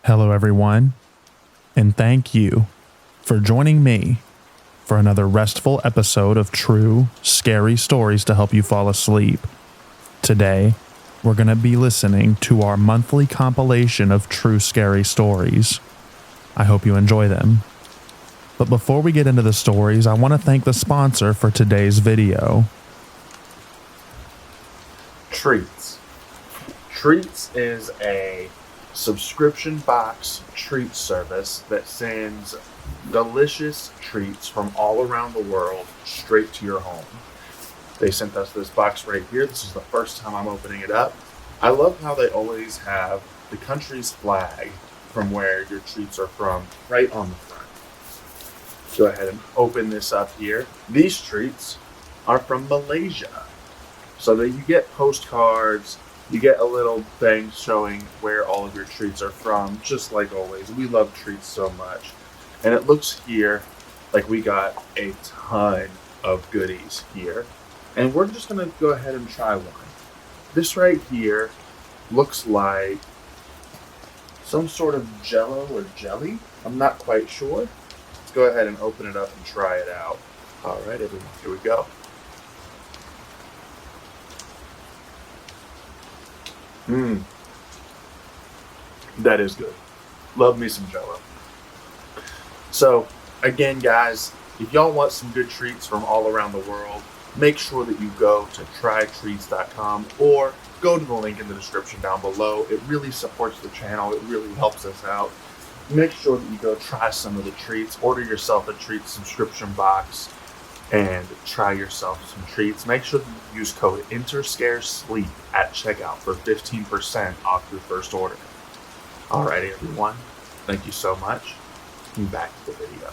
Hello, everyone, and thank you for joining me for another restful episode of true, scary stories to help you fall asleep. Today, we're going to be listening to our monthly compilation of true scary stories. I hope you enjoy them. But before we get into the stories, I want to thank the sponsor for today's video. Treats. Treats is a subscription box treat service that sends delicious treats from all around the world straight to your home. They sent us this box right here. This is the first time I'm opening it up. I love how they always have the country's flag from where your treats are from right on the front. Go ahead and open this up here. These treats are from Malaysia. So that you get postcards, you get a little thing showing where all of your treats are from, just like always. We love treats so much. And it looks here like we got a ton of goodies here. And we're just going to go ahead and try one. This right here looks like some sort of jello or jelly. I'm not quite sure. Let's go ahead and open it up and try it out. All right, everyone, here we go. That is good. Love me some Jello. So, again, guys, if y'all want some good treats from all around the world, make sure that you go to trytreats.com or go to the link in the description down below. It really supports the channel. It really helps us out. Make sure that you go try some of the treats. Order yourself a treat subscription box and try yourself some treats. Make sure that you use code INTERSCARESLEEP at checkout for 15% off your first order. Alrighty, everyone. Thank you so much. And back to the video.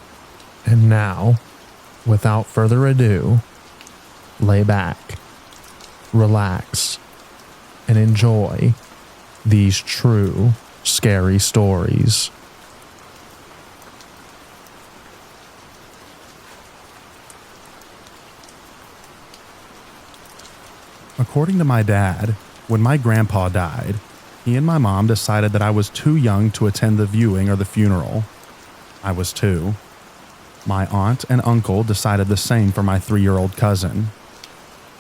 And now, without further ado, lay back, relax, and enjoy these true scary stories. According to my dad, when my grandpa died, he and my mom decided that I was too young to attend the viewing or the funeral. I was 2. My aunt and uncle decided the same for my 3-year-old cousin.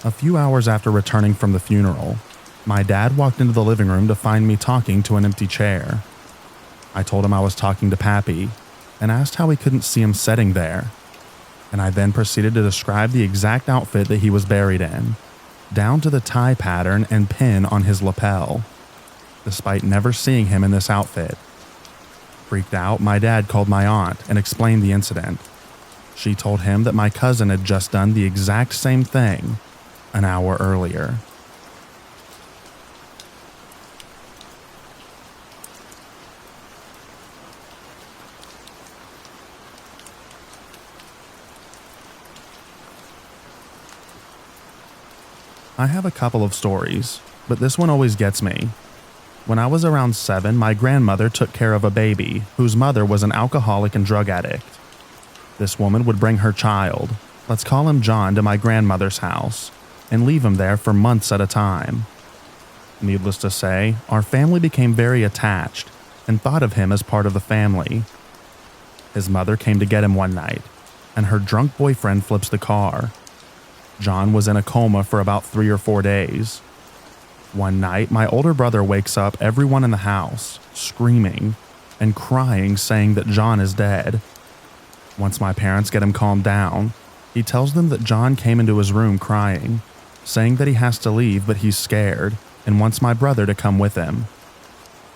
A few hours after returning from the funeral, my dad walked into the living room to find me talking to an empty chair. I told him I was talking to Pappy and asked how he couldn't see him sitting there. And I then proceeded to describe the exact outfit that he was buried in, down to the tie pattern and pin on his lapel, despite never seeing him in this outfit. Freaked out, my dad called my aunt and explained the incident. She told him that my cousin had just done the exact same thing an hour earlier. I have a couple of stories, but this one always gets me. When I was around 7, my grandmother took care of a baby whose mother was an alcoholic and drug addict. This woman would bring her child, let's call him John, to my grandmother's house and leave him there for months at a time. Needless to say, our family became very attached and thought of him as part of the family. His mother came to get him one night, and her drunk boyfriend flips the car. John was in a coma for about 3 or 4 days. One night, my older brother wakes up everyone in the house, screaming and crying, saying that John is dead. Once my parents get him calmed down, he tells them that John came into his room crying, saying that he has to leave but he's scared and wants my brother to come with him.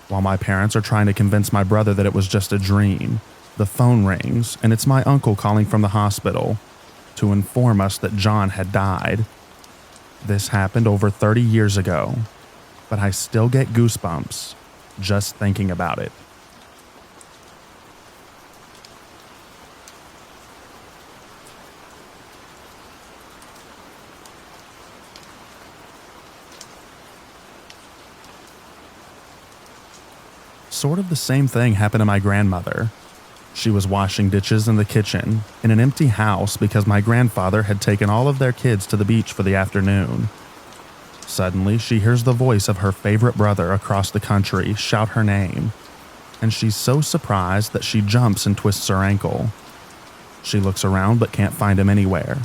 While my parents are trying to convince my brother that it was just a dream, the phone rings and it's my uncle calling from the hospital to inform us that John had died. This happened over 30 years ago, but I still get goosebumps just thinking about it. Sort of the same thing happened to my grandmother. She was washing dishes in the kitchen in an empty house because my grandfather had taken all of their kids to the beach for the afternoon. Suddenly, she hears the voice of her favorite brother across the country shout her name. and she's so surprised that she jumps and twists her ankle. She looks around but can't find him anywhere.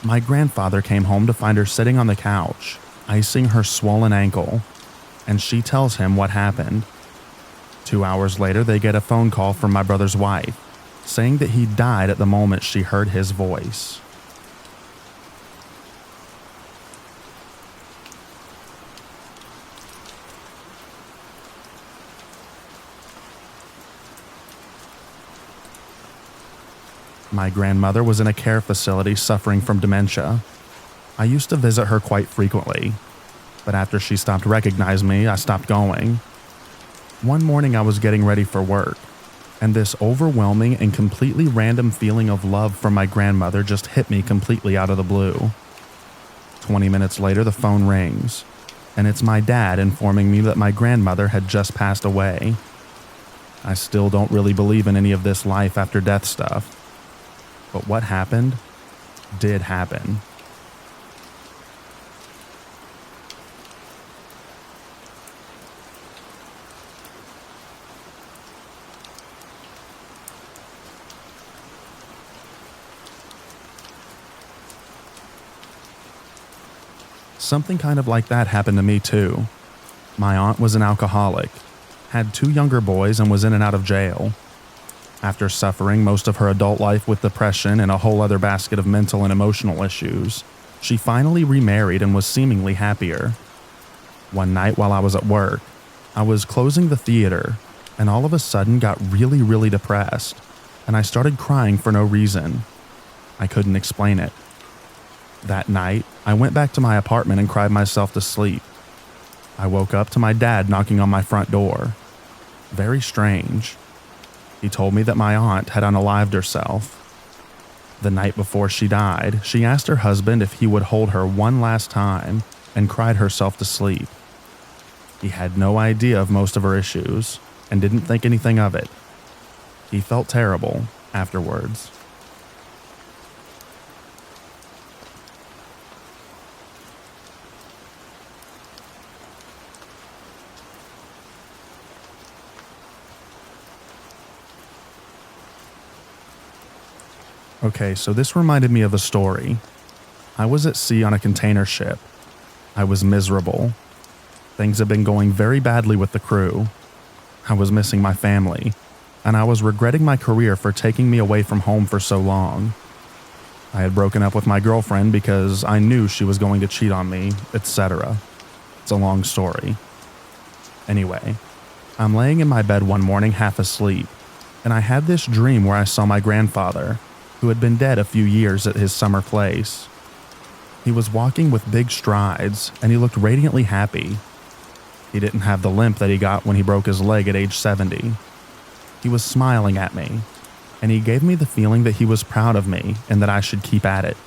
My grandfather came home to find her sitting on the couch, icing her swollen ankle, and she tells him what happened. 2 hours later, they get a phone call from my brother's wife, saying that he died at the moment she heard his voice. My grandmother was in a care facility suffering from dementia. I used to visit her quite frequently, but after she stopped recognizing me, I stopped going. One morning I was getting ready for work, and this overwhelming and completely random feeling of love from my grandmother just hit me completely out of the blue. 20 minutes later, the phone rings, and it's my dad informing me that my grandmother had just passed away. I still don't really believe in any of this life after death stuff, but what happened did happen. Something kind of like that happened to me too. My aunt was an alcoholic, had 2 younger boys, and was in and out of jail. After suffering most of her adult life with depression and a whole other basket of mental and emotional issues, she finally remarried and was seemingly happier. One night while I was at work, I was closing the theater and all of a sudden got really depressed, and I started crying for no reason. I couldn't explain it. That night, I went back to my apartment and cried myself to sleep. I woke up to my dad knocking on my front door. Very strange. He told me that my aunt had unalived herself. The night before she died, she asked her husband if he would hold her one last time and cried herself to sleep. He had no idea of most of her issues and didn't think anything of it. He felt terrible afterwards. Okay, so this reminded me of a story. I was at sea on a container ship. I was miserable. Things had been going very badly with the crew. I was missing my family, and I was regretting my career for taking me away from home for so long. I had broken up with my girlfriend because I knew she was going to cheat on me, etc. It's a long story. Anyway, I'm laying in my bed one morning half asleep, and I had this dream where I saw my grandfather, who had been dead a few years at his summer place. He was walking with big strides, and he looked radiantly happy. He didn't have the limp that he got when he broke his leg at age 70. He was smiling at me, and he gave me the feeling that he was proud of me and that I should keep at it.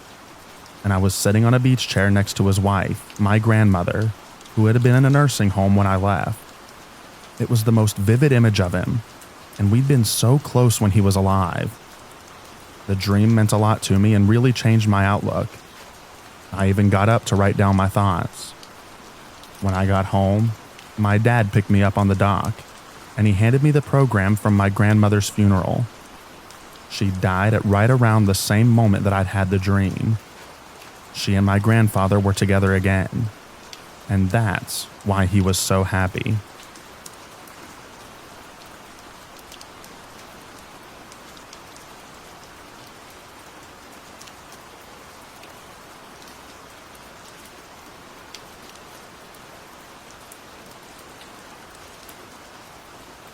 And I was sitting on a beach chair next to his wife, my grandmother, who had been in a nursing home when I left. It was the most vivid image of him, and we'd been so close when he was alive. The dream meant a lot to me and really changed my outlook. I even got up to write down my thoughts. When I got home, my dad picked me up on the dock, and he handed me the program from my grandmother's funeral. She died at right around the same moment that I'd had the dream. She and my grandfather were together again, and that's why he was so happy.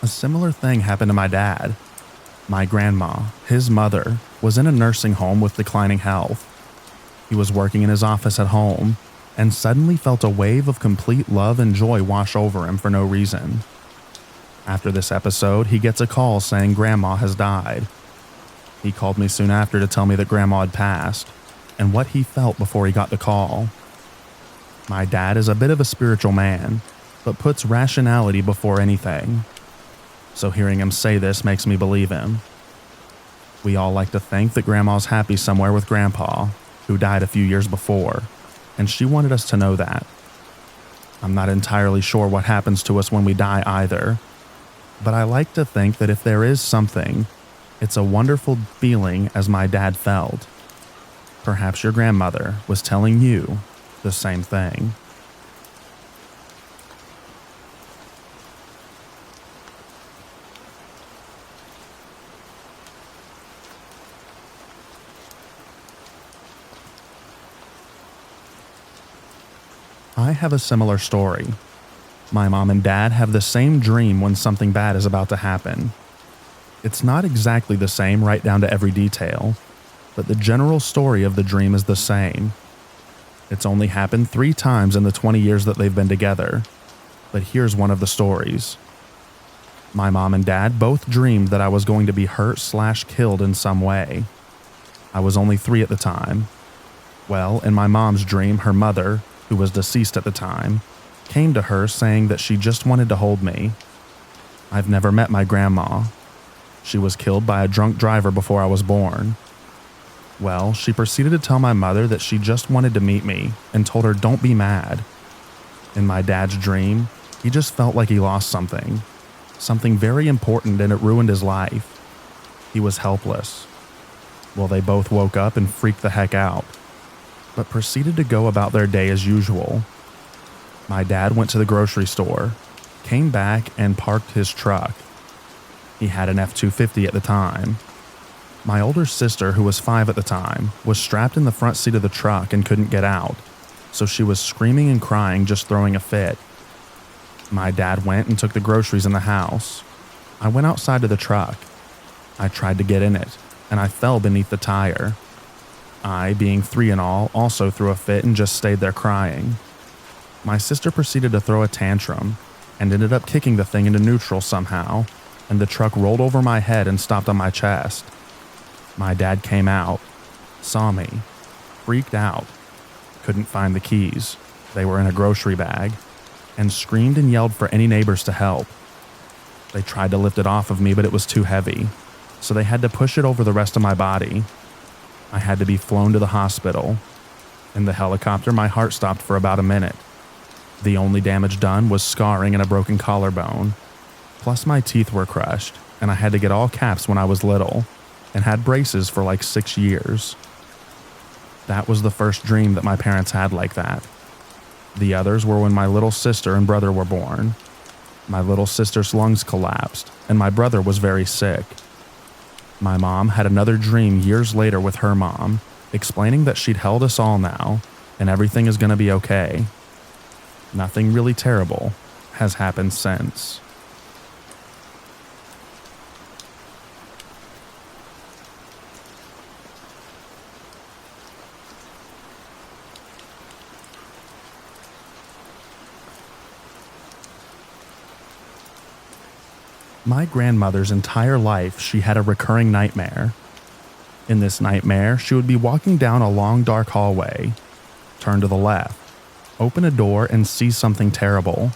A similar thing happened to my dad. My grandma, his mother, was in a nursing home with declining health. He was working in his office at home and suddenly felt a wave of complete love and joy wash over him for no reason. After this episode, he gets a call saying Grandma has died. He called me soon after to tell me that Grandma had passed and what he felt before he got the call. My dad is a bit of a spiritual man, but puts rationality before anything. So hearing him say this makes me believe him. We all like to think that Grandma's happy somewhere with Grandpa, who died a few years before, and she wanted us to know that. I'm not entirely sure what happens to us when we die either. But I like to think that if there is something, it's a wonderful feeling as my dad felt. Perhaps your grandmother was telling you the same thing. I have a similar story. My mom and dad have the same dream when something bad is about to happen. It's not exactly the same right down to every detail, but the general story of the dream is the same. It's only happened 3 times in the 20 years that they've been together, but here's one of the stories. My mom and dad both dreamed that I was going to be hurt/killed in some way. I was only 3 at the time. Well, in my mom's dream, her mother, who was deceased at the time, came to her saying that she just wanted to hold me. I've never met my grandma. She was killed by a drunk driver before I was born. Well, she proceeded to tell my mother that she just wanted to meet me and told her don't be mad. In my dad's dream, he just felt like he lost something very important, and it ruined his life. He was helpless. Well, they both woke up and freaked the heck out, but proceeded to go about their day as usual. My dad went to the grocery store, came back, and parked his truck. He had an F-250 at the time. My older sister, who was 5 at the time, was strapped in the front seat of the truck and couldn't get out, so she was screaming and crying, just throwing a fit. My dad went and took the groceries in the house. I went outside to the truck. I tried to get in it, and I fell beneath the tire. I, being 3 in all, also threw a fit and just stayed there crying. My sister proceeded to throw a tantrum and ended up kicking the thing into neutral somehow, and the truck rolled over my head and stopped on my chest. My dad came out, saw me, freaked out, couldn't find the keys, they were in a grocery bag, and screamed and yelled for any neighbors to help. They tried to lift it off of me, but it was too heavy, so they had to push it over the rest of my body. I had to be flown to the hospital. In the helicopter, my heart stopped for about a minute. The only damage done was scarring and a broken collarbone. Plus my teeth were crushed, and I had to get all caps when I was little, and had braces for like 6 years. That was the first dream that my parents had like that. The others were when my little sister and brother were born. My little sister's lungs collapsed, and my brother was very sick. My mom had another dream years later with her mom, explaining that she'd held us all now, and everything is going to be okay. Nothing really terrible has happened since. My grandmother's entire life, she had a recurring nightmare. In this nightmare, she would be walking down a long dark hallway, turn to the left, open a door, and see something terrible.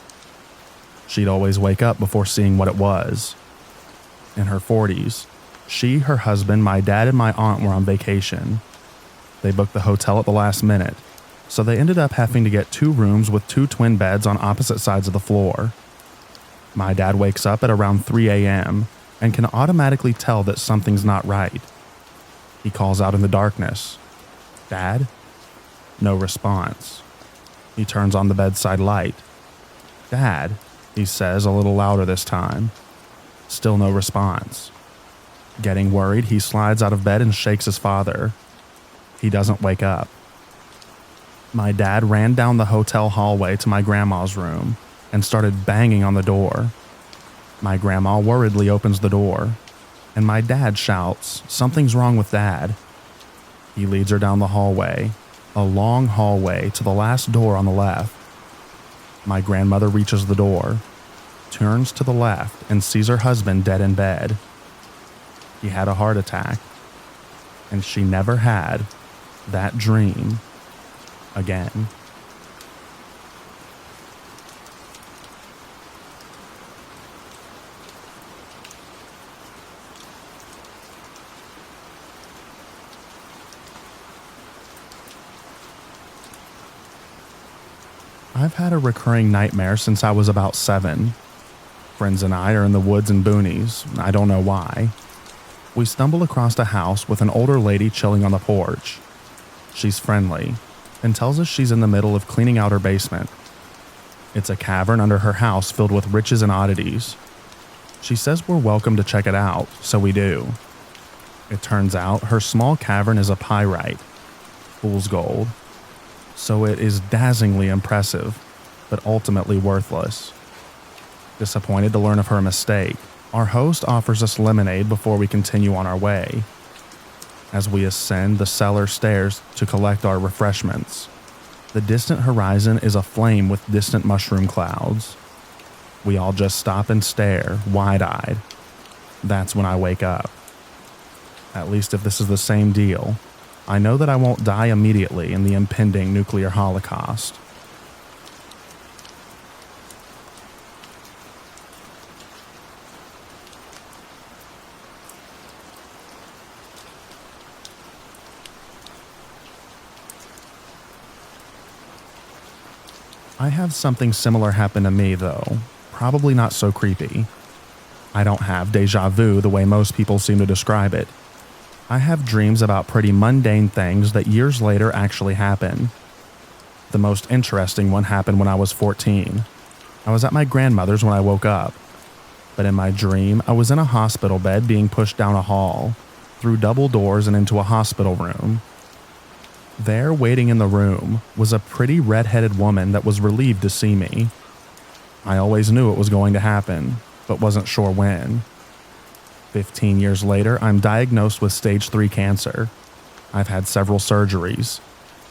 She'd always wake up before seeing what it was. In her 40s, she, her husband, my dad, and my aunt were on vacation. They booked the hotel at the last minute, so they ended up having to get 2 rooms with 2 twin beds on opposite sides of the floor. My dad wakes up at around 3 a.m. and can automatically tell that something's not right. He calls out in the darkness, "Dad?" No response. He turns on the bedside light. "Dad," he says a little louder this time. Still no response. Getting worried, he slides out of bed and shakes his father. He doesn't wake up. My dad ran down the hotel hallway to my grandma's room and started banging on the door. My grandma worriedly opens the door, and my dad shouts, "Something's wrong with Dad." He leads her down the hallway, a long hallway, to the last door on the left. My grandmother reaches the door, turns to the left, and sees her husband dead in bed. He had a heart attack, and she never had that dream again. I've had a recurring nightmare since I was about 7. Friends and I are in the woods and boonies. I don't know why. We stumble across a house with an older lady chilling on the porch. She's friendly and tells us she's in the middle of cleaning out her basement. It's a cavern under her house filled with riches and oddities. She says we're welcome to check it out, so we do. It turns out her small cavern is a pyrite, fool's gold. So it is dazzlingly impressive, but ultimately worthless. Disappointed to learn of her mistake, our host offers us lemonade before we continue on our way. As we ascend the cellar stairs to collect our refreshments, the distant horizon is aflame with distant mushroom clouds. We all just stop and stare, wide-eyed. That's when I wake up. At least if this is the same deal, I know that I won't die immediately in the impending nuclear holocaust. I have something similar happen to me, though. Probably not so creepy. I don't have deja vu the way most people seem to describe it. I have dreams about pretty mundane things that years later actually happen. The most interesting one happened when I was 14. I was at my grandmother's when I woke up. But in my dream, I was in a hospital bed being pushed down a hall, through double doors and into a hospital room. There, waiting in the room, was a pretty red-headed woman that was relieved to see me. I always knew it was going to happen, but wasn't sure when. 15 years later, I'm diagnosed with stage 3 cancer. I've had several surgeries,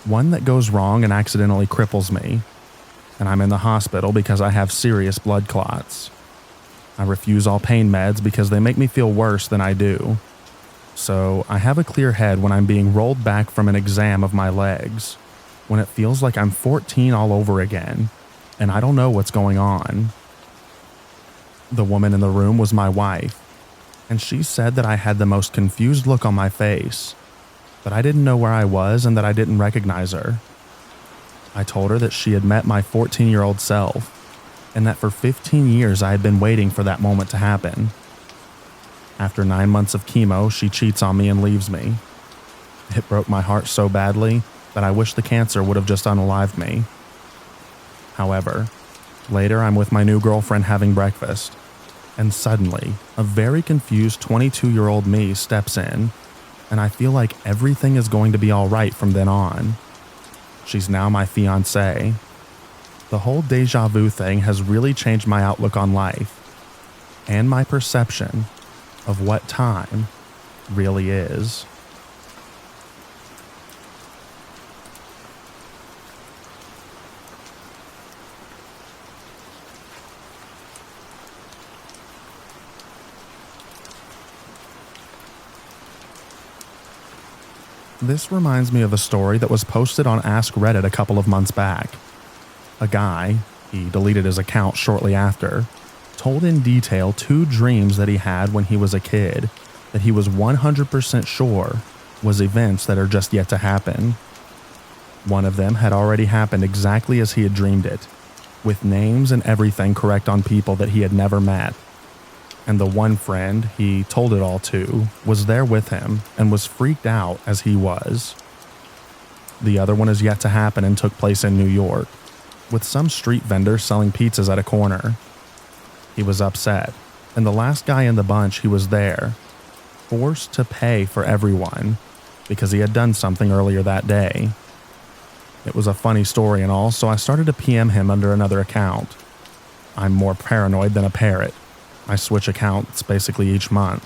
one that goes wrong and accidentally cripples me, and I'm in the hospital because I have serious blood clots. I refuse all pain meds because they make me feel worse than I do. So I have a clear head when I'm being rolled back from an exam of my legs, when it feels like I'm 14 all over again, and I don't know what's going on. The woman in the room was my wife, and she said that I had the most confused look on my face, that I didn't know where I was and that I didn't recognize her. I told her that she had met my 14-year-old self, and that for 15 years I had been waiting for that moment to happen. After 9 months of chemo, she cheats on me and leaves me. It broke my heart so badly that I wish the cancer would have just unalived me. However, later I'm with my new girlfriend having breakfast, and suddenly, a very confused 22-year-old me steps in, and I feel like everything is going to be all right from then on. She's now my fiancée. The whole deja vu thing has really changed my outlook on life, and my perception of what time really is. This reminds me of a story that was posted on Ask Reddit a couple of months back. A guy, he deleted his account shortly after, told in detail 2 dreams that he had when he was a kid that he was 100% sure was events that are just yet to happen. One of them had already happened exactly as he had dreamed it, with names and everything correct on people that he had never met. And the one friend he told it all to was there with him and was freaked out as he was. The other one is yet to happen and took place in New York, with some street vendor selling pizzas at a corner. He was upset, and the last guy in the bunch he was there, forced to pay for everyone because he had done something earlier that day. It was a funny story and all, so I started to PM him under another account. I'm more paranoid than a parrot. I switch accounts basically each month.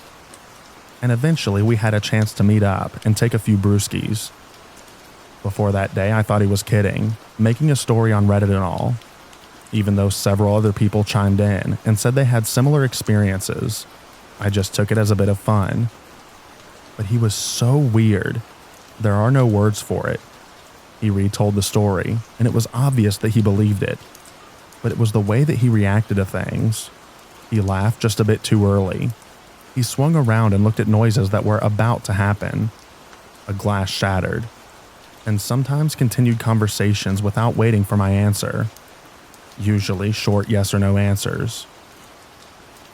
And eventually we had a chance to meet up and take a few brewskis. Before that day, I thought he was kidding, making a story on Reddit and all, even though several other people chimed in and said they had similar experiences. I just took it as a bit of fun. But he was so weird. There are no words for it. He retold the story, and it was obvious that he believed it. But it was the way that he reacted to things. He laughed just a bit too early. He swung around and looked at noises that were about to happen. A glass shattered, and sometimes continued conversations without waiting for my answer. Usually short yes or no answers.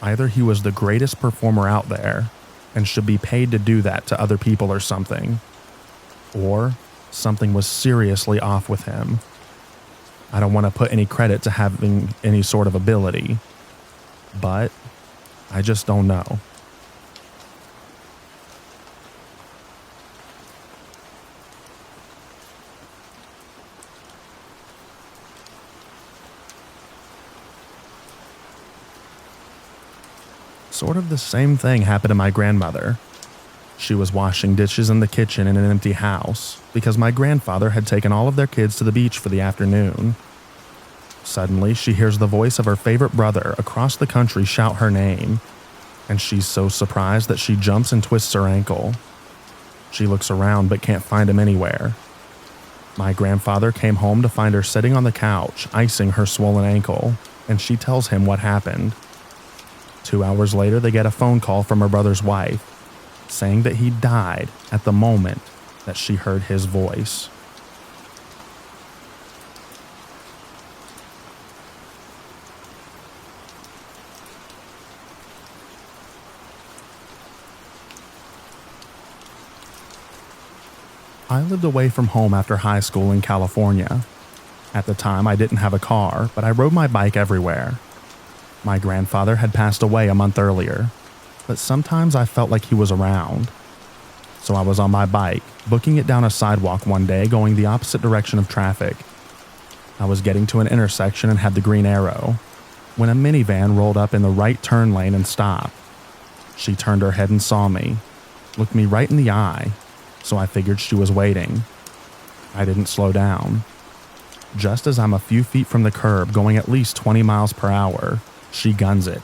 Either he was the greatest performer out there and should be paid to do that to other people or something, or something was seriously off with him. I don't want to put any credit to having any sort of ability, but I just don't know. Sort of the same thing happened to my grandmother. She was washing dishes in the kitchen in an empty house because my grandfather had taken all of their kids to the beach for the afternoon. Suddenly, she hears the voice of her favorite brother across the country shout her name, and she's so surprised that she jumps and twists her ankle. She looks around but can't find him anywhere. My grandfather came home to find her sitting on the couch, icing her swollen ankle, and she tells him what happened. 2 hours later, they get a phone call from her brother's wife, saying that he died at the moment that she heard his voice. I lived away from home after high school in California. At the time, I didn't have a car, but I rode my bike everywhere. My grandfather had passed away a month earlier, but sometimes I felt like he was around. So I was on my bike, booking it down a sidewalk one day going the opposite direction of traffic. I was getting to an intersection and had the green arrow when a minivan rolled up in the right turn lane and stopped. She turned her head and saw me, looked me right in the eye, so I figured she was waiting. I didn't slow down. Just as I'm a few feet from the curb going at least 20 miles per hour, she guns it.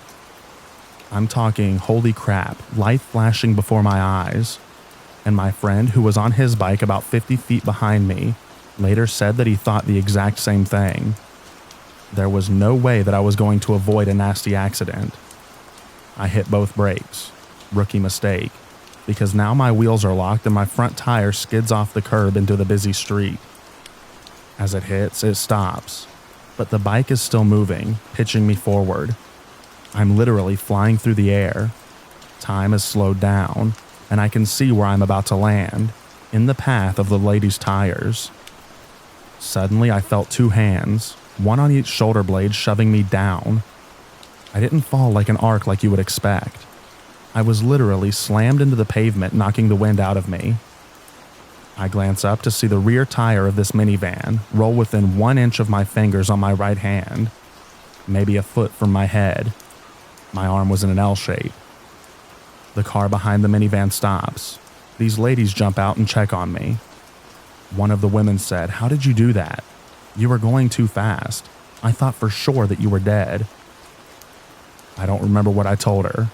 I'm talking holy crap, light flashing before my eyes. And my friend, who was on his bike about 50 feet behind me, later said that he thought the exact same thing. There was no way that I was going to avoid a nasty accident. I hit both brakes. Rookie mistake, because now my wheels are locked and my front tire skids off the curb into the busy street. As it hits, it stops, but the bike is still moving, pitching me forward. I'm literally flying through the air. Time has slowed down, and I can see where I'm about to land, in the path of the lady's tires. Suddenly, I felt two hands, one on each shoulder blade, shoving me down. I didn't fall like an arc like you would expect. I was literally slammed into the pavement, knocking the wind out of me. I glance up to see the rear tire of this minivan roll within 1 inch of my fingers on my right hand, maybe a foot from my head. My arm was in an L shape. The car behind the minivan stops. These ladies jump out and check on me. One of the women said, "How did you do that? You were going too fast. I thought for sure that you were dead." I don't remember what I told her,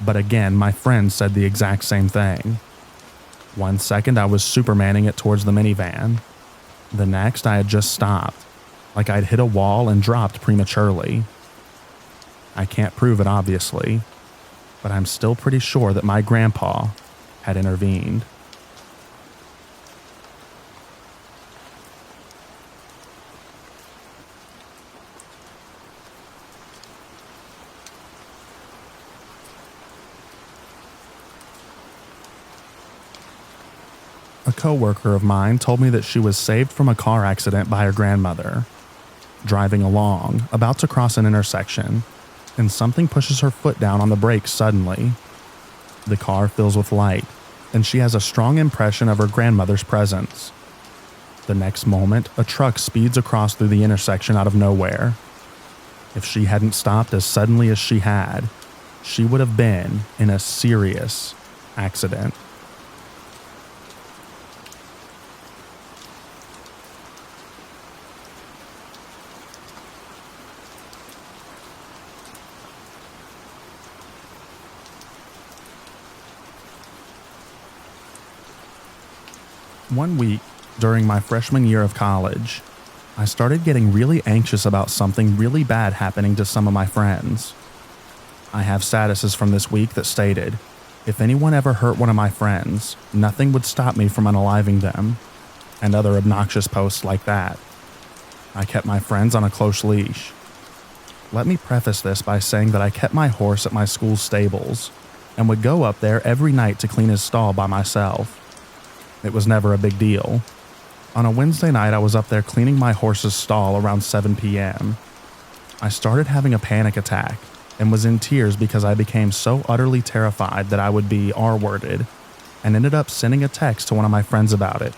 but again, my friend said the exact same thing. 1 second, I was Supermaning it towards the minivan. The next, I had just stopped, like I'd hit a wall and dropped prematurely. I can't prove it, obviously, but I'm still pretty sure that my grandpa had intervened. A coworker of mine told me that she was saved from a car accident by her grandmother. Driving along, about to cross an intersection, and something pushes her foot down on the brakes suddenly. The car fills with light, and she has a strong impression of her grandmother's presence. The next moment, a truck speeds across through the intersection out of nowhere. If she hadn't stopped as suddenly as she had, she would have been in a serious accident. One week, during my freshman year of college, I started getting really anxious about something really bad happening to some of my friends. I have statuses from this week that stated, if anyone ever hurt one of my friends, nothing would stop me from unaliving them, and other obnoxious posts like that. I kept my friends on a close leash. Let me preface this by saying that I kept my horse at my school's stables and would go up there every night to clean his stall by myself. It was never a big deal. On a Wednesday night, I was up there cleaning my horse's stall around 7 p.m. I started having a panic attack and was in tears because I became so utterly terrified that I would be R-worded, and ended up sending a text to one of my friends about it.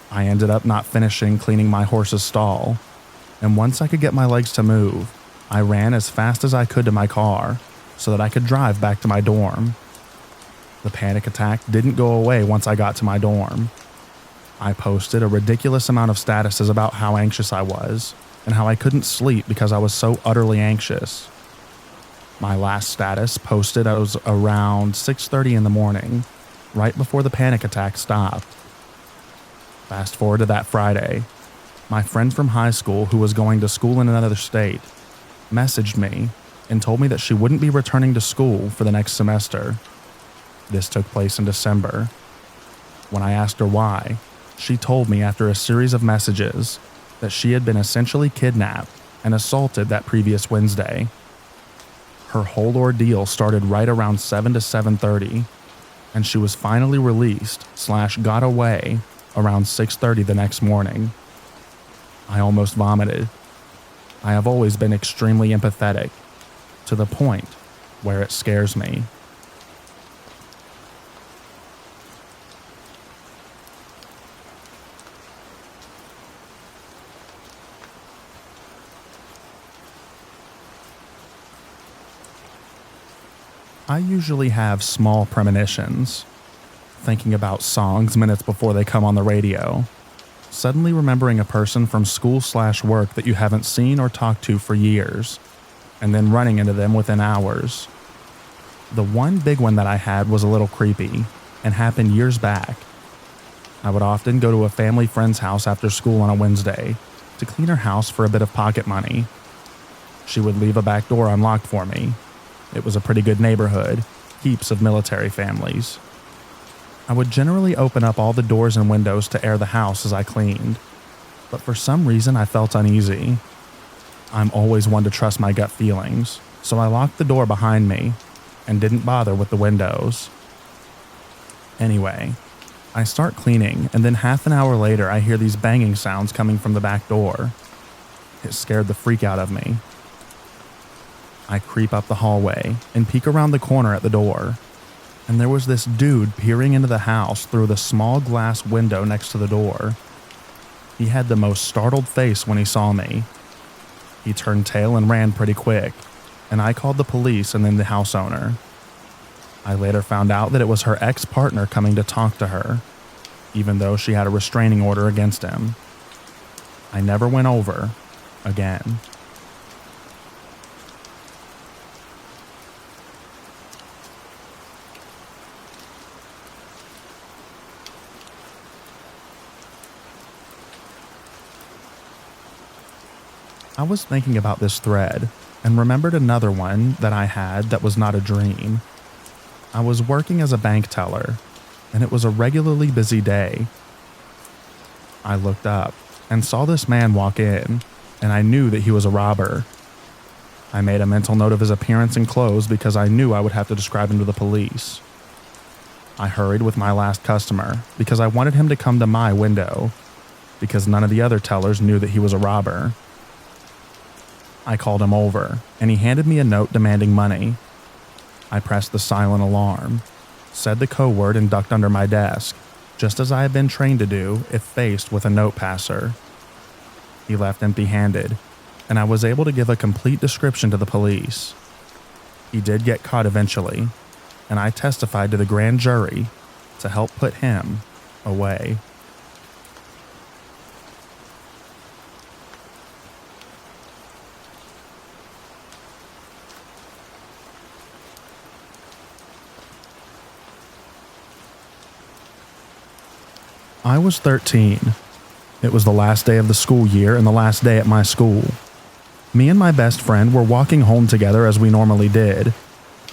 I ended up not finishing cleaning my horse's stall, and once I could get my legs to move, I ran as fast as I could to my car so that I could drive back to my dorm. The panic attack didn't go away once I got to my dorm. I posted a ridiculous amount of statuses about how anxious I was and how I couldn't sleep because I was so utterly anxious. My last status posted was around 6:30 in the morning, right before the panic attack stopped. Fast forward to that Friday. My friend from high school, who was going to school in another state, messaged me and told me that she wouldn't be returning to school for the next semester. This took place in December. When I asked her why, she told me after a series of messages that she had been essentially kidnapped and assaulted that previous Wednesday. Her whole ordeal started right around 7 to 7:30, and she was finally released / got away around 6:30 the next morning. I almost vomited. I have always been extremely empathetic, to the point where it scares me. I usually have small premonitions, thinking about songs minutes before they come on the radio, suddenly remembering a person from school / work that you haven't seen or talked to for years, and then running into them within hours. The one big one that I had was a little creepy and happened years back. I would often go to a family friend's house after school on a Wednesday to clean her house for a bit of pocket money. She would leave a back door unlocked for me. It was a pretty good neighborhood, heaps of military families. I would generally open up all the doors and windows to air the house as I cleaned, but for some reason I felt uneasy. I'm always one to trust my gut feelings, so I locked the door behind me and didn't bother with the windows. Anyway, I start cleaning, and then half an hour later I hear these banging sounds coming from the back door. It scared the freak out of me. I creep up the hallway and peek around the corner at the door, and there was this dude peering into the house through the small glass window next to the door. He had the most startled face when he saw me. He turned tail and ran pretty quick, and I called the police and then the house owner. I later found out that it was her ex-partner coming to talk to her, even though she had a restraining order against him. I never went over again. I was thinking about this thread and remembered another one that I had that was not a dream. I was working as a bank teller, and it was a regularly busy day. I looked up and saw this man walk in, and I knew that he was a robber. I made a mental note of his appearance and clothes because I knew I would have to describe him to the police. I hurried with my last customer because I wanted him to come to my window, because none of the other tellers knew that he was a robber. I called him over, and he handed me a note demanding money. I pressed the silent alarm, said the code word, and ducked under my desk, just as I had been trained to do if faced with a note passer. He left empty-handed, and I was able to give a complete description to the police. He did get caught eventually, and I testified to the grand jury to help put him away. I was 13. It was the last day of the school year and the last day at my school. Me and my best friend were walking home together as we normally did,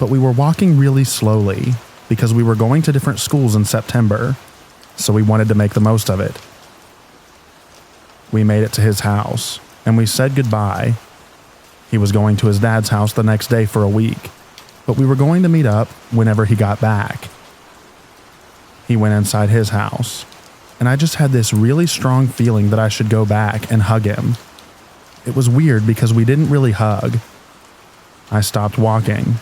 but we were walking really slowly because we were going to different schools in September, so we wanted to make the most of it. We made it to his house, and we said goodbye. He was going to his dad's house the next day for a week, but we were going to meet up whenever he got back. He went inside his house, and I just had this really strong feeling that I should go back and hug him. It was weird because we didn't really hug. I stopped walking,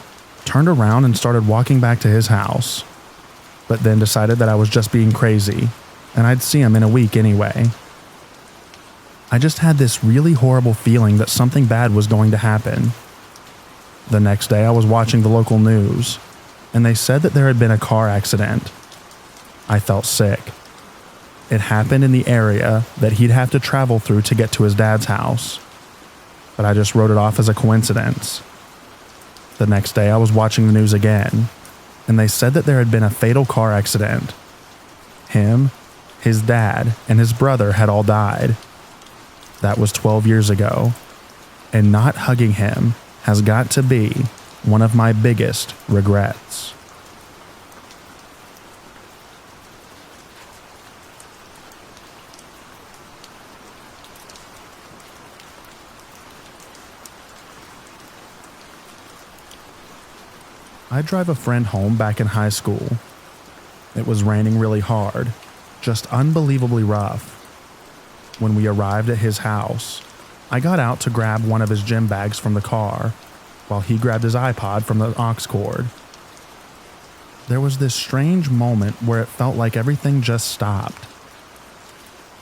turned around and started walking back to his house, but then decided that I was just being crazy, and I'd see him in a week anyway. I just had this really horrible feeling that something bad was going to happen. The next day I was watching the local news, and they said that there had been a car accident. I felt sick. It happened in the area that he'd have to travel through to get to his dad's house, but I just wrote it off as a coincidence. The next day I was watching the news again, and they said that there had been a fatal car accident. Him, his dad, and his brother had all died. That was 12 years ago, and not hugging him has got to be one of my biggest regrets. I drive a friend home back in high school. It was raining really hard, just unbelievably rough. When we arrived at his house, I got out to grab one of his gym bags from the car, while he grabbed his iPod from the aux cord. There was this strange moment where it felt like everything just stopped.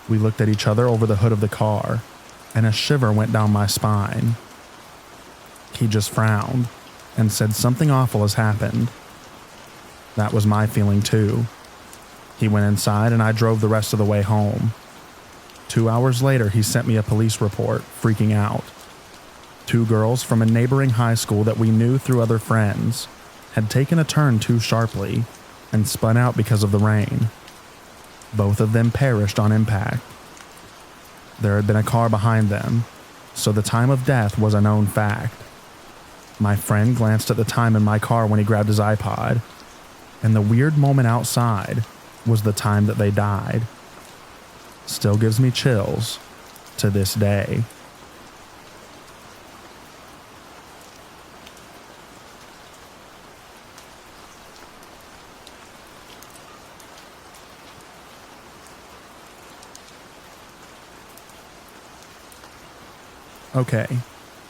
We looked at each other over the hood of the car, and a shiver went down my spine. He just frowned and said something awful has happened. That was my feeling too. He went inside and I drove the rest of the way home. 2 hours later, he sent me a police report, freaking out. 2 girls from a neighboring high school that we knew through other friends had taken a turn too sharply and spun out because of the rain. Both of them perished on impact. There had been a car behind them, so the time of death was a known fact. My friend glanced at the time in my car when he grabbed his iPod, and the weird moment outside was the time that they died. Still gives me chills to this day. Okay,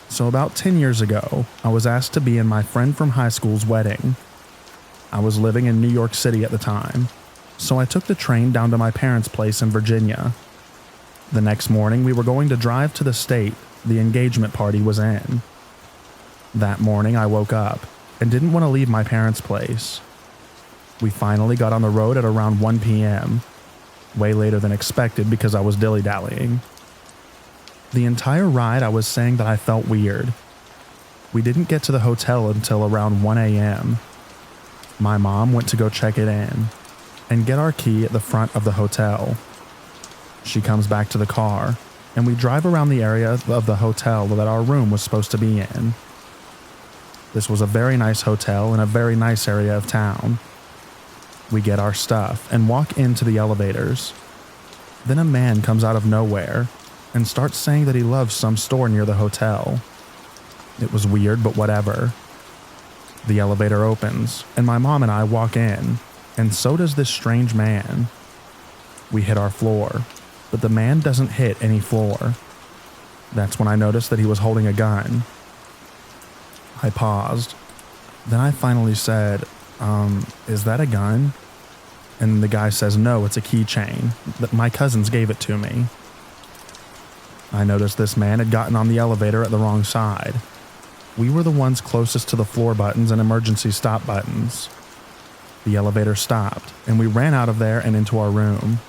so about 10 years ago, I was asked to be in my friend from high school's wedding. I was living in New York City at the time, so I took the train down to my parents' place in Virginia. The next morning, we were going to drive to the state the engagement party was in. That morning, I woke up and didn't want to leave my parents' place. We finally got on the road at around 1 p.m., way later than expected because I was dilly-dallying. The entire ride, I was saying that I felt weird. We didn't get to the hotel until around 1 a.m. My mom went to go check it in and get our key at the front of the hotel. She comes back to the car, and we drive around the area of the hotel that our room was supposed to be in. This was a very nice hotel in a very nice area of town. We get our stuff and walk into the elevators. Then a man comes out of nowhere and starts saying that he loves some store near the hotel. It was weird, but whatever. The elevator opens, and my mom and I walk in, and so does this strange man. We hit our floor, but the man doesn't hit any floor. That's when I noticed that he was holding a gun. I paused. Then I finally said, is that a gun? And the guy says, no, it's a keychain. That my cousins gave it to me. I noticed this man had gotten on the elevator at the wrong side. We were the ones closest to the floor buttons and emergency stop buttons. The elevator stopped, and we ran out of there and into our room.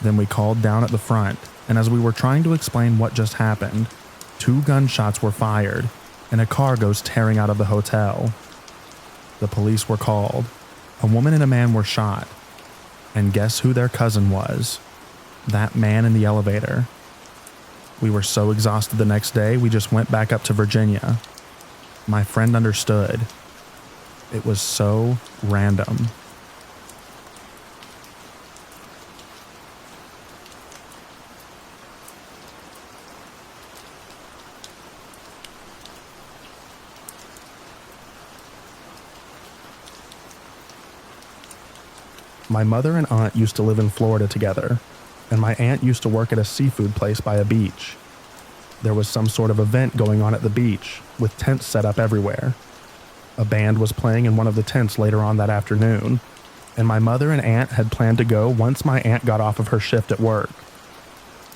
Then we called down at the front, and as we were trying to explain what just happened, 2 gunshots were fired, and a car goes tearing out of the hotel. The police were called. A woman and a man were shot. And guess who their cousin was? That man in the elevator. We were so exhausted the next day, we just went back up to Virginia. My friend understood. It was so random. My mother and aunt used to live in Florida together, and my aunt used to work at a seafood place by a beach. There was some sort of event going on at the beach, with tents set up everywhere. A band was playing in one of the tents later on that afternoon, and my mother and aunt had planned to go once my aunt got off of her shift at work.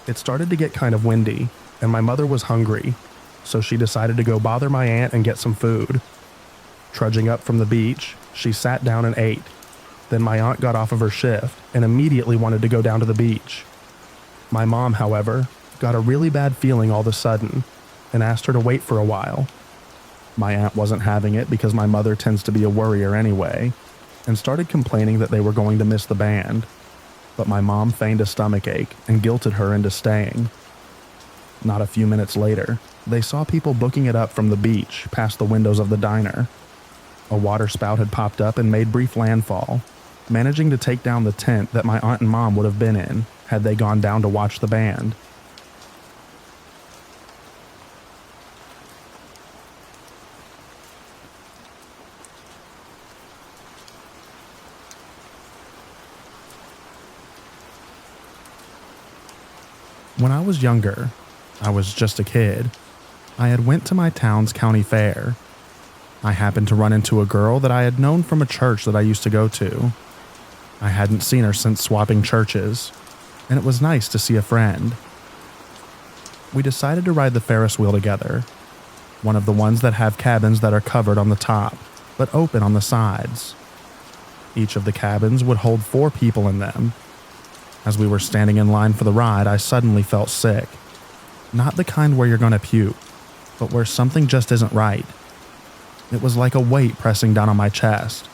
It started to get kind of windy, and my mother was hungry, so she decided to go bother my aunt and get some food. Trudging up from the beach, she sat down and ate. Then my aunt got off of her shift and immediately wanted to go down to the beach. My mom, however, got a really bad feeling all of a sudden and asked her to wait for a while. My aunt wasn't having it because my mother tends to be a worrier anyway, and started complaining that they were going to miss the band. But my mom feigned a stomachache and guilted her into staying. Not a few minutes later, they saw people booking it up from the beach past the windows of the diner. A water spout had popped up and made brief landfall, managing to take down the tent that my aunt and mom would have been in had they gone down to watch the band. When I was younger, I was just a kid, I had went to my town's county fair. I happened to run into a girl that I had known from a church that I used to go to. I hadn't seen her since swapping churches, and it was nice to see a friend. We decided to ride the Ferris wheel together, one of the ones that have cabins that are covered on the top, but open on the sides. Each of the cabins would hold 4 people in them. As we were standing in line for the ride, I suddenly felt sick. Not the kind where you're gonna puke, but where something just isn't right. It was like a weight pressing down on my chest,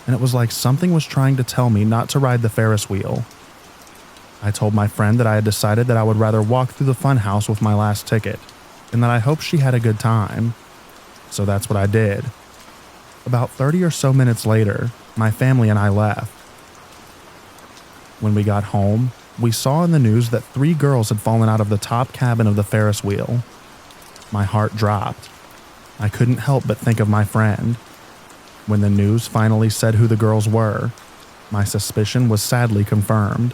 and it was like something was trying to tell me not to ride the Ferris wheel. I told my friend that I had decided that I would rather walk through the fun house with my last ticket, and that I hoped she had a good time. So that's what I did. About 30 or so minutes later, my family and I left. When we got home, we saw in the news that 3 girls had fallen out of the top cabin of the Ferris wheel. My heart dropped. I couldn't help but think of my friend. When the news finally said who the girls were, my suspicion was sadly confirmed.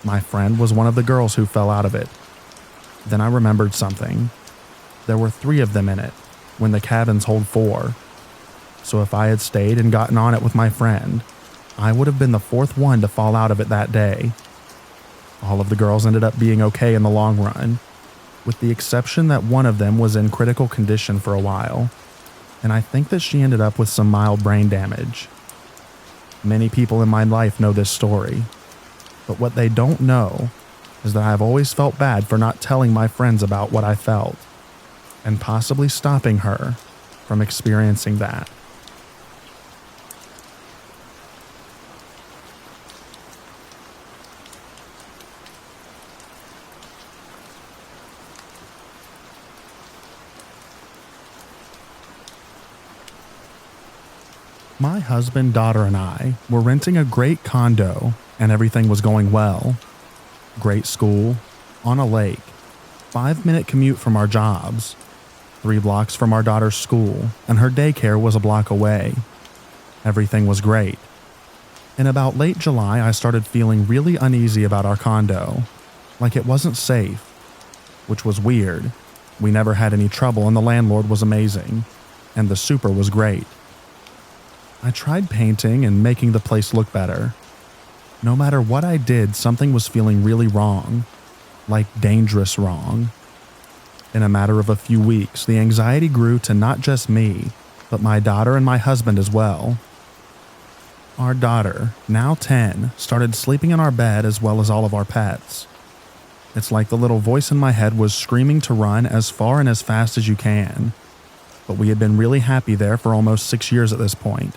My friend was one of the girls who fell out of it. Then I remembered something. There were 3 of them in it, when the cabins hold 4. So if I had stayed and gotten on it with my friend, I would have been the 4th one to fall out of it that day. All of the girls ended up being okay in the long run, with the exception that one of them was in critical condition for a while, and I think that she ended up with some mild brain damage. Many people in my life know this story, but what they don't know is that I've always felt bad for not telling my friends about what I felt, and possibly stopping her from experiencing that. My husband, daughter, and I were renting a great condo, and everything was going well. Great school, on a lake, 5-minute commute from our jobs, 3 blocks from our daughter's school, and her daycare was a block away. Everything was great. In about late July, I started feeling really uneasy about our condo, like it wasn't safe, which was weird. We never had any trouble, and the landlord was amazing, and the super was great. I tried painting and making the place look better. No matter what I did, something was feeling really wrong, like dangerous wrong. In a matter of a few weeks, the anxiety grew to not just me, but my daughter and my husband as well. Our daughter, now 10, started sleeping in our bed as well as all of our pets. It's like the little voice in my head was screaming to run as far and as fast as you can. But we had been really happy there for almost 6 years at this point,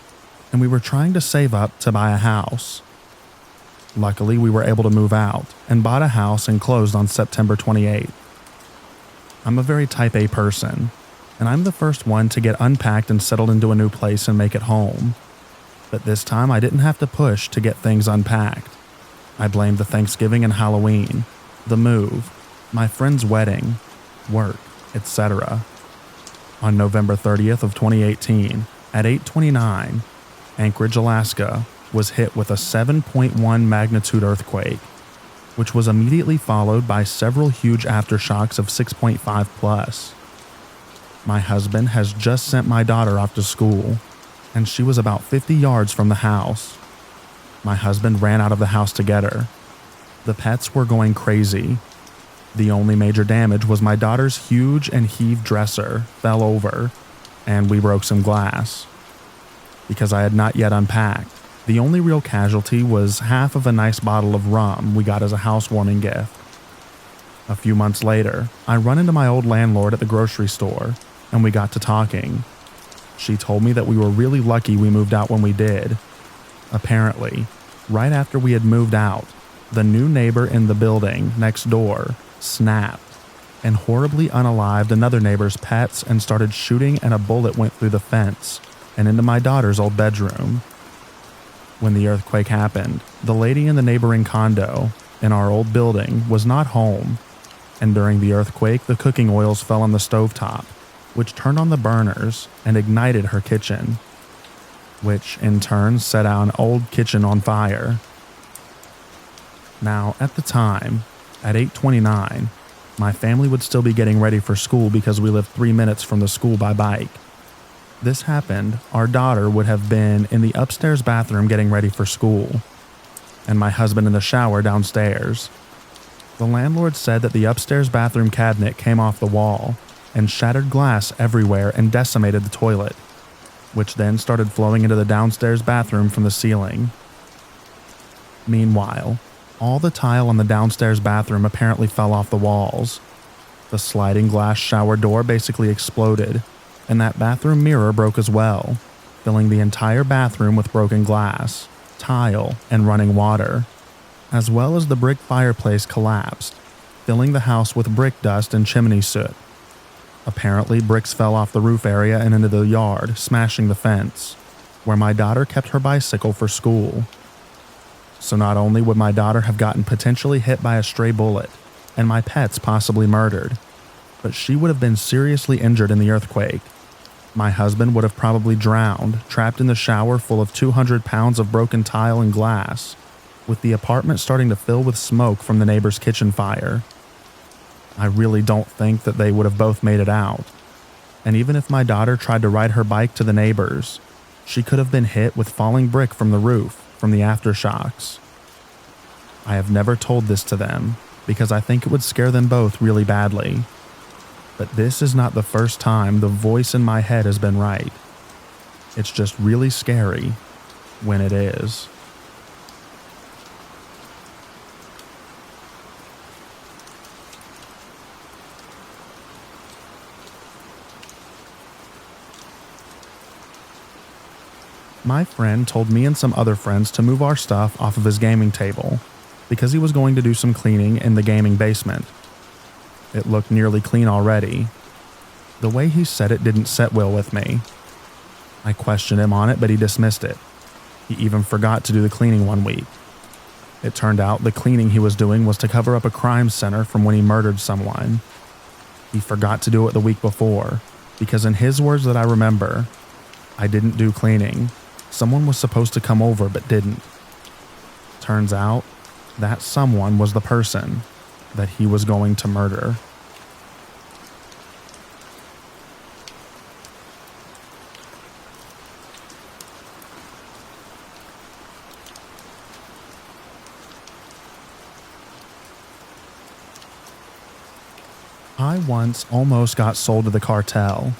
and we were trying to save up to buy a house. Luckily, we were able to move out and bought a house and closed on September 28th. I'm a very type A person, and I'm the first one to get unpacked and settled into a new place and make it home. But this time I didn't have to push to get things unpacked. I blamed the Thanksgiving and Halloween, the move, my friend's wedding, work, etc. On November 30th of 2018, at 8:29, Anchorage, Alaska, was hit with a 7.1 magnitude earthquake, which was immediately followed by several huge aftershocks of 6.5 plus. My husband has just sent my daughter off to school, and she was about 50 yards from the house. My husband ran out of the house to get her. The pets were going crazy. The only major damage was my daughter's huge and heaved dresser fell over, and we broke some glass. Because I had not yet unpacked, the only real casualty was half of a nice bottle of rum we got as a housewarming gift. A few months later, I run into my old landlord at the grocery store, and we got to talking. She told me that we were really lucky we moved out when we did. Apparently, right after we had moved out, the new neighbor in the building next door snapped and horribly unalived another neighbor's pets and started shooting, and a bullet went through the fence and into my daughter's old bedroom. When the earthquake happened, the lady in the neighboring condo in our old building was not home, and during the earthquake, the cooking oils fell on the stovetop, which turned on the burners and ignited her kitchen, which in turn set our old kitchen on fire. Now, at the time, at 8:29, my family would still be getting ready for school because we lived 3 minutes from the school by bike. This happened, our daughter would have been in the upstairs bathroom getting ready for school, and my husband in the shower downstairs. The landlord said that the upstairs bathroom cabinet came off the wall and shattered glass everywhere and decimated the toilet, which then started flowing into the downstairs bathroom from the ceiling. Meanwhile, all the tile on the downstairs bathroom apparently fell off the walls. The sliding glass shower door basically exploded, and that bathroom mirror broke as well, filling the entire bathroom with broken glass, tile, and running water, as well as the brick fireplace collapsed, filling the house with brick dust and chimney soot. Apparently, bricks fell off the roof area and into the yard, smashing the fence, where my daughter kept her bicycle for school. So not only would my daughter have gotten potentially hit by a stray bullet, and my pets possibly murdered, but she would have been seriously injured in the earthquake. My husband would have probably drowned, trapped in the shower full of 200 pounds of broken tile and glass, with the apartment starting to fill with smoke from the neighbor's kitchen fire. I really don't think that they would have both made it out. And even if my daughter tried to ride her bike to the neighbors, she could have been hit with falling brick from the roof from the aftershocks. I have never told this to them because I think it would scare them both really badly. But this is not the first time the voice in my head has been right. It's just really scary when it is. My friend told me and some other friends to move our stuff off of his gaming table because he was going to do some cleaning in the gaming basement. It looked nearly clean already. The way he said it didn't set well with me. I questioned him on it, but he dismissed it. He even forgot to do the cleaning one week. It turned out the cleaning he was doing was to cover up a crime center from when he murdered someone. He forgot to do it the week before, because in his words that I remember, I didn't do cleaning. Someone was supposed to come over but didn't. Turns out, that someone was the person that he was going to murder. I once almost got sold to the cartel.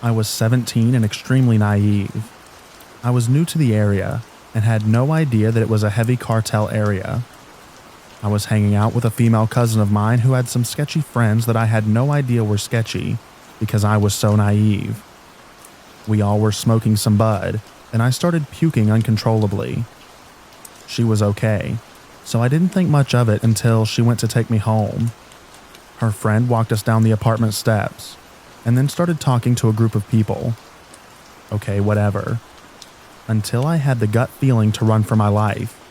I was 17 and extremely naive. I was new to the area and had no idea that it was a heavy cartel area. I was hanging out with a female cousin of mine who had some sketchy friends that I had no idea were sketchy because I was so naive. We all were smoking some bud, and I started puking uncontrollably. She was okay, so I didn't think much of it until she went to take me home. Her friend walked us down the apartment steps, and then started talking to a group of people. Okay, whatever. Until I had the gut feeling to run for my life.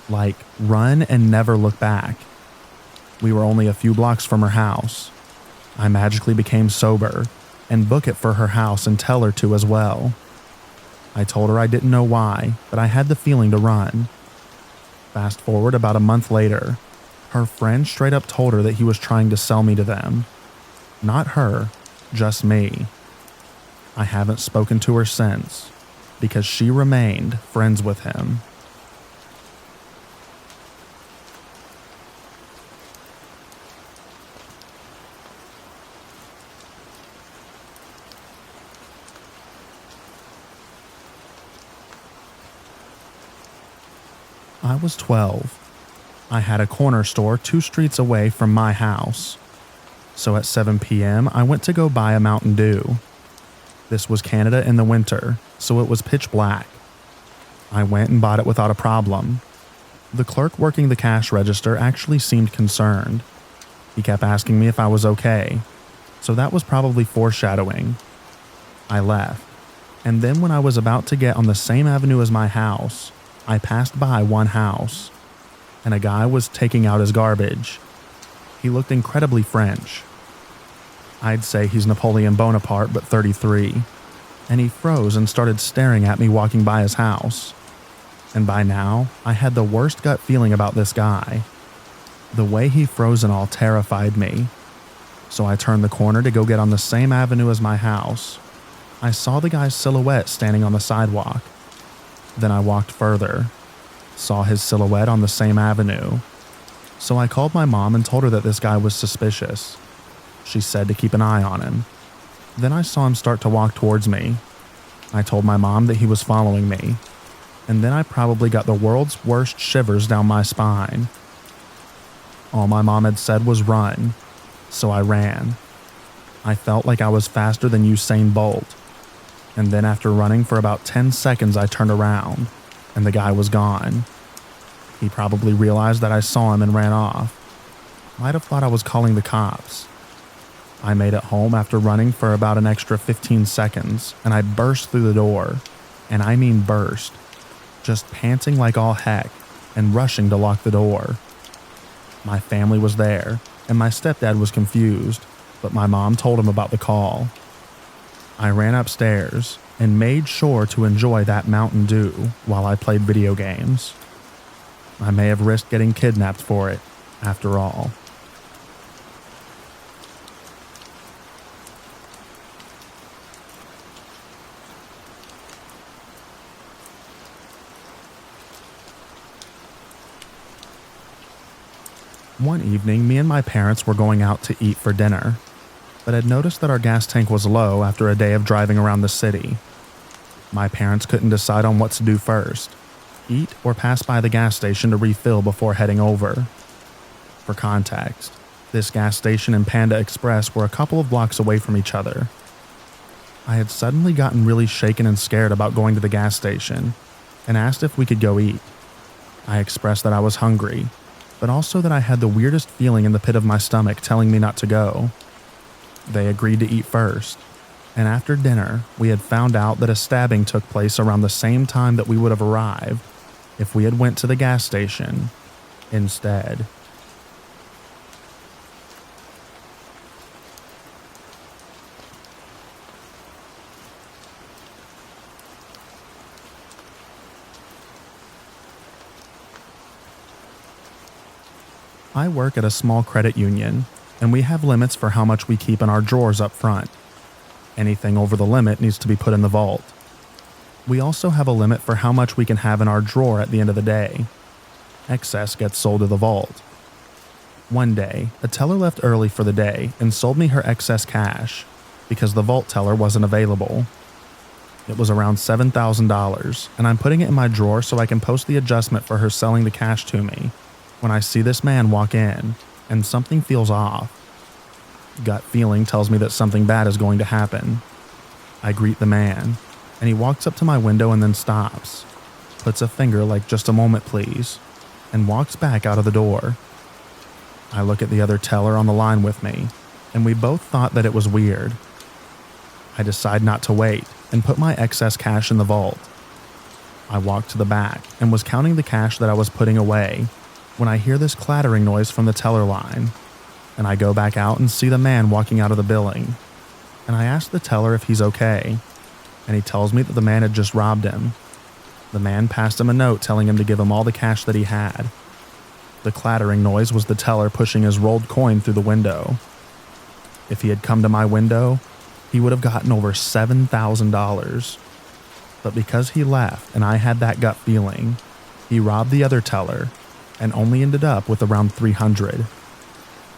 Like, run and never look back. We were only a few blocks from her house. I magically became sober and book it for her house and tell her to as well. I told her I didn't know why, but I had the feeling to run. Fast forward about a month later, her friend straight up told her that he was trying to sell me to them. Not her, just me. I haven't spoken to her since, because she remained friends with him. I was 12. I had a corner store 2 streets away from my house. So at 7 p.m., I went to go buy a Mountain Dew. This was Canada in the winter, so it was pitch black. I went and bought it without a problem. The clerk working the cash register actually seemed concerned. He kept asking me if I was okay, so that was probably foreshadowing. I left, and then when I was about to get on the same avenue as my house, I passed by one house, and a guy was taking out his garbage. He looked incredibly French. I'd say he's Napoleon Bonaparte, but 33, and he froze and started staring at me walking by his house. And by now, I had the worst gut feeling about this guy. The way he froze and all terrified me. So I turned the corner to go get on the same avenue as my house. I saw the guy's silhouette standing on the sidewalk. Then I walked further, saw his silhouette on the same avenue. So I called my mom and told her that this guy was suspicious. She said to keep an eye on him. Then I saw him start to walk towards me. I told my mom that he was following me. And then I probably got the world's worst shivers down my spine. All my mom had said was run, so I ran. I felt like I was faster than Usain Bolt. And then after running for about 10 seconds, I turned around, and the guy was gone. He probably realized that I saw him and ran off. Might have thought I was calling the cops. I made it home after running for about an extra 15 seconds, and I burst through the door. And I mean burst. Just panting like all heck, and rushing to lock the door. My family was there, and my stepdad was confused, but my mom told him about the call. I ran upstairs and made sure to enjoy that Mountain Dew while I played video games. I may have risked getting kidnapped for it, after all. One evening, me and my parents were going out to eat for dinner, but had noticed that our gas tank was low after a day of driving around the city. My parents couldn't decide on what to do first, eat or pass by the gas station to refill before heading over. For context, this gas station and Panda Express were a couple of blocks away from each other. I had suddenly gotten really shaken and scared about going to the gas station and asked if we could go eat. I expressed that I was hungry, but also that I had the weirdest feeling in the pit of my stomach telling me not to go. They agreed to eat first, and after dinner, we had found out that a stabbing took place around the same time that we would have arrived if we had went to the gas station instead. I work at a small credit union, and we have limits for how much we keep in our drawers up front. Anything over the limit needs to be put in the vault. We also have a limit for how much we can have in our drawer at the end of the day. Excess gets sold to the vault. One day, a teller left early for the day and sold me her excess cash because the vault teller wasn't available. It was around $7,000, and I'm putting it in my drawer so I can post the adjustment for her selling the cash to me when I see this man walk in, and something feels off. Gut feeling tells me that something bad is going to happen. I greet the man, and he walks up to my window and then stops, puts a finger like "just a moment please," and walks back out of the door. I look at the other teller on the line with me, and we both thought that it was weird. I decide not to wait and put my excess cash in the vault. I walked to the back and was counting the cash that I was putting away when I hear this clattering noise from the teller line, and I go back out and see the man walking out of the billing, and I ask the teller if he's okay. and he tells me that the man had just robbed him. The man passed him a note telling him to give him all the cash that he had. The clattering noise was the teller pushing his rolled coin through the window. If he had come to my window, he would have gotten over $7,000. But because he left and I had that gut feeling, he robbed the other teller and only ended up with around $300.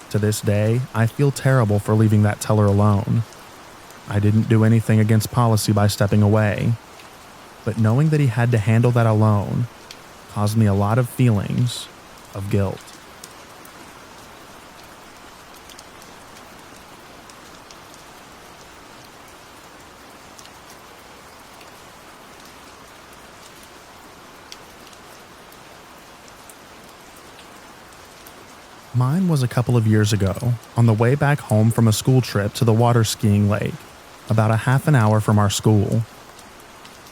To this day, I feel terrible for leaving that teller alone. I didn't do anything against policy by stepping away, but knowing that he had to handle that alone caused me a lot of feelings of guilt. Mine was a couple of years ago, on the way back home from a school trip to the water skiing lake, about a half an hour from our school.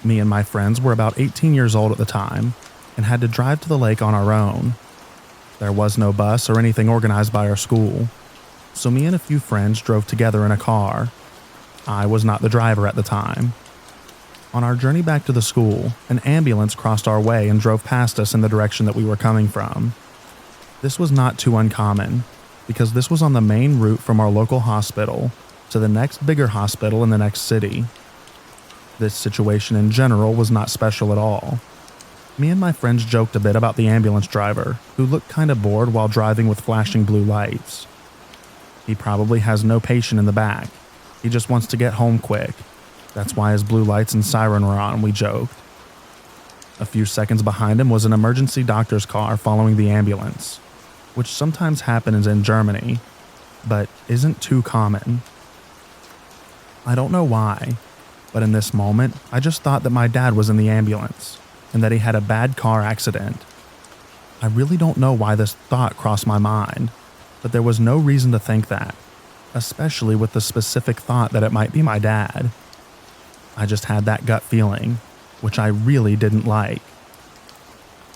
Me and my friends were about 18 years old at the time and had to drive to the lake on our own. There was no bus or anything organized by our school, so me and a few friends drove together in a car. I was not the driver at the time. On our journey back to the school, an ambulance crossed our way and drove past us in the direction that we were coming from. This was not too uncommon, because this was on the main route from our local hospital to the next bigger hospital in the next city. This situation in general was not special at all. Me and my friends joked a bit about the ambulance driver, who looked kind of bored while driving with flashing blue lights. He probably has no patient in the back. He just wants to get home quick. That's why his blue lights and siren were on, we joked. A few seconds behind him was an emergency doctor's car following the ambulance, which sometimes happens in Germany, but isn't too common. I don't know why, but in this moment, I just thought that my dad was in the ambulance and that he had a bad car accident. I really don't know why this thought crossed my mind, but there was no reason to think that, especially with the specific thought that it might be my dad. I just had that gut feeling, which I really didn't like.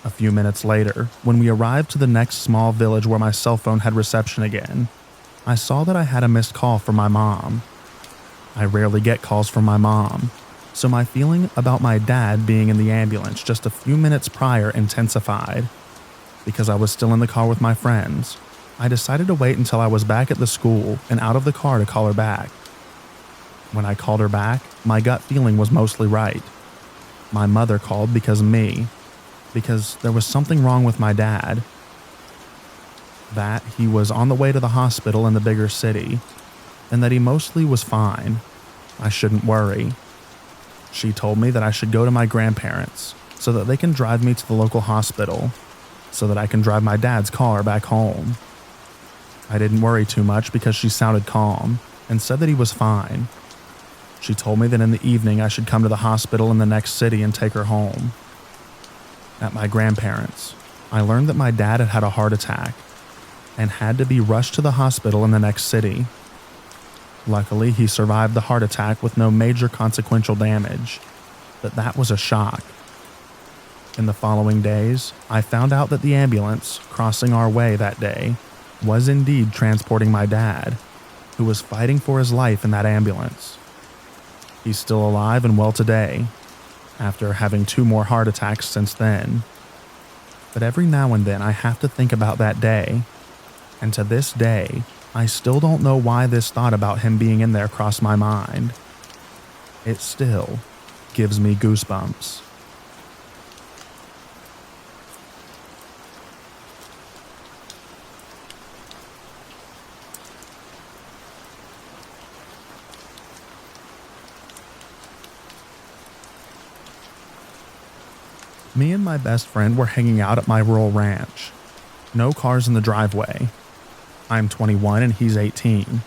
A few minutes later, when we arrived to the next small village where my cell phone had reception again, I saw that I had a missed call from my mom. I rarely get calls from my mom, so my feeling about my dad being in the ambulance just a few minutes prior intensified. Because I was still in the car with my friends, I decided to wait until I was back at the school and out of the car to call her back. When I called her back, my gut feeling was mostly right. My mother called because there was something wrong with my dad. That he was on the way to the hospital in the bigger city, and that he mostly was fine. I shouldn't worry. She told me that I should go to my grandparents so that they can drive me to the local hospital, so that I can drive my dad's car back home. I didn't worry too much because she sounded calm and said that he was fine. She told me that in the evening I should come to the hospital in the next city and take her home. At my grandparents', I learned that my dad had had a heart attack and had to be rushed to the hospital in the next city. Luckily, he survived the heart attack with no major consequential damage, but that was a shock. In the following days, I found out that the ambulance crossing our way that day was indeed transporting my dad, who was fighting for his life in that ambulance. He's still alive and well today, after having 2 more heart attacks since then. But every now and then I have to think about that day, and to this day, I still don't know why this thought about him being in there crossed my mind. It still gives me goosebumps. Me and my best friend were hanging out at my rural ranch. No cars in the driveway. I'm 21 and he's 18.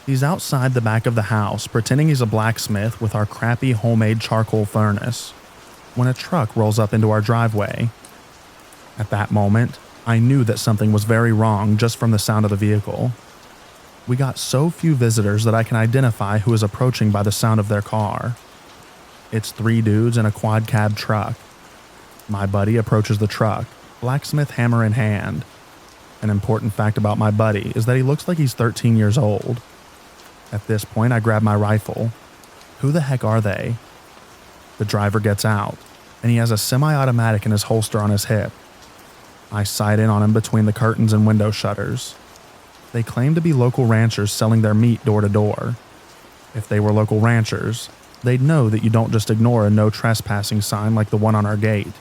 He's outside the back of the house pretending he's a blacksmith with our crappy homemade charcoal furnace, when a truck rolls up into our driveway. At that moment, I knew that something was very wrong just from the sound of the vehicle. We got so few visitors that I can identify who is approaching by the sound of their car. It's 3 dudes in a quad cab truck. My buddy approaches the truck, blacksmith hammer in hand. An important fact about my buddy is that he looks like he's 13 years old. At this point, I grab my rifle. Who the heck are they? The driver gets out, and he has a semi-automatic in his holster on his hip. I sight in on him between the curtains and window shutters. They claim to be local ranchers selling their meat door to door. If they were local ranchers, they'd know that you don't just ignore a no trespassing sign like the one on our gate.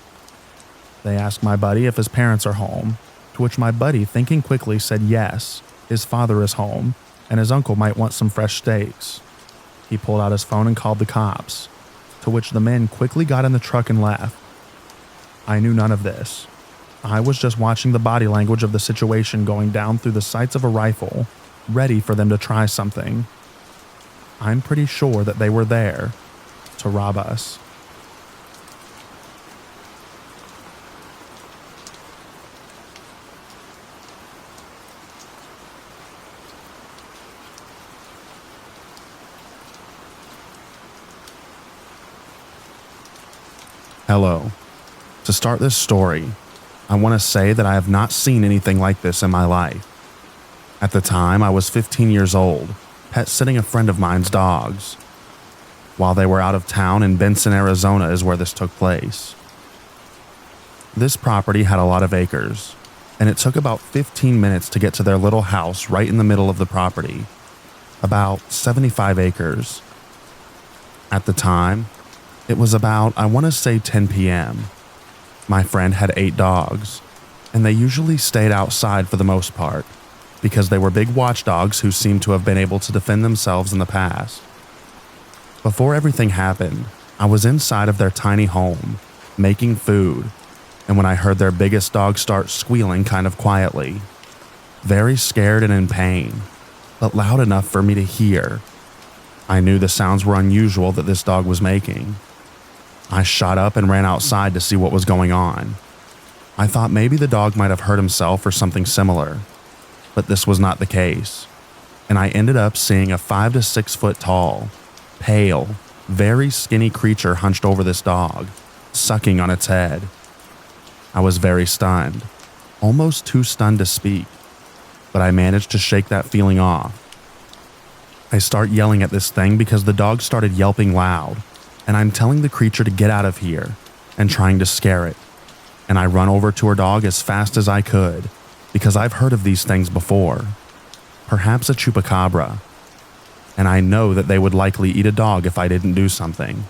They asked my buddy if his parents are home, to which my buddy, thinking quickly, said yes, his father is home, and his uncle might want some fresh steaks. He pulled out his phone and called the cops, to which the men quickly got in the truck and left. I knew none of this. I was just watching the body language of the situation going down through the sights of a rifle, ready for them to try something. I'm pretty sure that they were there to rob us. Hello. To start this story, I want to say that I have not seen anything like this in my life. At the time, I was 15 years old, pet sitting a friend of mine's dogs. While they were out of town in Benson, Arizona is where this took place. This property had a lot of acres, and it took about 15 minutes to get to their little house right in the middle of the property. About 75 acres. At the time, it was about, I want to say 10 p.m. My friend had 8 dogs, and they usually stayed outside for the most part, because they were big watchdogs who seemed to have been able to defend themselves in the past. Before everything happened, I was inside of their tiny home, making food, and when I heard their biggest dog start squealing kind of quietly, very scared and in pain, but loud enough for me to hear, I knew the sounds were unusual that this dog was making. I shot up and ran outside to see what was going on. I thought maybe the dog might have hurt himself or something similar, but this was not the case, and I ended up seeing a 5 to 6 foot tall, pale, very skinny creature hunched over this dog, sucking on its head. I was very stunned, almost too stunned to speak, but I managed to shake that feeling off. I start yelling at this thing because the dog started yelping loud, and I'm telling the creature to get out of here and trying to scare it. And I run over to her dog as fast as I could because I've heard of these things before. Perhaps a chupacabra. And I know that they would likely eat a dog if I didn't do something.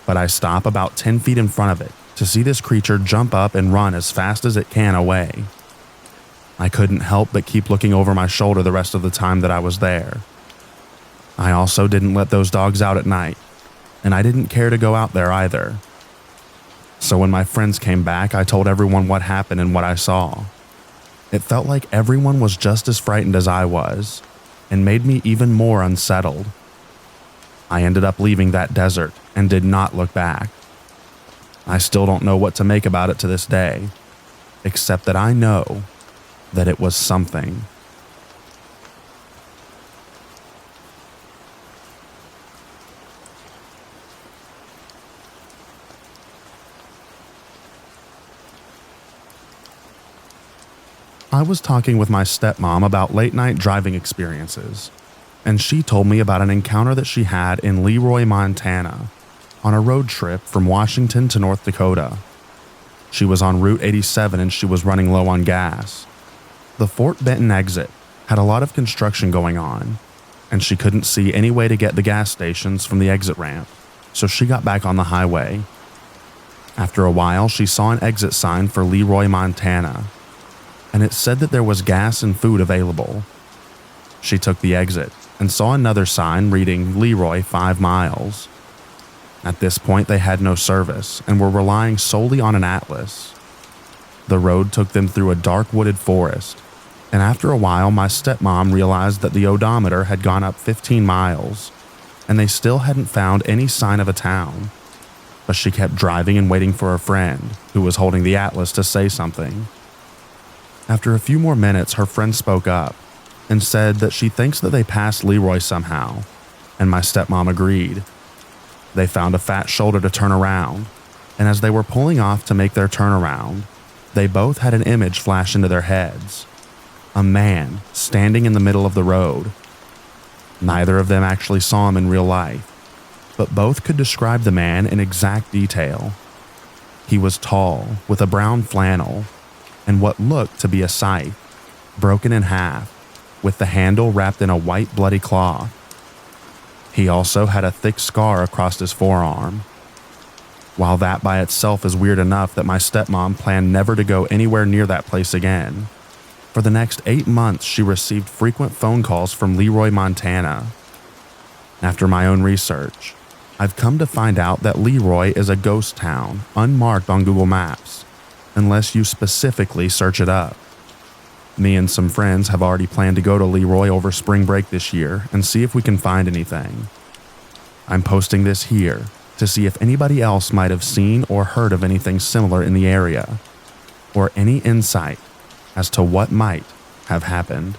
But I stop about 10 feet in front of it to see this creature jump up and run as fast as it can away. I couldn't help but keep looking over my shoulder the rest of the time that I was there. I also didn't let those dogs out at night, and I didn't care to go out there either. So when my friends came back, I told everyone what happened and what I saw. It felt like everyone was just as frightened as I was, and made me even more unsettled. I ended up leaving that desert and did not look back. I still don't know what to make about it to this day, except that I know that it was something. I was talking with my stepmom about late-night driving experiences, and she told me about an encounter that she had in Leroy, Montana, on a road trip from Washington to North Dakota. She was on Route 87 and she was running low on gas. The Fort Benton exit had a lot of construction going on, and she couldn't see any way to get the gas stations from the exit ramp, so she got back on the highway. After a while, she saw an exit sign for Leroy, Montana, and it said that there was gas and food available. She took the exit and saw another sign reading Leroy 5 miles. At this point, they had no service and were relying solely on an atlas. The road took them through a dark wooded forest, and after a while, my stepmom realized that the odometer had gone up 15 miles, and they still hadn't found any sign of a town. But she kept driving and waiting for a friend, who was holding the atlas, to say something. After a few more minutes, her friend spoke up and said that she thinks that they passed Leroy somehow, and my stepmom agreed. They found a fat shoulder to turn around, and as they were pulling off to make their turnaround, they both had an image flash into their heads. A man standing in the middle of the road. Neither of them actually saw him in real life, but both could describe the man in exact detail. He was tall, with a brown flannel, and what looked to be a scythe, broken in half, with the handle wrapped in a white bloody cloth. He also had a thick scar across his forearm. While that by itself is weird enough that my stepmom planned never to go anywhere near that place again, for the next 8 months she received frequent phone calls from Leroy, Montana. After my own research, I've come to find out that Leroy is a ghost town, unmarked on Google Maps, unless you specifically search it up. Me and some friends have already planned to go to Leroy over spring break this year and see if we can find anything. I'm posting this here to see if anybody else might have seen or heard of anything similar in the area, or any insight as to what might have happened.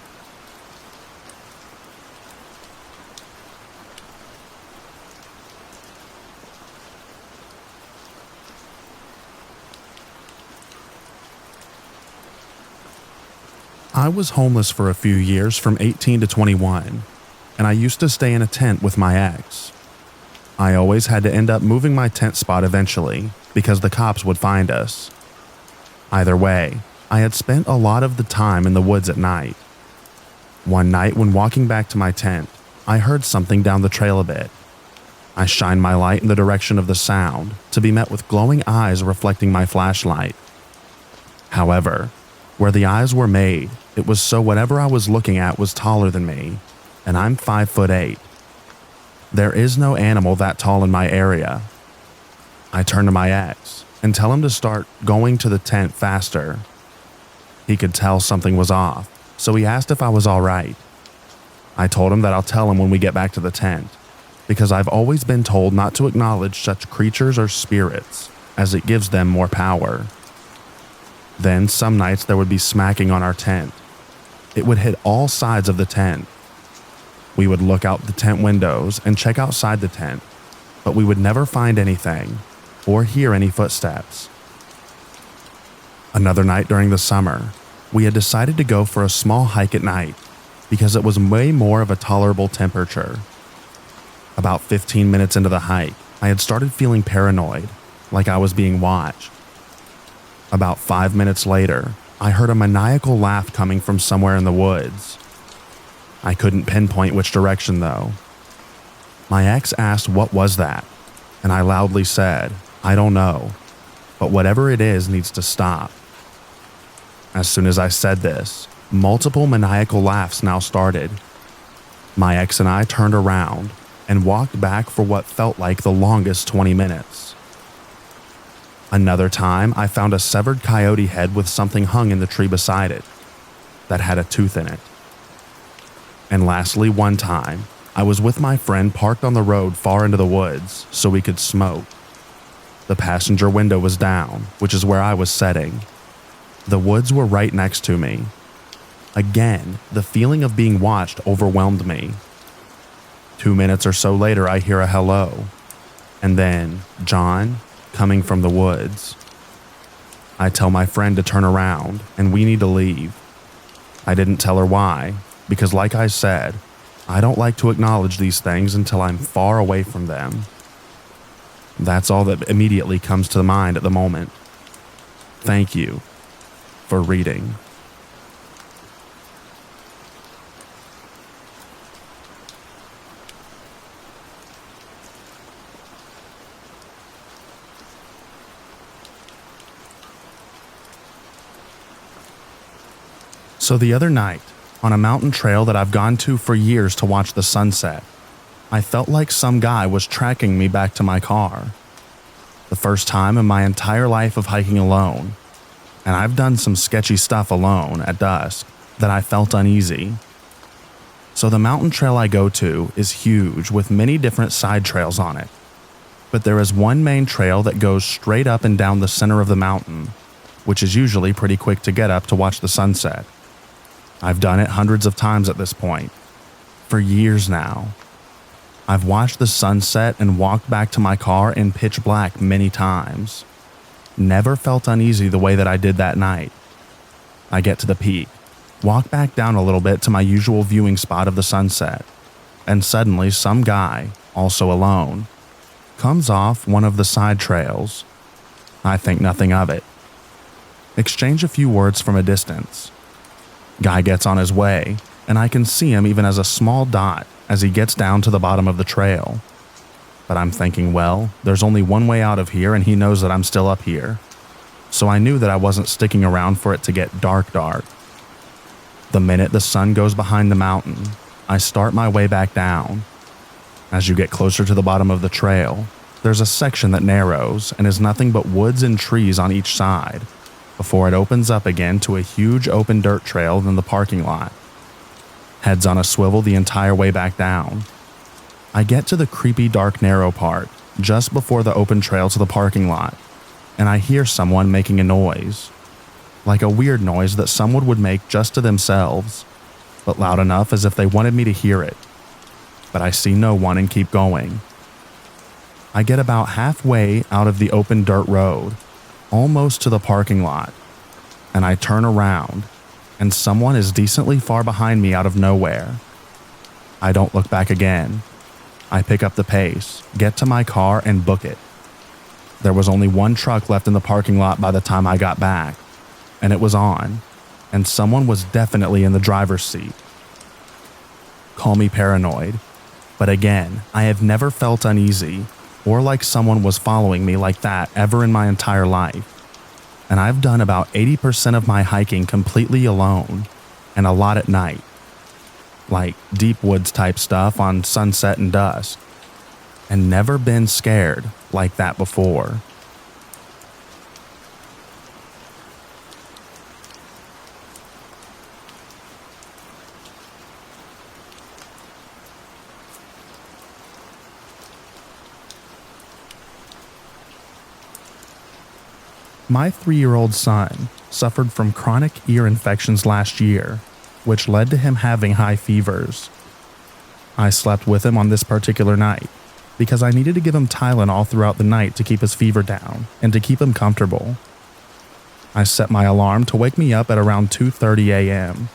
I was homeless for a few years from 18 to 21, and I used to stay in a tent with my ex. I always had to end up moving my tent spot eventually because the cops would find us. Either way, I had spent a lot of the time in the woods at night. One night when walking back to my tent, I heard something down the trail a bit. I shined my light in the direction of the sound to be met with glowing eyes reflecting my flashlight. However, where the eyes were made, it was so whatever I was looking at was taller than me, and I'm 5'8". There is no animal that tall in my area. I turn to my ex and tell him to start going to the tent faster. He could tell something was off, so he asked if I was all right. I told him that I'll tell him when we get back to the tent, because I've always been told not to acknowledge such creatures or spirits, as it gives them more power. Then some nights there would be smacking on our tent. It would hit all sides of the tent. We would look out the tent windows and check outside the tent, but we would never find anything or hear any footsteps. Another night during the summer, we had decided to go for a small hike at night because it was way more of a tolerable temperature. About 15 minutes into the hike, I had started feeling paranoid, like I was being watched. About 5 minutes later, I heard a maniacal laugh coming from somewhere in the woods. I couldn't pinpoint which direction though. My ex asked what was that, and I loudly said, I don't know, but whatever it is needs to stop. As soon as I said this, multiple maniacal laughs now started. My ex and I turned around and walked back for what felt like the longest 20 minutes. Another time, I found a severed coyote head with something hung in the tree beside it that had a tooth in it. And lastly, one time, I was with my friend parked on the road far into the woods so we could smoke. The passenger window was down, which is where I was sitting. The woods were right next to me. Again, the feeling of being watched overwhelmed me. 2 minutes or so later, I hear a hello, and then, John, coming from the woods. I tell my friend to turn around and we need to leave. I didn't tell her why, because like I said, I don't like to acknowledge these things until I'm far away from them. That's all that immediately comes to mind at the moment. Thank you for reading. So the other night, on a mountain trail that I've gone to for years to watch the sunset, I felt like some guy was tracking me back to my car. The first time in my entire life of hiking alone, and I've done some sketchy stuff alone at dusk that I felt uneasy. So the mountain trail I go to is huge with many different side trails on it, but there is one main trail that goes straight up and down the center of the mountain, which is usually pretty quick to get up to watch the sunset. I've done it hundreds of times at this point, for years now. I've watched the sunset and walked back to my car in pitch black many times. Never felt uneasy the way that I did that night. I get to the peak, walk back down a little bit to my usual viewing spot of the sunset, and suddenly some guy, also alone, comes off one of the side trails. I think nothing of it. Exchange a few words from a distance. Guy gets on his way, and I can see him even as a small dot as he gets down to the bottom of the trail. But I'm thinking, well, there's only one way out of here and he knows that I'm still up here. So I knew that I wasn't sticking around for it to get dark. The minute the sun goes behind the mountain, I start my way back down. As you get closer to the bottom of the trail, there's a section that narrows and is nothing but woods and trees on each side, before it opens up again to a huge open dirt trail in the parking lot. Heads on a swivel the entire way back down. I get to the creepy dark narrow part, just before the open trail to the parking lot, and I hear someone making a noise. Like a weird noise that someone would make just to themselves, but loud enough as if they wanted me to hear it. But I see no one and keep going. I get about halfway out of the open dirt road, almost to the parking lot, and I turn around, and someone is decently far behind me out of nowhere. I don't look back again. I pick up the pace, get to my car, and book it. There was only one truck left in the parking lot by the time I got back, and it was on, and someone was definitely in the driver's seat. Call me paranoid, but again, I have never felt uneasy or like someone was following me like that ever in my entire life. And I've done about 80% of my hiking completely alone, and a lot at night. Like deep woods type stuff on sunset and dusk, and never been scared like that before. My 3-year-old son suffered from chronic ear infections last year, which led to him having high fevers. I slept with him on this particular night because I needed to give him Tylenol throughout the night to keep his fever down and to keep him comfortable. I set my alarm to wake me up at around 2:30 a.m.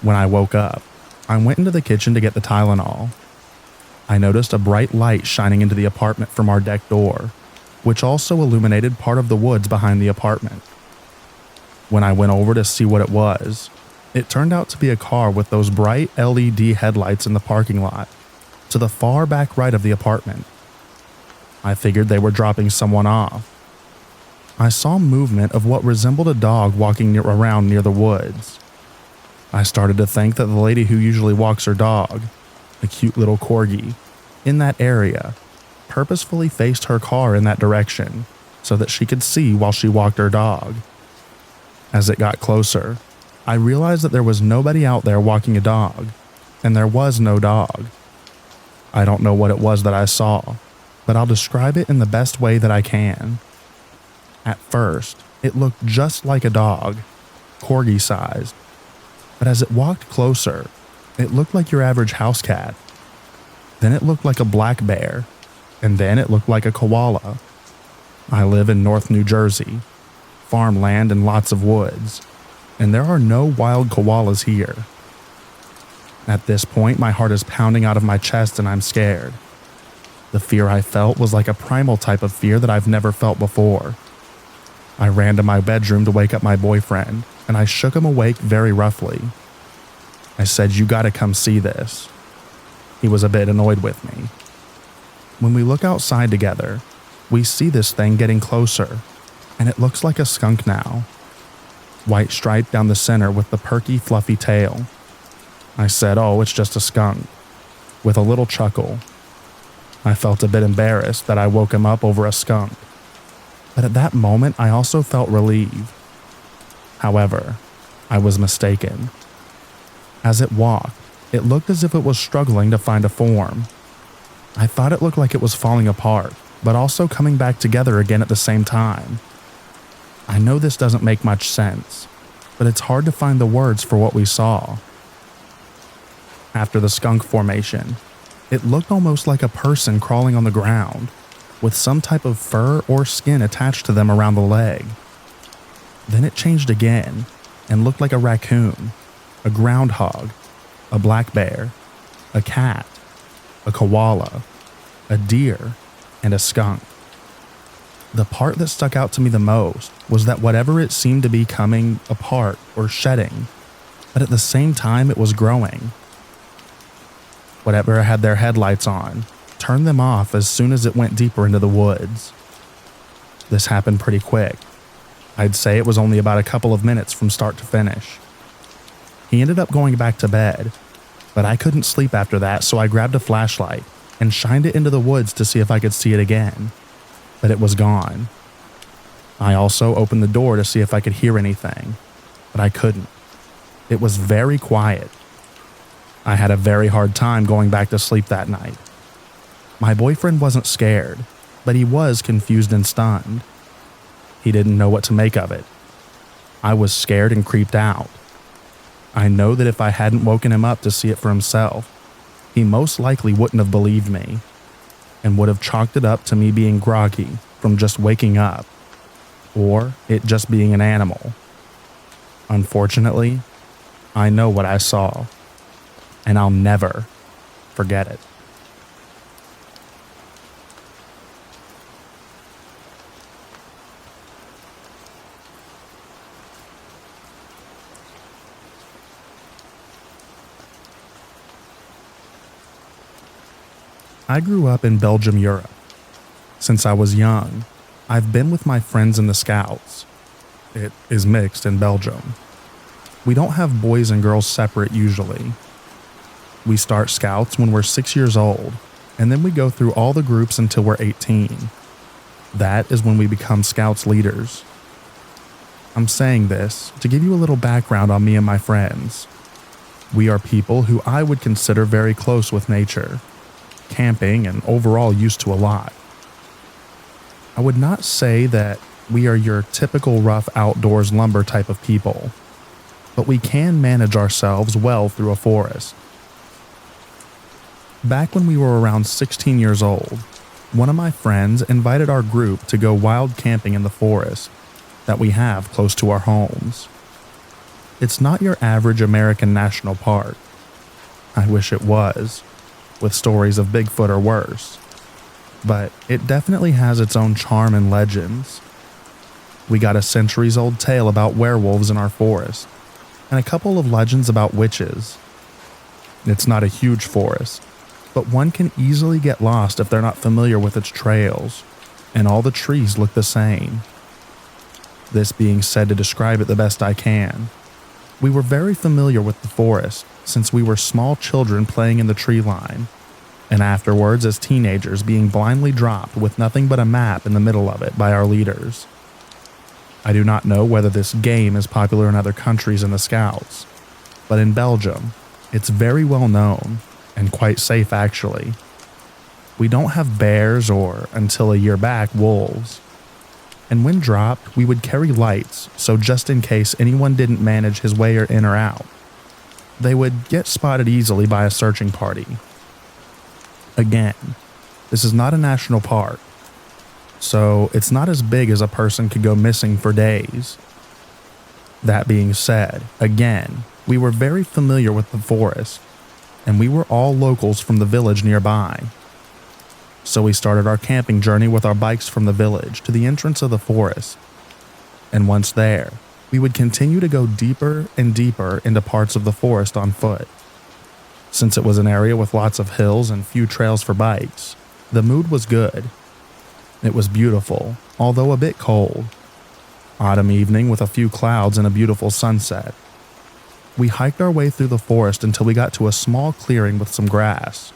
When I woke up, I went into the kitchen to get the Tylenol. I noticed a bright light shining into the apartment from our deck door, which also illuminated part of the woods behind the apartment. When I went over to see what it was, it turned out to be a car with those bright LED headlights in the parking lot, to the far back right of the apartment. I figured they were dropping someone off. I saw movement of what resembled a dog walking around near the woods. I started to think that the lady who usually walks her dog, a cute little corgi, in that area, purposefully faced her car in that direction so that she could see while she walked her dog. As it got closer, I realized that there was nobody out there walking a dog, and there was no dog. I don't know what it was that I saw, but I'll describe it in the best way that I can. At first, it looked just like a dog, corgi-sized, but as it walked closer, it looked like your average house cat. Then it looked like a black bear, and then it looked like a koala. I live in North New Jersey, farmland and lots of woods, and there are no wild koalas here. At this point, my heart is pounding out of my chest and I'm scared. The fear I felt was like a primal type of fear that I've never felt before. I ran to my bedroom to wake up my boyfriend, and I shook him awake very roughly. I said, "You gotta come see this." He was a bit annoyed with me. When we look outside together, we see this thing getting closer, and it looks like a skunk now. White stripe down the center with the perky, fluffy tail. I said, "Oh, it's just a skunk," with a little chuckle. I felt a bit embarrassed that I woke him up over a skunk, but at that moment I also felt relieved. However, I was mistaken. As it walked, it looked as if it was struggling to find a form. I thought it looked like it was falling apart, but also coming back together again at the same time. I know this doesn't make much sense, but it's hard to find the words for what we saw. After the skunk formation, it looked almost like a person crawling on the ground, with some type of fur or skin attached to them around the leg. Then it changed again and looked like a raccoon, a groundhog, a black bear, a cat, a koala, a deer, and a skunk. The part that stuck out to me the most was that whatever it seemed to be coming apart or shedding, but at the same time it was growing. Whatever had their headlights on turned them off as soon as it went deeper into the woods. This happened pretty quick. I'd say it was only about a couple of minutes from start to finish. He ended up going back to bed, but I couldn't sleep after that, so I grabbed a flashlight and shined it into the woods to see if I could see it again, but it was gone. I also opened the door to see if I could hear anything, but I couldn't. It was very quiet. I had a very hard time going back to sleep that night. My boyfriend wasn't scared, but he was confused and stunned. He didn't know what to make of it. I was scared and creeped out. I know that if I hadn't woken him up to see it for himself, he most likely wouldn't have believed me and would have chalked it up to me being groggy from just waking up, or it just being an animal. Unfortunately, I know what I saw, and I'll never forget it. I grew up in Belgium, Europe. Since I was young, I've been with my friends in the Scouts. It is mixed in Belgium. We don't have boys and girls separate usually. We start Scouts when we're 6 years old, and then we go through all the groups until we're 18. That is when we become Scouts leaders. I'm saying this to give you a little background on me and my friends. We are people who I would consider very close with nature, camping, and overall used to a lot. I would not say that we are your typical rough outdoors lumber type of people, but we can manage ourselves well through a forest. Back when we were around 16 years old, one of my friends invited our group to go wild camping in the forest that we have close to our homes. It's not your average American national park. I wish it was, with stories of Bigfoot or worse, but it definitely has its own charm and legends. We got a centuries-old tale about werewolves in our forest, and a couple of legends about witches. It's not a huge forest, but one can easily get lost if they're not familiar with its trails, and all the trees look the same. This being said, to describe it the best I can, we were very familiar with the forest since we were small children playing in the tree line, and afterwards as teenagers being blindly dropped with nothing but a map in the middle of it by our leaders. I do not know whether this game is popular in other countries in the Scouts, but in Belgium, it's very well known and quite safe actually. We don't have bears or, until a year back, wolves. And when dropped, we would carry lights, so just in case anyone didn't manage his way or in or out, they would get spotted easily by a searching party. Again, this is not a national park, so it's not as big as a person could go missing for days. That being said, again, we were very familiar with the forest, and we were all locals from the village nearby. So we started our camping journey with our bikes from the village to the entrance of the forest, and once there, we would continue to go deeper and deeper into parts of the forest on foot. Since it was an area with lots of hills and few trails for bikes, the mood was good. It was beautiful, although a bit cold. Autumn evening with a few clouds and a beautiful sunset. We hiked our way through the forest until we got to a small clearing with some grass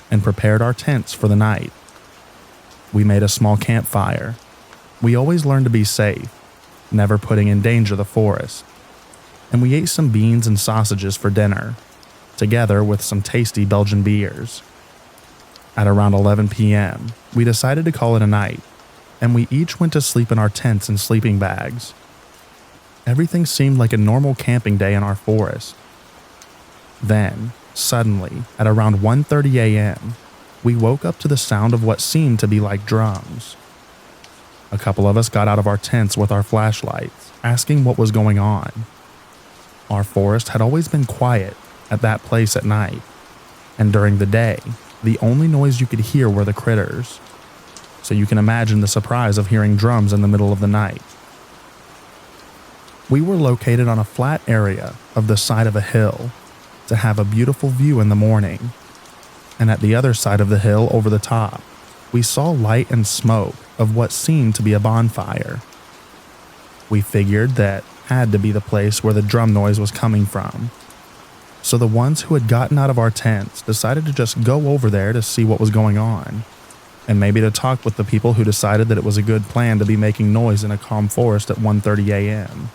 and prepared our tents for the night. We made a small campfire. We always learned to be safe, never putting in danger the forest. And we ate some beans and sausages for dinner, together with some tasty Belgian beers. At around 11 p.m., we decided to call it a night, and we each went to sleep in our tents and sleeping bags. Everything seemed like a normal camping day in our forest. Then, suddenly, at around 1:30 a.m., we woke up to the sound of what seemed to be like drums. A couple of us got out of our tents with our flashlights, asking what was going on. Our forest had always been quiet at that place at night, and during the day, the only noise you could hear were the critters. so you can imagine the surprise of hearing drums in the middle of the night. We were located on a flat area of the side of a hill to have a beautiful view in the morning, and at the other side of the hill over the top, we saw light and smoke of what seemed to be a bonfire. We figured that had to be the place where the drum noise was coming from. So the ones who had gotten out of our tents decided to just go over there to see what was going on, and maybe to talk with the people who decided that it was a good plan to be making noise in a calm forest at 1:30 a.m.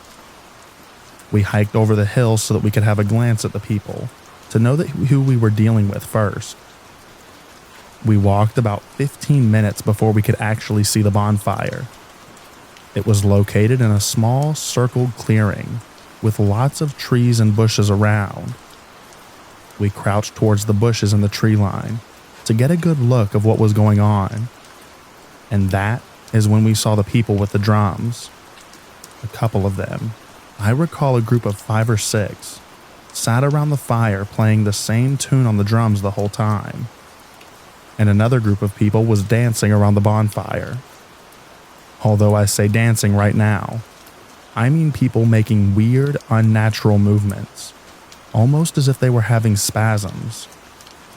We hiked over the hill so that we could have a glance at the people, to know who we were dealing with first. We walked about 15 minutes before we could actually see the bonfire. It was located in a small circled clearing with lots of trees and bushes around. We crouched towards the bushes in the tree line to get a good look of what was going on. And that is when we saw the people with the drums. A couple of them. I recall a group of 5 or 6 sat around the fire playing the same tune on the drums the whole time. And another group of people was dancing around the bonfire. Although I say dancing right now, I mean people making weird, unnatural movements, almost as if they were having spasms.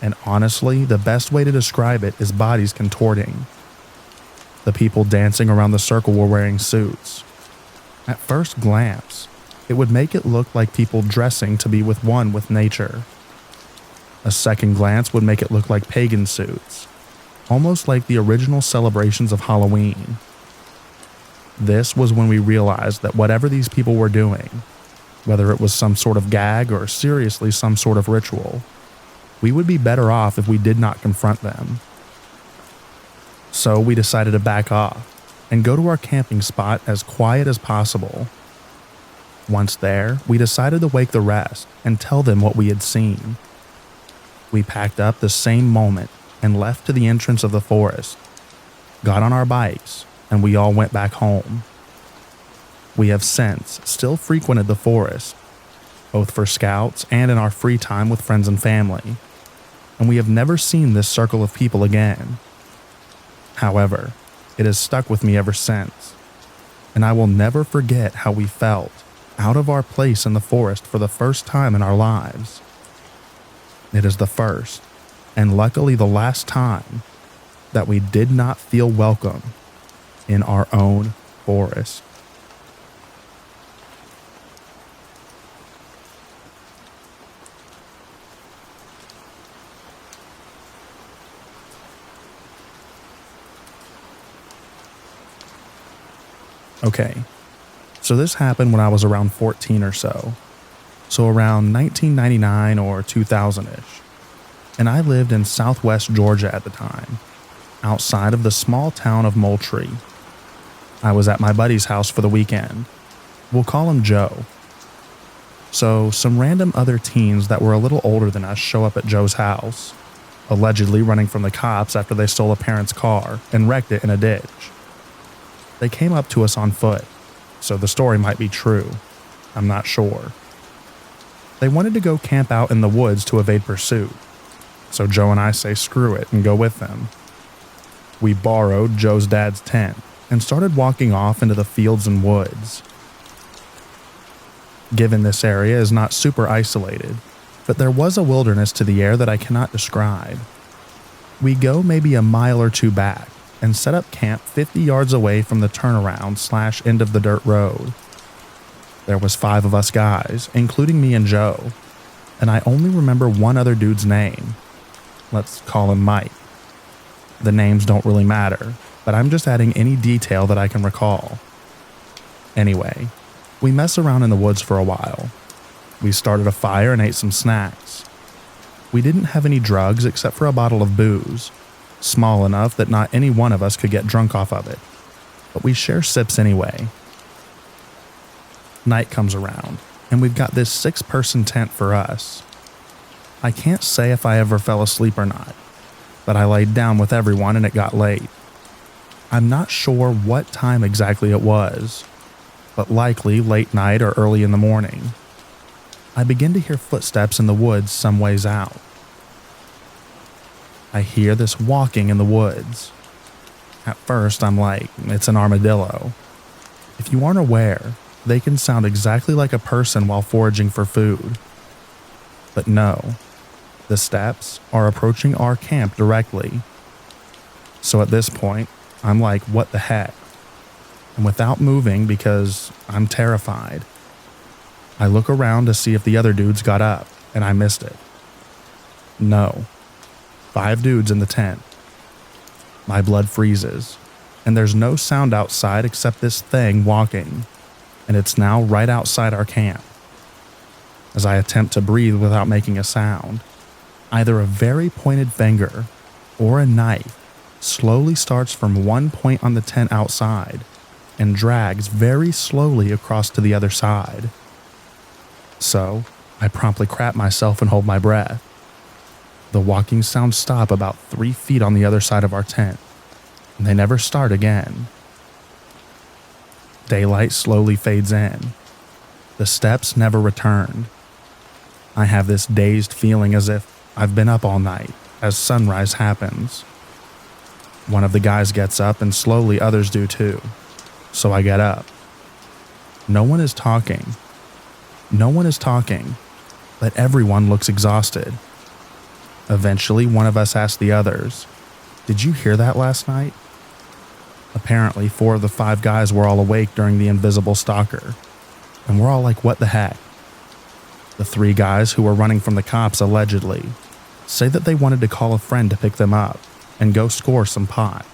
And honestly, the best way to describe it is bodies contorting. The people dancing around the circle were wearing suits. At first glance, it would make it look like people dressing to be one with nature. A second glance would make it look like pagan suits, almost like the original celebrations of Halloween. This was when we realized that whatever these people were doing, whether it was some sort of gag or seriously some sort of ritual, we would be better off if we did not confront them. So we decided to back off and go to our camping spot as quiet as possible. Once there, we decided to wake the rest and tell them what we had seen. We packed up the same moment and left to the entrance of the forest, got on our bikes, and we all went back home. We have since still frequented the forest, both for scouts and in our free time with friends and family, and we have never seen this circle of people again. However, it has stuck with me ever since, and I will never forget how we felt out of our place in the forest for the first time in our lives. It is the first, and luckily the last time, that we did not feel welcome in our own forest. Okay, so this happened when I was around 14 or so around 1999 or 2000-ish, and I lived in southwest Georgia at the time, outside of the small town of Moultrie. I was at my buddy's house for the weekend. We'll call him Joe. So some random other teens that were a little older than us show up at Joe's house, allegedly running from the cops after they stole a parent's car and wrecked it in a ditch. They came up to us on foot, so the story might be true. I'm not sure. They wanted to go camp out in the woods to evade pursuit, so Joe and I say screw it and go with them. We borrowed Joe's dad's tent and started walking off into the fields and woods. Given this area is not super isolated, but there was a wilderness to the air that I cannot describe. We go maybe a mile or two back and set up camp 50 yards away from the turnaround / end of the dirt road. There was 5 of us guys, including me and Joe, and I only remember one other dude's name. Let's call him Mike. The names don't really matter, but I'm just adding any detail that I can recall. Anyway, we mess around in the woods for a while. We started a fire and ate some snacks. We didn't have any drugs except for a bottle of booze, small enough that not any one of us could get drunk off of it, but we share sips anyway. Night comes around, and we've got this 6-person tent for us. I can't say if I ever fell asleep or not, but I laid down with everyone and it got late. I'm not sure what time exactly it was, but likely late night or early in the morning. I begin to hear footsteps in the woods some ways out. I hear this walking in the woods. At first, I'm like, it's an armadillo. If you aren't aware, they can sound exactly like a person while foraging for food. But no, the steps are approaching our camp directly. So at this point, I'm like, what the heck? And without moving because I'm terrified, I look around to see if the other dudes got up, and I missed it. No. 5 dudes in the tent. My blood freezes, and there's no sound outside except this thing walking, and it's now right outside our camp. As I attempt to breathe without making a sound, either a very pointed finger or a knife slowly starts from one point on the tent outside and drags very slowly across to the other side. So, I promptly crap myself and hold my breath. The walking sounds stop about 3 feet on the other side of our tent, and they never start again. Daylight slowly fades in. The steps never returned. I have this dazed feeling as if I've been up all night as sunrise happens. One of the guys gets up and slowly others do too, so I get up. No one is talking. But everyone looks exhausted. Eventually, one of us asked the others, "Did you hear that last night?" Apparently, 4 of the 5 guys were all awake during the invisible stalker, and we're all like, what the heck? The 3 guys who were running from the cops allegedly say that they wanted to call a friend to pick them up and go score some pot.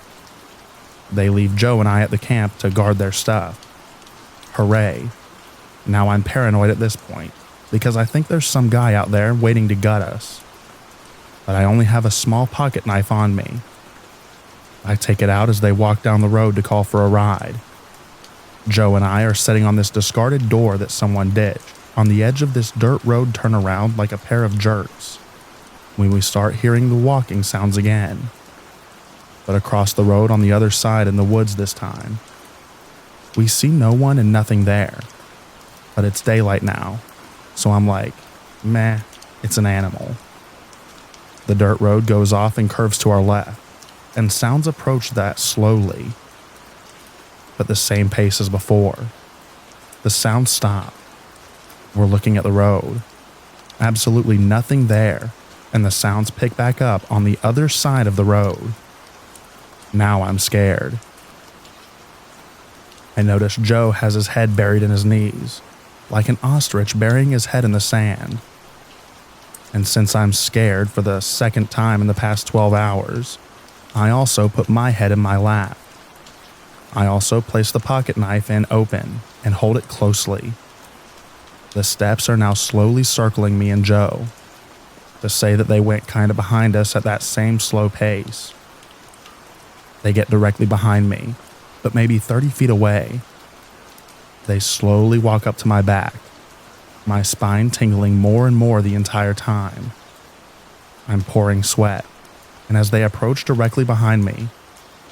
They leave Joe and I at the camp to guard their stuff. Hooray. Now I'm paranoid at this point because I think there's some guy out there waiting to gut us. But I only have a small pocket knife on me. I take it out as they walk down the road to call for a ride. Joe and I are sitting on this discarded door that someone ditched on the edge of this dirt road turnaround like a pair of jerks when we start hearing the walking sounds again. But across the road on the other side in the woods this time, we see no one and nothing there. But it's daylight now, so I'm like, meh, it's an animal. The dirt road goes off and curves to our left, and sounds approach that slowly, but the same pace as before. The sounds stop. We're looking at the road. Absolutely nothing there, and the sounds pick back up on the other side of the road. Now I'm scared. I notice Joe has his head buried in his knees, like an ostrich burying his head in the sand. And since I'm scared for the second time in the past 12 hours, I also put my head in my lap. I also place the pocket knife in open and hold it closely. The steps are now slowly circling me and Joe, to say that they went kind of behind us at that same slow pace. They get directly behind me, but maybe 30 feet away. They slowly walk up to my back, my spine tingling more and more the entire time. I'm pouring sweat, and as they approach directly behind me,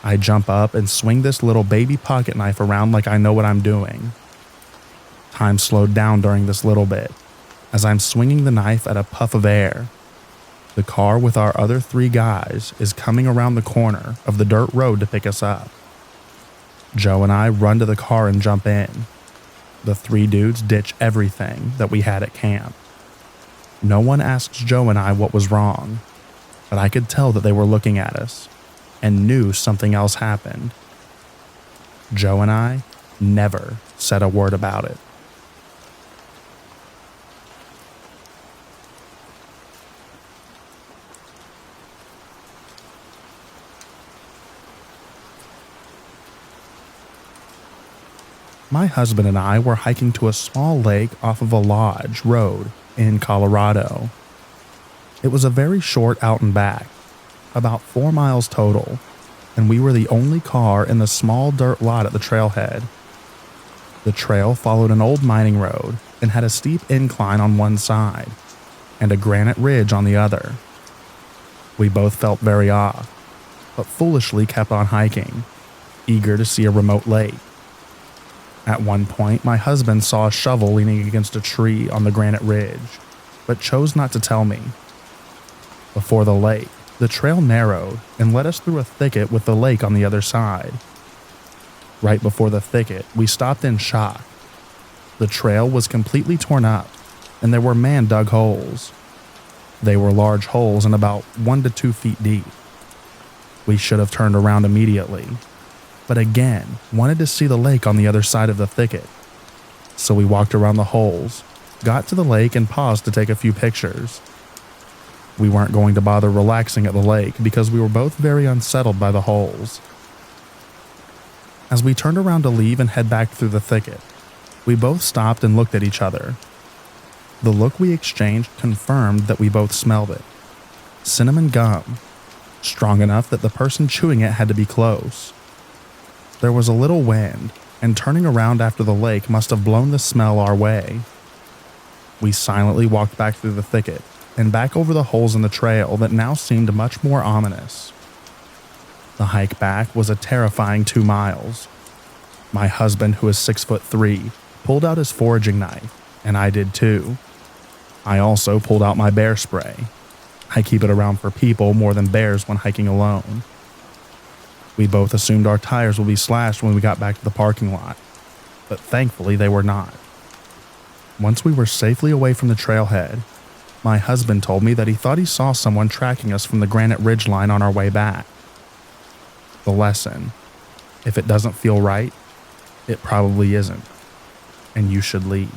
I jump up and swing this little baby pocket knife around like I know what I'm doing. Time slowed down during this little bit, as I'm swinging the knife at a puff of air. The car with our other 3 guys is coming around the corner of the dirt road to pick us up. Joe and I run to the car and jump in. The 3 dudes ditch everything that we had at camp. No one asks Joe and I what was wrong, but I could tell that they were looking at us and knew something else happened. Joe and I never said a word about it. My husband and I were hiking to a small lake off of a lodge road in Colorado. It was a very short out and back, about 4 miles total, and we were the only car in the small dirt lot at the trailhead. The trail followed an old mining road and had a steep incline on one side and a granite ridge on the other. We both felt very off, but foolishly kept on hiking, eager to see a remote lake. At one point, my husband saw a shovel leaning against a tree on the granite ridge, but chose not to tell me. Before the lake, The trail narrowed and led us through a thicket with the lake on the other side. Right before the thicket, we stopped in shock. The trail was completely torn up, and there were man-dug holes. They were large holes and about 1 to 2 feet deep. We should have turned around immediately, but again wanted to see the lake on the other side of the thicket. So we walked around the holes, got to the lake, and paused to take a few pictures. We weren't going to bother relaxing at the lake because we were both very unsettled by the holes. As we turned around to leave and head back through the thicket, we both stopped and looked at each other. The look we exchanged confirmed that we both smelled it. Cinnamon gum, strong enough that the person chewing it had to be close. There was a little wind, and turning around after the lake must have blown the smell our way. We silently walked back through the thicket and back over the holes in the trail that now seemed much more ominous. The hike back was a terrifying 2 miles. My husband, who is 6'3", pulled out his foraging knife, and I did too. I also pulled out my bear spray. I keep it around for people more than bears when hiking alone. We both assumed our tires would be slashed when we got back to the parking lot, but thankfully they were not. Once we were safely away from the trailhead, my husband told me that he thought he saw someone tracking us from the granite ridge line on our way back. The lesson: if it doesn't feel right, it probably isn't, and you should leave.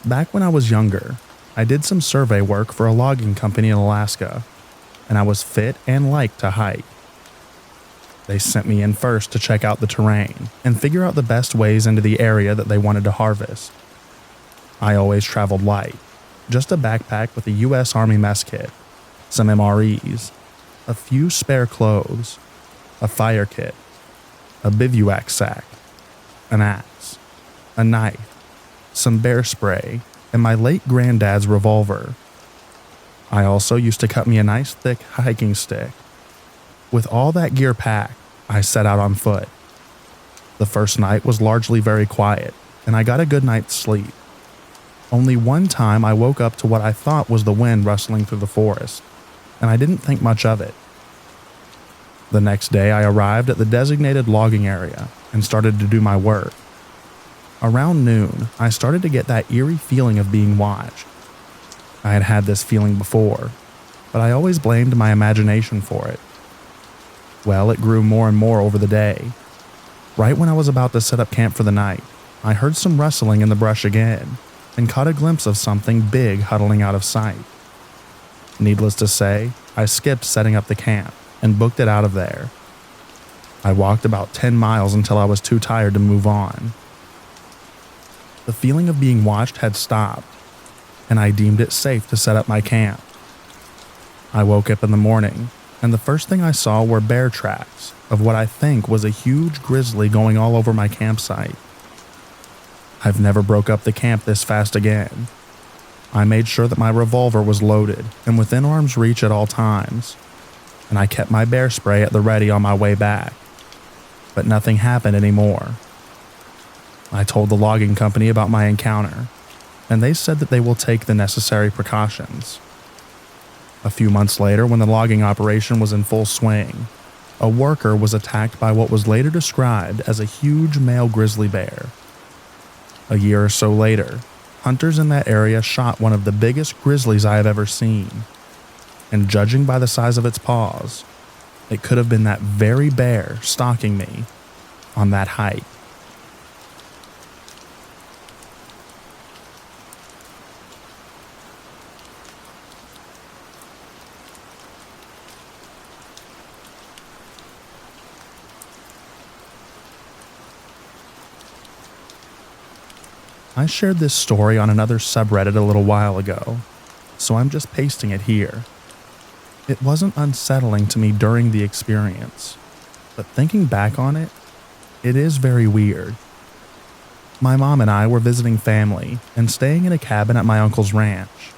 Back when I was younger, I did some survey work for a logging company in Alaska, and I was fit and liked to hike. They sent me in first to check out the terrain and figure out the best ways into the area that they wanted to harvest. I always traveled light, just a backpack with a U.S. Army mess kit, some MREs, a few spare clothes, a fire kit, a bivouac sack, an axe, a knife, some bear spray, and my late granddad's revolver. I also used to cut me a nice thick hiking stick. With all that gear packed, I set out on foot. The first night was largely very quiet, and I got a good night's sleep. Only one time I woke up to what I thought was the wind rustling through the forest, and I didn't think much of it. The next day I arrived at the designated logging area and started to do my work. Around noon, I started to get that eerie feeling of being watched. I had had this feeling before, but I always blamed my imagination for it. Well, it grew more and more over the day. Right when I was about to set up camp for the night, I heard some rustling in the brush again and caught a glimpse of something big huddling out of sight. Needless to say, I skipped setting up the camp and booked it out of there. I walked about 10 miles until I was too tired to move on. The feeling of being watched had stopped, and I deemed it safe to set up my camp. I woke up in the morning, and the first thing I saw were bear tracks of what I think was a huge grizzly going all over my campsite. I've never broke up the camp this fast again. I made sure that my revolver was loaded and within arm's reach at all times, and I kept my bear spray at the ready on my way back. But nothing happened anymore. I told the logging company about my encounter, and they said that they will take the necessary precautions. A few months later, when the logging operation was in full swing, a worker was attacked by what was later described as a huge male grizzly bear. A year or so later, hunters in that area shot one of the biggest grizzlies I have ever seen, and judging by the size of its paws, it could have been that very bear stalking me on that hike. I shared this story on another subreddit a little while ago, so I'm just pasting it here. It wasn't unsettling to me during the experience, but thinking back on it, it is very weird. My mom and I were visiting family and staying in a cabin at my uncle's ranch.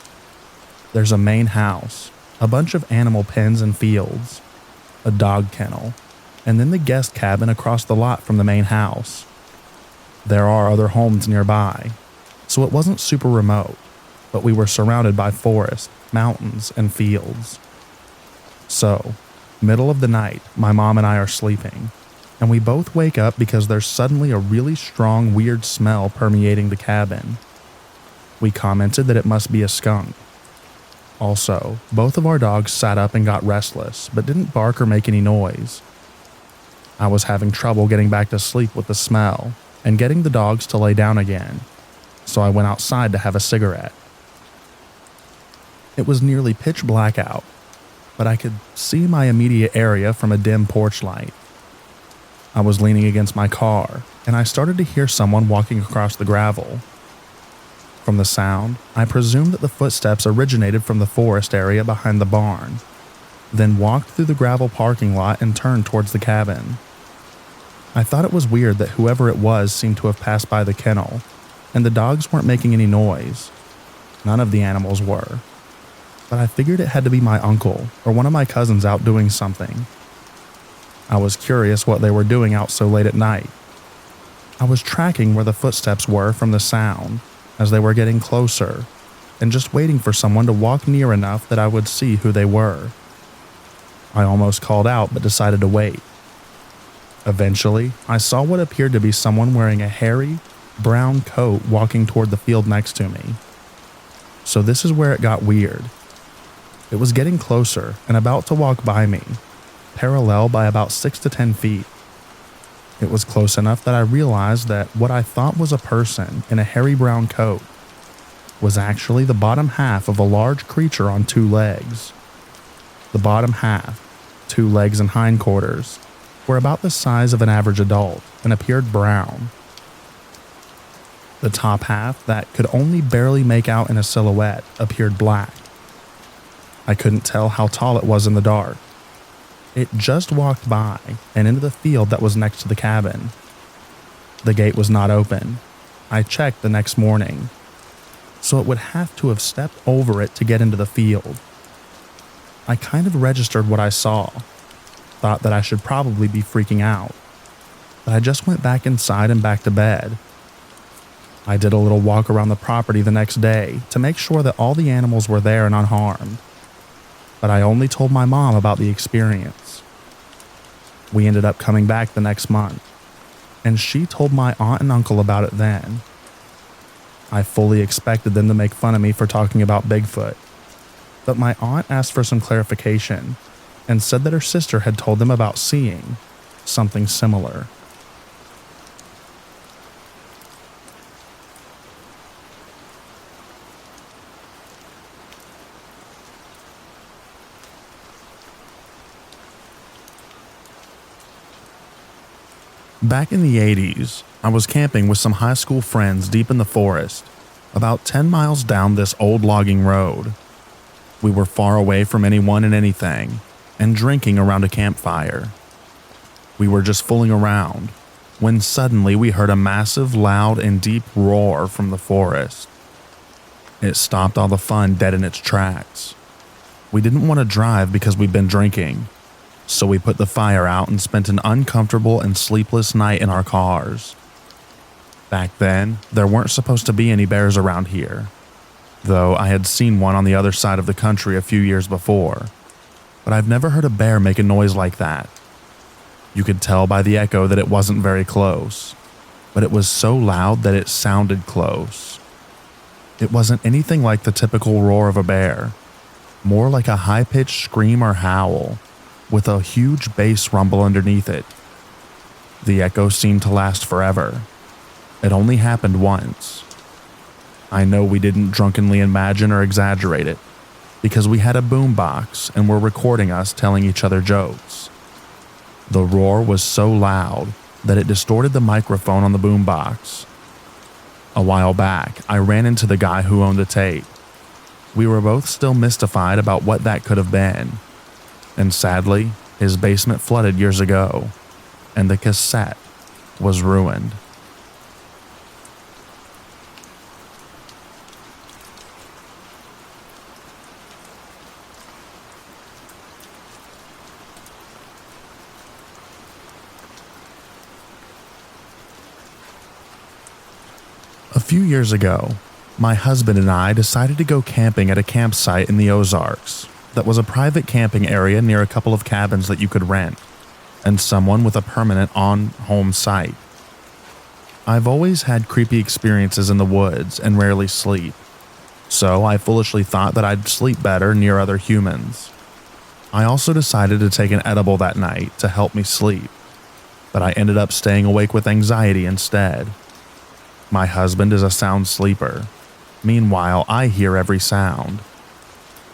There's a main house, a bunch of animal pens and fields, a dog kennel, and then the guest cabin across the lot from the main house. There are other homes nearby, so it wasn't super remote, but we were surrounded by forest, mountains, and fields. So, middle of the night, my mom and I are sleeping, and we both wake up because there's suddenly a really strong, weird smell permeating the cabin. We commented that it must be a skunk. Also, both of our dogs sat up and got restless, but didn't bark or make any noise. I was having trouble getting back to sleep with the smell and getting the dogs to lay down again, so I went outside to have a cigarette. It was nearly pitch black out, but I could see my immediate area from a dim porch light. I was leaning against my car, and I started to hear someone walking across the gravel. From the sound, I presumed that the footsteps originated from the forest area behind the barn, then walked through the gravel parking lot and turned towards the cabin. I thought it was weird that whoever it was seemed to have passed by the kennel, and the dogs weren't making any noise. None of the animals were. But I figured it had to be my uncle or one of my cousins out doing something. I was curious what they were doing out so late at night. I was tracking where the footsteps were from the sound as they were getting closer, and just waiting for someone to walk near enough that I would see who they were. I almost called out but decided to wait. Eventually, I saw what appeared to be someone wearing a hairy, brown coat walking toward the field next to me. So this is where it got weird. It was getting closer and about to walk by me, parallel by about 6 to 10 feet. It was close enough that I realized that what I thought was a person in a hairy brown coat was actually the bottom half of a large creature on 2 legs. The bottom half, 2 legs and hindquarters, were about the size of an average adult and appeared brown. The top half, that could only barely make out in a silhouette, appeared black. I couldn't tell how tall it was in the dark. It just walked by and into the field that was next to the cabin. The gate was not open. I checked the next morning, so it would have to have stepped over it to get into the field. I kind of registered what I saw, thought that I should probably be freaking out, but I just went back inside and back to bed. I did a little walk around the property the next day to make sure that all the animals were there and unharmed, but I only told my mom about the experience. We ended up coming back the next month, and she told my aunt and uncle about it then. I fully expected them to make fun of me for talking about Bigfoot, but my aunt asked for some clarification and said that her sister had told them about seeing something similar. Back in the 80s, I was camping with some high school friends deep in the forest, about 10 miles down this old logging road. We were far away from anyone and anything, and drinking around a campfire. We were just fooling around, when suddenly we heard a massive, loud, and deep roar from the forest. It stopped all the fun dead in its tracks. We didn't want to drive because we'd been drinking, so we put the fire out and spent an uncomfortable and sleepless night in our cars. Back then, there weren't supposed to be any bears around here, though I had seen one on the other side of the country a few years before, but I've never heard a bear make a noise like that. You could tell by the echo that it wasn't very close, but it was so loud that it sounded close. It wasn't anything like the typical roar of a bear, more like a high-pitched scream or howl, with a huge bass rumble underneath it. The echo seemed to last forever. It only happened once. I know we didn't drunkenly imagine or exaggerate it, because we had a boombox and were recording us telling each other jokes. The roar was so loud that it distorted the microphone on the boombox. A while back, I ran into the guy who owned the tape. We were both still mystified about what that could have been. And sadly, his basement flooded years ago, and the cassette was ruined. A few years ago, my husband and I decided to go camping at a campsite in the Ozarks that was a private camping area near a couple of cabins that you could rent, and someone with a permanent on-home site. I've always had creepy experiences in the woods and rarely sleep, so I foolishly thought that I'd sleep better near other humans. I also decided to take an edible that night to help me sleep, but I ended up staying awake with anxiety instead. My husband is a sound sleeper. Meanwhile, I hear every sound.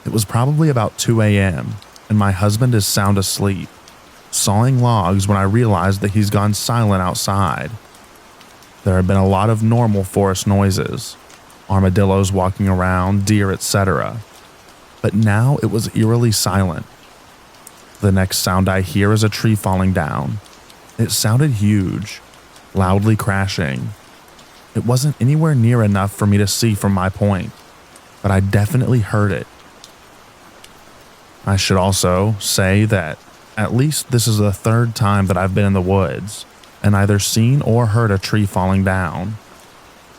It was probably about 2 a.m., and my husband is sound asleep, sawing logs when I realized that he's gone silent outside. There had been a lot of normal forest noises, armadillos walking around, deer, etc. But now it was eerily silent. The next sound I hear is a tree falling down. It sounded huge, loudly crashing. It wasn't anywhere near enough for me to see from my point, but I definitely heard it. I should also say that at least this is the third time that I've been in the woods and either seen or heard a tree falling down,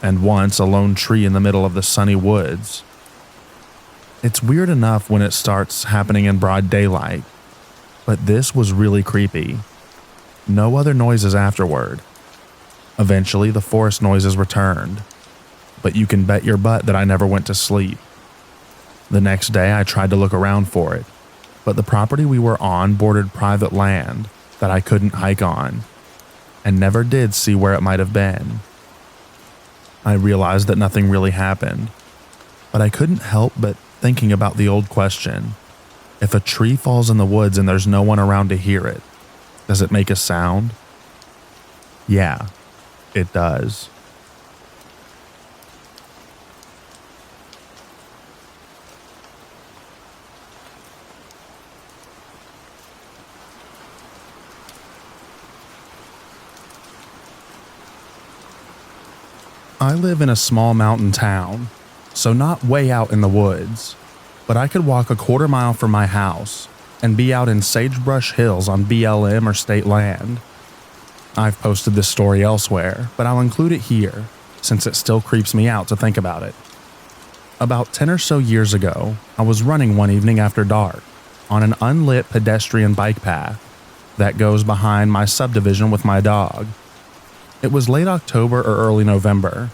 and once a lone tree in the middle of the sunny woods. It's weird enough when it starts happening in broad daylight, but this was really creepy. No other noises afterward. Eventually, the forest noises returned, but you can bet your butt that I never went to sleep. The next day, I tried to look around for it, but the property we were on bordered private land that I couldn't hike on, and never did see where it might have been. I realized that nothing really happened, but I couldn't help but thinking about the old question: if a tree falls in the woods and there's no one around to hear it, does it make a sound? Yeah, it does. I live in a small mountain town, so not way out in the woods, but I could walk a quarter mile from my house and be out in sagebrush hills on BLM or state land. I've posted this story elsewhere, but I'll include it here since it still creeps me out to think about it. About 10 or so years ago, I was running one evening after dark on an unlit pedestrian bike path that goes behind my subdivision with my dog. It was late October or early November,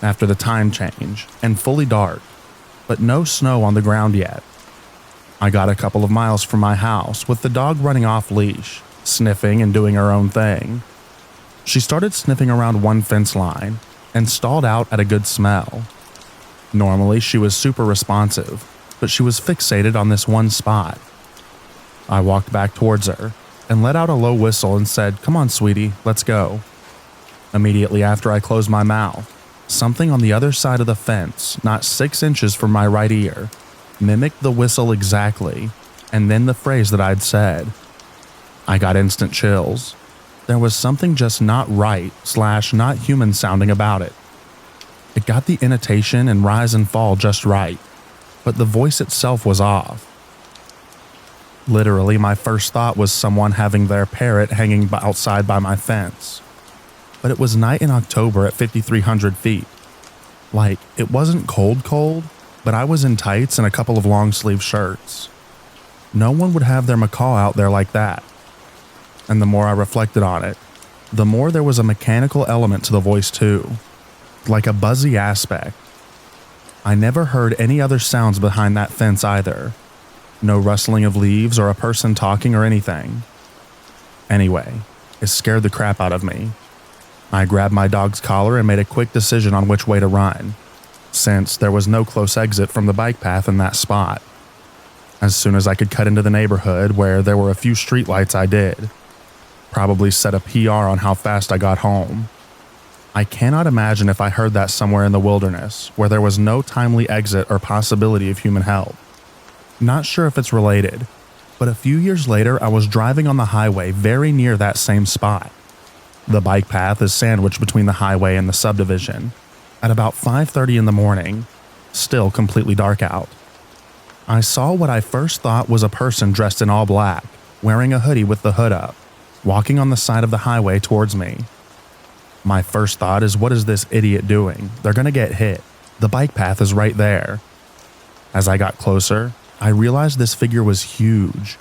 after the time change, and fully dark, but no snow on the ground yet. I got a couple of miles from my house with the dog running off leash, sniffing and doing her own thing. She started sniffing around one fence line and stalled out at a good smell. Normally she was super responsive, but she was fixated on this one spot. I walked back towards her and let out a low whistle and said, "Come on, sweetie, let's go." Immediately after I closed my mouth, something on the other side of the fence, not 6 inches from my right ear, mimicked the whistle exactly, and then the phrase that I'd said. I got instant chills. There was something just not right / not human sounding about it. It got the intonation and rise and fall just right, but the voice itself was off. Literally, my first thought was someone having their parrot hanging outside by my fence. But it was night in October at 5,300 feet. Like, it wasn't cold, but I was in tights and a couple of long-sleeve shirts. No one would have their macaw out there like that. And the more I reflected on it, the more there was a mechanical element to the voice too, like a buzzy aspect. I never heard any other sounds behind that fence either. No rustling of leaves or a person talking or anything. Anyway, it scared the crap out of me. I grabbed my dog's collar and made a quick decision on which way to run, since there was no close exit from the bike path in that spot. As soon as I could cut into the neighborhood where there were a few streetlights, I did. Probably set a PR on how fast I got home. I cannot imagine if I heard that somewhere in the wilderness where there was no timely exit or possibility of human help. Not sure if it's related, but a few years later I was driving on the highway very near that same spot. The bike path is sandwiched between the highway and the subdivision at about 5:30 in the morning, still completely dark out. I saw what I first thought was a person dressed in all black, wearing a hoodie with the hood up, walking on the side of the highway towards me. My first thought is, what is this idiot doing? They're gonna get hit. The bike path is right there. As I got closer, I realized this figure was huge,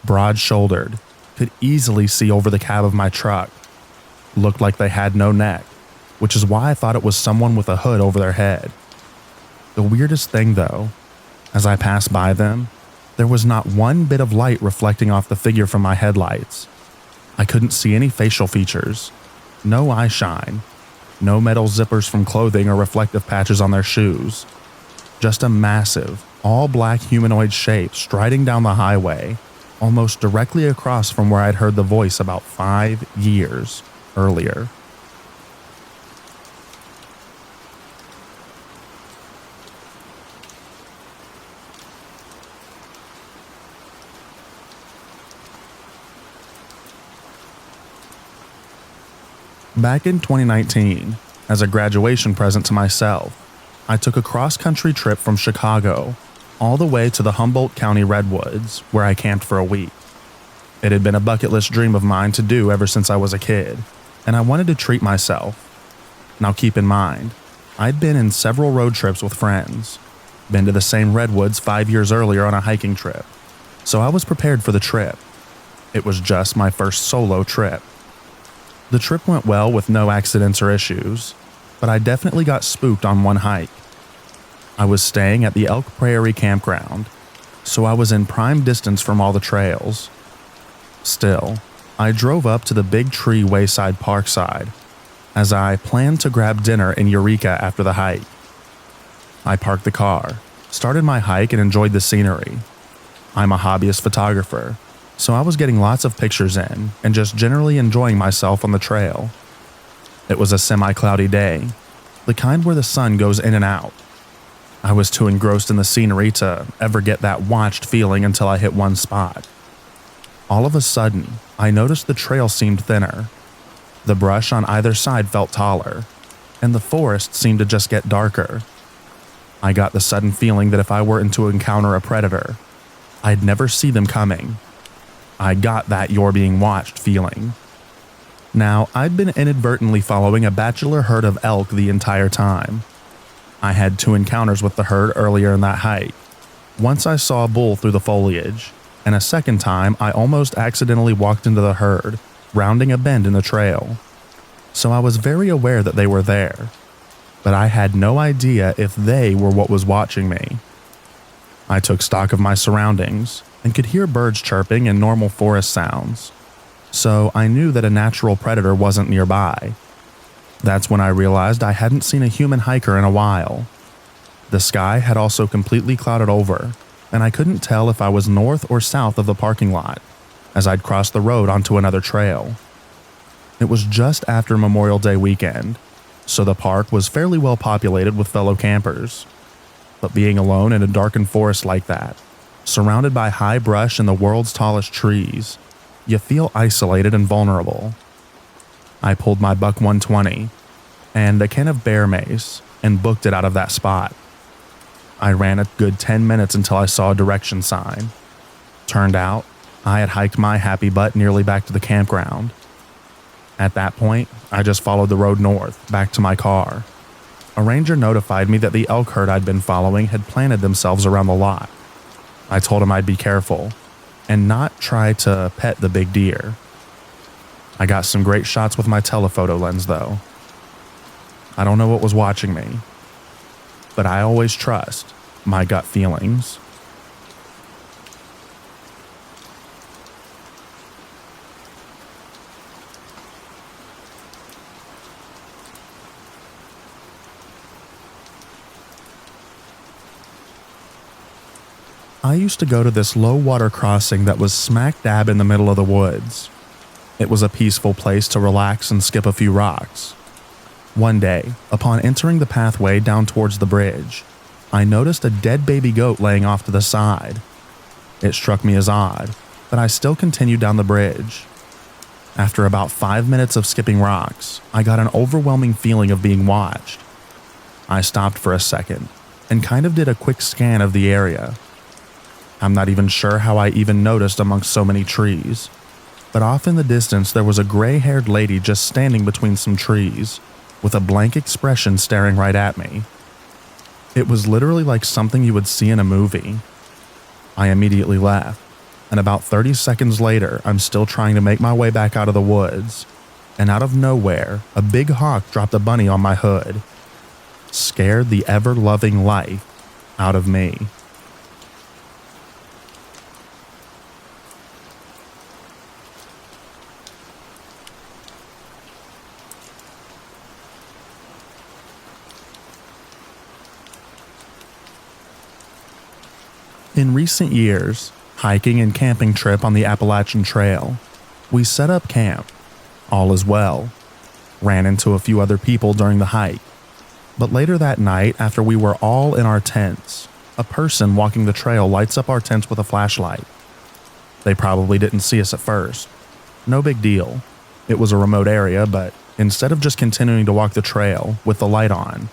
broad-shouldered, could easily see over the cab of my truck. Looked like they had no neck, which is why I thought it was someone with a hood over their head. The weirdest thing though, as I passed by them, there was not one bit of light reflecting off the figure from my headlights. I couldn't see any facial features, no eye shine, no metal zippers from clothing or reflective patches on their shoes. Just a massive, all-black humanoid shape striding down the highway, almost directly across from where I'd heard the voice about 5 years earlier. Back in 2019, as a graduation present to myself, I took a cross-country trip from Chicago all the way to the Humboldt County Redwoods, where I camped for a week. It had been a bucket list dream of mine to do ever since I was a kid, and I wanted to treat myself. Now keep in mind, I'd been in several road trips with friends, been to the same redwoods 5 years earlier on a hiking trip, so I was prepared for the trip. It was just my first solo trip. The trip went well with no accidents or issues, but I definitely got spooked on one hike. I was staying at the Elk Prairie campground, so I was in prime distance from all the trails. Still, I drove up to the Big Tree Wayside Parkside, as I planned to grab dinner in Eureka after the hike. I parked the car, started my hike, and enjoyed the scenery. I'm a hobbyist photographer, so I was getting lots of pictures in and just generally enjoying myself on the trail. It was a semi-cloudy day, the kind where the sun goes in and out. I was too engrossed in the scenery to ever get that watched feeling until I hit one spot. All of a sudden, I noticed the trail seemed thinner. The brush on either side felt taller, and the forest seemed to just get darker. I got the sudden feeling that if I were to encounter a predator, I'd never see them coming. I got that "you're being watched" feeling. Now, I'd been inadvertently following a bachelor herd of elk the entire time. I had 2 encounters with the herd earlier in that hike. Once I saw a bull through the foliage, and a second time I almost accidentally walked into the herd, rounding a bend in the trail. So I was very aware that they were there, but I had no idea if they were what was watching me. I took stock of my surroundings and could hear birds chirping and normal forest sounds, so I knew that a natural predator wasn't nearby. That's when I realized I hadn't seen a human hiker in a while. The sky had also completely clouded over, and I couldn't tell if I was north or south of the parking lot, as I'd crossed the road onto another trail. It was just after Memorial Day weekend, so the park was fairly well populated with fellow campers. But being alone in a darkened forest like that, surrounded by high brush and the world's tallest trees, you feel isolated and vulnerable. I pulled my buck 120 and a can of bear mace and booked it out of that spot. I ran a good 10 minutes until I saw a direction sign. Turned out, I had hiked my happy butt nearly back to the campground. At that point, I just followed the road north, back to my car. A ranger notified me that the elk herd I'd been following had planted themselves around the lot. I told him I'd be careful and not try to pet the big deer. I got some great shots with my telephoto lens though. I don't know what was watching me, but I always trust my gut feelings. I used to go to this low water crossing that was smack dab in the middle of the woods. It was a peaceful place to relax and skip a few rocks. One day, upon entering the pathway down towards the bridge, I noticed a dead baby goat laying off to the side. It struck me as odd, but I still continued down the bridge. After about 5 minutes of skipping rocks, I got an overwhelming feeling of being watched. I stopped for a second and kind of did a quick scan of the area. I'm not even sure how I even noticed amongst so many trees. but off in the distance there was a gray-haired lady just standing between some trees, with a blank expression staring right at me. It was literally like something you would see in a movie. I immediately left, and about 30 seconds later, I'm still trying to make my way back out of the woods, and out of nowhere, a big hawk dropped a bunny on my hood. Scared the ever-loving life out of me. In recent years, hiking and camping trip on the Appalachian Trail, we set up camp. All is well. Ran into a few other people during the hike. But later that night, after we were all in our tents, a person walking the trail lights up our tents with a flashlight. They probably didn't see us at first. No big deal. It was a remote area, but instead of just continuing to walk the trail with the light on,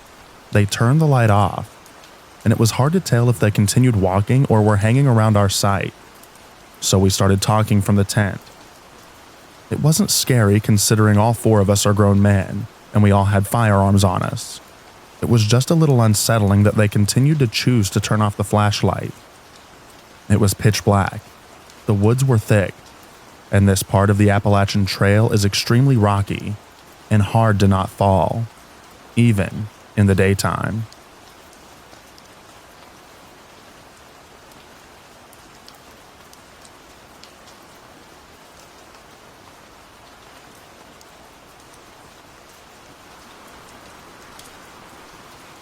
they turned the light off, and it was hard to tell if they continued walking or were hanging around our site. So we started talking from the tent. It wasn't scary considering all four of us are grown men, and we all had firearms on us. It was just a little unsettling that they continued to choose to turn off the flashlight. It was pitch black. The woods were thick, and this part of the Appalachian Trail is extremely rocky and hard to not fall, even in the daytime.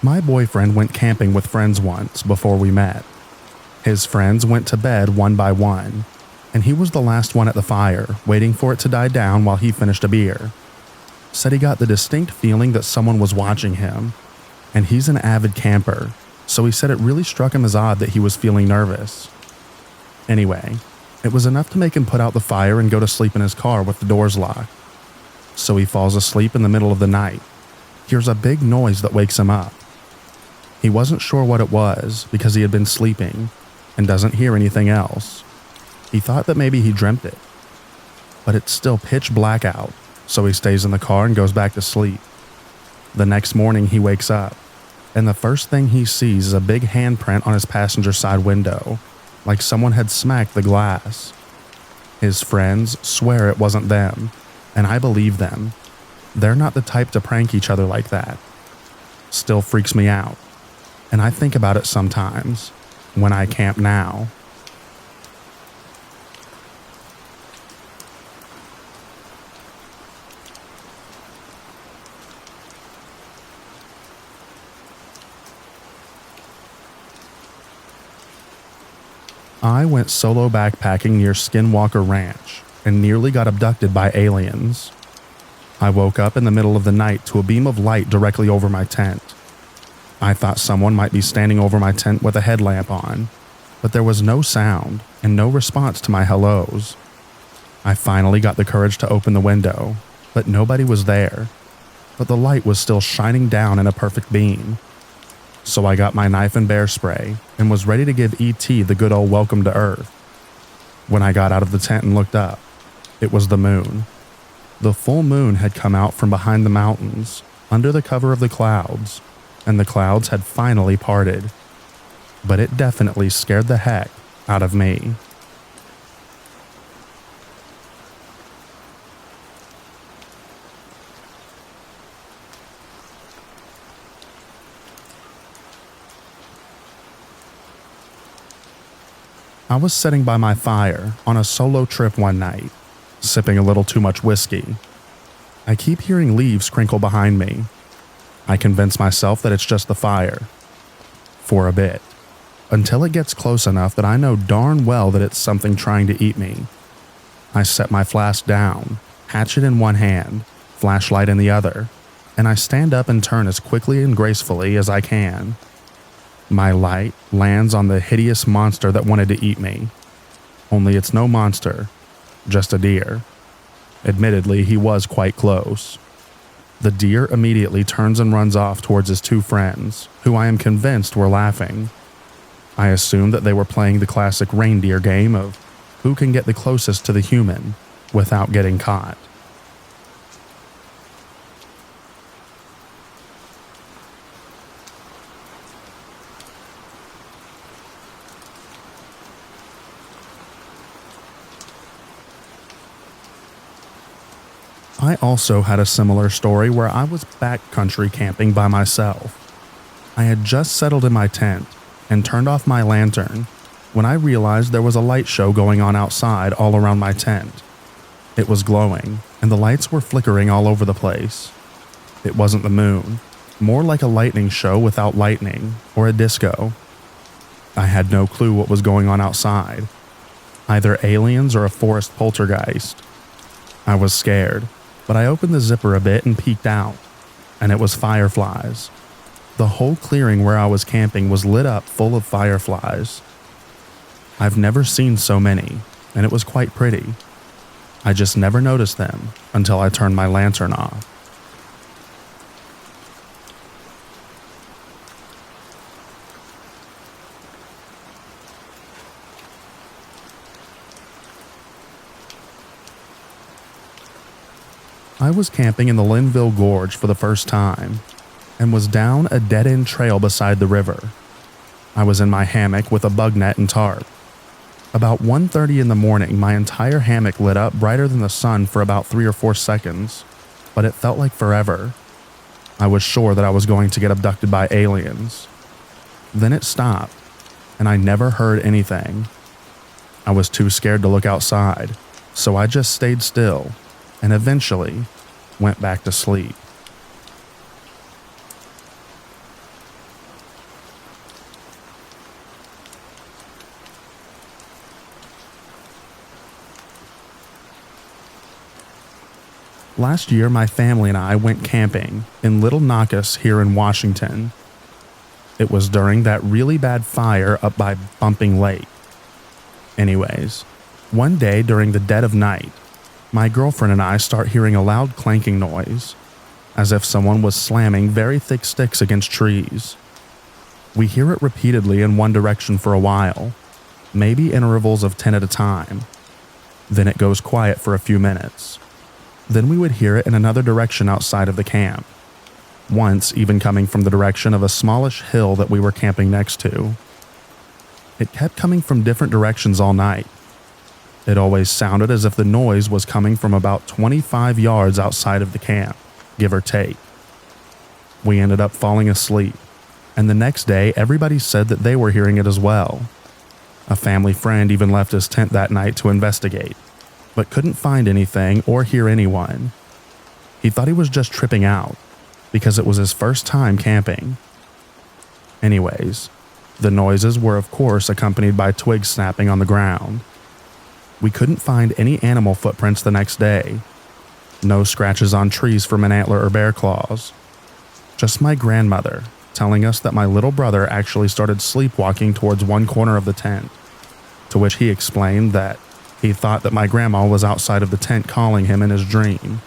My boyfriend went camping with friends once before we met. His friends went to bed one by one, and he was the last one at the fire, waiting for it to die down while he finished a beer. Said he got the distinct feeling that someone was watching him, and he's an avid camper, so he said it really struck him as odd that he was feeling nervous. Anyway, it was enough to make him put out the fire and go to sleep in his car with the doors locked. So he falls asleep in the middle of the night, hears a big noise that wakes him up. He wasn't sure what it was because he had been sleeping and doesn't hear anything else. He thought that maybe he dreamt it. But it's still pitch black out, so he stays in the car and goes back to sleep. The next morning he wakes up, and the first thing he sees is a big handprint on his passenger side window, like someone had smacked the glass. His friends swear it wasn't them, and I believe them. They're not the type to prank each other like that. Still freaks me out. And I think about it sometimes, when I camp now. I went solo backpacking near Skinwalker Ranch and nearly got abducted by aliens. I woke up in the middle of the night to a beam of light directly over my tent. I thought someone might be standing over my tent with a headlamp on, but there was no sound and no response to my hellos. I finally got the courage to open the window, but nobody was there. But the light was still shining down in a perfect beam. So I got my knife and bear spray and was ready to give E.T. the good old welcome to Earth. When I got out of the tent and looked up, it was the moon. The full moon had come out from behind the mountains, under the cover of the clouds, and the clouds had finally parted. But it definitely scared the heck out of me. I was sitting by my fire on a solo trip one night, sipping a little too much whiskey. I keep hearing leaves crinkle behind me. I convince myself that it's just the fire. For a bit. Until it gets close enough that I know darn well that it's something trying to eat me. I set my flask down, hatchet in one hand, flashlight in the other, and I stand up and turn as quickly and gracefully as I can. My light lands on the hideous monster that wanted to eat me. Only it's no monster, just a deer. Admittedly, he was quite close. The deer immediately turns and runs off towards his two friends, who I am convinced were laughing. I assume that they were playing the classic reindeer game of who can get the closest to the human, without getting caught. I also had a similar story where I was backcountry camping by myself. I had just settled in my tent and turned off my lantern when I realized there was a light show going on outside all around my tent. It was glowing, and the lights were flickering all over the place. It wasn't the moon, more like a lightning show without lightning, or a disco. I had no clue what was going on outside, either aliens or a forest poltergeist. I was scared, but I opened the zipper a bit and peeked out, and it was fireflies. The whole clearing where I was camping was lit up full of fireflies. I've never seen so many, and it was quite pretty. I just never noticed them until I turned my lantern off. I was camping in the Linville Gorge for the first time and was down a dead-end trail beside the river. I was in my hammock with a bug net and tarp. About 1:30 in the morning, my entire hammock lit up brighter than the sun for about 3 or 4 seconds, but it felt like forever. I was sure that I was going to get abducted by aliens. Then it stopped, and I never heard anything. I was too scared to look outside, so I just stayed still and eventually went back to sleep. Last year, my family and I went camping in Little Naucus here in Washington. It was during that really bad fire up by Bumping Lake. Anyways, one day during the dead of night, my girlfriend and I start hearing a loud clanking noise, as if someone was slamming very thick sticks against trees. We hear it repeatedly in one direction for a while, maybe intervals of 10 at a time. Then it goes quiet for a few minutes. Then we would hear it in another direction outside of the camp, once even coming from the direction of a smallish hill that we were camping next to. It kept coming from different directions all night. It always sounded as if the noise was coming from about 25 yards outside of the camp, give or take. We ended up falling asleep, and the next day everybody said that they were hearing it as well. A family friend even left his tent that night to investigate, but couldn't find anything or hear anyone. He thought he was just tripping out, because it was his first time camping. Anyways, the noises were of course accompanied by twigs snapping on the ground. We couldn't find any animal footprints the next day. No scratches on trees from an antler or bear claws. Just my grandmother telling us that my little brother actually started sleepwalking towards one corner of the tent, to which he explained that he thought that my grandma was outside of the tent calling him in his dream.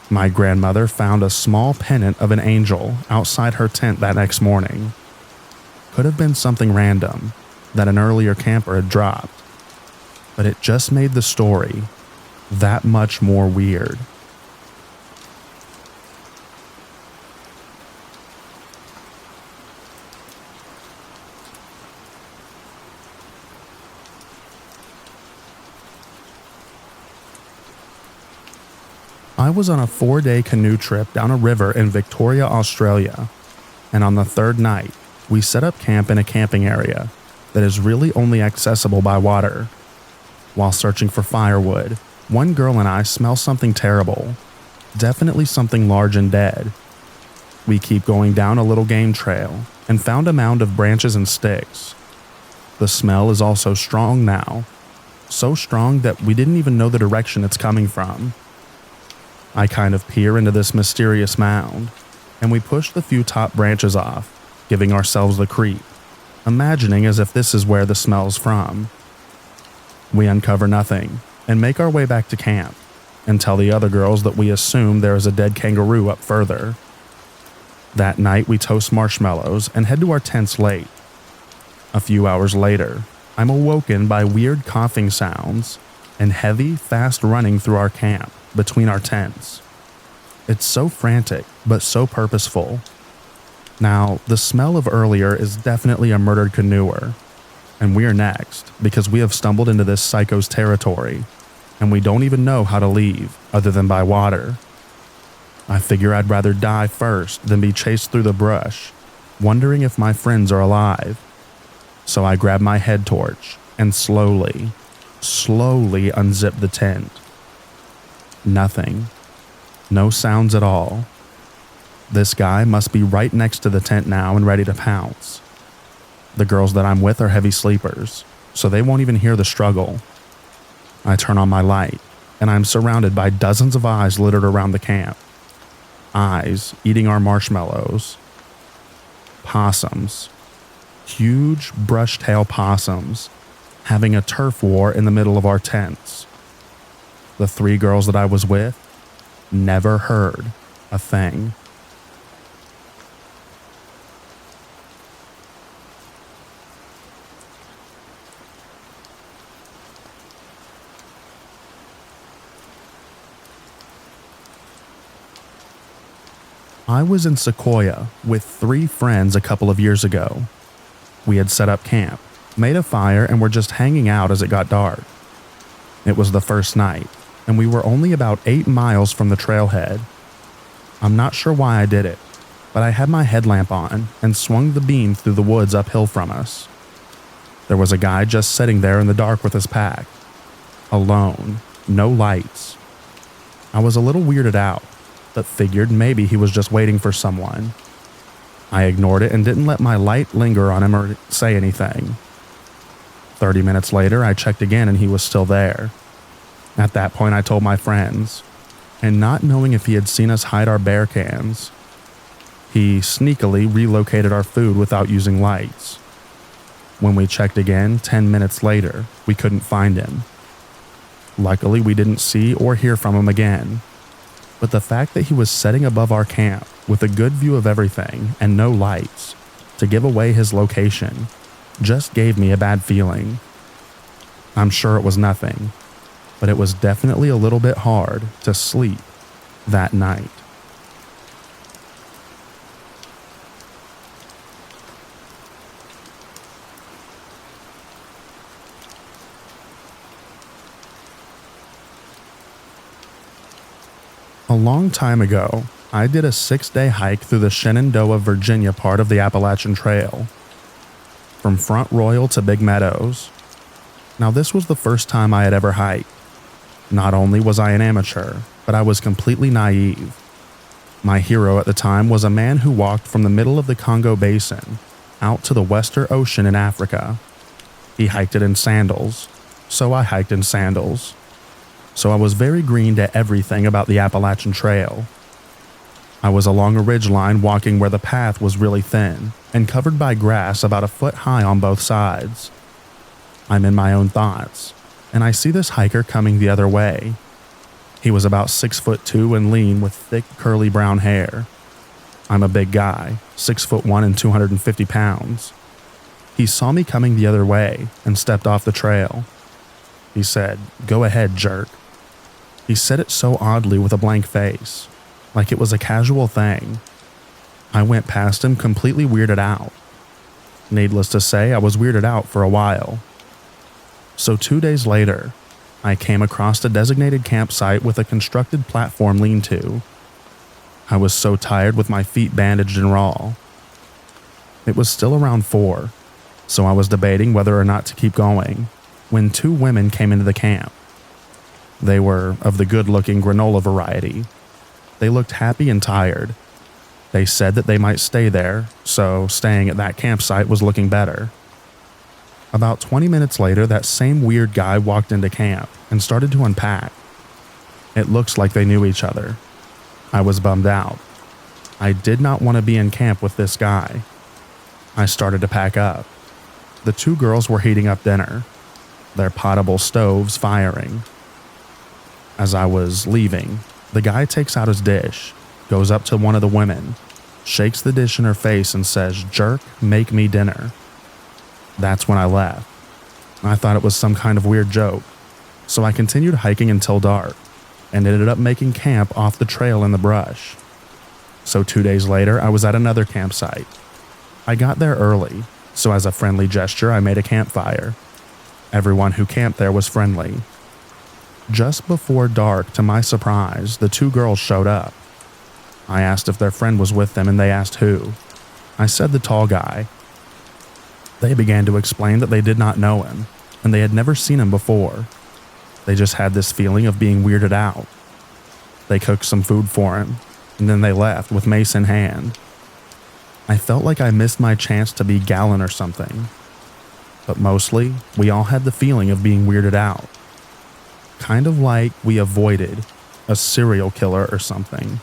My grandmother found a small pennant of an angel outside her tent that next morning. Could have been something random that an earlier camper had dropped, but it just made the story that much more weird. I was on a 4-day canoe trip down a river in Victoria, Australia, and on the third night, we set up camp in a camping area that is really only accessible by water. While searching for firewood, one girl and I smell something terrible, definitely something large and dead. We keep going down a little game trail and found a mound of branches and sticks. The smell is also strong now, so strong that we didn't even know the direction it's coming from. I kind of peer into this mysterious mound, and we push the few top branches off, giving ourselves the creep, imagining as if this is where the smell's from. We uncover nothing, and make our way back to camp, and tell the other girls that we assume there is a dead kangaroo up further. That night we toast marshmallows and head to our tents late. A few hours later, I'm awoken by weird coughing sounds, and heavy, fast running through our camp, between our tents. It's so frantic, but so purposeful. Now, the smell of earlier is definitely a murdered canoer, and we're next because we have stumbled into this psycho's territory, and we don't even know how to leave other than by water. I figure I'd rather die first than be chased through the brush, wondering if my friends are alive. So I grab my head torch and slowly unzip the tent. Nothing. No sounds at all. This guy must be right next to the tent now and ready to pounce. The girls that I'm with are heavy sleepers, so they won't even hear the struggle. I turn on my light, and I'm surrounded by dozens of eyes littered around the camp. Eyes eating our marshmallows. Possums. Huge brush-tail possums having a turf war in the middle of our tents. The 3 girls that I was with never heard a thing. I was in Sequoia with 3 friends a couple of years ago. We had set up camp, made a fire, and were just hanging out as it got dark. It was the first night, and we were only about 8 miles from the trailhead. I'm not sure why I did it, but I had my headlamp on and swung the beam through the woods uphill from us. There was a guy just sitting there in the dark with his pack. Alone, no lights. I was a little weirded out, but figured maybe he was just waiting for someone. I ignored it and didn't let my light linger on him or say anything. 30 minutes later, I checked again and he was still there. At that point, I told my friends, and not knowing if he had seen us hide our bear cans, he sneakily relocated our food without using lights. When we checked again 10 minutes later, we couldn't find him. Luckily, we didn't see or hear from him again. But the fact that he was sitting above our camp with a good view of everything and no lights to give away his location just gave me a bad feeling. I'm sure it was nothing, but it was definitely a little bit hard to sleep that night. A long time ago, I did a 6-day hike through the Shenandoah, Virginia part of the Appalachian Trail, from Front Royal to Big Meadows. Now, this was the first time I had ever hiked. Not only was I an amateur, but I was completely naive. My hero at the time was a man who walked from the middle of the Congo Basin out to the Western Ocean in Africa. He hiked it in sandals, so I hiked in sandals. So I was very green to everything about the Appalachian Trail. I was along a ridgeline walking where the path was really thin and covered by grass about a foot high on both sides. I'm in my own thoughts, and I see this hiker coming the other way. He was about 6'2" and lean with thick curly brown hair. I'm a big guy, 6'1" and 250 pounds. He saw me coming the other way and stepped off the trail. He said, "Go ahead, jerk." He said it so oddly with a blank face, like it was a casual thing. I went past him completely weirded out. Needless to say, I was weirded out for a while. So 2 days later, I came across a designated campsite with a constructed platform lean-to. I was so tired with my feet bandaged and raw. It was still around 4, so I was debating whether or not to keep going, when 2 women came into the camp. They were of the good-looking granola variety. They looked happy and tired. They said that they might stay there, so staying at that campsite was looking better. About 20 minutes later, that same weird guy walked into camp and started to unpack. It looks like they knew each other. I was bummed out. I did not want to be in camp with this guy. I started to pack up. The 2 girls were heating up dinner, their potable stoves firing. As I was leaving, the guy takes out his dish, goes up to one of the women, shakes the dish in her face and says, "Jerk, make me dinner." That's when I left. I thought it was some kind of weird joke. So I continued hiking until dark and ended up making camp off the trail in the brush. So 2 days later, I was at another campsite. I got there early, so as a friendly gesture, I made a campfire. Everyone who camped there was friendly. Just before dark, to my surprise, the two girls showed up. I asked if their friend was with them and they asked who. I said the tall guy. They began to explain that they did not know him and they had never seen him before. They just had this feeling of being weirded out. They cooked some food for him and then they left with mace in hand. I felt like I missed my chance to be Gallon or something. But mostly, we all had the feeling of being weirded out. Kind of like we avoided a serial killer or something.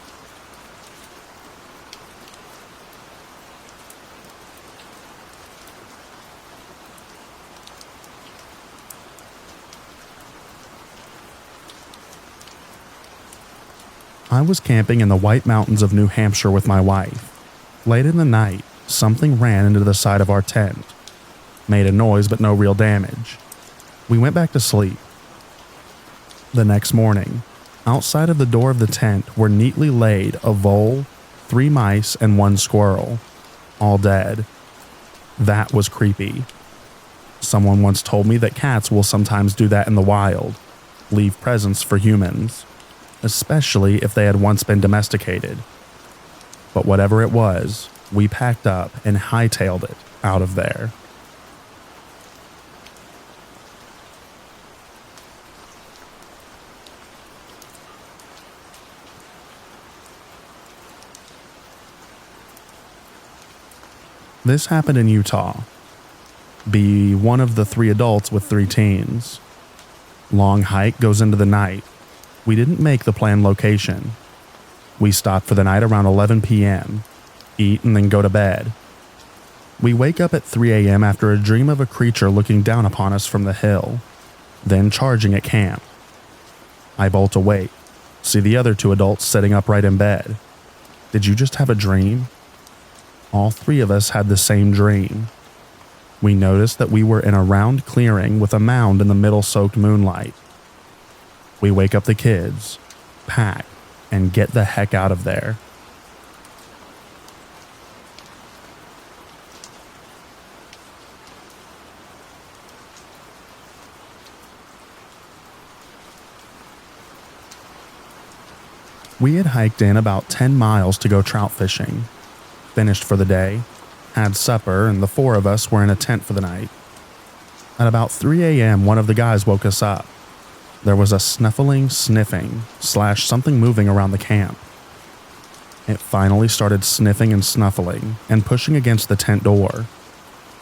I was camping in the White Mountains of New Hampshire with my wife. Late in the night, something ran into the side of our tent. Made a noise but no real damage. We went back to sleep. The next morning, outside of the door of the tent were neatly laid a vole, 3 mice, and 1 squirrel, all dead. That was creepy. Someone once told me that cats will sometimes do that in the wild, leave presents for humans, especially if they had once been domesticated. But whatever it was, we packed up and hightailed it out of there. This happened in Utah. Be one of the 3 adults with 3 teens. Long hike goes into the night. We didn't make the planned location. We stopped for the night around 11 p.m., eat and then go to bed. We wake up at 3 a.m. after a dream of a creature looking down upon us from the hill, then charging at camp. I bolt awake, see the other 2 adults sitting upright in bed. Did you just have a dream? All 3 of us had the same dream. We noticed that we were in a round clearing with a mound in the middle soaked moonlight. We wake up the kids, pack, and get the heck out of there. We had hiked in about 10 miles to go trout fishing. Finished for the day, had supper, and the 4 of us were in a tent for the night. At about 3 a.m., one of the guys woke us up. There was a sniffing / something moving around the camp. It finally started sniffing and snuffling and pushing against the tent door.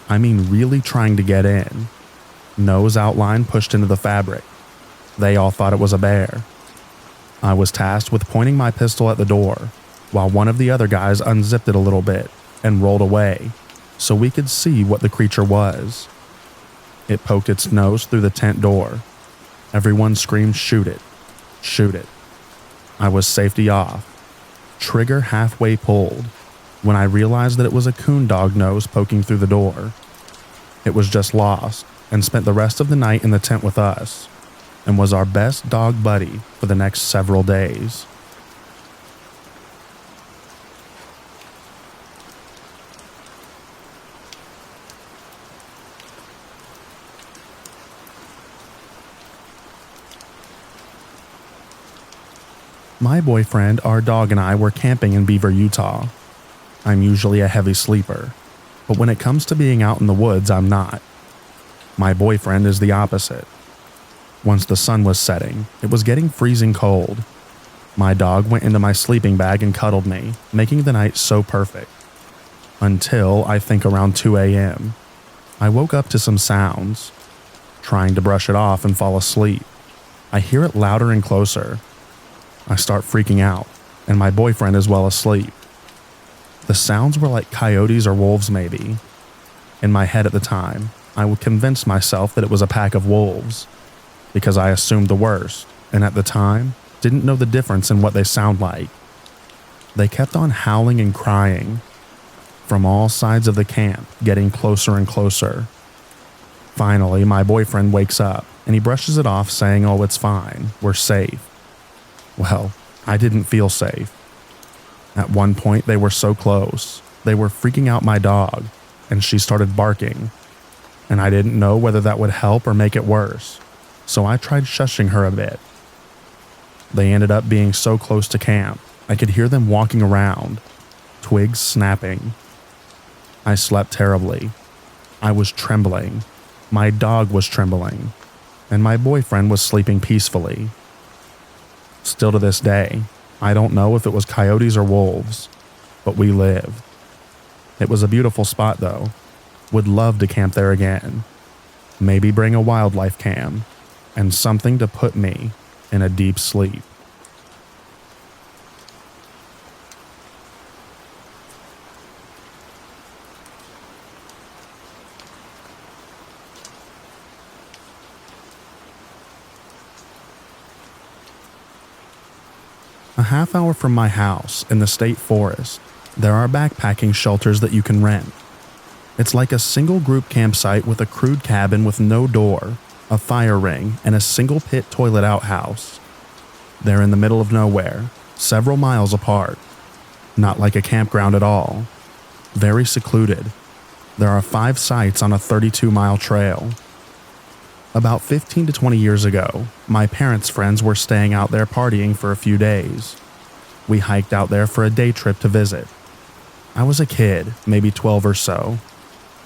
I mean, really trying to get in. Nose outline pushed into the fabric. They all thought it was a bear. I was tasked with pointing my pistol at the door, while one of the other guys unzipped it a little bit and rolled away so we could see what the creature was. It poked its nose through the tent door. Everyone screamed, "Shoot it! Shoot it!" I was safety off, trigger halfway pulled, when I realized that it was a coon dog nose poking through the door. It was just lost and spent the rest of the night in the tent with us and was our best dog buddy for the next several days. My boyfriend, our dog, and I were camping in Beaver, Utah. I'm usually a heavy sleeper, but when it comes to being out in the woods, I'm not. My boyfriend is the opposite. Once the sun was setting, it was getting freezing cold. My dog went into my sleeping bag and cuddled me, making the night so perfect. Until, I think, around 2 a.m., I woke up to some sounds. Trying to brush it off and fall asleep, I hear it louder and closer. I start freaking out, and my boyfriend is well asleep. The sounds were like coyotes or wolves maybe. In my head at the time, I would convince myself that it was a pack of wolves, because I assumed the worst, and at the time, didn't know the difference in what they sound like. They kept on howling and crying, from all sides of the camp, getting closer and closer. Finally, my boyfriend wakes up and he brushes it off saying, "Oh, it's fine, we're safe." Well, I didn't feel safe. At one point, they were so close, they were freaking out my dog, and she started barking, and I didn't know whether that would help or make it worse, so I tried shushing her a bit. They ended up being so close to camp, I could hear them walking around, twigs snapping. I slept terribly. I was trembling. My dog was trembling, and my boyfriend was sleeping peacefully. Still to this day, I don't know if it was coyotes or wolves, but we lived. It was a beautiful spot though. Would love to camp there again. Maybe bring a wildlife cam and something to put me in a deep sleep. A half hour from my house in the state forest, there are backpacking shelters that you can rent. It's like a single group campsite with a crude cabin with no door, a fire ring, and a single pit toilet outhouse. They're in the middle of nowhere, several miles apart. Not like a campground at all. Very secluded. There are 5 sites on a 32-mile trail. About 15 to 20 years ago, my parents' friends were staying out there partying for a few days. We hiked out there for a day trip to visit. I was a kid, maybe 12 or so.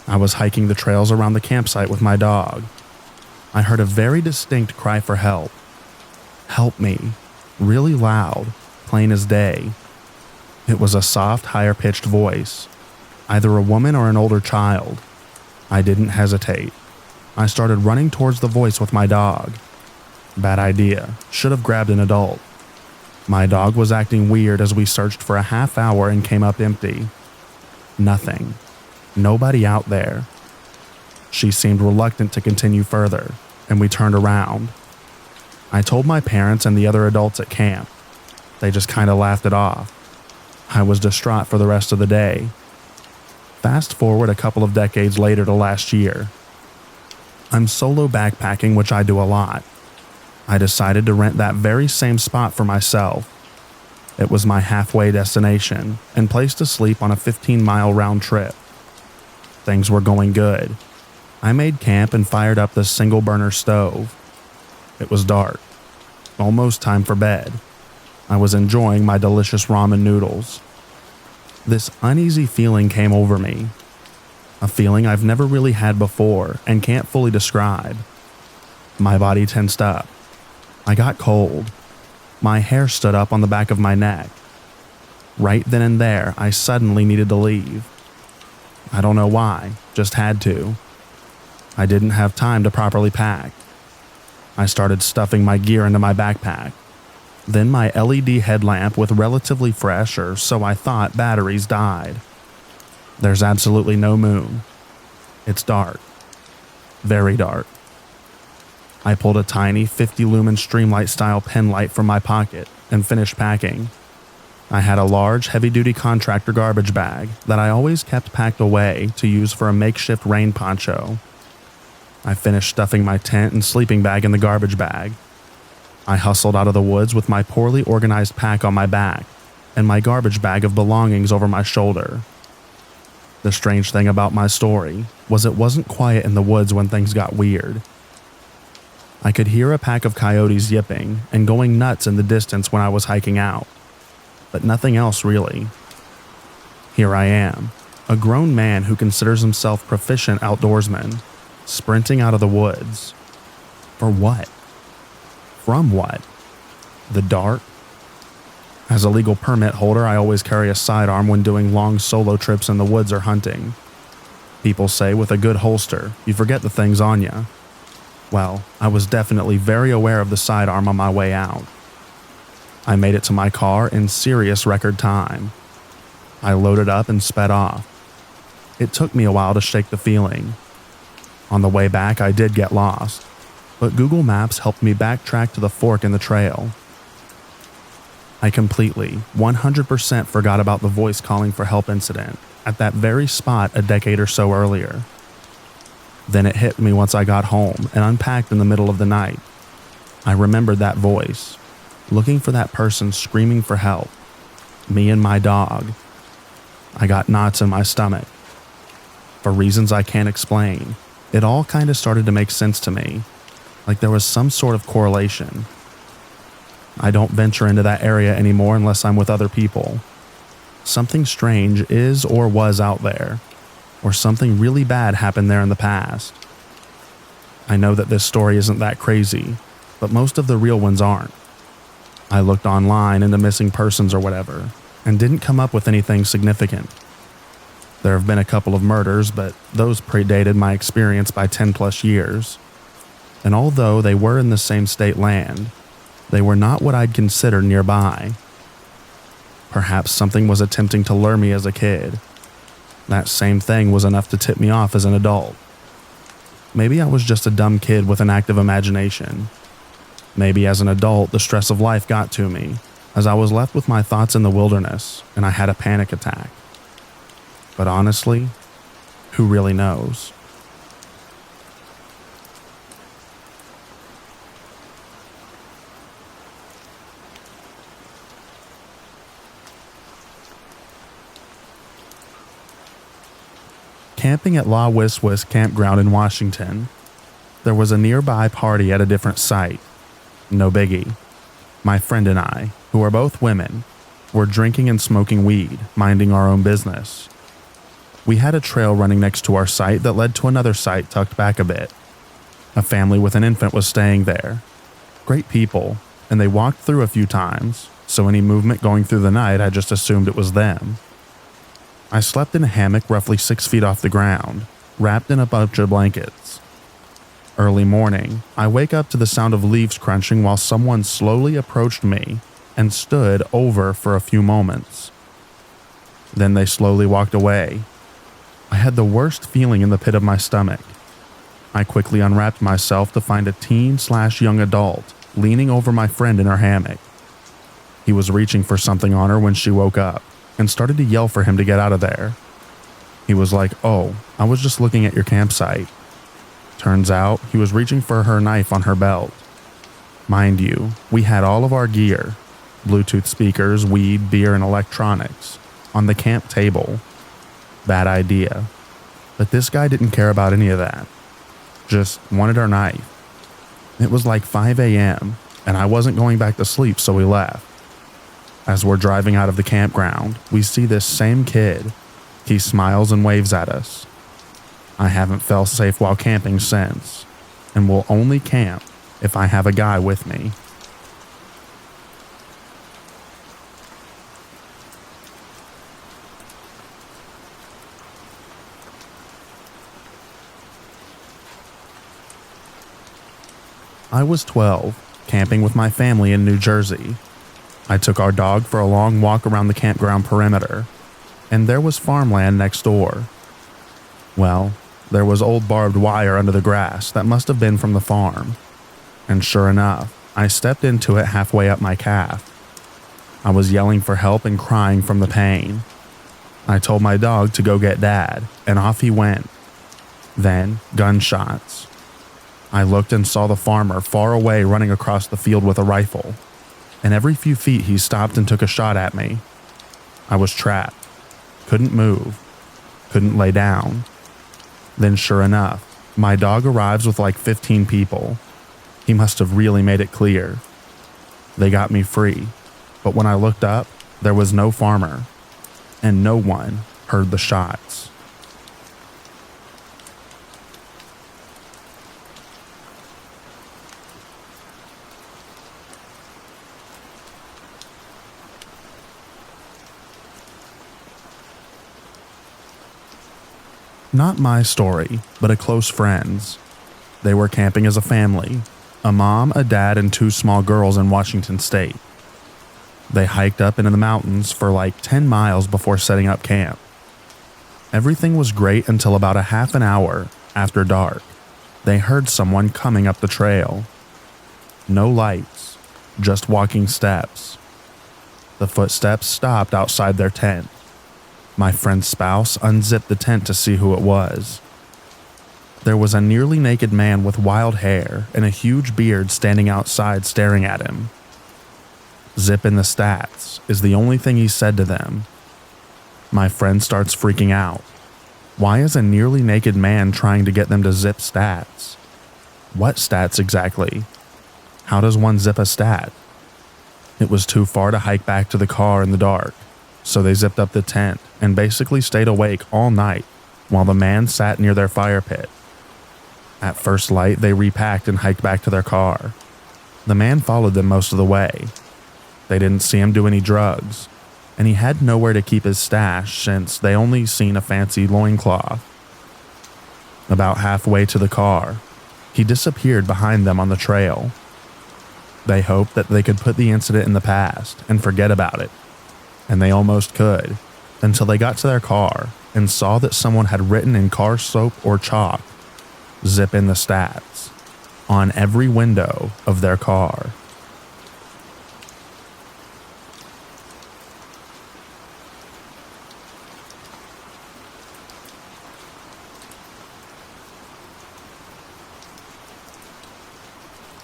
I was hiking the trails around the campsite with my dog. I heard a very distinct cry for help. "Help me," really loud, plain as day. It was a soft, higher-pitched voice, either a woman or an older child. I didn't hesitate. I started running towards the voice with my dog. Bad idea. Should have grabbed an adult. My dog was acting weird as we searched for a half hour and came up empty. Nothing. Nobody out there. She seemed reluctant to continue further, and we turned around. I told my parents and the other adults at camp. They just kind of laughed it off. I was distraught for the rest of the day. Fast forward a couple of decades later to last year. I'm solo backpacking, which I do a lot. I decided to rent that very same spot for myself. It was my halfway destination and place to sleep on a 15-mile round trip. Things were going good. I made camp and fired up the single burner stove. It was dark. Almost time for bed. I was enjoying my delicious ramen noodles. This uneasy feeling came over me. A feeling I've never really had before and can't fully describe. My body tensed up. I got cold. My hair stood up on the back of my neck. Right then and there, I suddenly needed to leave. I don't know why, just had to. I didn't have time to properly pack. I started stuffing my gear into my backpack. Then my LED headlamp with relatively fresh, or so I thought, batteries died. There's absolutely no moon. It's dark. Very dark. I pulled a tiny 50-lumen Streamlight-style pen light from my pocket and finished packing. I had a large, heavy-duty contractor garbage bag that I always kept packed away to use for a makeshift rain poncho. I finished stuffing my tent and sleeping bag in the garbage bag. I hustled out of the woods with my poorly organized pack on my back and my garbage bag of belongings over my shoulder. The strange thing about my story was it wasn't quiet in the woods when things got weird. I could hear a pack of coyotes yipping and going nuts in the distance when I was hiking out, but nothing else really. Here I am, a grown man who considers himself proficient outdoorsman, sprinting out of the woods. For what? From what? The dark? As a legal permit holder, I always carry a sidearm when doing long solo trips in the woods or hunting. People say with a good holster, you forget the thing's on ya. Well, I was definitely very aware of the sidearm on my way out. I made it to my car in serious record time. I loaded up and sped off. It took me a while to shake the feeling. On the way back, I did get lost, but Google Maps helped me backtrack to the fork in the trail. I completely, 100% forgot about the voice calling for help incident at that very spot a decade or so earlier. Then it hit me once I got home and unpacked in the middle of the night. I remembered that voice, looking for that person screaming for help. Me and my dog. I got knots in my stomach. For reasons I can't explain, it all kind of started to make sense to me, like there was some sort of correlation. I don't venture into that area anymore unless I'm with other people. Something strange is or was out there, or something really bad happened there in the past. I know that this story isn't that crazy, but most of the real ones aren't. I looked online into missing persons or whatever, and didn't come up with anything significant. There have been a couple of murders, but those predated my experience by 10 plus years. And although they were in the same state land, they were not what I'd consider nearby. Perhaps something was attempting to lure me as a kid. That same thing was enough to tip me off as an adult. Maybe I was just a dumb kid with an active imagination. Maybe as an adult, the stress of life got to me, as I was left with my thoughts in the wilderness and I had a panic attack. But honestly, who really knows? Camping at La Wiswis Campground in Washington. There was a nearby party at a different site. No biggie. My friend and I, who are both women, were drinking and smoking weed, minding our own business. We had a trail running next to our site that led to another site tucked back a bit. A family with an infant was staying there. Great people, and they walked through a few times, so any movement going through the night I just assumed it was them. I slept in a hammock roughly 6 feet off the ground, wrapped in a bunch of blankets. Early morning, I wake up to the sound of leaves crunching while someone slowly approached me and stood over for a few moments. Then they slowly walked away. I had the worst feeling in the pit of my stomach. I quickly unwrapped myself to find a teen/young adult leaning over my friend in her hammock. He was reaching for something on her when she woke up and started to yell for him to get out of there. He was like, "Oh, I was just looking at your campsite." Turns out he was reaching for her knife on her belt. Mind you, we had all of our gear, Bluetooth speakers, weed, beer, and electronics, on the camp table. Bad idea. But this guy didn't care about any of that. Just wanted our knife. It was like 5 a.m., and I wasn't going back to sleep, so we left. As we're driving out of the campground, we see this same kid. He smiles and waves at us. I haven't felt safe while camping since, and will only camp if I have a guy with me. I was 12, camping with my family in New Jersey. I took our dog for a long walk around the campground perimeter, and there was farmland next door. Well, there was old barbed wire under the grass that must have been from the farm, and sure enough, I stepped into it halfway up my calf. I was yelling for help and crying from the pain. I told my dog to go get Dad, and off he went. Then, gunshots. I looked and saw the farmer far away running across the field with a rifle, and every few feet he stopped and took a shot at me. I was trapped. Couldn't move. Couldn't lay down. Then sure enough, my dog arrives with like 15 people. He must have really made it clear. They got me free, but when I looked up, there was no farmer, and no one heard the shots. Not my story, but a close friend's. They were camping as a family, a mom, a dad, and 2 small girls in Washington State. They hiked up into the mountains for like 10 miles before setting up camp. Everything was great until about a half an hour after dark. They heard someone coming up the trail. No lights, just walking steps. The footsteps stopped outside their tent. My friend's spouse unzipped the tent to see who it was. There was a nearly naked man with wild hair and a huge beard standing outside staring at him. "Zip in the stats" is the only thing he said to them. My friend starts freaking out. Why is a nearly naked man trying to get them to zip stats? What stats exactly? How does one zip a stat? It was too far to hike back to the car in the dark, so they zipped up the tent and basically stayed awake all night while the man sat near their fire pit. At first light, they repacked and hiked back to their car. The man followed them most of the way. They didn't see him do any drugs, and he had nowhere to keep his stash since they only seen a fancy loincloth. About halfway to the car, he disappeared behind them on the trail. They hoped that they could put the incident in the past and forget about it, and they almost could, until they got to their car and saw that someone had written in car soap or chalk, "Zip in the stats," on every window of their car.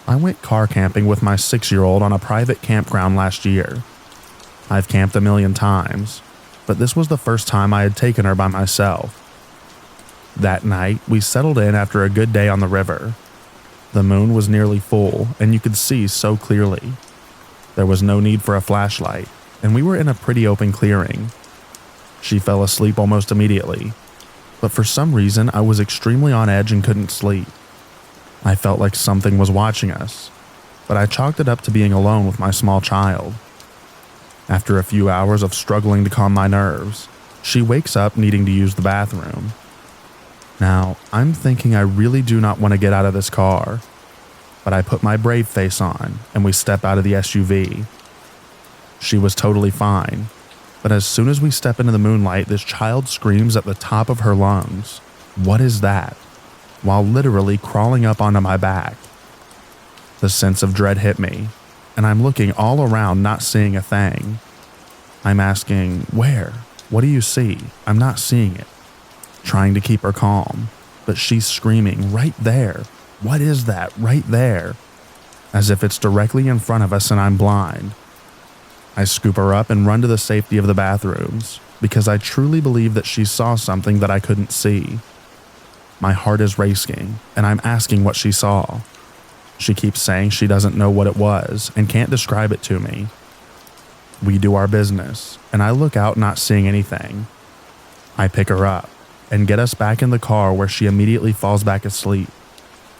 I went car camping with my 6-year-old on a private campground last year. I've camped a million times, but this was the first time I had taken her by myself. That night, we settled in after a good day on the river. The moon was nearly full, and you could see so clearly. There was no need for a flashlight, and we were in a pretty open clearing. She fell asleep almost immediately, but for some reason I was extremely on edge and couldn't sleep. I felt like something was watching us, but I chalked it up to being alone with my small child. After a few hours of struggling to calm my nerves, she wakes up needing to use the bathroom. Now, I'm thinking I really do not want to get out of this car, but I put my brave face on and we step out of the SUV. She was totally fine, but as soon as we step into the moonlight, this child screams at the top of her lungs, "What is that?" while literally crawling up onto my back. The sense of dread hit me, and I'm looking all around not seeing a thing. I'm asking, "Where? What do you see? I'm not seeing it." Trying to keep her calm, but she's screaming, "Right there! What is that? Right there!" As if it's directly in front of us and I'm blind. I scoop her up and run to the safety of the bathrooms, because I truly believe that she saw something that I couldn't see. My heart is racing, and I'm asking what she saw. She keeps saying she doesn't know what it was and can't describe it to me. We do our business, and I look out not seeing anything. I pick her up and get us back in the car where she immediately falls back asleep,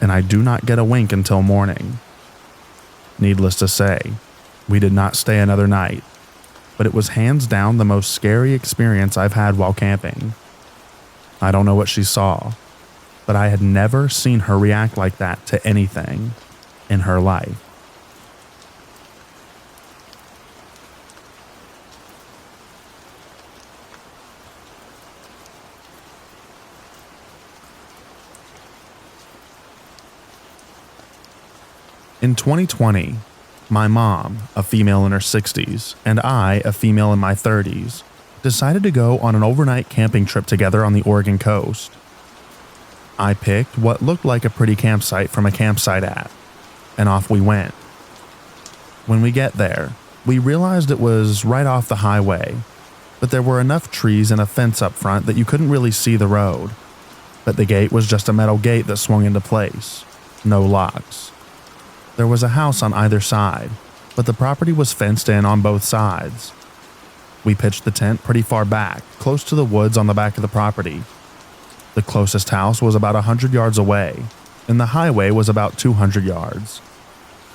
and I do not get a wink until morning. Needless to say, we did not stay another night, but it was hands down the most scary experience I've had while camping. I don't know what she saw, but I had never seen her react like that to anything in her life. In 2020, my mom, a female in her 60s, and I, a female in my 30s, decided to go on an overnight camping trip together on the Oregon coast. I picked what looked like a pretty campsite from a campsite app, and off we went. When we get there, we realized it was right off the highway, but there were enough trees and a fence up front that you couldn't really see the road. But the gate was just a metal gate that swung into place, no locks. There was a house on either side, but the property was fenced in on both sides. We pitched the tent pretty far back, close to the woods on the back of the property. The closest house was about 100 yards away, and the highway was about 200 yards.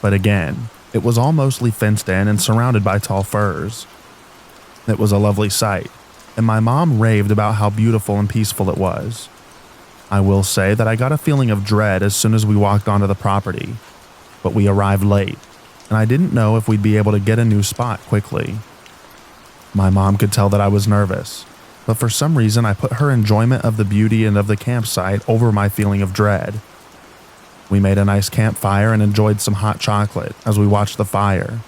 But again, it was all mostly fenced in and surrounded by tall firs. It was a lovely sight, and my mom raved about how beautiful and peaceful it was. I will say that I got a feeling of dread as soon as we walked onto the property, but we arrived late, and I didn't know if we'd be able to get a new spot quickly. My mom could tell that I was nervous, but for some reason I put her enjoyment of the beauty and of the campsite over my feeling of dread. We made a nice campfire and enjoyed some hot chocolate as we watched the fire.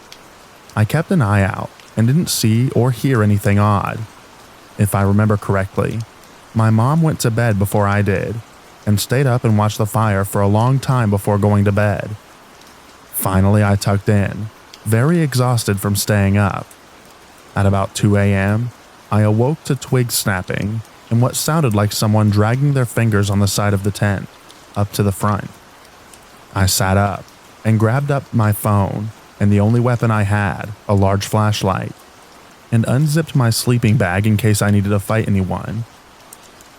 I kept an eye out and didn't see or hear anything odd. If I remember correctly, my mom went to bed before I did, and stayed up and watched the fire for a long time before going to bed. Finally, I tucked in, very exhausted from staying up. At about 2 a.m., I awoke to twigs snapping and what sounded like someone dragging their fingers on the side of the tent, up to the front. I sat up and grabbed up my phone and the only weapon I had, a large flashlight, and unzipped my sleeping bag in case I needed to fight anyone.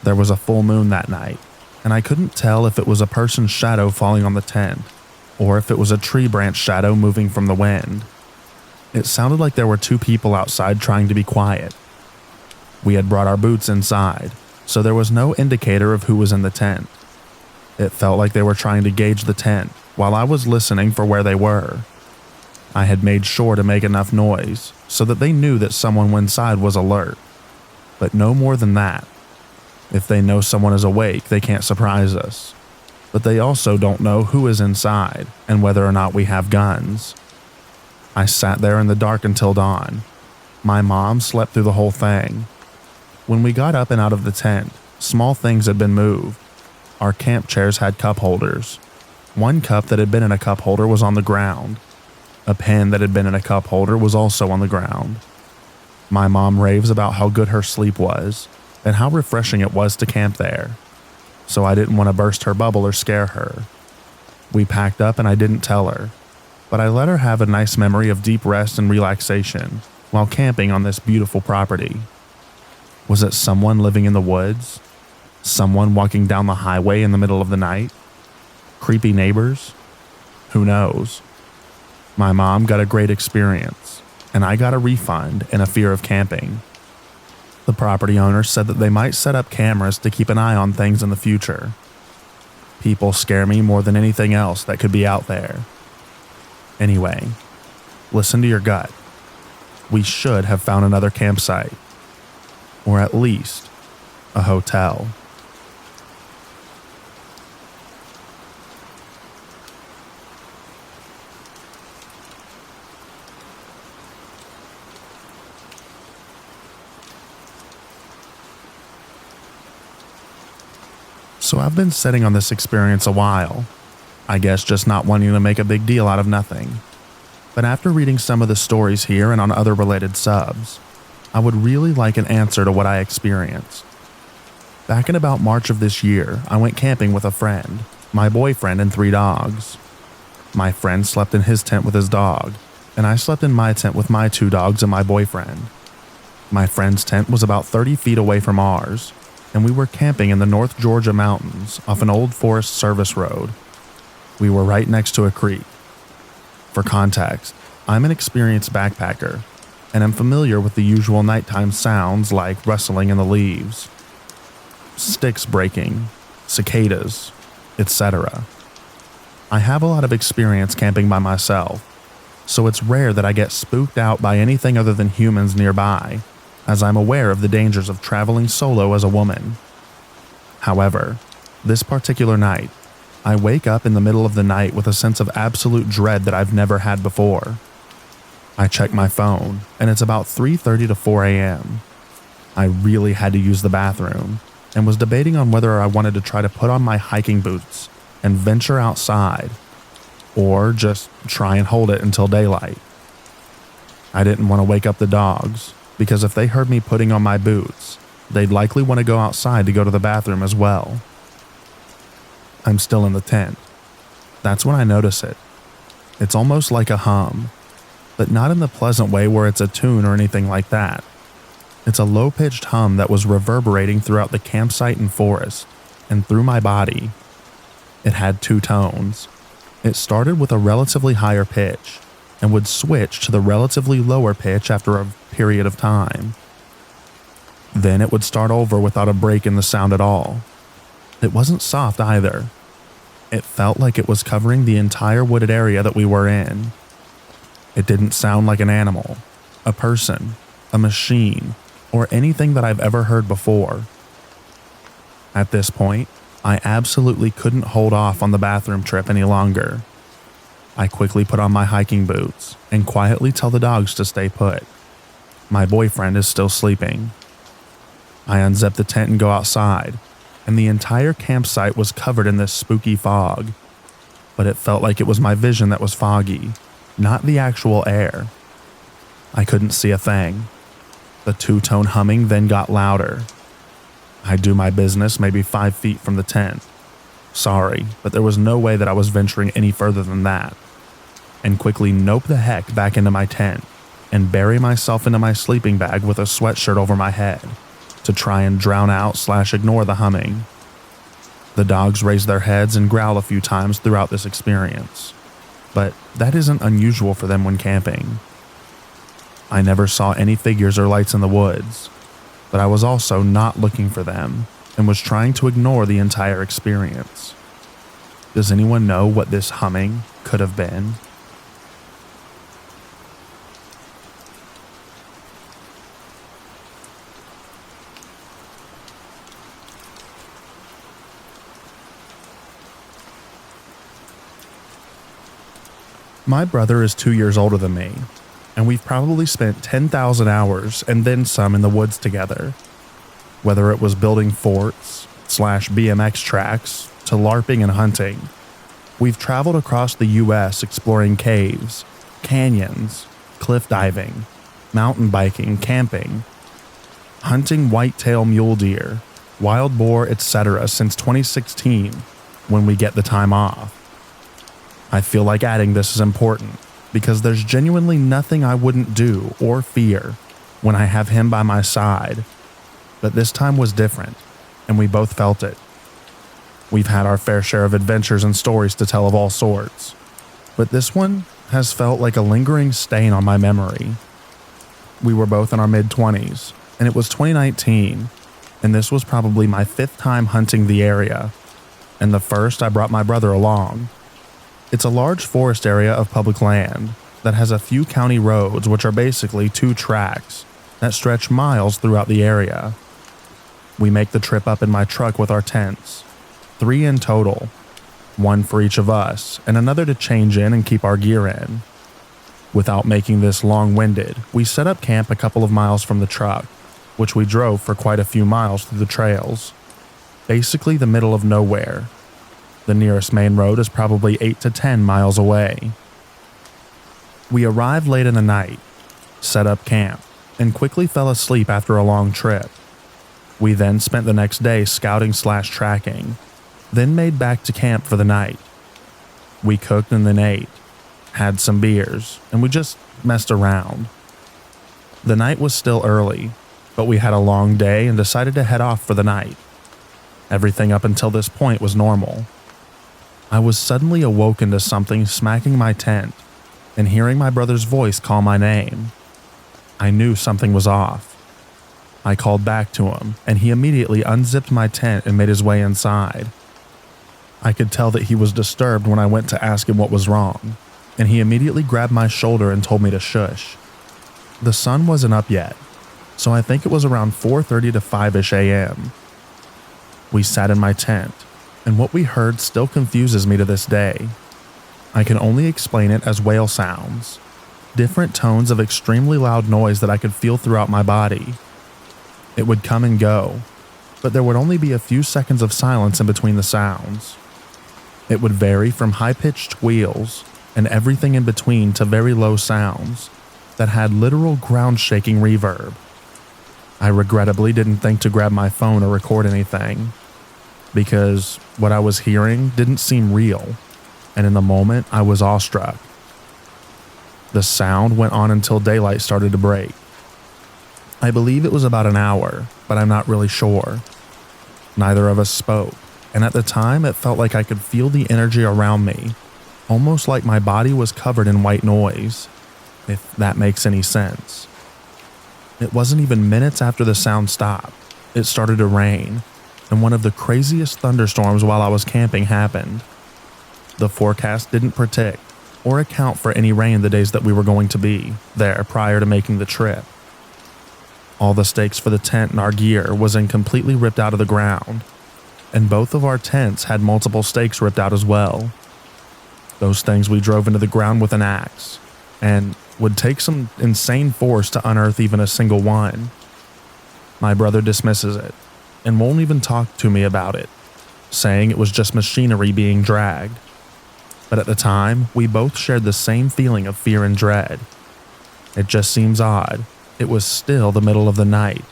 There was a full moon that night, and I couldn't tell if it was a person's shadow falling on the tent, or if it was a tree branch shadow moving from the wind. It sounded like there were two people outside trying to be quiet. We had brought our boots inside, so there was no indicator of who was in the tent. It felt like they were trying to gauge the tent while I was listening for where they were. I had made sure to make enough noise so that they knew that someone inside was alert, but no more than that. If they know someone is awake, they can't surprise us, but they also don't know who is inside and whether or not we have guns. I sat there in the dark until dawn. My mom slept through the whole thing. When we got up and out of the tent, small things had been moved. Our camp chairs had cup holders. One cup that had been in a cup holder was on the ground. A pen that had been in a cup holder was also on the ground. My mom raves about how good her sleep was and how refreshing it was to camp there, so I didn't want to burst her bubble or scare her. We packed up and I didn't tell her, but I let her have a nice memory of deep rest and relaxation while camping on this beautiful property. Was it someone living in the woods? Someone walking down the highway in the middle of the night? Creepy neighbors? Who knows? My mom got a great experience, and I got a refund and a fear of camping. The property owner said that they might set up cameras to keep an eye on things in the future. People scare me more than anything else that could be out there. Anyway, listen to your gut. We should have found another campsite, or at least a hotel. So I've been sitting on this experience a while. I guess just not wanting to make a big deal out of nothing. But after reading some of the stories here and on other related subs, I would really like an answer to what I experienced. Back in about March of this year, I went camping with a friend, my boyfriend, and 3 dogs. My friend slept in his tent with his dog, and I slept in my tent with my 2 dogs and my boyfriend. My friend's tent was about 30 feet away from ours, and we were camping in the North Georgia mountains off an old Forest Service road. We were right next to a creek. For context, I'm an experienced backpacker, and am familiar with the usual nighttime sounds like rustling in the leaves, sticks breaking, cicadas, etc. I have a lot of experience camping by myself, so it's rare that I get spooked out by anything other than humans nearby, as I'm aware of the dangers of traveling solo as a woman. However, this particular night, I wake up in the middle of the night with a sense of absolute dread that I've never had before. I check my phone, and it's about 3:30 to 4 a.m. I really had to use the bathroom, and was debating on whether I wanted to try to put on my hiking boots and venture outside, or just try and hold it until daylight. I didn't want to wake up the dogs, because if they heard me putting on my boots, they'd likely want to go outside to go to the bathroom as well. I'm still in the tent. That's when I notice it. It's almost like a hum, but not in the pleasant way where it's a tune or anything like that. It's a low-pitched hum that was reverberating throughout the campsite and forest, and through my body. It had 2 tones. It started with a relatively higher pitch, and would switch to the relatively lower pitch after a period of time. Then it would start over without a break in the sound at all. It wasn't soft either. It felt like it was covering the entire wooded area that we were in. It didn't sound like an animal, a person, a machine, or anything that I've ever heard before. At this point, I absolutely couldn't hold off on the bathroom trip any longer. I quickly put on my hiking boots and quietly tell the dogs to stay put. My boyfriend is still sleeping. I unzip the tent and go outside, and the entire campsite was covered in this spooky fog. But it felt like it was my vision that was foggy, not the actual air. I couldn't see a thing. The two-tone humming then got louder. I do my business maybe 5 feet from the tent. Sorry, but there was no way that I was venturing any further than that. And quickly nope the heck back into my tent and bury myself into my sleeping bag with a sweatshirt over my head to try and drown out/ignore the humming. The dogs raise their heads and growl a few times throughout this experience, but that isn't unusual for them when camping. I never saw any figures or lights in the woods, but I was also not looking for them and was trying to ignore the entire experience. Does anyone know what this humming could have been? My brother is 2 years older than me, and we've probably spent 10,000 hours and then some in the woods together. Whether it was building forts/BMX tracks to LARPing and hunting, we've traveled across the US exploring caves, canyons, cliff diving, mountain biking, camping, hunting whitetail mule deer, wild boar, etc. since 2016 when we get the time off. I feel like adding this is important because there's genuinely nothing I wouldn't do or fear when I have him by my side. But this time was different, and we both felt it. We've had our fair share of adventures and stories to tell of all sorts, but this one has felt like a lingering stain on my memory. We were both in our mid-20s, and it was 2019, and this was probably my 5th time hunting the area, and the first I brought my brother along. It's a large forest area of public land that has a few county roads, which are basically 2 tracks that stretch miles throughout the area. We make the trip up in my truck with our tents, 3 in total, 1 for each of us and another to change in and keep our gear in. Without making this long-winded, we set up camp a couple of miles from the truck, which we drove for quite a few miles through the trails. Basically the middle of nowhere. The nearest main road is probably 8 to 10 miles away. We arrived late in the night, set up camp, and quickly fell asleep after a long trip. We then spent the next day scouting/tracking, then made back to camp for the night. We cooked and then ate, had some beers, and we just messed around. The night was still early, but we had a long day and decided to head off for the night. Everything up until this point was normal. I was suddenly awoken to something smacking my tent and hearing my brother's voice call my name. I knew something was off. I called back to him, and he immediately unzipped my tent and made his way inside. I could tell that he was disturbed when I went to ask him what was wrong, and he immediately grabbed my shoulder and told me to shush. The sun wasn't up yet, so I think it was around 4:30 to 5-ish a.m. We sat in my tent, and what we heard still confuses me to this day. I can only explain it as whale sounds, different tones of extremely loud noise that I could feel throughout my body. It would come and go, but there would only be a few seconds of silence in between the sounds. It would vary from high-pitched squeals and everything in between to very low sounds that had literal ground-shaking reverb. I regrettably didn't think to grab my phone or record anything, because what I was hearing didn't seem real, and in the moment I was awestruck. The sound went on until daylight started to break. I believe it was about an hour, but I'm not really sure. Neither of us spoke, and at the time it felt like I could feel the energy around me, almost like my body was covered in white noise, if that makes any sense. It wasn't even minutes after the sound stopped. It started to rain, and one of the craziest thunderstorms while I was camping happened. The forecast didn't predict or account for any rain the days that we were going to be there prior to making the trip. All the stakes for the tent and our gear was completely ripped out of the ground, and both of our tents had multiple stakes ripped out as well. Those things we drove into the ground with an axe, and would take some insane force to unearth even a single one. My brother dismisses it, and won't even talk to me about it, saying it was just machinery being dragged. But at the time, we both shared the same feeling of fear and dread. It just seems odd. It was still the middle of the night,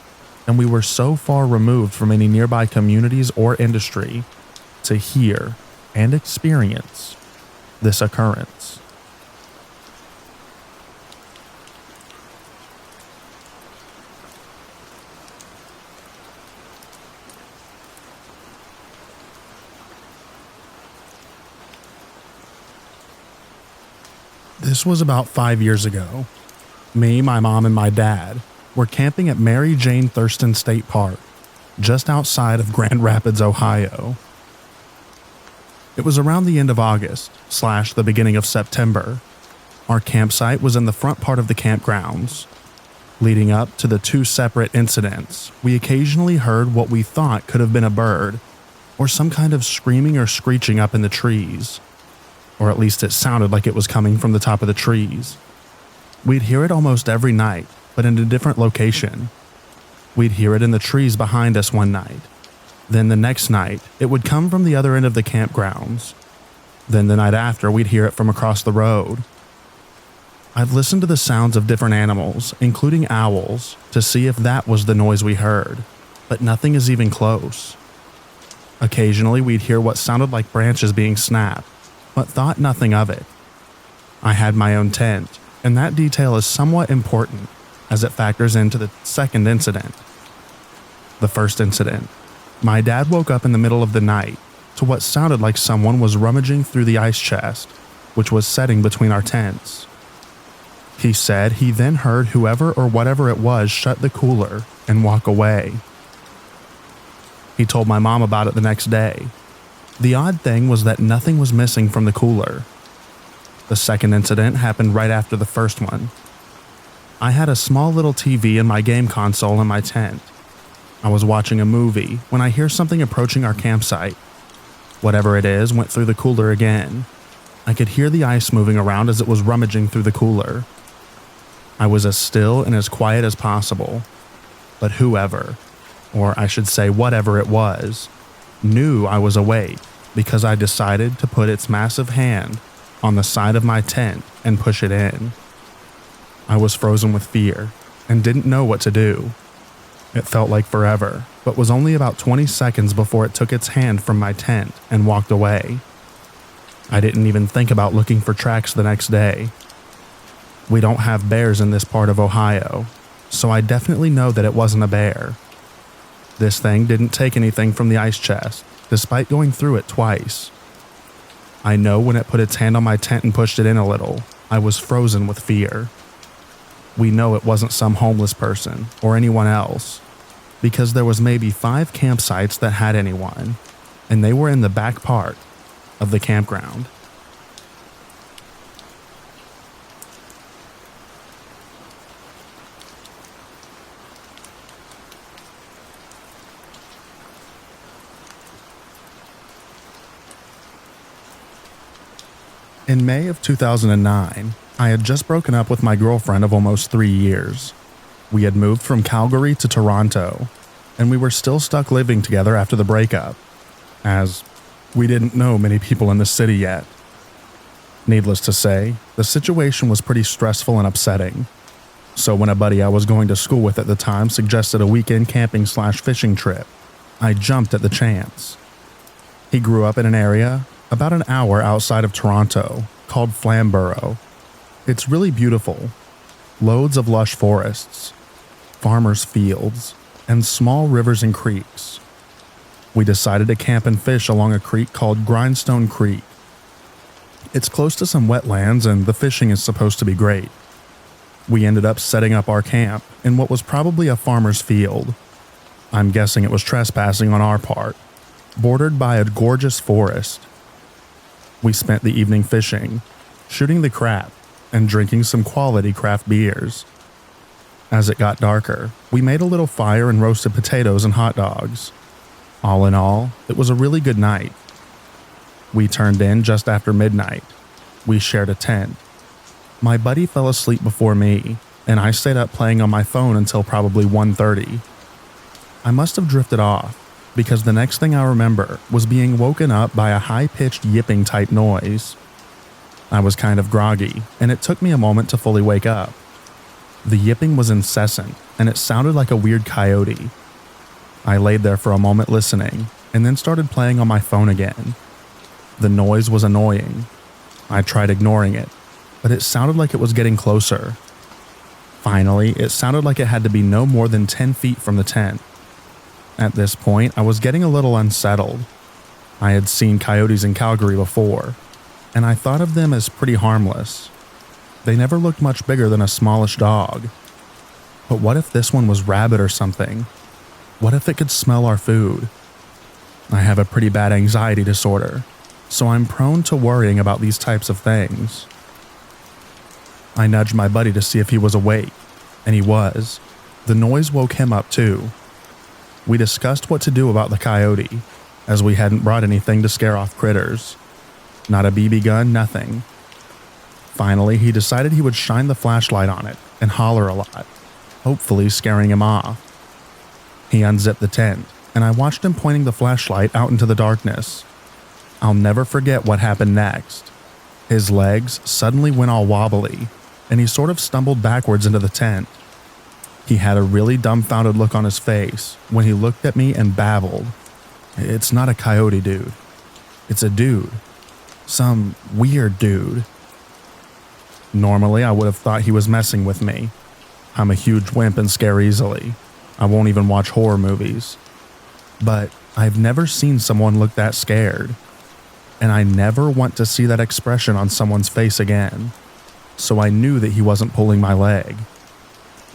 and we were so far removed from any nearby communities or industry to hear and experience this occurrence. This was about 5 years ago. Me, my mom, and my dad were camping at Mary Jane Thurston State Park, just outside of Grand Rapids, Ohio. It was around the end of August / the beginning of September. Our campsite was in the front part of the campgrounds. Leading up to the 2 separate incidents, we occasionally heard what we thought could have been a bird or some kind of screaming or screeching up in the trees. Or at least it sounded like it was coming from the top of the trees. We'd hear it almost every night, but in a different location. We'd hear it in the trees behind us one night. Then the next night, it would come from the other end of the campgrounds. Then the night after, we'd hear it from across the road. I've listened to the sounds of different animals, including owls, to see if that was the noise we heard, but nothing is even close. Occasionally, we'd hear what sounded like branches being snapped, but thought nothing of it. I had my own tent, and that detail is somewhat important as it factors into the second incident. The first incident, my dad woke up in the middle of the night to what sounded like someone was rummaging through the ice chest, which was setting between our tents. He said he then heard whoever or whatever it was shut the cooler and walk away. He told my mom about it the next day. The odd thing was that nothing was missing from the cooler. The second incident happened right after the first one. I had a small little TV and my game console in my tent. I was watching a movie when I hear something approaching our campsite. Whatever it is went through the cooler again. I could hear the ice moving around as it was rummaging through the cooler. I was as still and as quiet as possible. But whoever, or I should say whatever it was, knew I was awake because I decided to put its massive hand on the side of my tent and push it in. I was frozen with fear and didn't know what to do. It felt like forever, but was only about 20 seconds before it took its hand from my tent and walked away. I didn't even think about looking for tracks the next day. We don't have bears in this part of Ohio, so I definitely know that it wasn't a bear. This thing didn't take anything from the ice chest, despite going through it twice. I know when it put its hand on my tent and pushed it in a little, I was frozen with fear. We know it wasn't some homeless person or anyone else, because there was maybe 5 campsites that had anyone, and they were in the back part of the campground. In May of 2009, I had just broken up with my girlfriend of almost 3 years. We had moved from Calgary to Toronto, and we were still stuck living together after the breakup, as we didn't know many people in the city yet. Needless to say, the situation was pretty stressful and upsetting. So when a buddy I was going to school with at the time suggested a weekend camping / fishing trip, I jumped at the chance. He grew up in an area about an hour outside of Toronto called Flamborough. It's really beautiful. Loads of lush forests, farmers' fields, and small rivers and creeks. We decided to camp and fish along a creek called Grindstone Creek. It's close to some wetlands and the fishing is supposed to be great. We ended up setting up our camp in what was probably a farmer's field. I'm guessing it was trespassing on our part, bordered by a gorgeous forest. We spent the evening fishing, shooting the crap, and drinking some quality craft beers. As it got darker, we made a little fire and roasted potatoes and hot dogs. All in all, it was a really good night. We turned in just after midnight. We shared a tent. My buddy fell asleep before me, and I stayed up playing on my phone until probably 1:30. I must have drifted off because the next thing I remember was being woken up by a high-pitched yipping type noise. I was kind of groggy, and it took me a moment to fully wake up. The yipping was incessant, and it sounded like a weird coyote. I laid there for a moment listening, and then started playing on my phone again. The noise was annoying. I tried ignoring it, but it sounded like it was getting closer. Finally, it sounded like it had to be no more than 10 feet from the tent. At this point, I was getting a little unsettled. I had seen coyotes in Calgary before, and I thought of them as pretty harmless. They never looked much bigger than a smallish dog. But what if this one was rabid or something? What if it could smell our food? I have a pretty bad anxiety disorder, so I'm prone to worrying about these types of things. I nudged my buddy to see if he was awake, and he was. The noise woke him up too. We discussed what to do about the coyote, as we hadn't brought anything to scare off critters. Not a BB gun, nothing. Finally, he decided he would shine the flashlight on it and holler a lot, hopefully scaring him off. He unzipped the tent, and I watched him pointing the flashlight out into the darkness. I'll never forget what happened next. His legs suddenly went all wobbly, and he sort of stumbled backwards into the tent. He had a really dumbfounded look on his face when he looked at me and babbled. "It's not a coyote, dude. It's a dude. Some weird dude." Normally, I would have thought he was messing with me. I'm a huge wimp and scare easily. I won't even watch horror movies. But I've never seen someone look that scared. And I never want to see that expression on someone's face again. So I knew that he wasn't pulling my leg.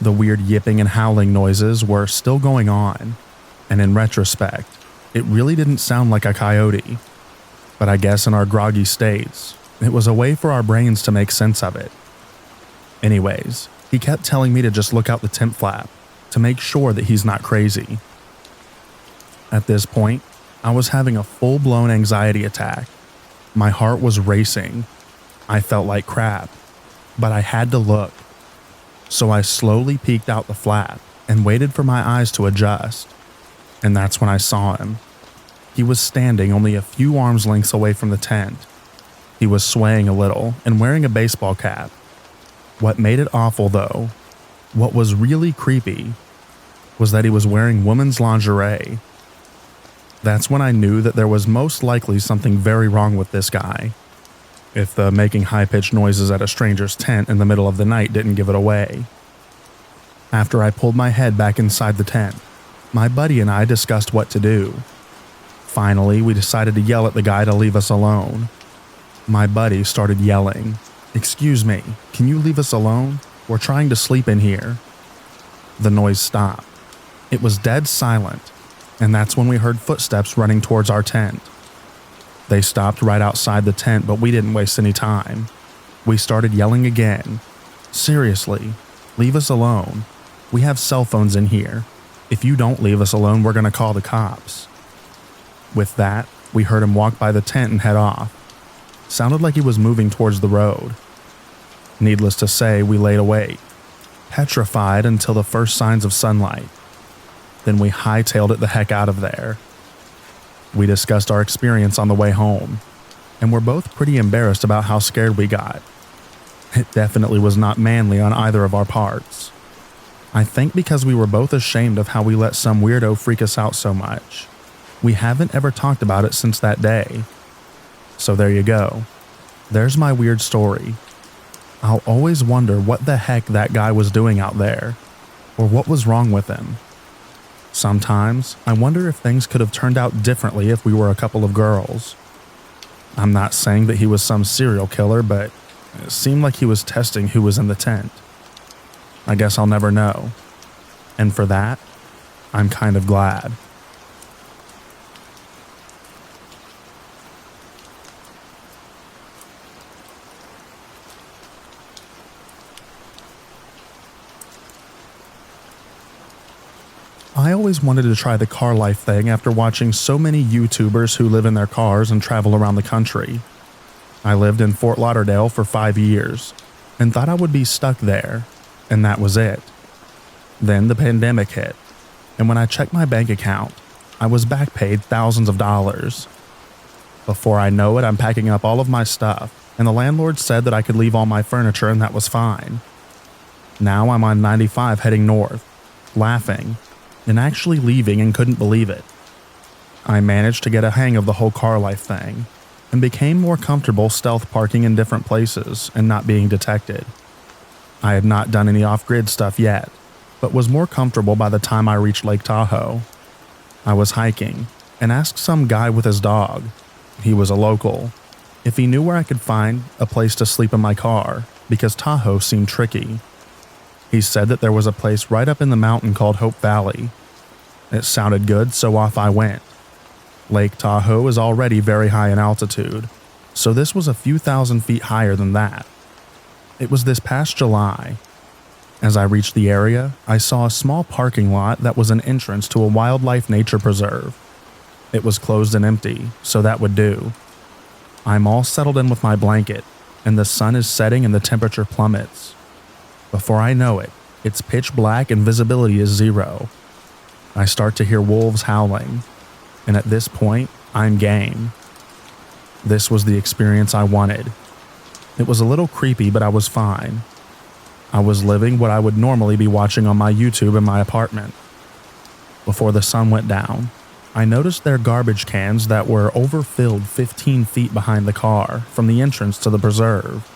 The weird yipping and howling noises were still going on, and in retrospect, it really didn't sound like a coyote. But I guess in our groggy states, it was a way for our brains to make sense of it. Anyways, he kept telling me to just look out the tent flap to make sure that he's not crazy. At this point, I was having a full-blown anxiety attack. My heart was racing. I felt like crap, but I had to look. So I slowly peeked out the flap and waited for my eyes to adjust. And that's when I saw him. He was standing only a few arms lengths away from the tent. He was swaying a little and wearing a baseball cap. What made it awful, though, what was really creepy, was that he was wearing women's lingerie. That's when I knew that there was most likely something very wrong with this guy. If the making high-pitched noises at a stranger's tent in the middle of the night didn't give it away. After I pulled my head back inside the tent, my buddy and I discussed what to do. Finally, we decided to yell at the guy to leave us alone. My buddy started yelling, "Excuse me, can you leave us alone? We're trying to sleep in here." The noise stopped. It was dead silent, and that's when we heard footsteps running towards our tent. They stopped right outside the tent, but we didn't waste any time. We started yelling again. "Seriously, leave us alone. We have cell phones in here. If you don't leave us alone, we're going to call the cops." With that, we heard him walk by the tent and head off. Sounded like he was moving towards the road. Needless to say, we laid awake, petrified until the first signs of sunlight. Then we hightailed it the heck out of there. We discussed our experience on the way home, and we're both pretty embarrassed about how scared we got. It definitely was not manly on either of our parts. I think because we were both ashamed of how we let some weirdo freak us out so much. We haven't ever talked about it since that day. So there you go. There's my weird story. I'll always wonder what the heck that guy was doing out there, or what was wrong with him. Sometimes, I wonder if things could have turned out differently if we were a couple of girls. I'm not saying that he was some serial killer, but it seemed like he was testing who was in the tent. I guess I'll never know. And for that, I'm kind of glad. I always wanted to try the car life thing after watching so many YouTubers who live in their cars and travel around the country. I lived in Fort Lauderdale for 5 years and thought I would be stuck there, and that was it. Then the pandemic hit, and when I checked my bank account, I was back paid thousands of dollars. Before I know it, I'm packing up all of my stuff, and the landlord said that I could leave all my furniture and that was fine. Now I'm on 95 heading north, laughing, and actually leaving and couldn't believe it. I managed to get a hang of the whole car life thing, and became more comfortable stealth parking in different places and not being detected. I had not done any off-grid stuff yet, but was more comfortable by the time I reached Lake Tahoe. I was hiking and asked some guy with his dog, he was a local, if he knew where I could find a place to sleep in my car because Tahoe seemed tricky. He said that there was a place right up in the mountain called Hope Valley. It sounded good, so off I went. Lake Tahoe is already very high in altitude, so this was a few thousand feet higher than that. It was this past July. As I reached the area, I saw a small parking lot that was an entrance to a wildlife nature preserve. It was closed and empty, so that would do. I'm all settled in with my blanket, and the sun is setting and the temperature plummets. Before I know it, it's pitch black and visibility is 0. I start to hear wolves howling, and at this point, I'm game. This was the experience I wanted. It was a little creepy, but I was fine. I was living what I would normally be watching on my YouTube in my apartment. Before the sun went down, I noticed their garbage cans that were overfilled 15 feet behind the car from the entrance to the preserve.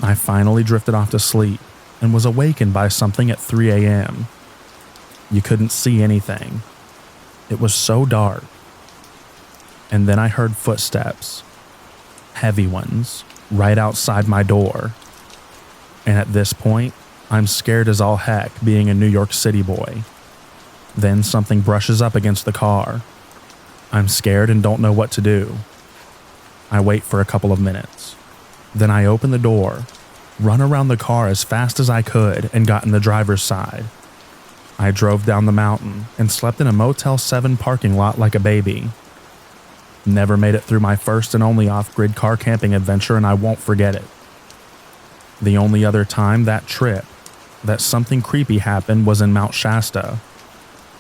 I finally drifted off to sleep and was awakened by something at 3 a.m. You couldn't see anything. It was so dark. And then I heard footsteps, heavy ones, right outside my door. And at this point, I'm scared as all heck being a New York City boy. Then something brushes up against the car. I'm scared and don't know what to do. I wait for a couple of minutes. Then I open the door, run around the car as fast as I could, and got in the driver's side. I drove down the mountain and slept in a Motel 7 parking lot like a baby. Never made it through my first and only off-grid car camping adventure, and I won't forget it. The only other time that trip that something creepy happened was in Mount Shasta.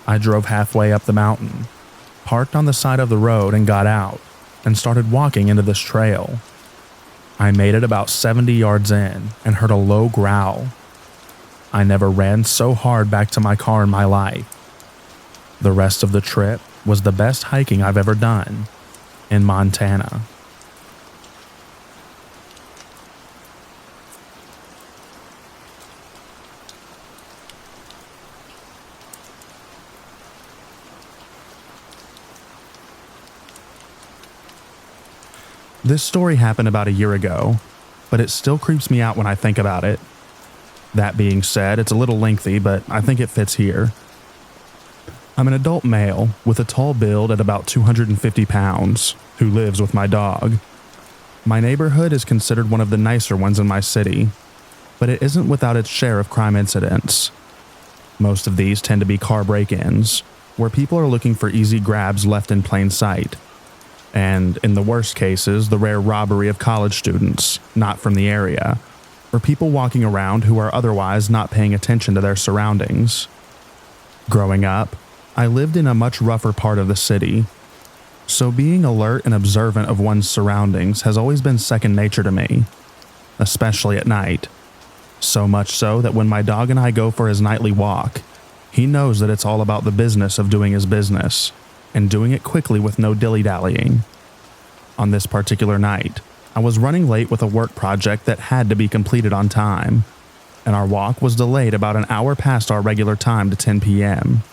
I drove halfway up the mountain, parked on the side of the road and got out, and started walking into this trail. I made it about 70 yards in and heard a low growl. I never ran so hard back to my car in my life. The rest of the trip was the best hiking I've ever done in Montana. This story happened about a year ago, but it still creeps me out when I think about it. That being said, it's a little lengthy, but I think it fits here. I'm an adult male with a tall build at about 250 pounds who lives with my dog. My neighborhood is considered one of the nicer ones in my city, but it isn't without its share of crime incidents. Most of these tend to be car break-ins, where people are looking for easy grabs left in plain sight. And, in the worst cases, the rare robbery of college students, not from the area, or people walking around who are otherwise not paying attention to their surroundings. Growing up, I lived in a much rougher part of the city, so being alert and observant of one's surroundings has always been second nature to me, especially at night. So much so that when my dog and I go for his nightly walk, he knows that it's all about the business of doing his business, and doing it quickly with no dilly-dallying. On this particular night, I was running late with a work project that had to be completed on time, and our walk was delayed about an hour past our regular time to 10 p.m.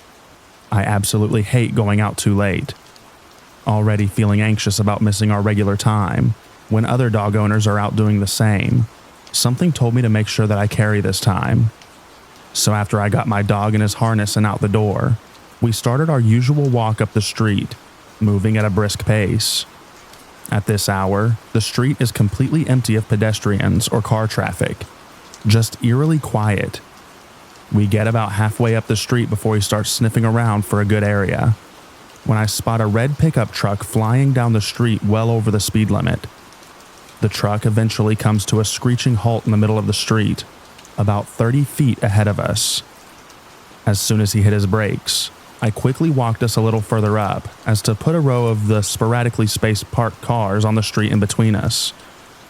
I absolutely hate going out too late. Already feeling anxious about missing our regular time, when other dog owners are out doing the same, something told me to make sure that I carry this time. So after I got my dog in his harness and out the door, we started our usual walk up the street, moving at a brisk pace. At this hour, the street is completely empty of pedestrians or car traffic, just eerily quiet. We get about halfway up the street before he starts sniffing around for a good area, when I spot a red pickup truck flying down the street well over the speed limit. The truck eventually comes to a screeching halt in the middle of the street, about 30 feet ahead of us. As soon as he hit his brakes, I quickly walked us a little further up as to put a row of the sporadically spaced parked cars on the street in between us,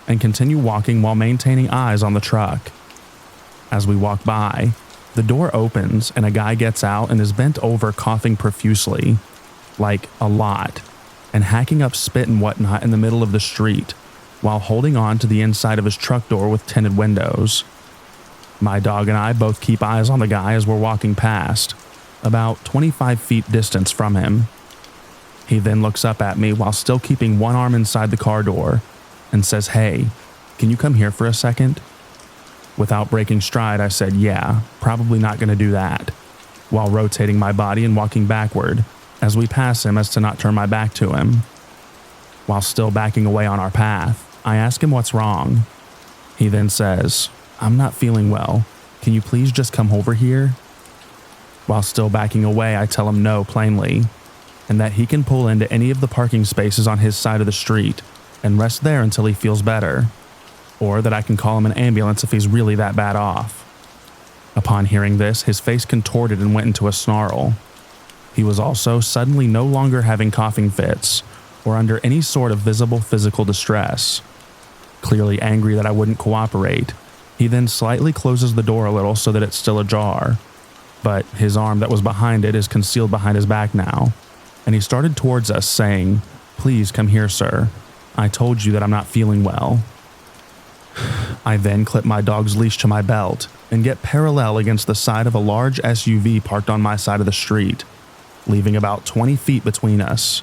and continue walking while maintaining eyes on the truck. As we walk by, the door opens and a guy gets out and is bent over coughing profusely, like a lot, and hacking up spit and whatnot in the middle of the street while holding on to the inside of his truck door with tinted windows. My dog and I both keep eyes on the guy as we're walking past, about 25 feet distance from him. He then looks up at me while still keeping one arm inside the car door and says, "Hey, can you come here for a second?" Without breaking stride, I said, "Yeah, probably not going to do that," while rotating my body and walking backward as we pass him as to not turn my back to him. While still backing away on our path, I ask him what's wrong. He then says, "I'm not feeling well. Can you please just come over here?" While still backing away, I tell him no plainly, and that he can pull into any of the parking spaces on his side of the street and rest there until he feels better, or that I can call him an ambulance if he's really that bad off. Upon hearing this, his face contorted and went into a snarl. He was also suddenly no longer having coughing fits or under any sort of visible physical distress. Clearly angry that I wouldn't cooperate, he then slightly closes the door a little so that it's still ajar, but his arm that was behind it is concealed behind his back now, and he started towards us saying, "Please come here, sir. I told you that I'm not feeling well." I then clip my dog's leash to my belt and get parallel against the side of a large SUV parked on my side of the street, leaving about 20 feet between us.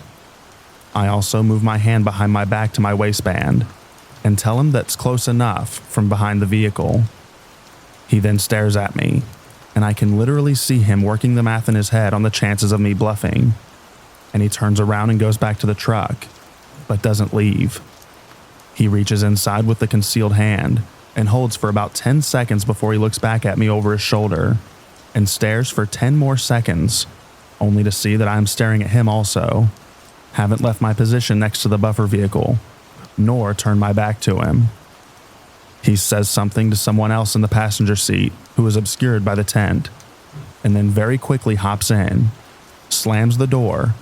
I also move my hand behind my back to my waistband and tell him that's close enough from behind the vehicle. He then stares at me, and I can literally see him working the math in his head on the chances of me bluffing, and he turns around and goes back to the truck, but doesn't leave. He reaches inside with the concealed hand and holds for about 10 seconds before he looks back at me over his shoulder and stares for 10 more seconds, only to see that I'm staring at him also. Haven't left my position next to the buffer vehicle, nor turned my back to him. He says something to someone else in the passenger seat who is obscured by the tent, and then very quickly hops in, slams the door,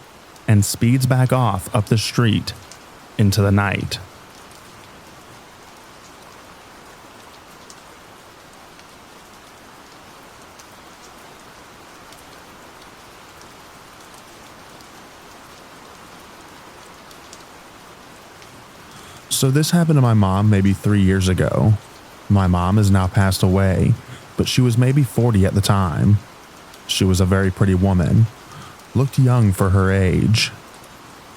and speeds back off up the street into the night. So this happened to my mom maybe 3 years ago. My mom has now passed away, but she was maybe 40 at the time. She was a very pretty woman, looked young for her age.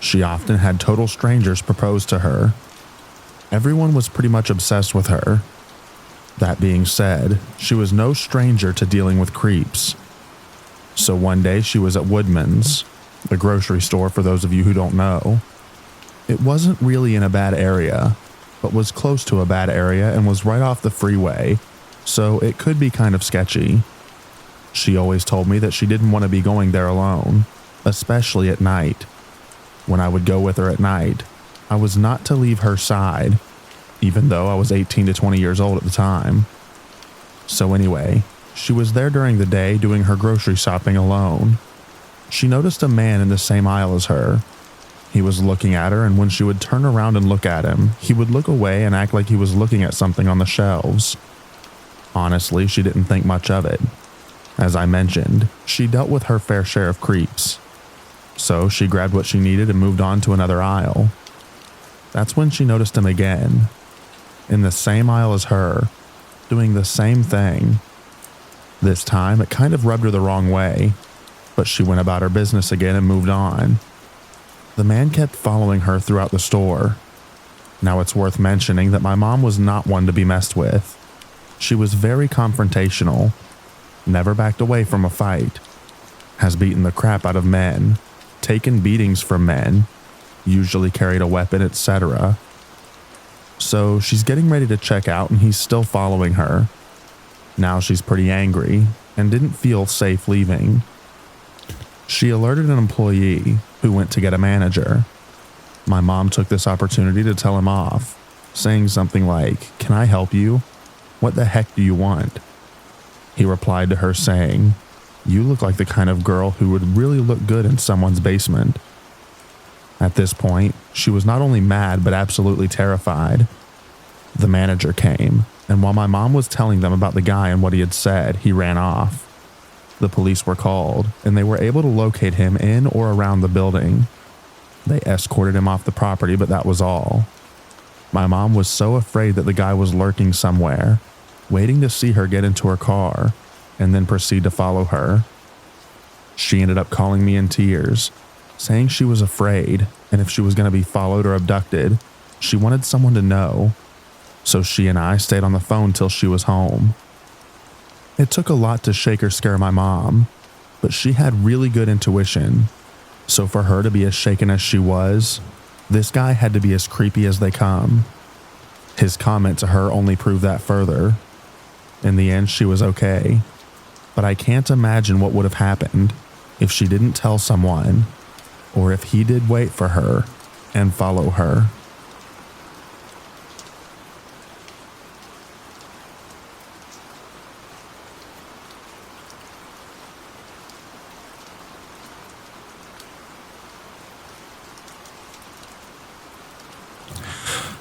She often had total strangers propose to her. Everyone was pretty much obsessed with her. That being said, she was no stranger to dealing with creeps. So one day she was at Woodman's, the grocery store for those of you who don't know. It wasn't really in a bad area, but was close to a bad area and was right off the freeway, so it could be kind of sketchy. She always told me that she didn't want to be going there alone, especially at night. When I would go with her at night, I was not to leave her side, even though I was 18 to 20 years old at the time. So anyway, she was there during the day doing her grocery shopping alone. She noticed a man in the same aisle as her. He was looking at her, and when she would turn around and look at him, he would look away and act like he was looking at something on the shelves. Honestly, she didn't think much of it. As I mentioned, she dealt with her fair share of creeps. So she grabbed what she needed and moved on to another aisle. That's when she noticed him again, in the same aisle as her, doing the same thing. This time, it kind of rubbed her the wrong way, but she went about her business again and moved on. The man kept following her throughout the store. Now it's worth mentioning that my mom was not one to be messed with. She was very confrontational, never backed away from a fight, has beaten the crap out of men, taken beatings from men, usually carried a weapon, etc. So she's getting ready to check out and he's still following her. Now she's pretty angry and didn't feel safe leaving. She alerted an employee who went to get a manager. My mom took this opportunity to tell him off, saying something like, "Can I help you? What the heck do you want?" He replied to her saying, You look like the kind of girl who would really look good in someone's basement." At this point, she was not only mad but absolutely terrified. The manager came, and while my mom was telling them about the guy and what he had said, he ran off. The police were called, and they were able to locate him in or around the building. They escorted him off the property, but that was all. My mom was so afraid that the guy was lurking somewhere, waiting to see her get into her car, and then proceed to follow her. She ended up calling me in tears, saying she was afraid, and if she was going to be followed or abducted, she wanted someone to know. So she and I stayed on the phone till she was home. It took a lot to shake or scare my mom, but she had really good intuition. So for her to be as shaken as she was, this guy had to be as creepy as they come. His comment to her only proved that further. In the end, she was okay, but I can't imagine what would have happened if she didn't tell someone, or if he did wait for her and follow her.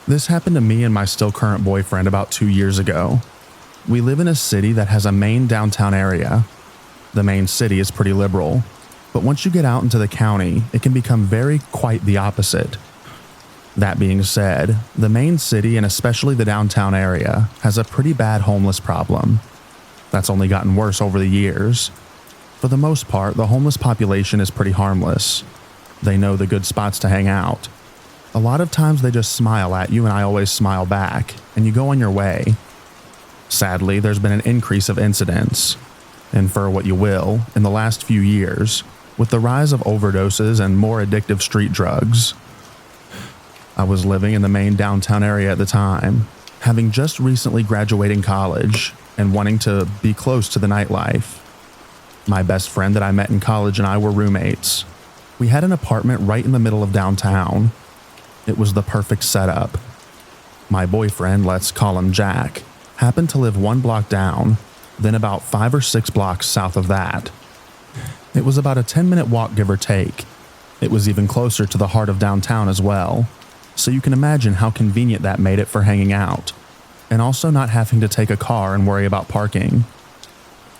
This happened to me and my still current boyfriend about 2 years ago. We live in a city that has a main downtown area. The main city is pretty liberal, but once you get out into the county, it can become quite the opposite. That being said, the main city and especially the downtown area has a pretty bad homeless problem. That's only gotten worse over the years. For the most part, the homeless population is pretty harmless. They know the good spots to hang out. A lot of times they just smile at you, and I always smile back, and you go on your way. Sadly, there's been an increase of incidents. Infer what you will, in the last few years, with the rise of overdoses and more addictive street drugs. I was living in the main downtown area at the time, having just recently graduating college and wanting to be close to the nightlife. My best friend that I met in college and I were roommates. We had an apartment right in the middle of downtown. It was the perfect setup. My boyfriend, let's call him Jack, happened to live 1 block down, then about 5 or 6 blocks south of that. It was about a 10-minute walk, give or take. It was even closer to the heart of downtown as well, so you can imagine how convenient that made it for hanging out, and also not having to take a car and worry about parking.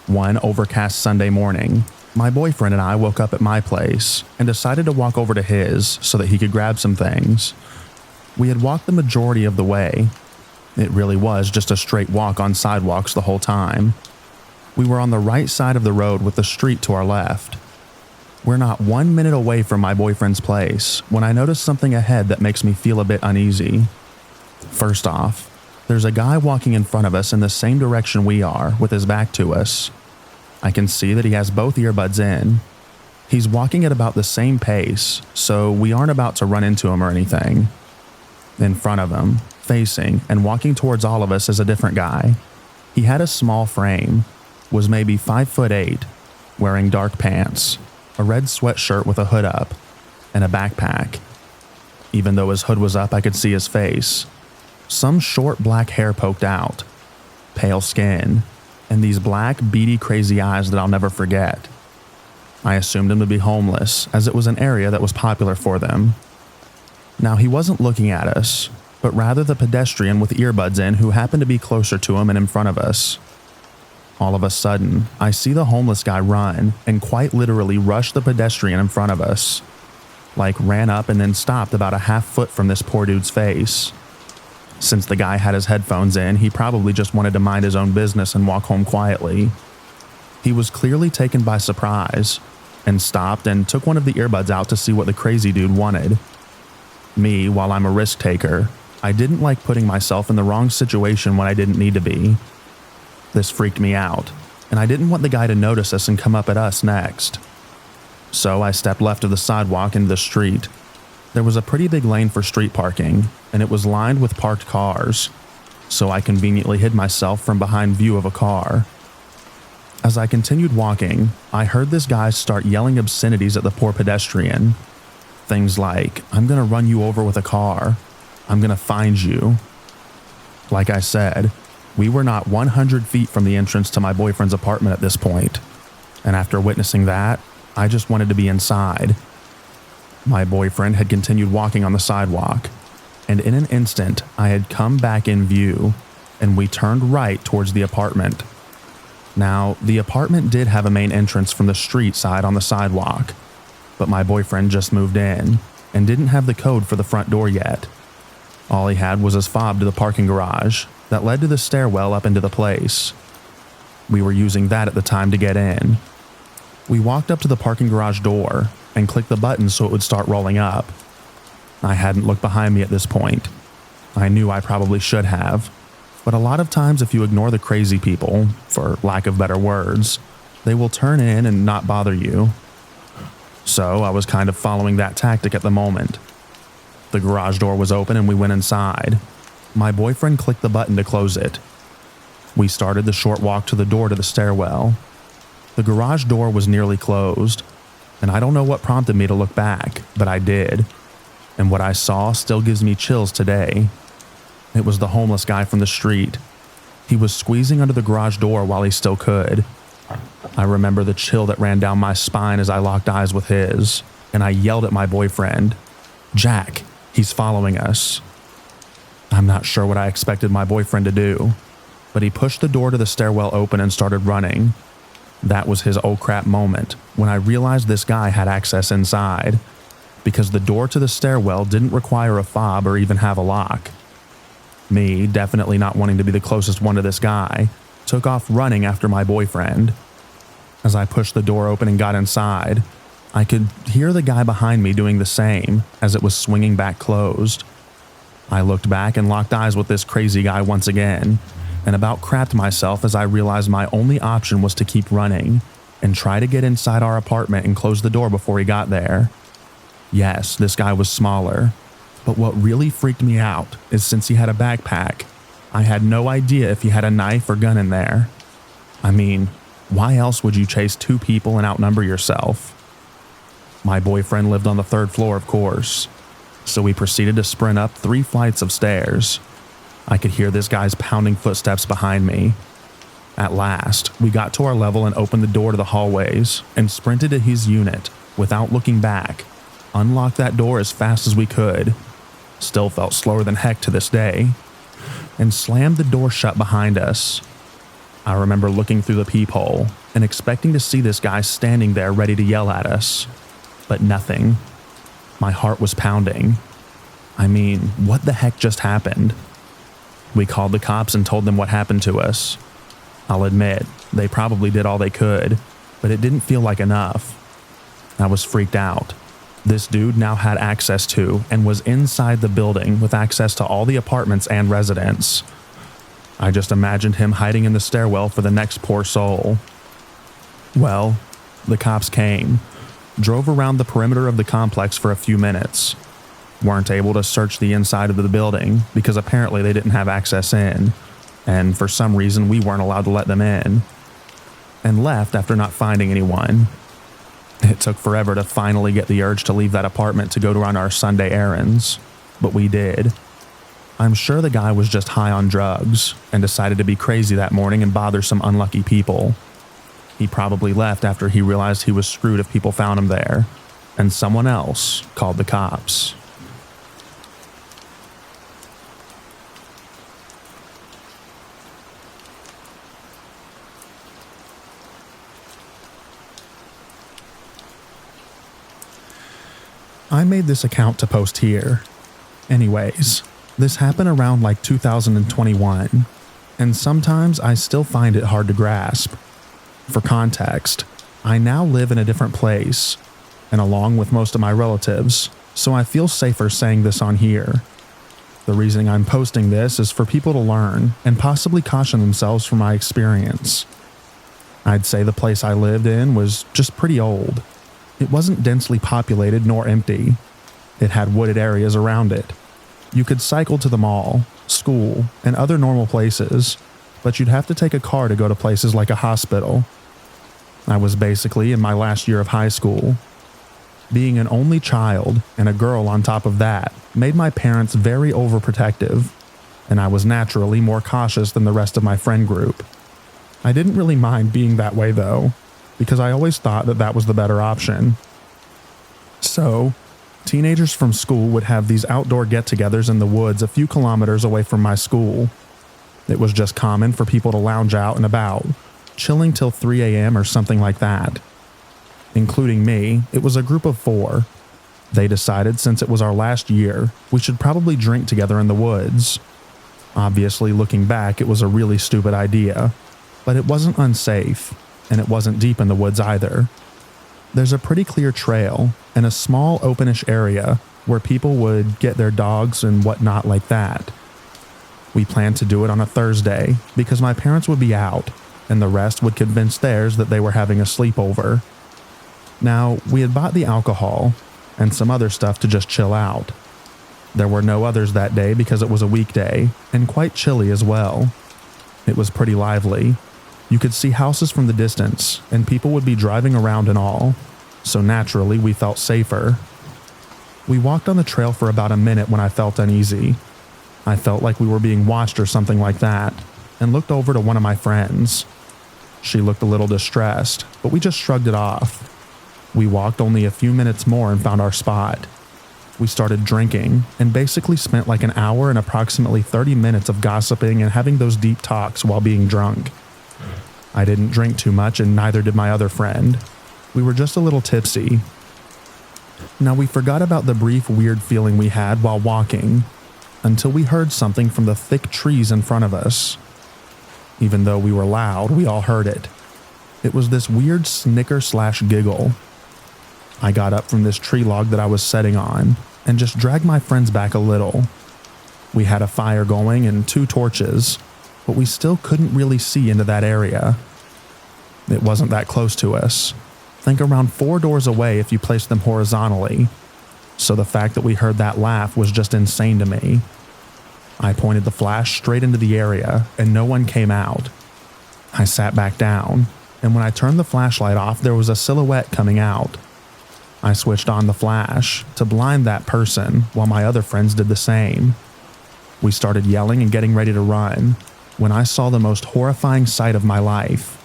One overcast Sunday morning, my boyfriend and I woke up at my place and decided to walk over to his so that he could grab some things. We had walked the majority of the way. It really was just a straight walk on sidewalks the whole time. We were on the right side of the road with the street to our left. We're not 1 minute away from my boyfriend's place when I notice something ahead that makes me feel a bit uneasy. First off, there's a guy walking in front of us in the same direction we are with his back to us. I can see that he has both earbuds in. He's walking at about the same pace, so we aren't about to run into him or anything. In front of him, facing and walking towards all of us, is a different guy. He had a small frame, was maybe 5'8", wearing dark pants, a red sweatshirt with a hood up, and a backpack. Even though his hood was up, I could see his face. Some short black hair poked out, pale skin, and these black, beady, crazy eyes that I'll never forget. I assumed him to be homeless, as it was an area that was popular for them. Now, he wasn't looking at us, but rather the pedestrian with earbuds in who happened to be closer to him and in front of us. All of a sudden, I see the homeless guy run and quite literally rush the pedestrian in front of us. Like ran up and then stopped about a half foot from this poor dude's face. Since the guy had his headphones in, he probably just wanted to mind his own business and walk home quietly. He was clearly taken by surprise and stopped and took one of the earbuds out to see what the crazy dude wanted. Me, while I'm a risk taker, I didn't like putting myself in the wrong situation when I didn't need to be. This freaked me out, and I didn't want the guy to notice us and come up at us next. So I stepped left of the sidewalk into the street. There was a pretty big lane for street parking, and it was lined with parked cars, so I conveniently hid myself from behind view of a car. As I continued walking, I heard this guy start yelling obscenities at the poor pedestrian. Things like, "I'm gonna run you over with a car. I'm gonna find you." Like I said, we were not 100 feet from the entrance to my boyfriend's apartment at this point. And after witnessing that, I just wanted to be inside. My boyfriend had continued walking on the sidewalk, and in an instant, I had come back in view, and we turned right towards the apartment. Now, the apartment did have a main entrance from the street side on the sidewalk, but my boyfriend just moved in and didn't have the code for the front door yet. All he had was his fob to the parking garage that led to the stairwell up into the place. We were using that at the time to get in. We walked up to the parking garage door and clicked the button so it would start rolling up. I hadn't looked behind me at this point. I knew I probably should have, but a lot of times if you ignore the crazy people, for lack of better words, they will turn in and not bother you. So I was kind of following that tactic at the moment. The garage door was open and we went inside. My boyfriend clicked the button to close it. We started the short walk to the door to the stairwell. The garage door was nearly closed, and I don't know what prompted me to look back, but I did. And what I saw still gives me chills today. It was the homeless guy from the street. He was squeezing under the garage door while he still could. I remember the chill that ran down my spine as I locked eyes with his, and I yelled at my boyfriend, "Jack, he's following us." I'm not sure what I expected my boyfriend to do, but he pushed the door to the stairwell open and started running. That was his oh crap moment when I realized this guy had access inside, because the door to the stairwell didn't require a fob or even have a lock. Me, definitely not wanting to be the closest one to this guy, took off running after my boyfriend. As I pushed the door open and got inside, I could hear the guy behind me doing the same as it was swinging back closed. I looked back and locked eyes with this crazy guy once again, and about crapped myself as I realized my only option was to keep running and try to get inside our apartment and close the door before he got there. Yes, this guy was smaller, but what really freaked me out is since he had a backpack, I had no idea if he had a knife or gun in there. I mean, why else would you chase two people and outnumber yourself? My boyfriend lived on the third floor, of course, so we proceeded to sprint up 3 flights of stairs. I could hear this guy's pounding footsteps behind me. At last, we got to our level and opened the door to the hallways and sprinted to his unit without looking back, unlocked that door as fast as we could, still felt slower than heck to this day, and slammed the door shut behind us. I remember looking through the peephole and expecting to see this guy standing there ready to yell at us, but nothing. My heart was pounding. I mean, what the heck just happened? We called the cops and told them what happened to us. I'll admit, they probably did all they could, but it didn't feel like enough. I was freaked out. This dude now had access to and was inside the building with access to all the apartments and residents. I just imagined him hiding in the stairwell for the next poor soul. Well, the cops came, drove around the perimeter of the complex for a few minutes, weren't able to search the inside of the building because apparently they didn't have access in, and for some reason we weren't allowed to let them in, and left after not finding anyone. It took forever to finally get the urge to leave that apartment to go to run our Sunday errands, but we did. I'm sure the guy was just high on drugs and decided to be crazy that morning and bother some unlucky people. He probably left after he realized he was screwed if people found him there, and someone else called the cops. I made this account to post here. Anyways, this happened around like 2021, and sometimes I still find it hard to grasp. For context, I now live in a different place, and along with most of my relatives, so I feel safer saying this on here. The reason I'm posting this is for people to learn and possibly caution themselves from my experience. I'd say the place I lived in was just pretty old. It wasn't densely populated nor empty. It had wooded areas around it. You could cycle to the mall, school, and other normal places, but you'd have to take a car to go to places like a hospital. I was basically in my last year of high school. Being an only child and a girl on top of that made my parents very overprotective, and I was naturally more cautious than the rest of my friend group. I didn't really mind being that way though. because I always thought that that was the better option. So, teenagers from school would have these outdoor get-togethers in the woods a few kilometers away from my school. It was just common for people to lounge out and about, chilling till 3 a.m. or something like that. Including me, it was a group of 4. They decided since it was our last year, we should probably drink together in the woods. Obviously, looking back, it was a really stupid idea, but it wasn't unsafe, and it wasn't deep in the woods either. There's a pretty clear trail and a small openish area where people would get their dogs and whatnot like that. We planned to do it on a Thursday because my parents would be out, and the rest would convince theirs that they were having a sleepover. Now, we had bought the alcohol and some other stuff to just chill out. There were no others that day because it was a weekday, and quite chilly as well. It was pretty lively. You could see houses from the distance, and people would be driving around and all, so naturally we felt safer. We walked on the trail for about a minute when I felt uneasy. I felt like we were being watched or something like that, and looked over to one of my friends. She looked a little distressed, but we just shrugged it off. We walked only a few minutes more and found our spot. We started drinking, and basically spent like an hour and approximately 30 minutes of gossiping and having those deep talks while being drunk. I didn't drink too much, and neither did my other friend. We were just a little tipsy. Now, we forgot about the brief weird feeling we had while walking, until we heard something from the thick trees in front of us. Even though we were loud, we all heard it. It was this weird snicker/giggle. I got up from this tree log that I was sitting on, and just dragged my friends back a little. We had a fire going and 2 torches, but we still couldn't really see into that area. It wasn't that close to us. Think around 4 doors away if you placed them horizontally. So the fact that we heard that laugh was just insane to me. I pointed the flash straight into the area, and no one came out. I sat back down, and when I turned the flashlight off, there was a silhouette coming out. I switched on the flash to blind that person while my other friends did the same. We started yelling and getting ready to run when I saw the most horrifying sight of my life.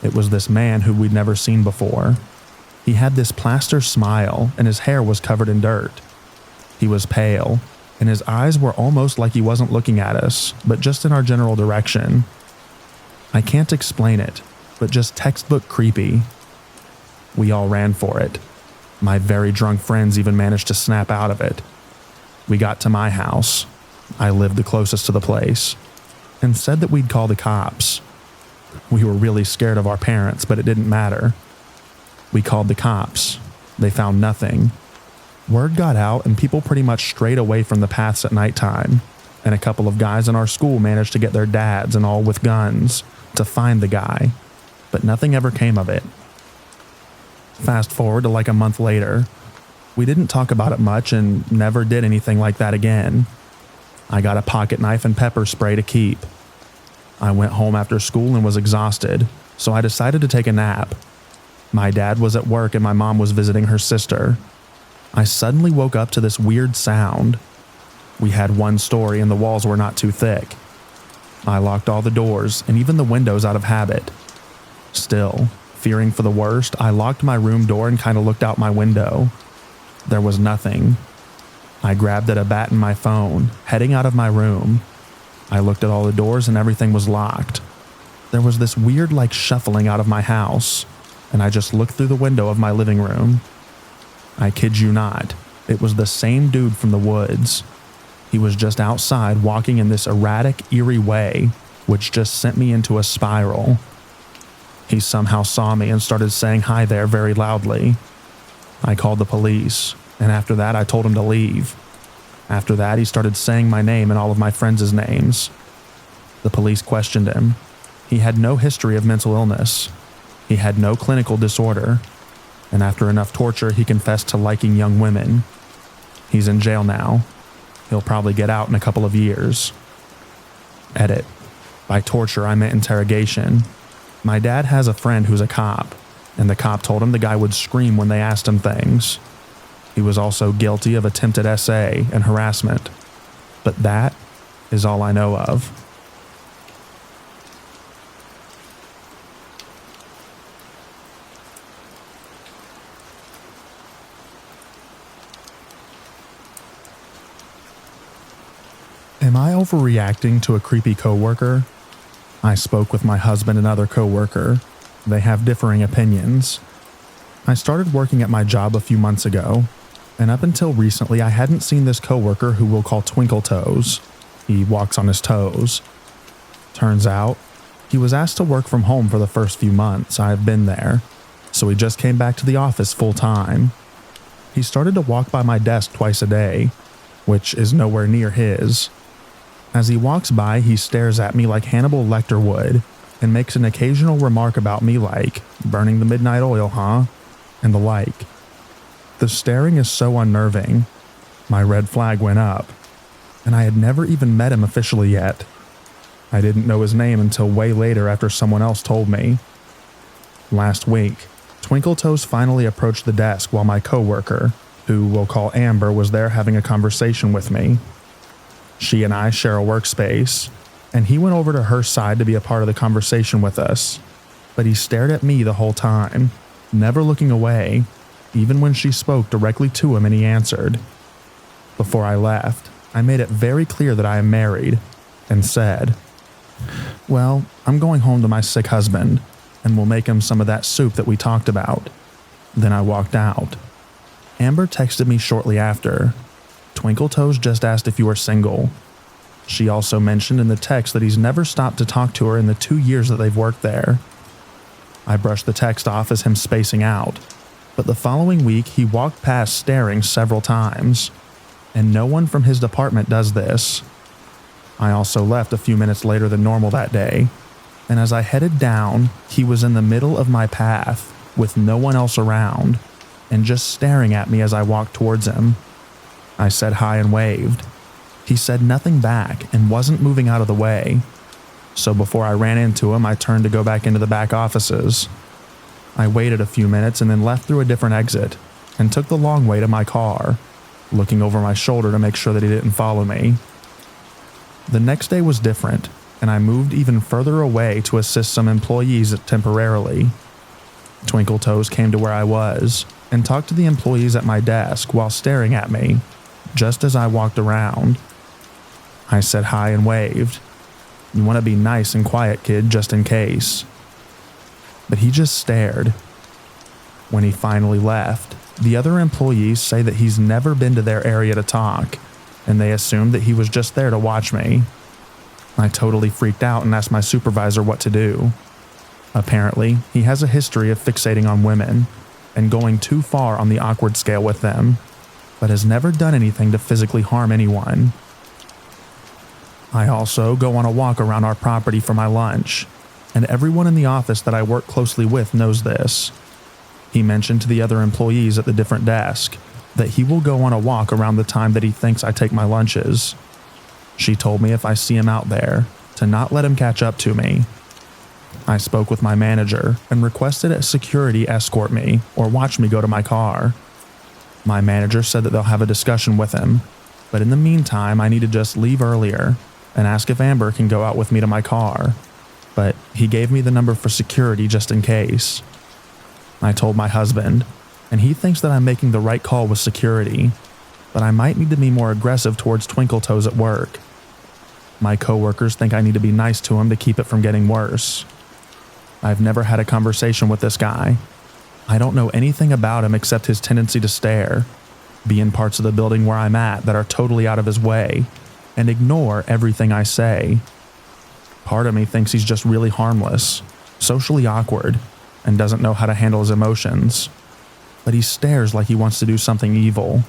It was this man who we'd never seen before. He had this plaster smile and his hair was covered in dirt. He was pale, and his eyes were almost like he wasn't looking at us, but just in our general direction. I can't explain it, but just textbook creepy. We all ran for it. My very drunk friends even managed to snap out of it. We got to my house. I lived the closest to the place, and said that we'd call the cops. We were really scared of our parents, but it didn't matter. We called the cops. They found nothing. Word got out and people pretty much strayed away from the paths at nighttime, and a couple of guys in our school managed to get their dads and all with guns to find the guy, but nothing ever came of it. Fast forward to like a month later. We didn't talk about it much and never did anything like that again. I got a pocket knife and pepper spray to keep. I went home after school and was exhausted, so I decided to take a nap. My dad was at work and my mom was visiting her sister. I suddenly woke up to this weird sound. We had one story and the walls were not too thick. I locked all the doors and even the windows out of habit. Still, fearing for the worst, I locked my room door and kind of looked out my window. There was nothing. I grabbed at a bat and my phone, heading out of my room. I looked at all the doors and everything was locked. There was this weird shuffling out of my house, and I just looked through the window of my living room. I kid you not, it was the same dude from the woods. He was just outside walking in this erratic, eerie way, which just sent me into a spiral. He somehow saw me and started saying hi there very loudly. I called the police, and after that I told him to leave. After that, he started saying my name and all of my friends' names. The police questioned him. He had no history of mental illness. He had no clinical disorder. And after enough torture, he confessed to liking young women. He's in jail now. He'll probably get out in a couple of years. Edit. By torture, I meant interrogation. My dad has a friend who's a cop, and the cop told him the guy would scream when they asked him things. He was also guilty of attempted SA and harassment. But that is all I know of. Am I overreacting to a creepy coworker? I spoke with my husband and other coworker. They have differing opinions. I started working at my job a few months ago, and up until recently I hadn't seen this coworker who we'll call Twinkle Toes. He walks on his toes. Turns out, he was asked to work from home for the first few months I've been there, so he just came back to the office full time. He started to walk by my desk twice a day, which is nowhere near his. As he walks by, he stares at me like Hannibal Lecter would, and makes an occasional remark about me like, "Burning the midnight oil, huh?" and the like. The staring is so unnerving. My red flag went up, and I had never even met him officially yet. I didn't know his name until way later after someone else told me. Last week, Twinkle Toes finally approached the desk while my coworker, who we'll call Amber, was there having a conversation with me. She and I share a workspace, and he went over to her side to be a part of the conversation with us, but he stared at me the whole time, never looking away, even when she spoke directly to him and he answered. Before I left, I made it very clear that I am married, and said, "Well, I'm going home to my sick husband, and we'll make him some of that soup that we talked about." Then I walked out. Amber texted me shortly after. "Twinkle Toes just asked if you were single." She also mentioned in the text that he's never stopped to talk to her in the 2 years that they've worked there. I brushed the text off as him spacing out, but the following week he walked past staring several times, and no one from his department does this. I also left a few minutes later than normal that day, and as I headed down, he was in the middle of my path with no one else around, and just staring at me as I walked towards him. I said hi and waved. He said nothing back and wasn't moving out of the way. So before I ran into him, I turned to go back into the back offices. I waited a few minutes and then left through a different exit and took the long way to my car, looking over my shoulder to make sure that he didn't follow me. The next day was different, and I moved even further away to assist some employees temporarily. Twinkle Toes came to where I was and talked to the employees at my desk while staring at me, just as I walked around. I said hi and waved. "You want to be nice and quiet, kid, just in case." But he just stared. When he finally left, the other employees say that he's never been to their area to talk, and they assumed that he was just there to watch me. I totally freaked out and asked my supervisor what to do. Apparently, he has a history of fixating on women and going too far on the awkward scale with them, but has never done anything to physically harm anyone. I also go on a walk around our property for my lunch, and everyone in the office that I work closely with knows this. He mentioned to the other employees at the different desk that he will go on a walk around the time that he thinks I take my lunches. She told me if I see him out there, to not let him catch up to me. I spoke with my manager and requested a security escort me or watch me go to my car. My manager said that they'll have a discussion with him, but in the meantime I need to just leave earlier and ask if Amber can go out with me to my car, but he gave me the number for security just in case. I told my husband, and he thinks that I'm making the right call with security, but I might need to be more aggressive towards Twinkle Toes at work. My coworkers think I need to be nice to him to keep it from getting worse. I've never had a conversation with this guy. I don't know anything about him except his tendency to stare, be in parts of the building where I'm at that are totally out of his way, and ignore everything I say. Part of me thinks he's just really harmless, socially awkward, and doesn't know how to handle his emotions. But he stares like he wants to do something evil,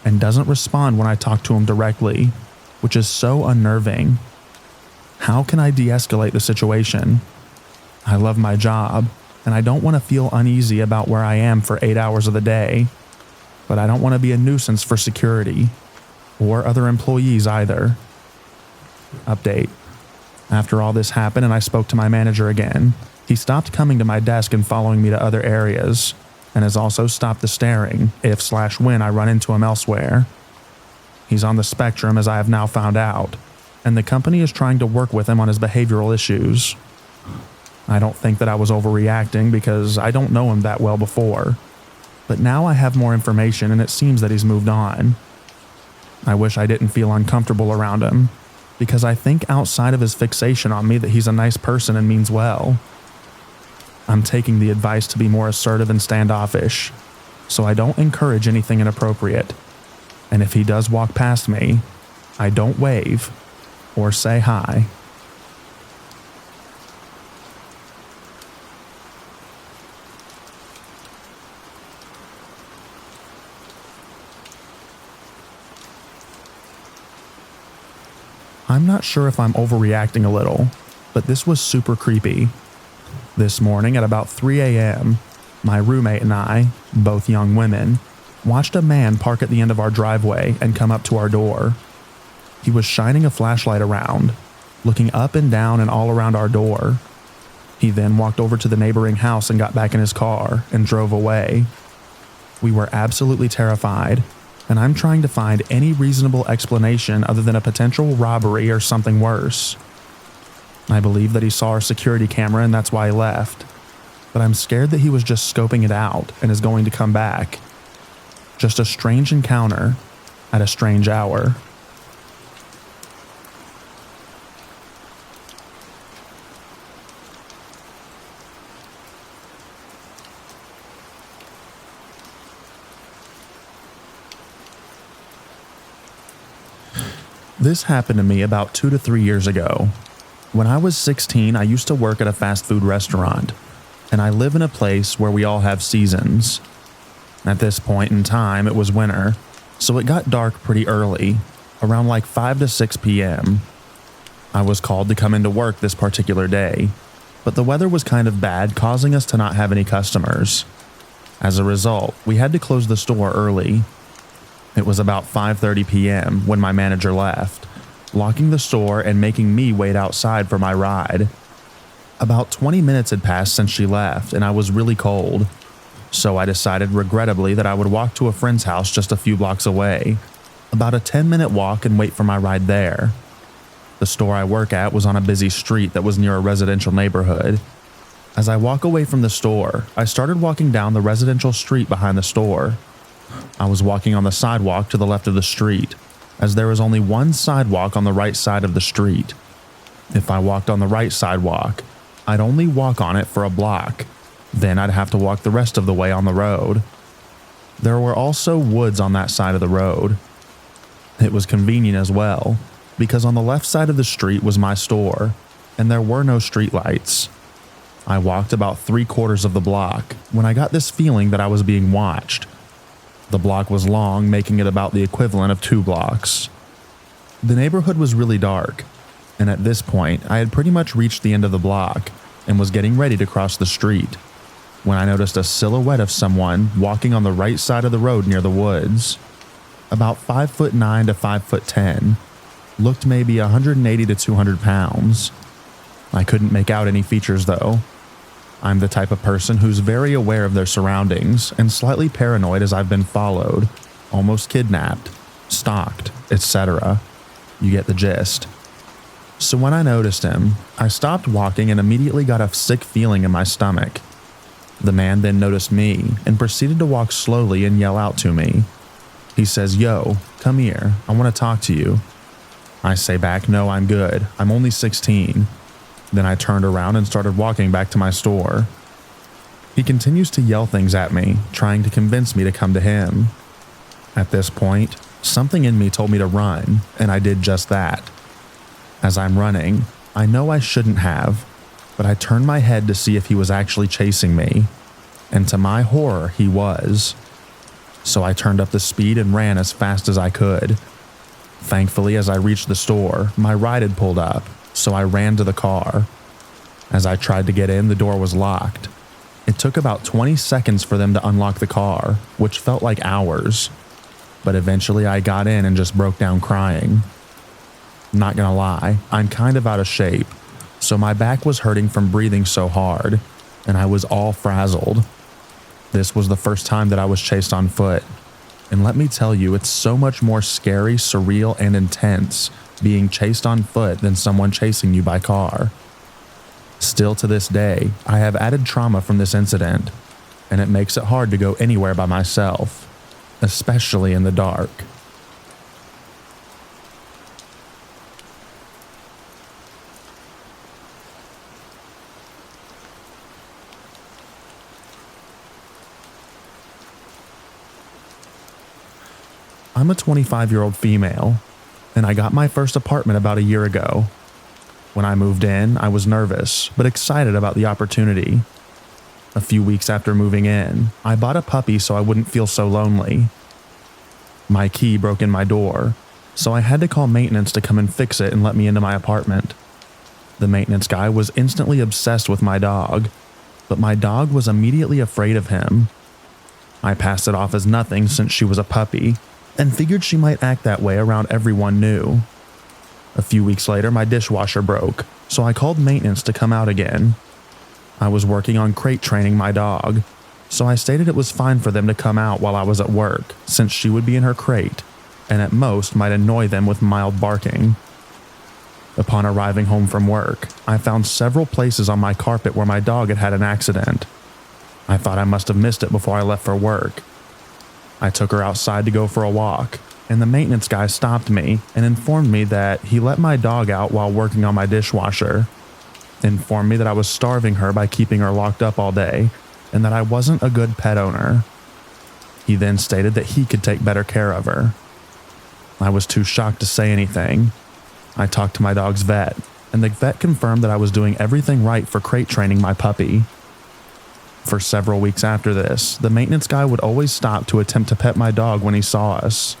and doesn't respond when I talk to him directly, which is so unnerving. How can I de-escalate the situation? I love my job, and I don't want to feel uneasy about where I am for 8 hours of the day, but I don't want to be a nuisance for security, or other employees either. Update. After all this happened and I spoke to my manager again, he stopped coming to my desk and following me to other areas, and has also stopped the staring if/when I run into him elsewhere. He's on the spectrum, as I have now found out, and the company is trying to work with him on his behavioral issues. I don't think that I was overreacting because I don't know him that well before, but now I have more information and it seems that he's moved on. I wish I didn't feel uncomfortable around him, because I think outside of his fixation on me that he's a nice person and means well. I'm taking the advice to be more assertive and standoffish, so I don't encourage anything inappropriate. And if he does walk past me, I don't wave or say hi. I'm not sure if I'm overreacting a little, but this was super creepy. This morning at about 3 a.m., my roommate and I, both young women, watched a man park at the end of our driveway and come up to our door. He was shining a flashlight around, looking up and down and all around our door. He then walked over to the neighboring house and got back in his car and drove away. We were absolutely terrified, and I'm trying to find any reasonable explanation other than a potential robbery or something worse. I believe that he saw our security camera and that's why he left, but I'm scared that he was just scoping it out and is going to come back. Just a strange encounter at a strange hour. This happened to me about 2 to 3 years ago. When I was 16, I used to work at a fast food restaurant, and I live in a place where we all have seasons. At this point in time, it was winter, so it got dark pretty early, around like 5 to 6 p.m. I was called to come into work this particular day, but the weather was kind of bad, causing us to not have any customers. As a result, we had to close the store early. It was about 5:30 p.m. when my manager left, locking the store and making me wait outside for my ride. About 20 minutes had passed since she left, and I was really cold, so I decided regrettably that I would walk to a friend's house just a few blocks away, about a 10-minute walk, and wait for my ride there. The store I work at was on a busy street that was near a residential neighborhood. As I walk away from the store, I started walking down the residential street behind the store. I was walking on the sidewalk to the left of the street, as there is only one sidewalk on the right side of the street. If I walked on the right sidewalk, I'd only walk on it for a block. Then I'd have to walk the rest of the way on the road. There were also woods on that side of the road. It was convenient as well, because on the left side of the street was my store, and there were no streetlights. I walked about 3/4 of the block when I got this feeling that I was being watched. The block was long, making it about the equivalent of 2 blocks. The neighborhood was really dark, and at this point, I had pretty much reached the end of the block and was getting ready to cross the street, when I noticed a silhouette of someone walking on the right side of the road near the woods. About 5'9" to 5'10", looked maybe 180 to 200 pounds. I couldn't make out any features though. I'm the type of person who's very aware of their surroundings and slightly paranoid as I've been followed, almost kidnapped, stalked, etc. You get the gist. So when I noticed him, I stopped walking and immediately got a sick feeling in my stomach. The man then noticed me and proceeded to walk slowly and yell out to me. He says, "Yo, come here, I want to talk to you." I say back, "No, I'm good, I'm only 16. Then I turned around and started walking back to my store. He continues to yell things at me, trying to convince me to come to him. At this point, something in me told me to run, and I did just that. As I'm running, I know I shouldn't have, but I turned my head to see if he was actually chasing me, and to my horror, he was. So I turned up the speed and ran as fast as I could. Thankfully, as I reached the store, my ride had pulled up, so I ran to the car. As I tried to get in, the door was locked. It took about 20 seconds for them to unlock the car, which felt like hours. But eventually I got in and just broke down crying. Not gonna lie, I'm kind of out of shape, so my back was hurting from breathing so hard, and I was all frazzled. This was the first time that I was chased on foot, and let me tell you, it's so much more scary, surreal, and intense being chased on foot than someone chasing you by car. Still to this day, I have added trauma from this incident, and it makes it hard to go anywhere by myself, especially in the dark. I'm a 25-year-old female, and I got my first apartment about a year ago. When I moved in, I was nervous, but excited about the opportunity. A few weeks after moving in, I bought a puppy so I wouldn't feel so lonely. My key broke in my door, so I had to call maintenance to come and fix it and let me into my apartment. The maintenance guy was instantly obsessed with my dog, but my dog was immediately afraid of him. I passed it off as nothing since she was a puppy, and figured she might act that way around everyone new. A few weeks later, my dishwasher broke, so I called maintenance to come out again. I was working on crate training my dog, so I stated it was fine for them to come out while I was at work, since she would be in her crate, and at most might annoy them with mild barking. Upon arriving home from work, I found several places on my carpet where my dog had had an accident. I thought I must have missed it before I left for work. I took her outside to go for a walk, and the maintenance guy stopped me and informed me that he let my dog out while working on my dishwasher, informed me that I was starving her by keeping her locked up all day, and that I wasn't a good pet owner. He then stated that he could take better care of her. I was too shocked to say anything. I talked to my dog's vet, and the vet confirmed that I was doing everything right for crate training my puppy. For several weeks after this, the maintenance guy would always stop to attempt to pet my dog when he saw us.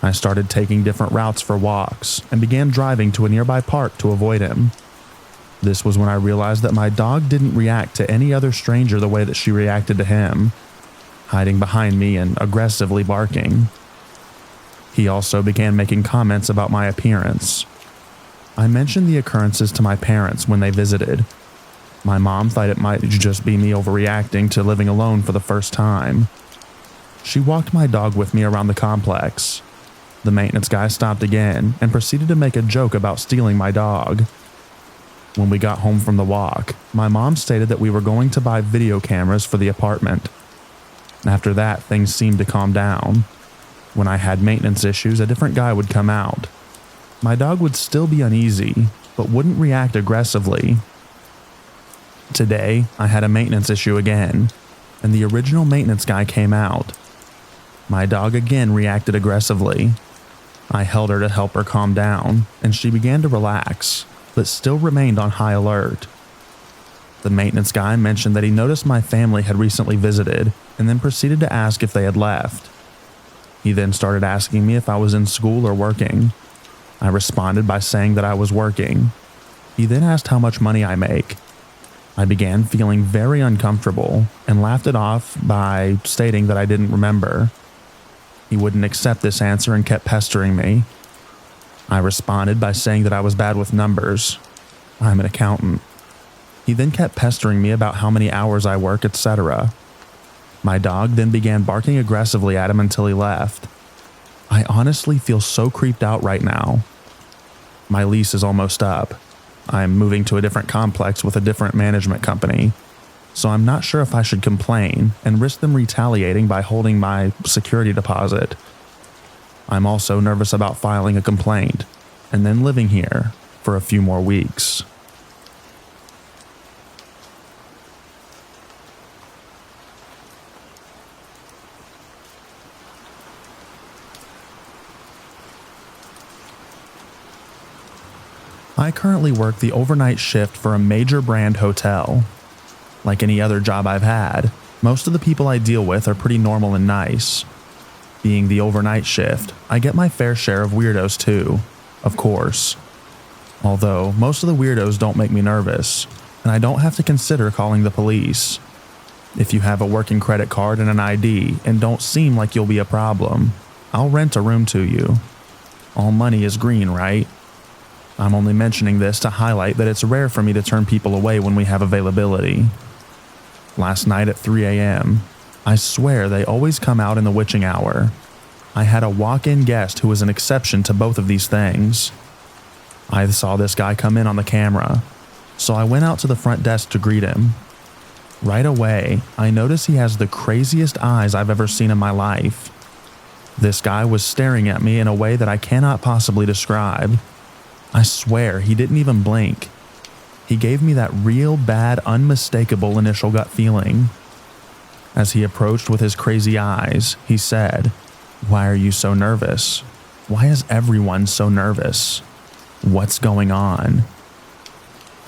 I started taking different routes for walks and began driving to a nearby park to avoid him. This was when I realized that my dog didn't react to any other stranger the way that she reacted to him, hiding behind me and aggressively barking. He also began making comments about my appearance. I mentioned the occurrences to my parents when they visited. My mom thought it might just be me overreacting to living alone for the first time. She walked my dog with me around the complex. The maintenance guy stopped again and proceeded to make a joke about stealing my dog. When we got home from the walk, my mom stated that we were going to buy video cameras for the apartment. After that, things seemed to calm down. When I had maintenance issues, a different guy would come out. My dog would still be uneasy, but wouldn't react aggressively. Today, I had a maintenance issue again, and the original maintenance guy came out. My dog again reacted aggressively. I held her to help her calm down, and she began to relax, but still remained on high alert. The maintenance guy mentioned that he noticed my family had recently visited, and then proceeded to ask if they had left. He then started asking me if I was in school or working. I responded by saying that I was working. He then asked how much money I make. I began feeling very uncomfortable and laughed it off by stating that I didn't remember. He wouldn't accept this answer and kept pestering me. I responded by saying that I was bad with numbers. I'm an accountant. He then kept pestering me about how many hours I work, etc. My dog then began barking aggressively at him until he left. I honestly feel so creeped out right now. My lease is almost up. I'm moving to a different complex with a different management company, so I'm not sure if I should complain and risk them retaliating by holding my security deposit. I'm also nervous about filing a complaint and then living here for a few more weeks. I currently work the overnight shift for a major brand hotel. Like any other job I've had, most of the people I deal with are pretty normal and nice. Being the overnight shift, I get my fair share of weirdos too, of course. Although most of the weirdos don't make me nervous, and I don't have to consider calling the police. If you have a working credit card and an ID and don't seem like you'll be a problem, I'll rent a room to you. All money is green, right? I'm only mentioning this to highlight that it's rare for me to turn people away when we have availability. Last night at 3 a.m., I swear they always come out in the witching hour. I had a walk-in guest who was an exception to both of these things. I saw this guy come in on the camera, so I went out to the front desk to greet him. Right away, I noticed he has the craziest eyes I've ever seen in my life. This guy was staring at me in a way that I cannot possibly describe. I swear he didn't even blink. He gave me that real bad, unmistakable initial gut feeling. As he approached with his crazy eyes, he said, Why are you so nervous? Why is everyone so nervous? What's going on?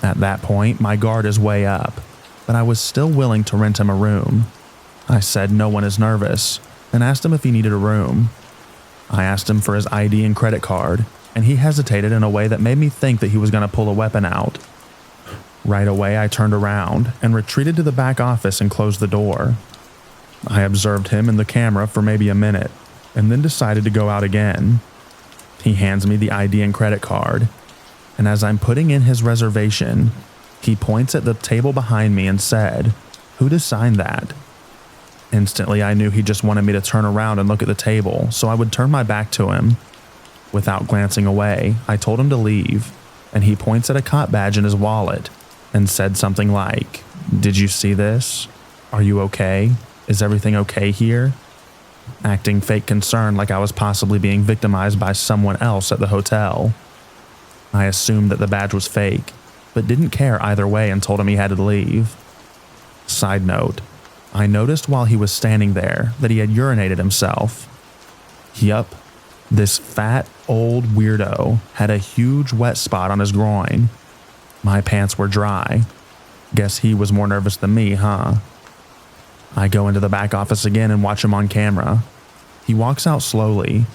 At that point, my guard is way up, but I was still willing to rent him a room. I said no one is nervous and asked him if he needed a room. I asked him for his ID and credit card, and he hesitated in a way that made me think that he was going to pull a weapon out. Right away, I turned around and retreated to the back office and closed the door. I observed him and the camera for maybe a minute, and then decided to go out again. He hands me the ID and credit card, and as I'm putting in his reservation, he points at the table behind me and said, "Who to sign that?" Instantly, I knew he just wanted me to turn around and look at the table, so I would turn my back to him. Without glancing away, I told him to leave, and he points at a cop badge in his wallet and said something like, "Did you see this? Are you okay? Is everything okay here?" Acting fake concern like I was possibly being victimized by someone else at the hotel. I assumed that the badge was fake, but didn't care either way and told him he had to leave. Side note, I noticed while he was standing there that he had urinated himself. Yup, this fat, old weirdo had a huge wet spot on his groin. My pants were dry. Guess he was more nervous than me, huh? I go into the back office again and watch him on camera. He walks out slowly,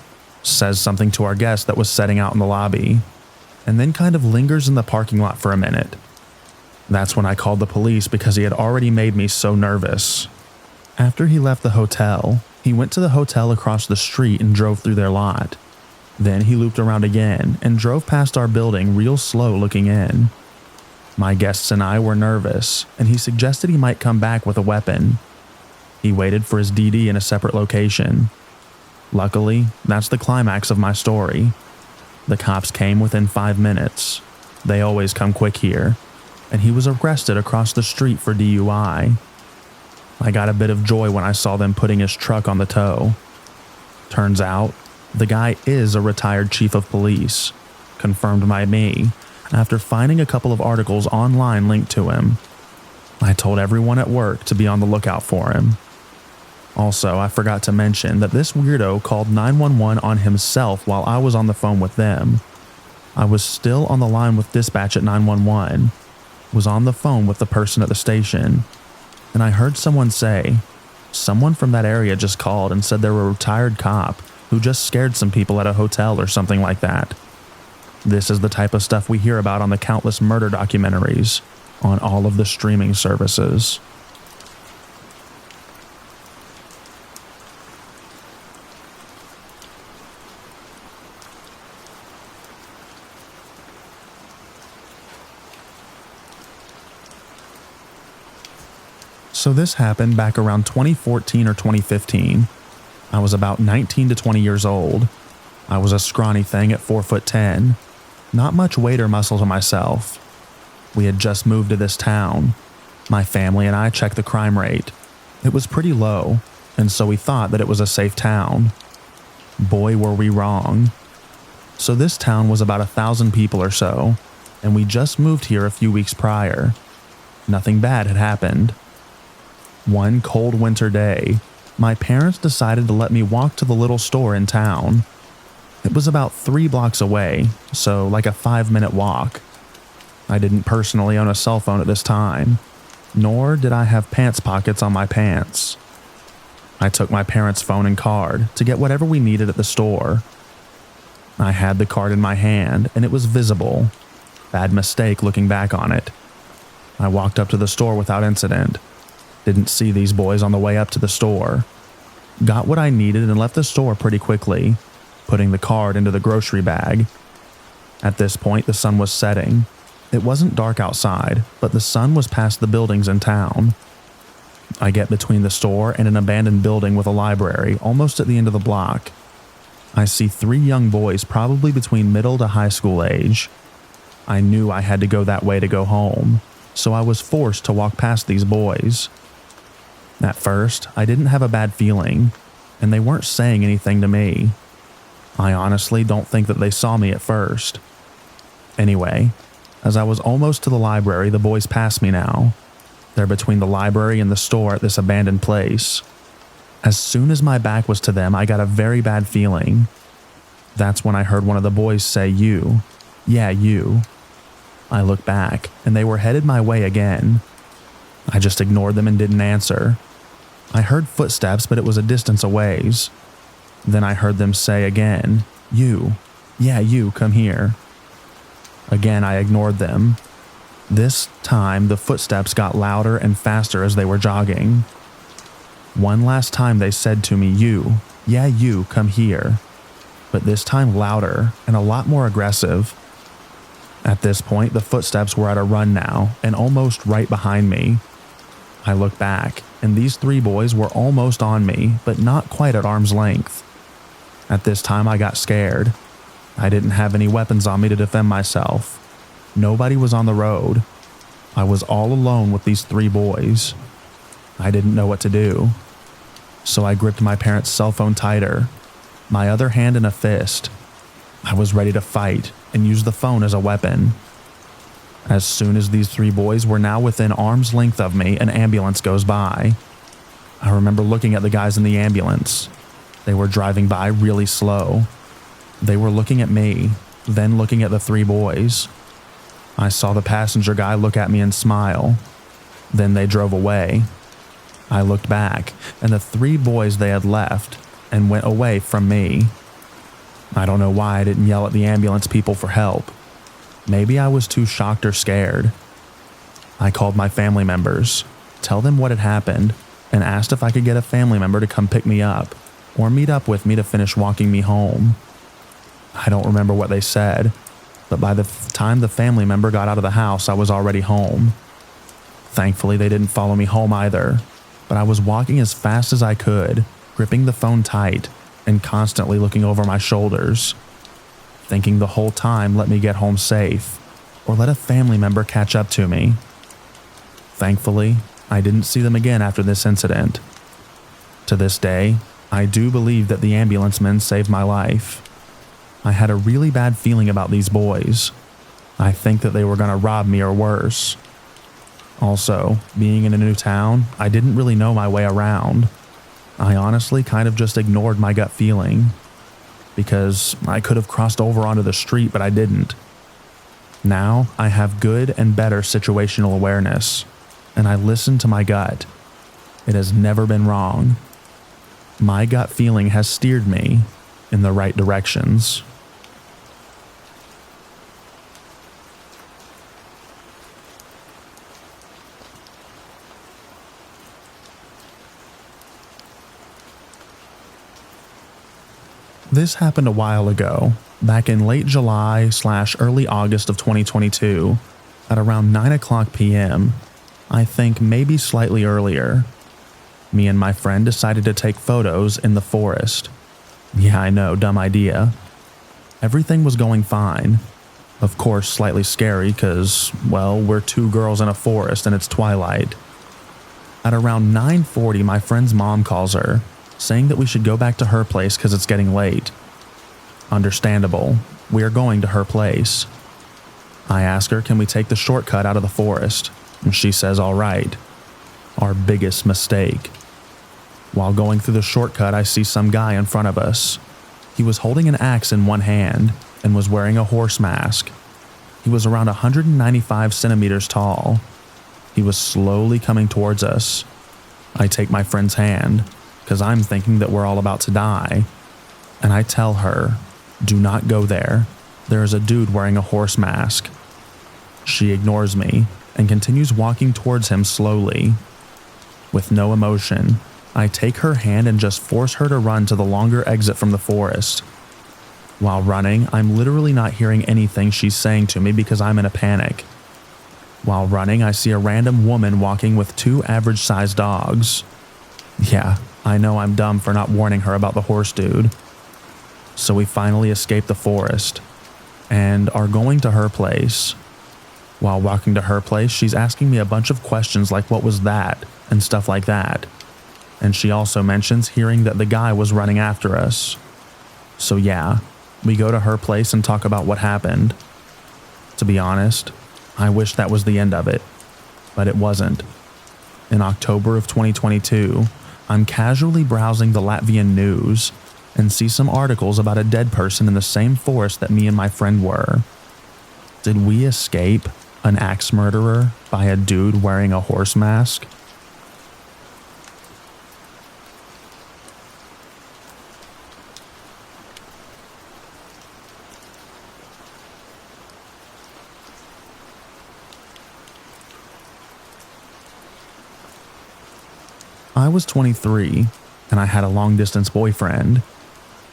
says something to our guest that was setting out in the lobby, and then kind of lingers in the parking lot for a minute. That's when I called the police because he had already made me so nervous. After he left the hotel, he went to the hotel across the street and drove through their lot. Then he looped around again and drove past our building real slow looking in. My guests and I were nervous, and he suggested he might come back with a weapon. He waited for his DD in a separate location. Luckily, that's the climax of my story. The cops came within 5 minutes. They always come quick here. And he was arrested across the street for DUI. I got a bit of joy when I saw them putting his truck on the tow. Turns out, the guy is a retired chief of police, confirmed by me, after finding a couple of articles online linked to him. I told everyone at work to be on the lookout for him. Also, I forgot to mention that this weirdo called 911 on himself while I was on the phone with them. I was still on the line with dispatch at 911, was on the phone with the person at the station, and I heard someone say, someone from that area just called and said they were a retired cop who just scared some people at a hotel or something like that. This is the type of stuff we hear about on the countless murder documentaries on all of the streaming services. So this happened back around 2014 or 2015. I was about 19 to 20 years old. I was a scrawny thing at 4'10", not much weight or muscle to myself. We had just moved to this town. My family and I checked the crime rate. It was pretty low, and so we thought that it was a safe town. Boy, were we wrong. So this town was about 1,000 people or so, and we just moved here a few weeks prior. Nothing bad had happened. One cold winter day, my parents decided to let me walk to the little store in town. It was about 3 blocks away, so like a 5-minute walk. I didn't personally own a cell phone at this time, nor did I have pants pockets on my pants. I took my parents' phone and card to get whatever we needed at the store. I had the card in my hand, and it was visible. Bad mistake looking back on it. I walked up to the store without incident. Didn't see these boys on the way up to the store. Got what I needed and left the store pretty quickly, putting the card into the grocery bag. At this point, the sun was setting. It wasn't dark outside, but the sun was past the buildings in town. I get between the store and an abandoned building with a library almost at the end of the block. I see 3 young boys probably between middle to high school age. I knew I had to go that way to go home, so I was forced to walk past these boys. At first, I didn't have a bad feeling, and they weren't saying anything to me. I honestly don't think that they saw me at first. Anyway, as I was almost to the library, the boys passed me now. They're between the library and the store at this abandoned place. As soon as my back was to them, I got a very bad feeling. That's when I heard one of the boys say, "You." Yeah, you. I looked back, and they were headed my way again. I just ignored them and didn't answer. I heard footsteps, but it was a distance away. Then I heard them say again, "You. Yeah, you, come here." Again, I ignored them. This time, the footsteps got louder and faster as they were jogging. One last time they said to me, "You. Yeah, you, come here." But this time louder and a lot more aggressive. At this point, the footsteps were at a run now and almost right behind me. I looked back, and these 3 boys were almost on me, but not quite at arm's length. At this time, I got scared. I didn't have any weapons on me to defend myself. Nobody was on the road. I was all alone with these 3 boys. I didn't know what to do. So I gripped my parents' cell phone tighter, my other hand in a fist. I was ready to fight and use the phone as a weapon. As soon as these 3 boys were now within arm's length of me, an ambulance goes by. I remember looking at the guys in the ambulance. They were driving by really slow. They were looking at me, then looking at the 3 boys. I saw the passenger guy look at me and smile. Then they drove away. I looked back, and the 3 boys they had left and went away from me. I don't know why I didn't yell at the ambulance people for help. Maybe I was too shocked or scared. I called my family members, tell them what had happened, and asked if I could get a family member to come pick me up or meet up with me to finish walking me home. I don't remember what they said, but by the time the family member got out of the house, I was already home. Thankfully, they didn't follow me home either, but I was walking as fast as I could, gripping the phone tight and constantly looking over my shoulders, thinking the whole time, let me get home safe, or let a family member catch up to me. Thankfully, I didn't see them again after this incident. To this day, I do believe that the ambulance men saved my life. I had a really bad feeling about these boys. I think that they were going to rob me or worse. Also, being in a new town, I didn't really know my way around. I honestly kind of just ignored my gut feeling, because I could have crossed over onto the street, but I didn't. Now I have good and better situational awareness, and I listen to my gut. It has never been wrong. My gut feeling has steered me in the right directions. This happened a while ago, back in late July/early August of 2022, at around 9:00 p.m., I think maybe slightly earlier. Me and my friend decided to take photos in the forest. Yeah, I know, dumb idea. Everything was going fine. Of course, slightly scary because, well, we're 2 girls in a forest and it's twilight. At around 9:40, my friend's mom calls her, saying that we should go back to her place because it's getting late. Understandable. We are going to her place. I ask her, can we take the shortcut out of the forest? And she says, all right. Our biggest mistake. While going through the shortcut, I see some guy in front of us. He was holding an axe in one hand and was wearing a horse mask. He was around 195 centimeters tall. He was slowly coming towards us. I take my friend's hand, because I'm thinking that we're all about to die. And I tell her, do not go there. There is a dude wearing a horse mask. She ignores me and continues walking towards him slowly. With no emotion, I take her hand and just force her to run to the longer exit from the forest. While running, I'm literally not hearing anything she's saying to me because I'm in a panic. While running, I see a random woman walking with 2 average-sized dogs. Yeah, I know I'm dumb for not warning her about the horse dude. So we finally escape the forest and are going to her place. While walking to her place, she's asking me a bunch of questions like what was that and stuff like that. And she also mentions hearing that the guy was running after us. So yeah, we go to her place and talk about what happened. To be honest, I wish that was the end of it, but it wasn't. In October of 2022, I'm casually browsing the Latvian news and see some articles about a dead person in the same forest that me and my friend were. Did we escape an axe murderer by a dude wearing a horse mask? I was 23, and I had a long-distance boyfriend.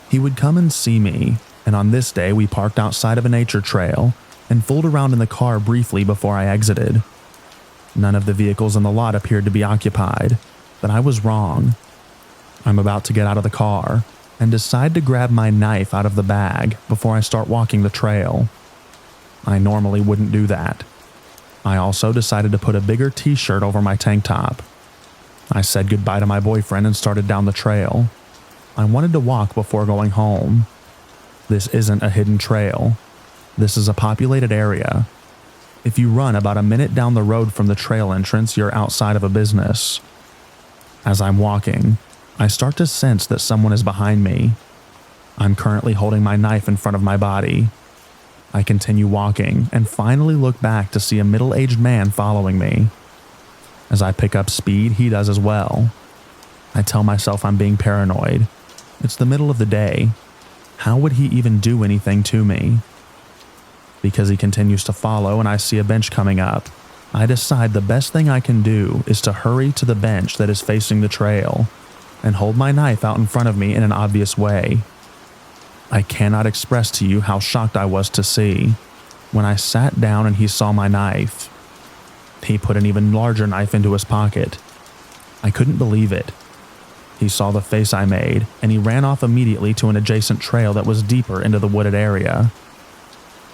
He would come and see me, and on this day we parked outside of a nature trail and fooled around in the car briefly before I exited. None of the vehicles in the lot appeared to be occupied, but I was wrong. I'm about to get out of the car and decide to grab my knife out of the bag before I start walking the trail. I normally wouldn't do that. I also decided to put a bigger t-shirt over my tank top. I said goodbye to my boyfriend and started down the trail. I wanted to walk before going home. This isn't a hidden trail. This is a populated area. If you run about a minute down the road from the trail entrance, you're outside of a business. As I'm walking, I start to sense that someone is behind me. I'm currently holding my knife in front of my body. I continue walking and finally look back to see a middle-aged man following me. As I pick up speed, he does as well. I tell myself I'm being paranoid. It's the middle of the day. How would he even do anything to me? Because he continues to follow and I see a bench coming up, I decide the best thing I can do is to hurry to the bench that is facing the trail and hold my knife out in front of me in an obvious way. I cannot express to you how shocked I was to see when I sat down and he saw my knife. He put an even larger knife into his pocket. I couldn't believe it. He saw the face I made, and he ran off immediately to an adjacent trail that was deeper into the wooded area.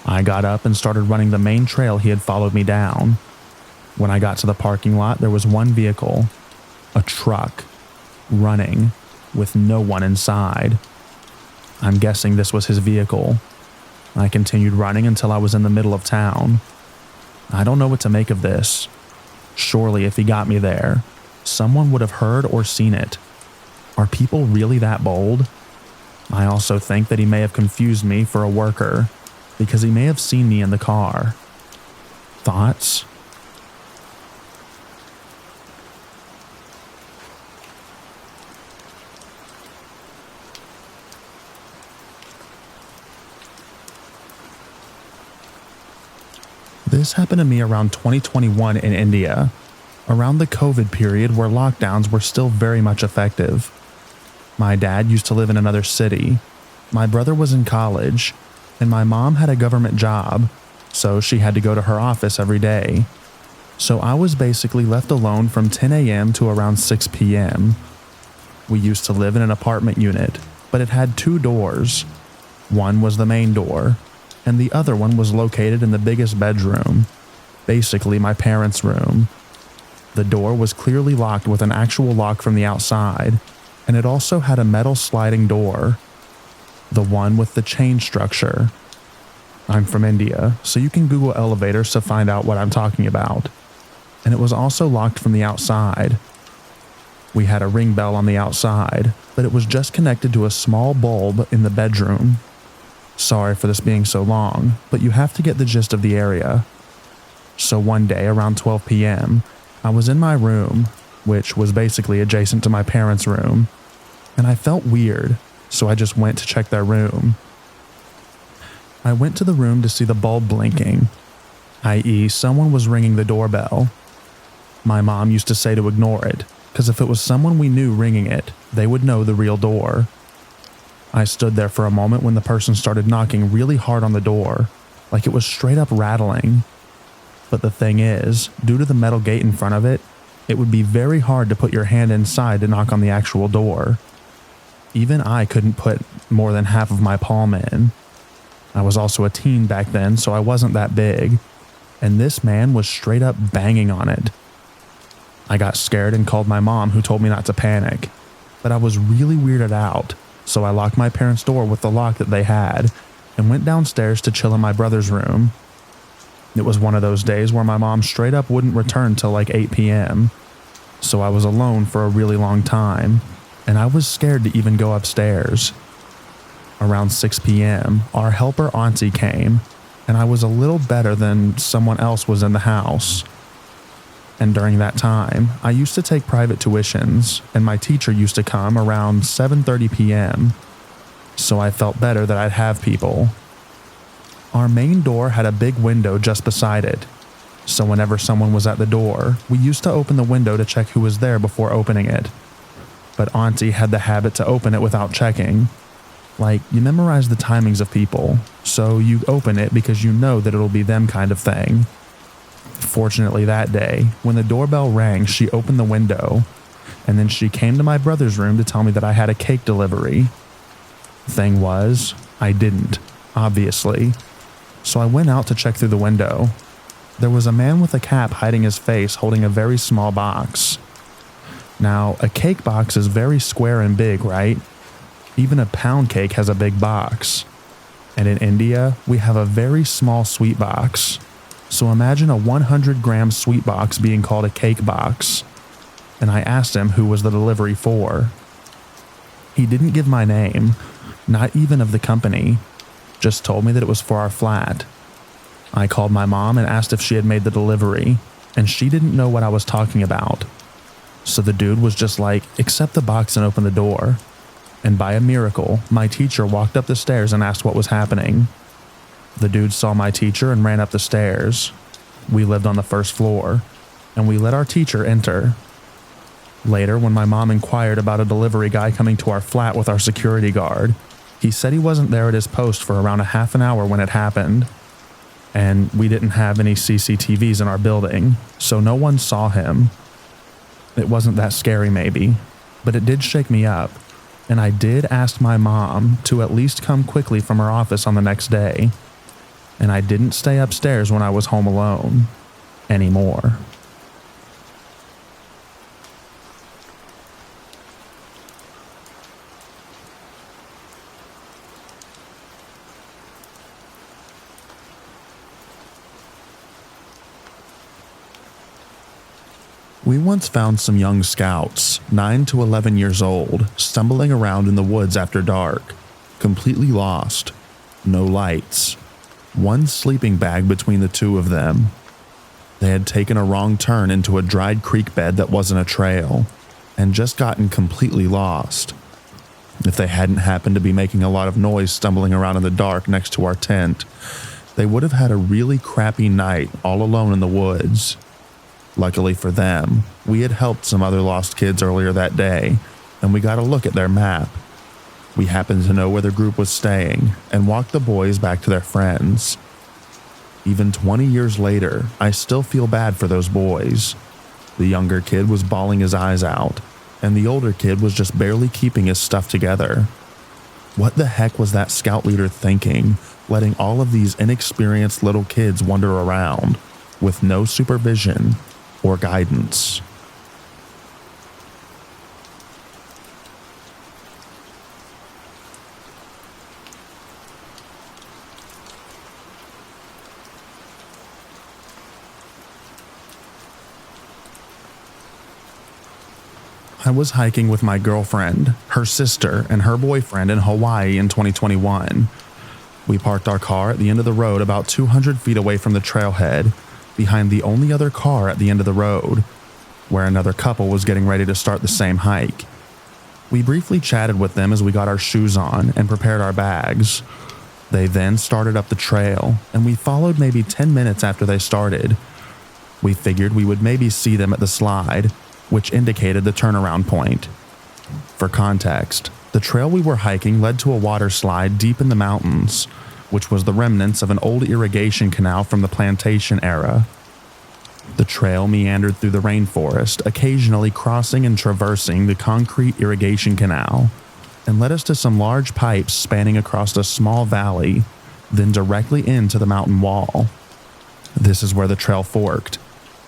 I got up and started running the main trail he had followed me down. When I got to the parking lot, there was one vehicle, a truck, running, with no one inside. I'm guessing this was his vehicle. I continued running until I was in the middle of town. I don't know what to make of this. Surely if he got me there, someone would have heard or seen it. Are people really that bold? I also think that he may have confused me for a worker, because he may have seen me in the car. Thoughts? This happened to me around 2021 in India, around the COVID period where lockdowns were still very much effective. My dad used to live in another city, my brother was in college, and my mom had a government job, so she had to go to her office every day. So I was basically left alone from 10 a.m. to around 6 p.m. We used to live in an apartment unit, but it had two doors. One was the main door, and the other one was located in the biggest bedroom, basically my parents' room. The door was clearly locked with an actual lock from the outside, and it also had a metal sliding door, the one with the chain structure. I'm from India, so you can Google elevators to find out what I'm talking about. And it was also locked from the outside. We had a ring bell on the outside, but it was just connected to a small bulb in the bedroom. Sorry for this being so long, but you have to get the gist of the area. So one day around 12 p.m., I was in my room, which was basically adjacent to my parents' room, and I felt weird, so I just went to check their room. I went to the room to see the bulb blinking, i.e. someone was ringing the doorbell. My mom used to say to ignore it, because if it was someone we knew ringing it, they would know the real door. I stood there for a moment when the person started knocking really hard on the door, like it was straight up rattling. But the thing is, due to the metal gate in front of it, it would be very hard to put your hand inside to knock on the actual door. Even I couldn't put more than half of my palm in. I was also a teen back then, so I wasn't that big, and this man was straight up banging on it. I got scared and called my mom, who told me not to panic, but I was really weirded out. So I locked my parents' door with the lock that they had and went downstairs to chill in my brother's room. It was one of those days where my mom straight up wouldn't return till like 8 p.m. So I was alone for a really long time, and I was scared to even go upstairs. Around 6 p.m., our helper auntie came, and I was a little better than someone else was in the house. And during that time, I used to take private tuitions, and my teacher used to come around 7:30 p.m., so I felt better that I'd have people. Our main door had a big window just beside it, so whenever someone was at the door, we used to open the window to check who was there before opening it. But Auntie had the habit to open it without checking. Like, you memorize the timings of people, so you open it because you know that it'll be them kind of thing. Fortunately that day, when the doorbell rang, she opened the window, and then she came to my brother's room to tell me that I had a cake delivery. Thing was, I didn't, obviously. So I went out to check through the window. There was a man with a cap hiding his face holding a very small box. Now, a cake box is very square and big, right? Even a pound cake has a big box. And in India, we have a very small sweet box. So imagine a 100-gram sweet box being called a cake box. And I asked him who was the delivery for. He didn't give my name, not even of the company, just told me that it was for our flat. I called my mom and asked if she had made the delivery, and she didn't know what I was talking about. So the dude was just like, accept the box and open the door. And by a miracle, my teacher walked up the stairs and asked what was happening. The dude saw my teacher and ran up the stairs. We lived on the first floor, and we let our teacher enter. Later, when my mom inquired about a delivery guy coming to our flat with our security guard, he said he wasn't there at his post for around a half an hour when it happened. And we didn't have any CCTVs in our building, so no one saw him. It wasn't that scary maybe, but it did shake me up, and I did ask my mom to at least come quickly from her office on the next day. And I didn't stay upstairs when I was home alone anymore. We once found some young scouts, 9 to 11 years old, stumbling around in the woods after dark, completely lost, no lights, one sleeping bag between the two of them. They had taken a wrong turn into a dried creek bed that wasn't a trail, and just gotten completely lost. If they hadn't happened to be making a lot of noise stumbling around in the dark next to our tent, they would have had a really crappy night all alone in the woods. Luckily for them, we had helped some other lost kids earlier that day, and we got a look at their map. We happened to know where the group was staying and walked the boys back to their friends. Even 20 years later, I still feel bad for those boys. The younger kid was bawling his eyes out, and the older kid was just barely keeping his stuff together. What the heck was that scout leader thinking, letting all of these inexperienced little kids wander around with no supervision or guidance? I was hiking with my girlfriend, her sister, and her boyfriend in Hawaii in 2021. We parked our car at the end of the road about 200 feet away from the trailhead, behind the only other car at the end of the road, where another couple was getting ready to start the same hike. We briefly chatted with them as we got our shoes on and prepared our bags. They then started up the trail, and we followed maybe 10 minutes after they started. We figured we would maybe see them at the slide, which indicated the turnaround point. For context, the trail we were hiking led to a water slide deep in the mountains, which was the remnants of an old irrigation canal from the plantation era. The trail meandered through the rainforest, occasionally crossing and traversing the concrete irrigation canal, and led us to some large pipes spanning across a small valley, then directly into the mountain wall. This is where the trail forked.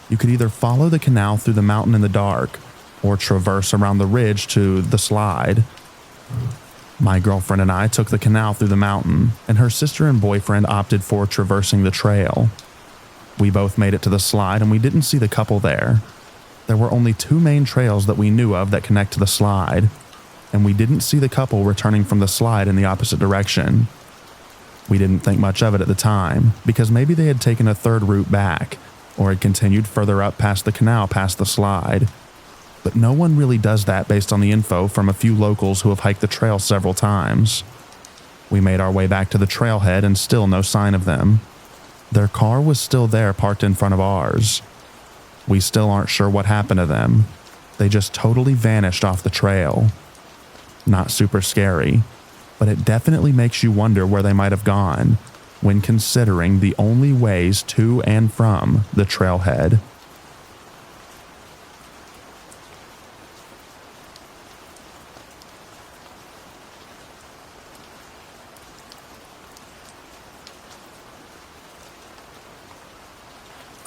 You could either follow the canal through the mountain in the dark, or traverse around the ridge to the slide. My girlfriend and I took the canal through the mountain, and her sister and boyfriend opted for traversing the trail. We both made it to the slide, and we didn't see the couple there. There were only 2 main trails that we knew of that connect to the slide, and we didn't see the couple returning from the slide in the opposite direction. We didn't think much of it at the time, because maybe they had taken a third route back, or had continued further up past the canal past the slide. But no one really does that based on the info from a few locals who have hiked the trail several times. We made our way back to the trailhead and still no sign of them. Their car was still there parked in front of ours. We still aren't sure what happened to them. They just totally vanished off the trail. Not super scary, but it definitely makes you wonder where they might have gone when considering the only ways to and from the trailhead.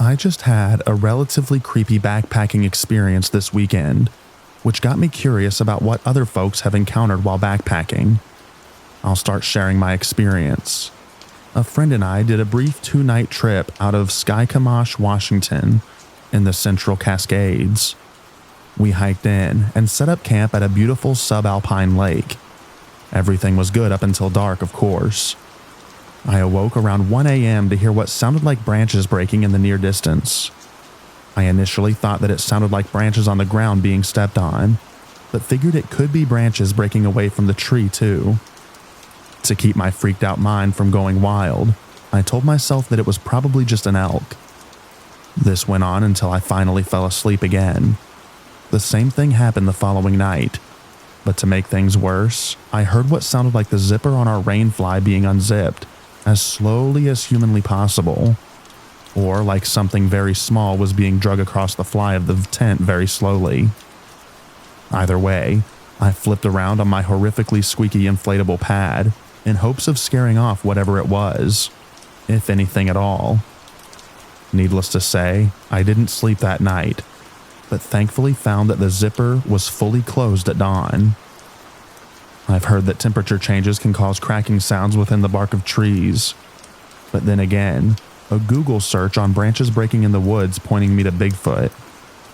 I just had a relatively creepy backpacking experience this weekend, which got me curious about what other folks have encountered while backpacking. I'll start sharing my experience. A friend and I did a brief 2-night trip out of Skycomosh, Washington, in the Central Cascades. We hiked in and set up camp at a beautiful subalpine lake. Everything was good up until dark, of course. I awoke around 1 a.m. to hear what sounded like branches breaking in the near distance. I initially thought that it sounded like branches on the ground being stepped on, but figured it could be branches breaking away from the tree too. To keep my freaked out mind from going wild, I told myself that it was probably just an elk. This went on until I finally fell asleep again. The same thing happened the following night, but to make things worse, I heard what sounded like the zipper on our rainfly being unzipped as slowly as humanly possible, or like something very small was being dragged across the fly of the tent very slowly. Either way, I flipped around on my horrifically squeaky inflatable pad in hopes of scaring off whatever it was, if anything at all. Needless to say, I didn't sleep that night, but thankfully found that the zipper was fully closed at dawn. I've heard that temperature changes can cause cracking sounds within the bark of trees, but then again, a Google search on branches breaking in the woods pointing me to Bigfoot,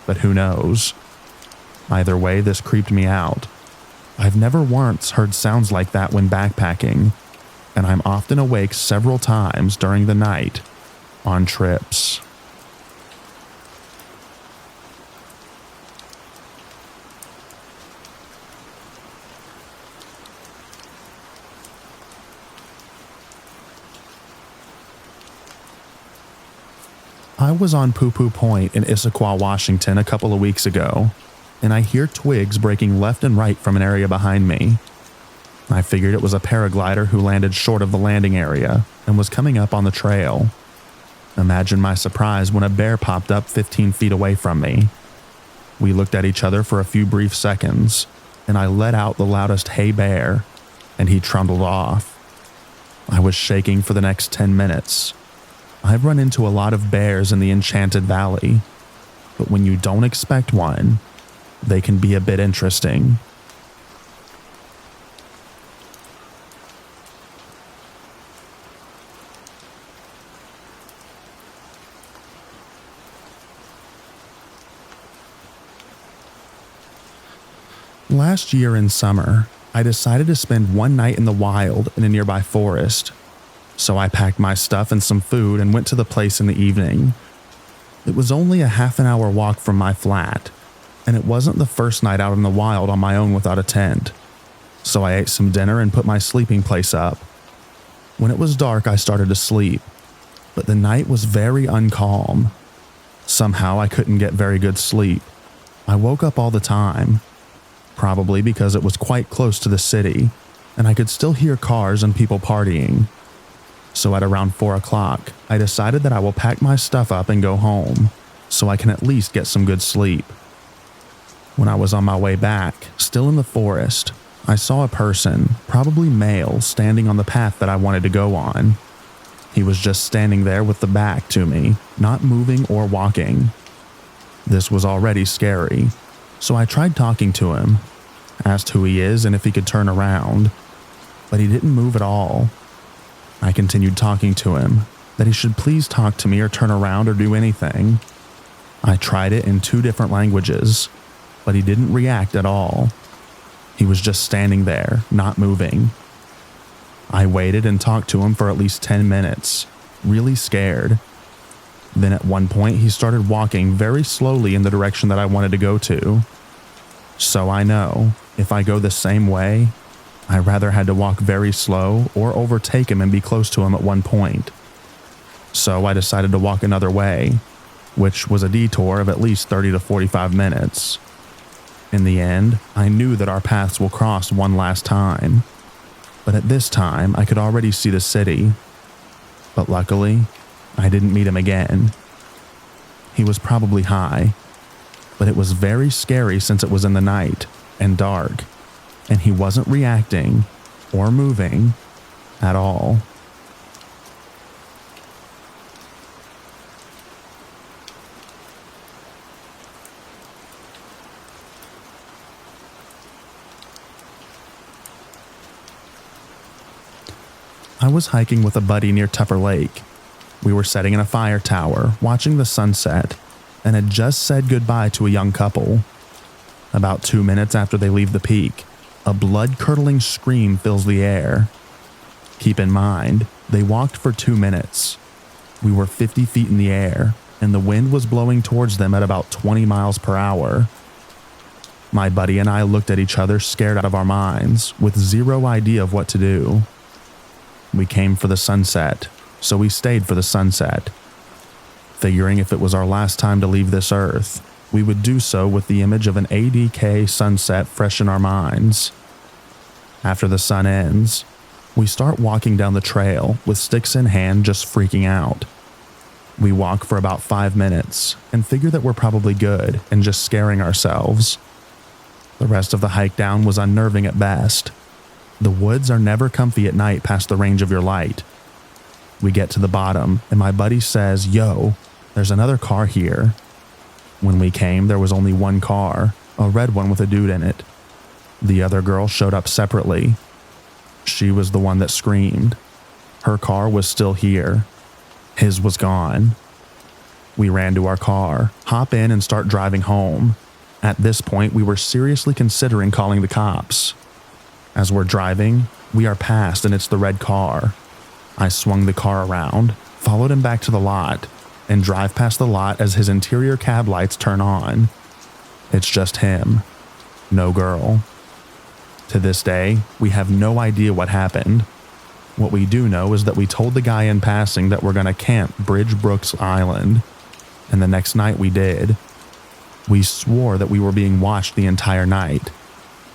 but who knows? Either way, this creeped me out. I've never once heard sounds like that when backpacking, and I'm often awake several times during the night on trips. I was on Poo Poo Point in Issaquah, Washington a couple of weeks ago, and I hear twigs breaking left and right from an area behind me. I figured it was a paraglider who landed short of the landing area and was coming up on the trail. Imagine my surprise when a bear popped up 15 feet away from me. We looked at each other for a few brief seconds, and I let out the loudest "Hey bear," and he trundled off. I was shaking for the next 10 minutes. I've run into a lot of bears in the Enchanted Valley, but when you don't expect one, they can be a bit interesting. Last year in summer, I decided to spend one night in the wild in a nearby forest. So I packed my stuff and some food and went to the place in the evening. It was only a half an hour walk from my flat, and it wasn't the first night out in the wild on my own without a tent. So I ate some dinner and put my sleeping place up. When it was dark, I started to sleep, but the night was very uncalm. Somehow I couldn't get very good sleep. I woke up all the time, probably because it was quite close to the city, and I could still hear cars and people partying. So at around 4 o'clock, I decided that I will pack my stuff up and go home, so I can at least get some good sleep. When I was on my way back, still in the forest, I saw a person, probably male, standing on the path that I wanted to go on. He was just standing there with the back to me, not moving or walking. This was already scary, so I tried talking to him, asked who he is and if he could turn around, but he didn't move at all. I continued talking to him, that he should please talk to me or turn around or do anything. I tried it in 2 different languages, but he didn't react at all. He was just standing there, not moving. I waited and talked to him for at least 10 minutes, really scared. Then at one point he started walking very slowly in the direction that I wanted to go to. So I know, if I go the same way, I rather had to walk very slow or overtake him and be close to him at one point. So I decided to walk another way, which was a detour of at least 30 to 45 minutes. In the end, I knew that our paths will cross one last time. But at this time, I could already see the city. But luckily, I didn't meet him again. He was probably high, but it was very scary since it was in the night and dark, and he wasn't reacting or moving at all. I was hiking with a buddy near Tupper Lake. We were sitting in a fire tower, watching the sunset, and had just said goodbye to a young couple. About 2 minutes after they leave the peak, a blood-curdling scream fills the air. Keep in mind, they walked for 2 minutes. We were 50 feet in the air, and the wind was blowing towards them at about 20 miles per hour. My buddy and I looked at each other scared out of our minds, with zero idea of what to do. We came for the sunset, so we stayed for the sunset. Figuring if it was our last time to leave this earth, we would do so with the image of an ADK sunset fresh in our minds. After the sun ends, we start walking down the trail with sticks in hand, just freaking out. We walk for about 5 minutes and figure that we're probably good and just scaring ourselves. The rest of the hike down was unnerving at best. The woods are never comfy at night past the range of your light. We get to the bottom, and my buddy says, "Yo, there's another car here." When we came, there was only one car, a red one with a dude in it. The other girl showed up separately. She was the one that screamed. Her car was still here. His was gone. We ran to our car, hop in, and start driving home. At this point, we were seriously considering calling the cops. As we're driving, we are passed and it's the red car. I swung the car around, followed him back to the lot, and drive past the lot as his interior cab lights turn on. It's just him, no girl. To this day, we have no idea what happened. What we do know is that we told the guy in passing that we're going to camp Bridge Brooks Island, and the next night we did. We swore that we were being watched the entire night,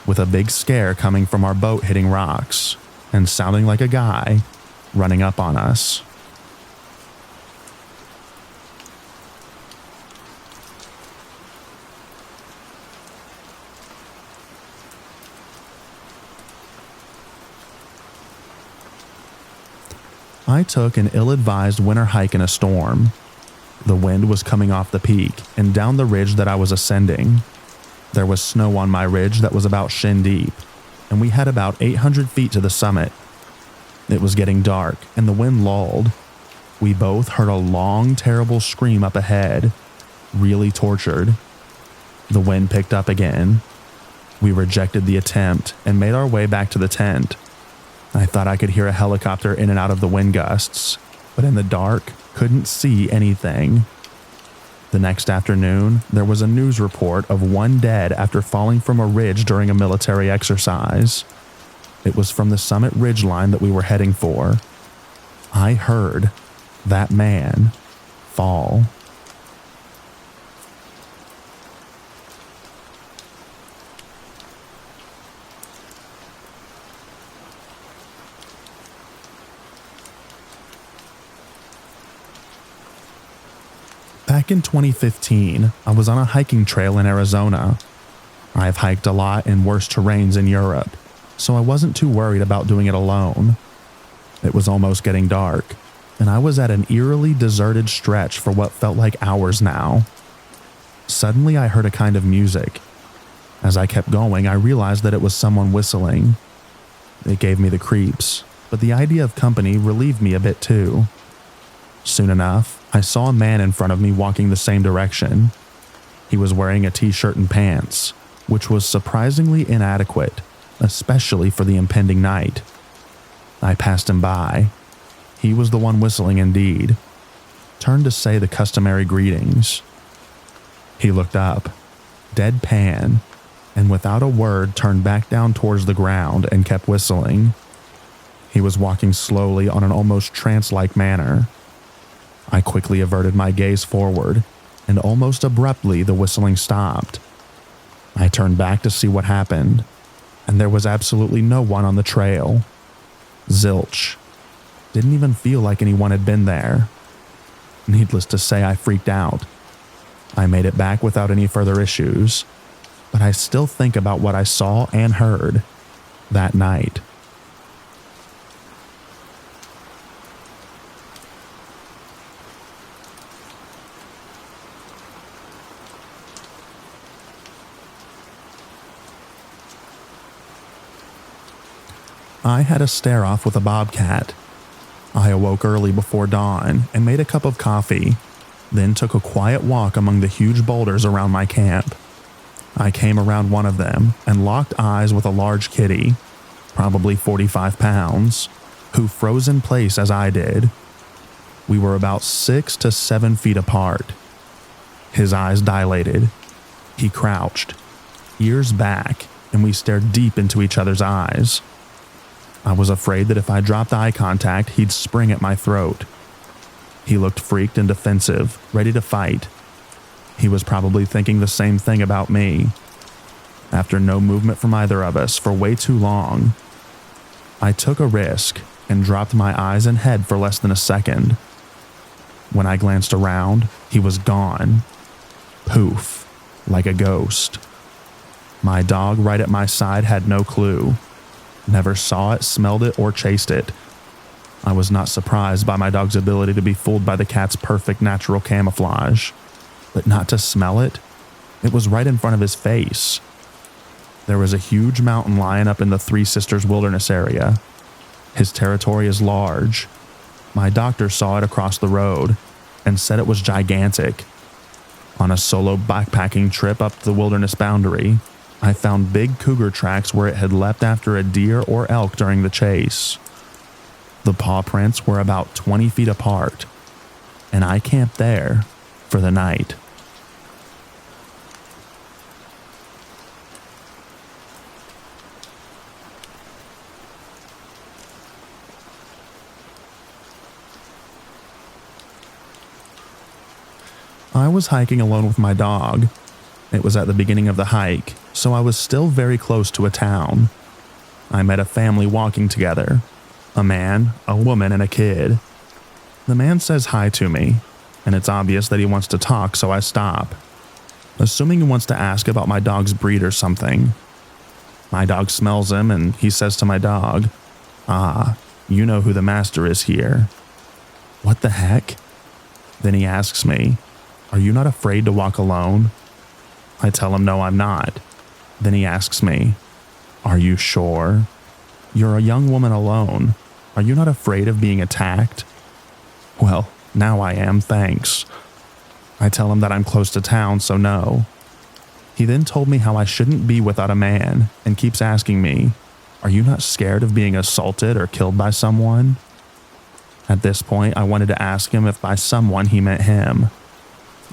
with a big scare coming from our boat hitting rocks and sounding like a guy running up on us. I took an ill-advised winter hike in a storm. The wind was coming off the peak and down the ridge that I was ascending. There was snow on my ridge that was about shin deep, and we had about 800 feet to the summit. It was getting dark, and the wind lulled. We both heard a long, terrible scream up ahead, really tortured. The wind picked up again. We rejected the attempt and made our way back to the tent. I thought I could hear a helicopter in and out of the wind gusts, but in the dark, couldn't see anything. The next afternoon, there was a news report of one dead after falling from a ridge during a military exercise. It was from the summit ridge line that we were heading for. I heard that man fall. Back in 2015, I was on a hiking trail in Arizona. I've hiked a lot in worse terrains in Europe, so I wasn't too worried about doing it alone. It was almost getting dark, and I was at an eerily deserted stretch for what felt like hours now. Suddenly I heard a kind of music. As I kept going, I realized that it was someone whistling. It gave me the creeps, but the idea of company relieved me a bit too. Soon enough, I saw a man in front of me walking the same direction. He was wearing a t-shirt and pants, which was surprisingly inadequate, especially for the impending night. I passed him by. He was the one whistling indeed. Turned to say the customary greetings. He looked up, deadpan, and without a word turned back down towards the ground and kept whistling. He was walking slowly on an almost trance-like manner. I quickly averted my gaze forward, and almost abruptly the whistling stopped. I turned back to see what happened, and there was absolutely no one on the trail. Zilch. Didn't even feel like anyone had been there. Needless to say, I freaked out. I made it back without any further issues, but I still think about what I saw and heard that night. I had a stare-off with a bobcat. I awoke early before dawn and made a cup of coffee, then took a quiet walk among the huge boulders around my camp. I came around one of them and locked eyes with a large kitty, probably 45 pounds, who froze in place as I did. We were about 6 to 7 feet apart. His eyes dilated. He crouched, ears back, and we stared deep into each other's eyes. I was afraid that if I dropped eye contact, he'd spring at my throat. He looked freaked and defensive, ready to fight. He was probably thinking the same thing about me. After no movement from either of us for way too long, I took a risk and dropped my eyes and head for less than a second. When I glanced around, he was gone. Poof, like a ghost. My dog right at my side had no clue. Never saw it, smelled it, or chased it. I was not surprised by my dog's ability to be fooled by the cat's perfect natural camouflage. But not to smell it? It was right in front of his face. There was a huge mountain lion up in the Three Sisters Wilderness area. His territory is large. My doctor saw it across the road and said it was gigantic. On a solo backpacking trip up the wilderness boundary, I found big cougar tracks where it had leapt after a deer or elk during the chase. The paw prints were about 20 feet apart, and I camped there for the night. I was hiking alone with my dog. It was at the beginning of the hike, so I was still very close to a town. I met a family walking together. A man, a woman, and a kid. The man says hi to me, and it's obvious that he wants to talk, so I stop, assuming he wants to ask about my dog's breed or something. My dog smells him, and he says to my dog, "Ah, you know who the master is here." What the heck? Then he asks me, "Are you not afraid to walk alone?" I tell him no, I'm not. Then he asks me, "Are you sure? You're a young woman alone. Are you not afraid of being attacked?" Well, now I am, thanks. I tell him that I'm close to town, so no. He then told me how I shouldn't be without a man and keeps asking me, "Are you not scared of being assaulted or killed by someone?" At this point, I wanted to ask him if by someone he meant him.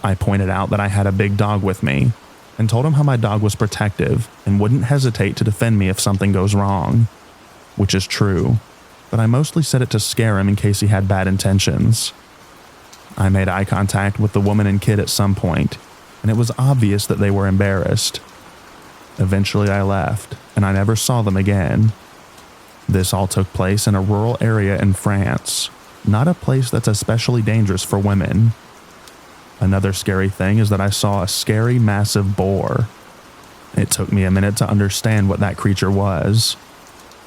I pointed out that I had a big dog with me and told him how my dog was protective and wouldn't hesitate to defend me if something goes wrong, which is true, but I mostly said it to scare him in case he had bad intentions. I made eye contact with the woman and kid at some point, and it was obvious that they were embarrassed. Eventually I left, and I never saw them again. This all took place in a rural area in France, not a place that's especially dangerous for women. Another scary thing is that I saw a scary, massive boar. It took me a minute to understand what that creature was,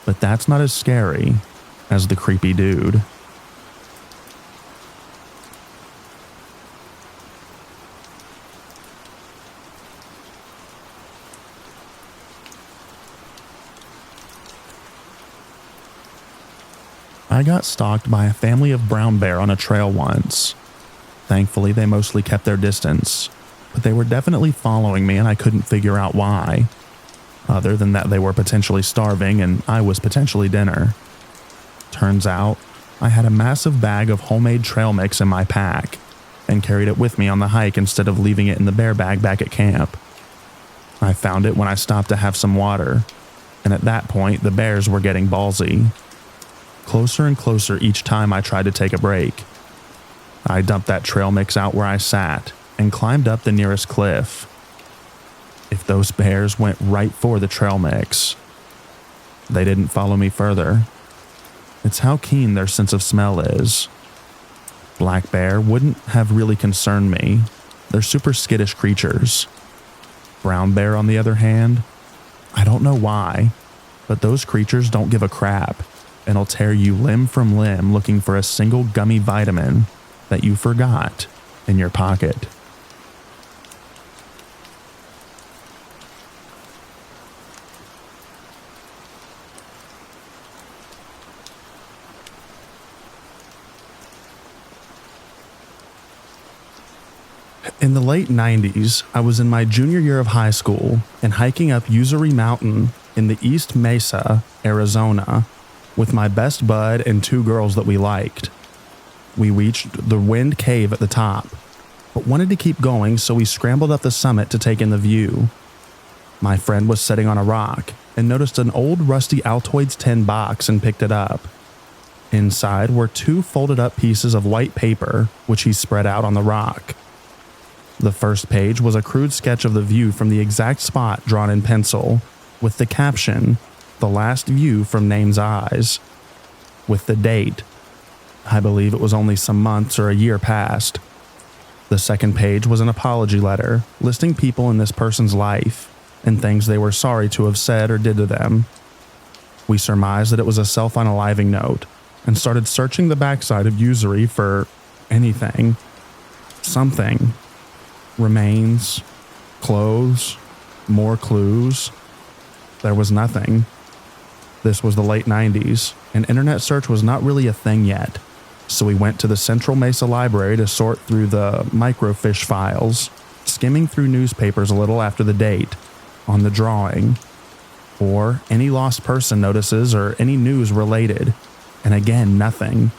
but that's not as scary as the creepy dude. I I got stalked by a family of brown bear on a trail once. Thankfully, they mostly kept their distance, but they were definitely following me and I couldn't figure out why, other than that they were potentially starving and I was potentially dinner. Turns out, I had a massive bag of homemade trail mix in my pack and carried it with me on the hike instead of leaving it in the bear bag back at camp. I found it when I stopped to have some water, and at that point the bears were getting ballsy. Closer and closer each time I tried to take a break. I dumped that trail mix out where I sat and climbed up the nearest cliff. If those bears went right for the trail mix, they didn't follow me further. It's how keen their sense of smell is. Black bear wouldn't have really concerned me. They're super skittish creatures. Brown bear, on the other hand, I don't know why, but those creatures don't give a crap and will tear you limb from limb looking for a single gummy vitamin that you forgot in your pocket. In the late 90s, I was in my junior year of high school and hiking up Usery Mountain in the East Mesa, Arizona, with my best bud and two girls that we liked. We reached the Wind Cave at the top, but wanted to keep going, so we scrambled up the summit to take in the view. My friend was sitting on a rock and noticed an old rusty Altoids tin box and picked it up. Inside were two folded up pieces of white paper, which he spread out on the rock. The first page was a crude sketch of the view from the exact spot drawn in pencil, with the caption, "The last view from Name's Eyes," with the date. I believe it was only some months or a year past. The second page was an apology letter, listing people in this person's life and things they were sorry to have said or did to them. We surmised that it was a self-unaliving note and started searching the backside of Usery for anything. Something. Remains, clothes, more clues. There was nothing. This was the late 90s, and internet search was not really a thing yet, so we went to the Central Mesa Library to sort through the microfiche files, skimming through newspapers a little after the date, on the drawing, or any lost person notices or any news related, and again, nothing.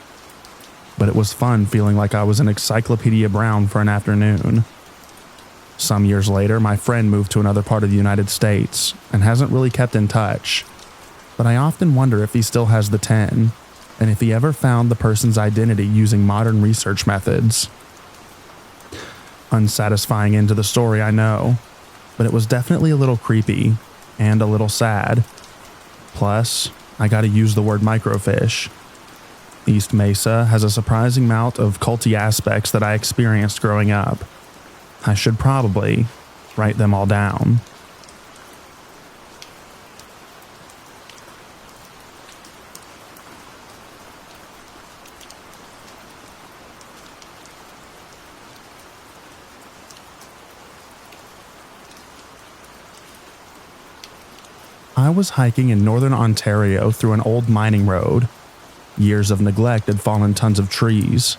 But it was fun feeling like I was in Encyclopedia Brown for an afternoon. Some years later, my friend moved to another part of the United States and hasn't really kept in touch. But I often wonder if he still has the 10, and if he ever found the person's identity using modern research methods. Unsatisfying end to the story, I know, but it was definitely a little creepy and a little sad. Plus, I gotta use the word microfiche. East Mesa has a surprising amount of culty aspects that I experienced growing up. I should probably write them all down. I was hiking in northern Ontario through an old mining road. Years of neglect had fallen tons of trees.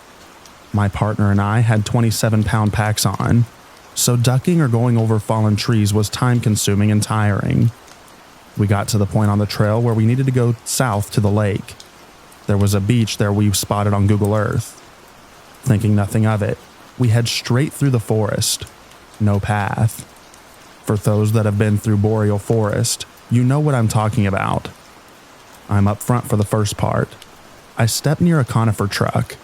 My partner and I had 27-pound packs on, so ducking or going over fallen trees was time-consuming and tiring. We got to the point on the trail where we needed to go south to the lake. There was a beach there we spotted on Google Earth. Thinking nothing of it, we head straight through the forest. No path. For those that have been through boreal forest, you know what I'm talking about. I'm up front for the first part. I step near a conifer truck.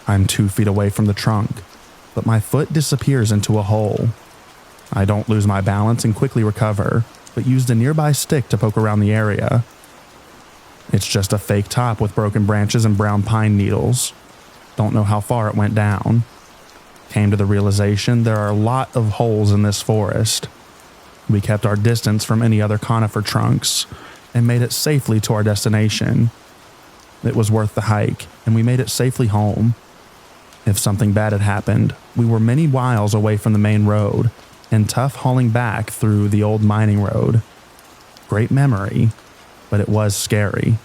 I'm 2 feet away from the trunk, but my foot disappears into a hole. I don't lose my balance and quickly recover, but used a nearby stick to poke around the area. It's just a fake top with broken branches and brown pine needles. Don't know how far it went down. Came to the realization there are a lot of holes in this forest. We kept our distance from any other conifer trunks and made it safely to our destination. It was worth the hike, and we made it safely home. If something bad had happened, we were many miles away from the main road and tough hauling back through the old mining road. Great memory, but it was scary.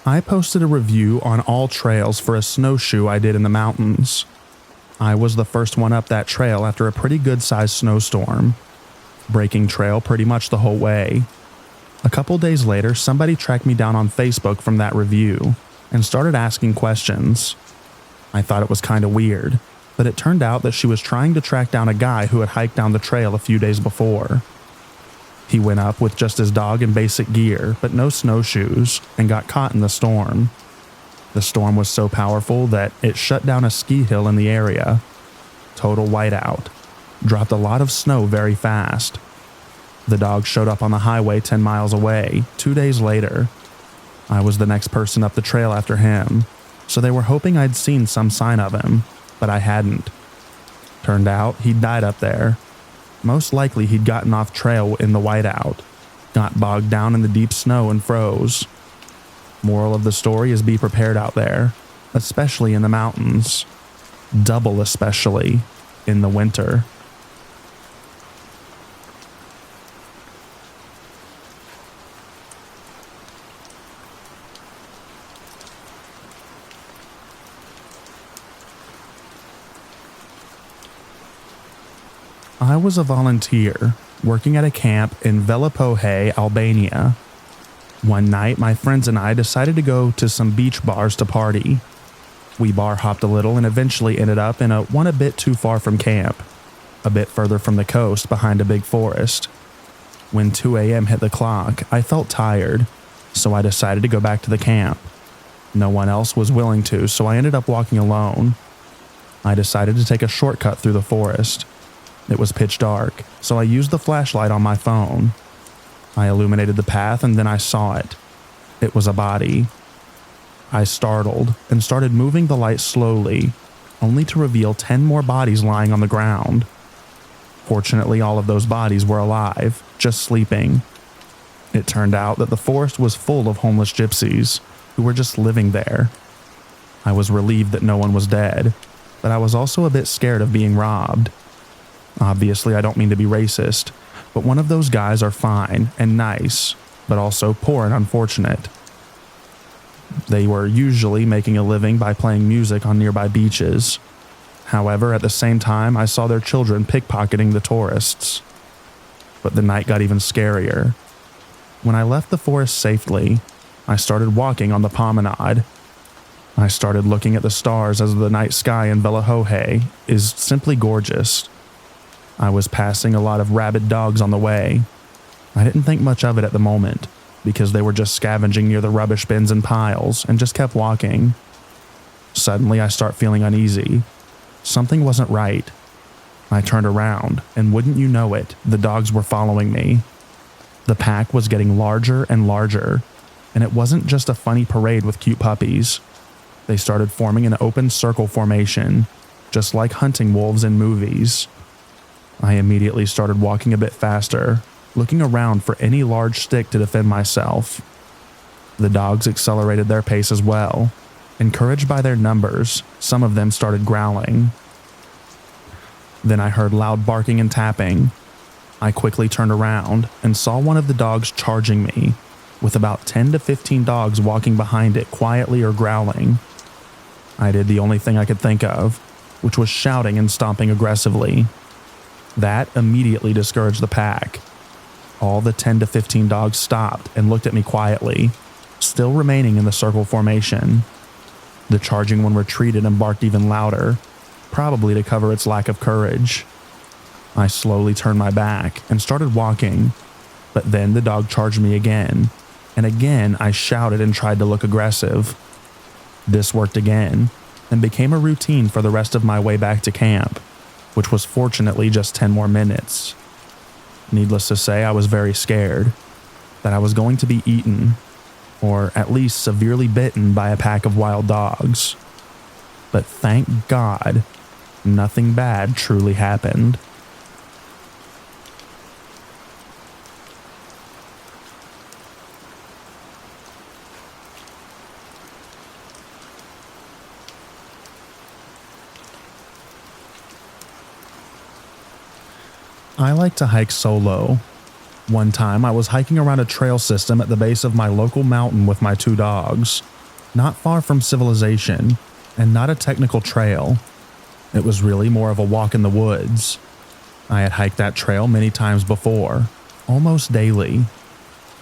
I posted a review on all trails for a snowshoe I did in the mountains. I was the first one up that trail after a pretty good-sized snowstorm, breaking trail pretty much the whole way. A couple days later, somebody tracked me down on Facebook from that review and started asking questions. I thought it was kind of weird, but it turned out that she was trying to track down a guy who had hiked down the trail a few days before. He went up with just his dog and basic gear, but no snowshoes, and got caught in the storm. The storm was so powerful that it shut down a ski hill in the area. Total whiteout. Dropped a lot of snow very fast. The dog showed up on the highway 10 miles away 2 days later. I was the next person up the trail after him, so they were hoping I'd seen some sign of him, but I hadn't. Turned out he'd died up there. Most likely he'd gotten off trail in the whiteout, got bogged down in the deep snow and froze. Moral of the story is be prepared out there, especially in the mountains. Double especially in the winter. I was a volunteer working at a camp in Velipohe, Albania. One night, my friends and I decided to go to some beach bars to party. We bar hopped a little and eventually ended up in one a bit too far from camp, a bit further from the coast behind a big forest. When 2 a.m. hit the clock, I felt tired, so I decided to go back to the camp. No one else was willing to, so I ended up walking alone. I decided to take a shortcut through the forest. It was pitch dark, so I used the flashlight on my phone. I illuminated the path and then I saw it. It was a body. I startled and started moving the light slowly, only to reveal 10 more bodies lying on the ground. Fortunately, all of those bodies were alive, just sleeping. It turned out that the forest was full of homeless gypsies who were just living there. I was relieved that no one was dead, but I was also a bit scared of being robbed. Obviously, I don't mean to be racist, but one of those guys are fine and nice, but also poor and unfortunate. They were usually making a living by playing music on nearby beaches. However, at the same time, I saw their children pickpocketing the tourists. But the night got even scarier. When I left the forest safely, I started walking on the promenade. I started looking at the stars as the night sky in Velipohe is simply gorgeous. I was passing a lot of rabid dogs on the way. I didn't think much of it at the moment, because they were just scavenging near the rubbish bins and piles and just kept walking. Suddenly I start feeling uneasy. Something wasn't right. I turned around, and wouldn't you know it, the dogs were following me. The pack was getting larger and larger, and it wasn't just a funny parade with cute puppies. They started forming an open circle formation, just like hunting wolves in movies. I immediately started walking a bit faster, looking around for any large stick to defend myself. The dogs accelerated their pace as well. Encouraged by their numbers, some of them started growling. Then I heard loud barking and tapping. I quickly turned around and saw one of the dogs charging me, with about 10 to 15 dogs walking behind it quietly or growling. I did the only thing I could think of, which was shouting and stomping aggressively. That immediately discouraged the pack. All the 10 to 15 dogs stopped and looked at me quietly, still remaining in the circle formation. The charging one retreated and barked even louder, probably to cover its lack of courage. I slowly turned my back and started walking, but then the dog charged me again, and again I shouted and tried to look aggressive. This worked again, and became a routine for the rest of my way back to camp, which was fortunately just 10 more minutes. Needless to say, I was very scared that I was going to be eaten, or at least severely bitten by a pack of wild dogs. But thank God, nothing bad truly happened. I like to hike solo. One time I was hiking around a trail system at the base of my local mountain with my 2 dogs, not far from civilization and not a technical trail. It was really more of a walk in the woods. I had hiked that trail many times before, almost daily.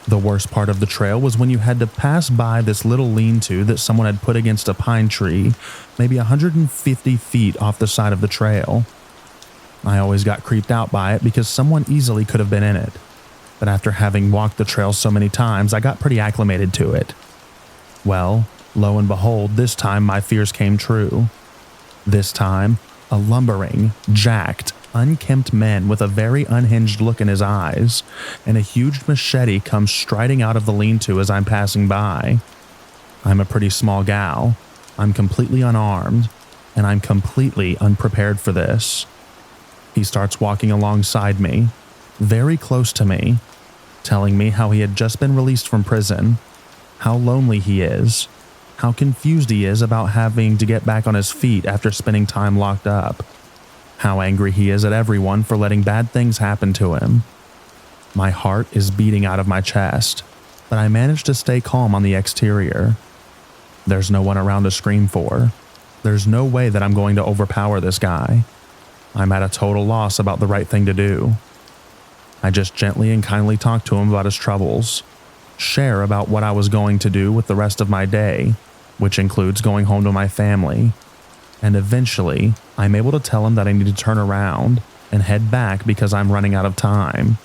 The worst part of the trail was when you had to pass by this little lean-to that someone had put against a pine tree, maybe 150 feet off the side of the trail. I always got creeped out by it because someone easily could have been in it. But after having walked the trail so many times, I got pretty acclimated to it. Well, lo and behold, this time my fears came true. This time, a lumbering, jacked, unkempt man with a very unhinged look in his eyes and a huge machete comes striding out of the lean-to as I'm passing by. I'm a pretty small gal. I'm completely unarmed, and I'm completely unprepared for this. He starts walking alongside me, very close to me, telling me how he had just been released from prison, how lonely he is, how confused he is about having to get back on his feet after spending time locked up, how angry he is at everyone for letting bad things happen to him. My heart is beating out of my chest, but I manage to stay calm on the exterior. There's no one around to scream for. There's no way that I'm going to overpower this guy. I'm at a total loss about the right thing to do. I just gently and kindly talk to him about his troubles, share about what I was going to do with the rest of my day, which includes going home to my family, and eventually I'm able to tell him that I need to turn around and head back because I'm running out of time,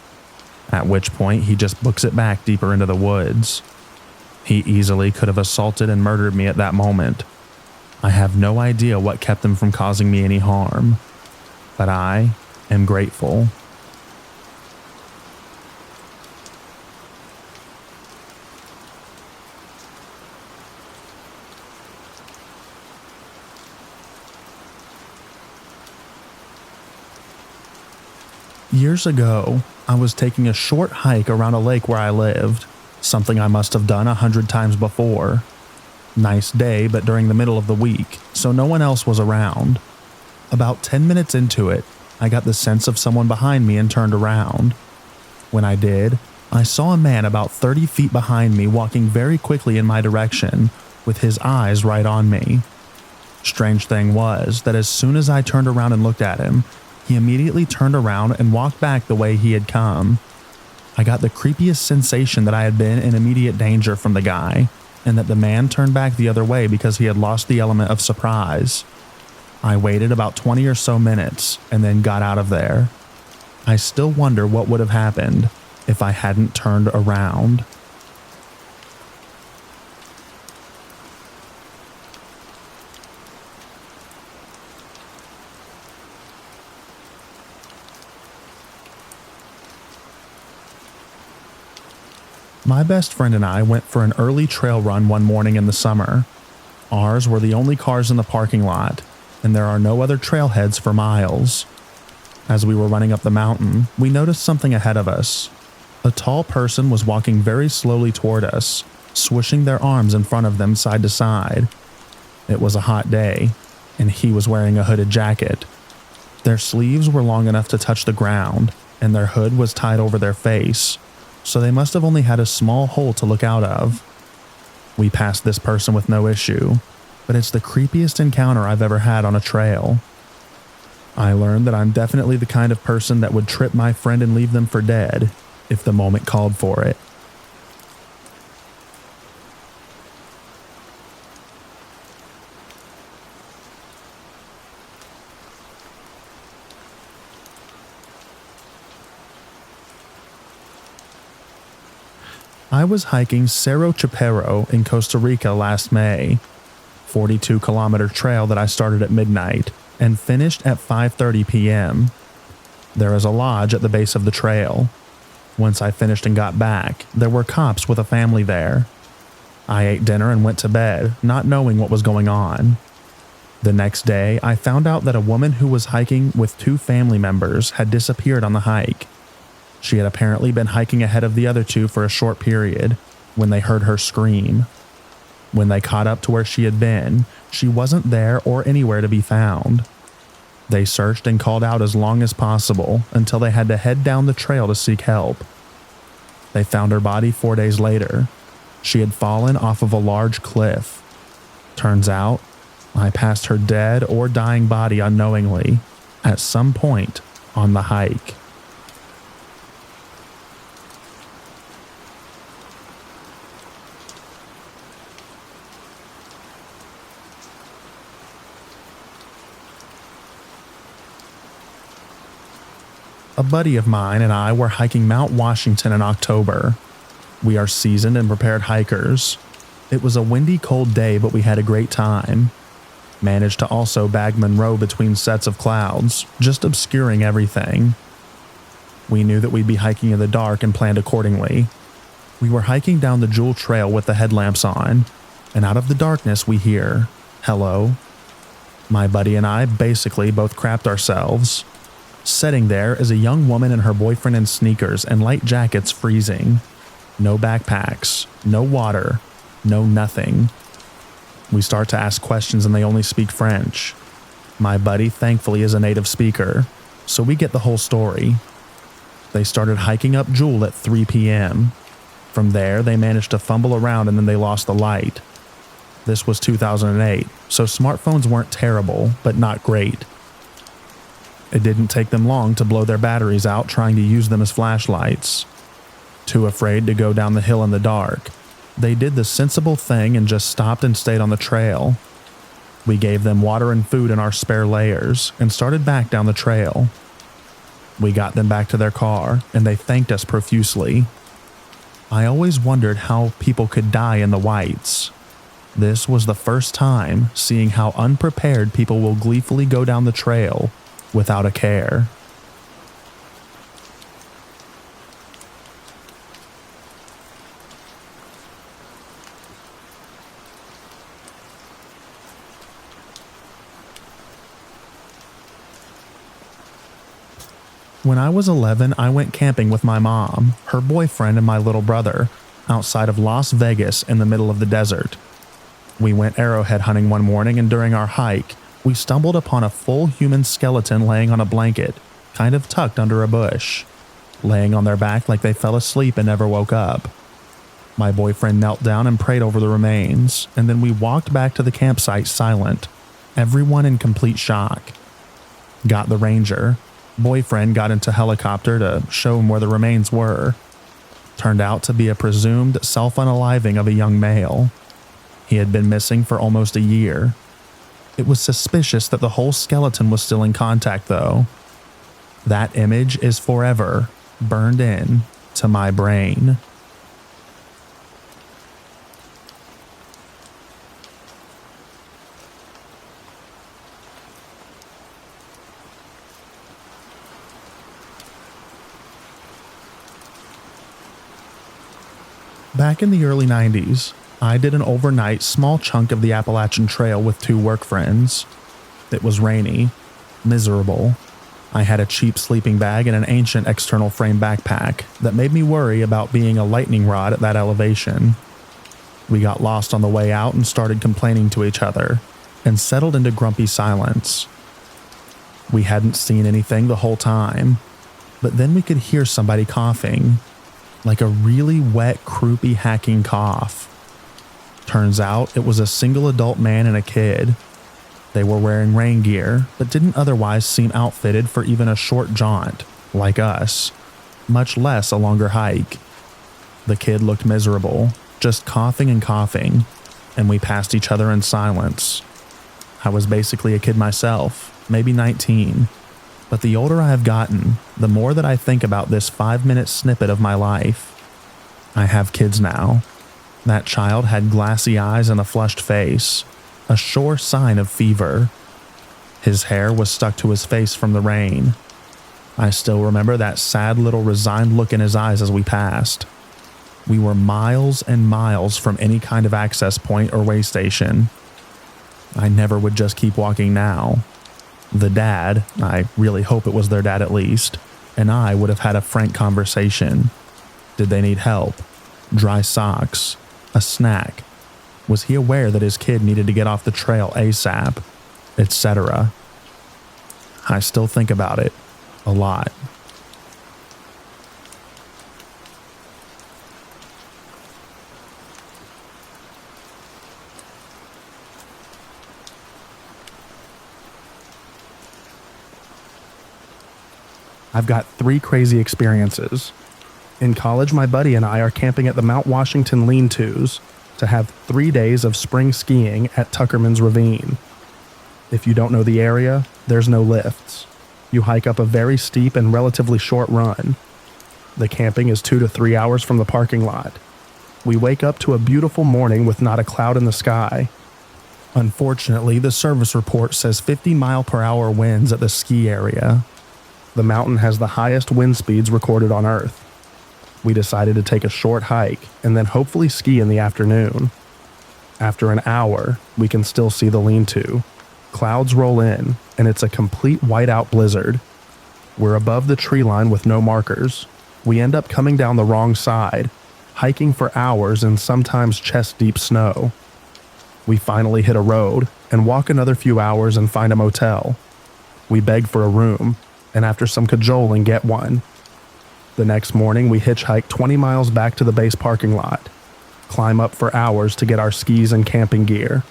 at which point he just books it back deeper into the woods. He easily could have assaulted and murdered me at that moment. I have no idea what kept him from causing me any harm, but I am grateful. Years ago, I was taking a short hike around a lake where I lived, something I must have done 100 times before. Nice day, but during the middle of the week, so no one else was around. About 10 minutes into it, I got the sense of someone behind me and turned around. When I did, I saw a man about 30 feet behind me walking very quickly in my direction, with his eyes right on me. Strange thing was that as soon as I turned around and looked at him, he immediately turned around and walked back the way he had come. I got the creepiest sensation that I had been in immediate danger from the guy, and that the man turned back the other way because he had lost the element of surprise. I waited about 20 or so minutes and then got out of there. I still wonder what would have happened if I hadn't turned around. My best friend and I went for an early trail run one morning in the summer. Ours were the only cars in the parking lot, and there are no other trailheads for miles. As we were running up the mountain, we noticed something ahead of us. A tall person was walking very slowly toward us, swishing their arms in front of them side to side. It was a hot day, and he was wearing a hooded jacket. Their sleeves were long enough to touch the ground, and their hood was tied over their face, so they must have only had a small hole to look out of. We passed this person with no issue, but it's the creepiest encounter I've ever had on a trail. I learned that I'm definitely the kind of person that would trip my friend and leave them for dead if the moment called for it. I was hiking Cerro Chapero in Costa Rica last May, 42-kilometer trail that I started at midnight and finished at 5:30 p.m. There is a lodge at the base of the trail. Once I finished and got back, there were cops with a family there. I ate dinner and went to bed, not knowing what was going on. The next day, I found out that a woman who was hiking with 2 family members had disappeared on the hike. She had apparently been hiking ahead of the other 2 for a short period when they heard her scream. When they caught up to where she had been, she wasn't there or anywhere to be found. They searched and called out as long as possible until they had to head down the trail to seek help. They found her body 4 days later. She had fallen off of a large cliff. Turns out, I passed her dead or dying body unknowingly at some point on the hike. A buddy of mine and I were hiking Mount Washington in October. We are seasoned and prepared hikers. It was a windy, cold day, but we had a great time. Managed to also bag Monroe between sets of clouds, just obscuring everything. We knew that we'd be hiking in the dark and planned accordingly. We were hiking down the Jewel Trail with the headlamps on, and out of the darkness we hear, "Hello." My buddy and I basically both crapped ourselves. Sitting there is a young woman and her boyfriend in sneakers and light jackets, freezing. No backpacks, no water, no nothing. We start to ask questions and they only speak French. My buddy thankfully is a native speaker, so we get the whole story. They started hiking up Jewel at 3 p.m. From there, they managed to fumble around and then they lost the light. This was 2008, so smartphones weren't terrible, but not great. It didn't take them long to blow their batteries out trying to use them as flashlights. Too afraid to go down the hill in the dark, they did the sensible thing and just stopped and stayed on the trail. We gave them water and food in our spare layers and started back down the trail. We got them back to their car and they thanked us profusely. I always wondered how people could die in the whites. This was the first time seeing how unprepared people will gleefully go down the trail without a care. When I was 11, I went camping with my mom, her boyfriend, and my little brother outside of Las Vegas in the middle of the desert. We went arrowhead hunting one morning, and during our hike, we stumbled upon a full human skeleton laying on a blanket, kind of tucked under a bush, laying on their back like they fell asleep and never woke up. My boyfriend knelt down and prayed over the remains, and then we walked back to the campsite silent, everyone in complete shock. Got the ranger. Boyfriend got into helicopter to show him where the remains were. Turned out to be a presumed self-unaliving of a young male. He had been missing for almost a year. It was suspicious that the whole skeleton was still in contact, though. That image is forever burned in to my brain. Back in the early 90s, I did an overnight small chunk of the Appalachian Trail with 2 work friends. It was rainy, miserable. I had a cheap sleeping bag and an ancient external frame backpack that made me worry about being a lightning rod at that elevation. We got lost on the way out and started complaining to each other, and settled into grumpy silence. We hadn't seen anything the whole time, but then we could hear somebody coughing. Like a really wet, croupy, hacking cough. Turns out it was a single adult man and a kid. They were wearing rain gear, but didn't otherwise seem outfitted for even a short jaunt, like us, much less a longer hike. The kid looked miserable, just coughing and coughing, and we passed each other in silence. I was basically a kid myself, maybe 19. But the older I have gotten, the more that I think about this 5-minute snippet of my life. I have kids now. That child had glassy eyes and a flushed face, a sure sign of fever. His hair was stuck to his face from the rain. I still remember that sad little resigned look in his eyes as we passed. We were miles and miles from any kind of access point or way station. I never would just keep walking now. The dad, I really hope it was their dad at least, and I would have had a frank conversation. Did they need help? Dry socks? A snack? Was he aware that his kid needed to get off the trail ASAP? Etc. I still think about it a lot. I've got 3 crazy experiences. In college, my buddy and I are camping at the Mount Washington lean-tos to have 3 days of spring skiing at Tuckerman's Ravine. If you don't know the area, there's no lifts. You hike up a very steep and relatively short run. The camping is 2 to 3 hours from the parking lot. We wake up to a beautiful morning with not a cloud in the sky. Unfortunately, the service report says 50-mile-per-hour winds at the ski area. The mountain has the highest wind speeds recorded on Earth. We decided to take a short hike and then hopefully ski in the afternoon. After an hour, we can still see the lean-to. Clouds roll in, and it's a complete whiteout blizzard. We're above the tree line with no markers. We end up coming down the wrong side, hiking for hours in sometimes chest-deep snow. We finally hit a road and walk another few hours and find a motel. We beg for a room, and after some cajoling get one. The next morning, we hitchhike 20 miles back to the base parking lot, climb up for hours to get our skis and camping gear.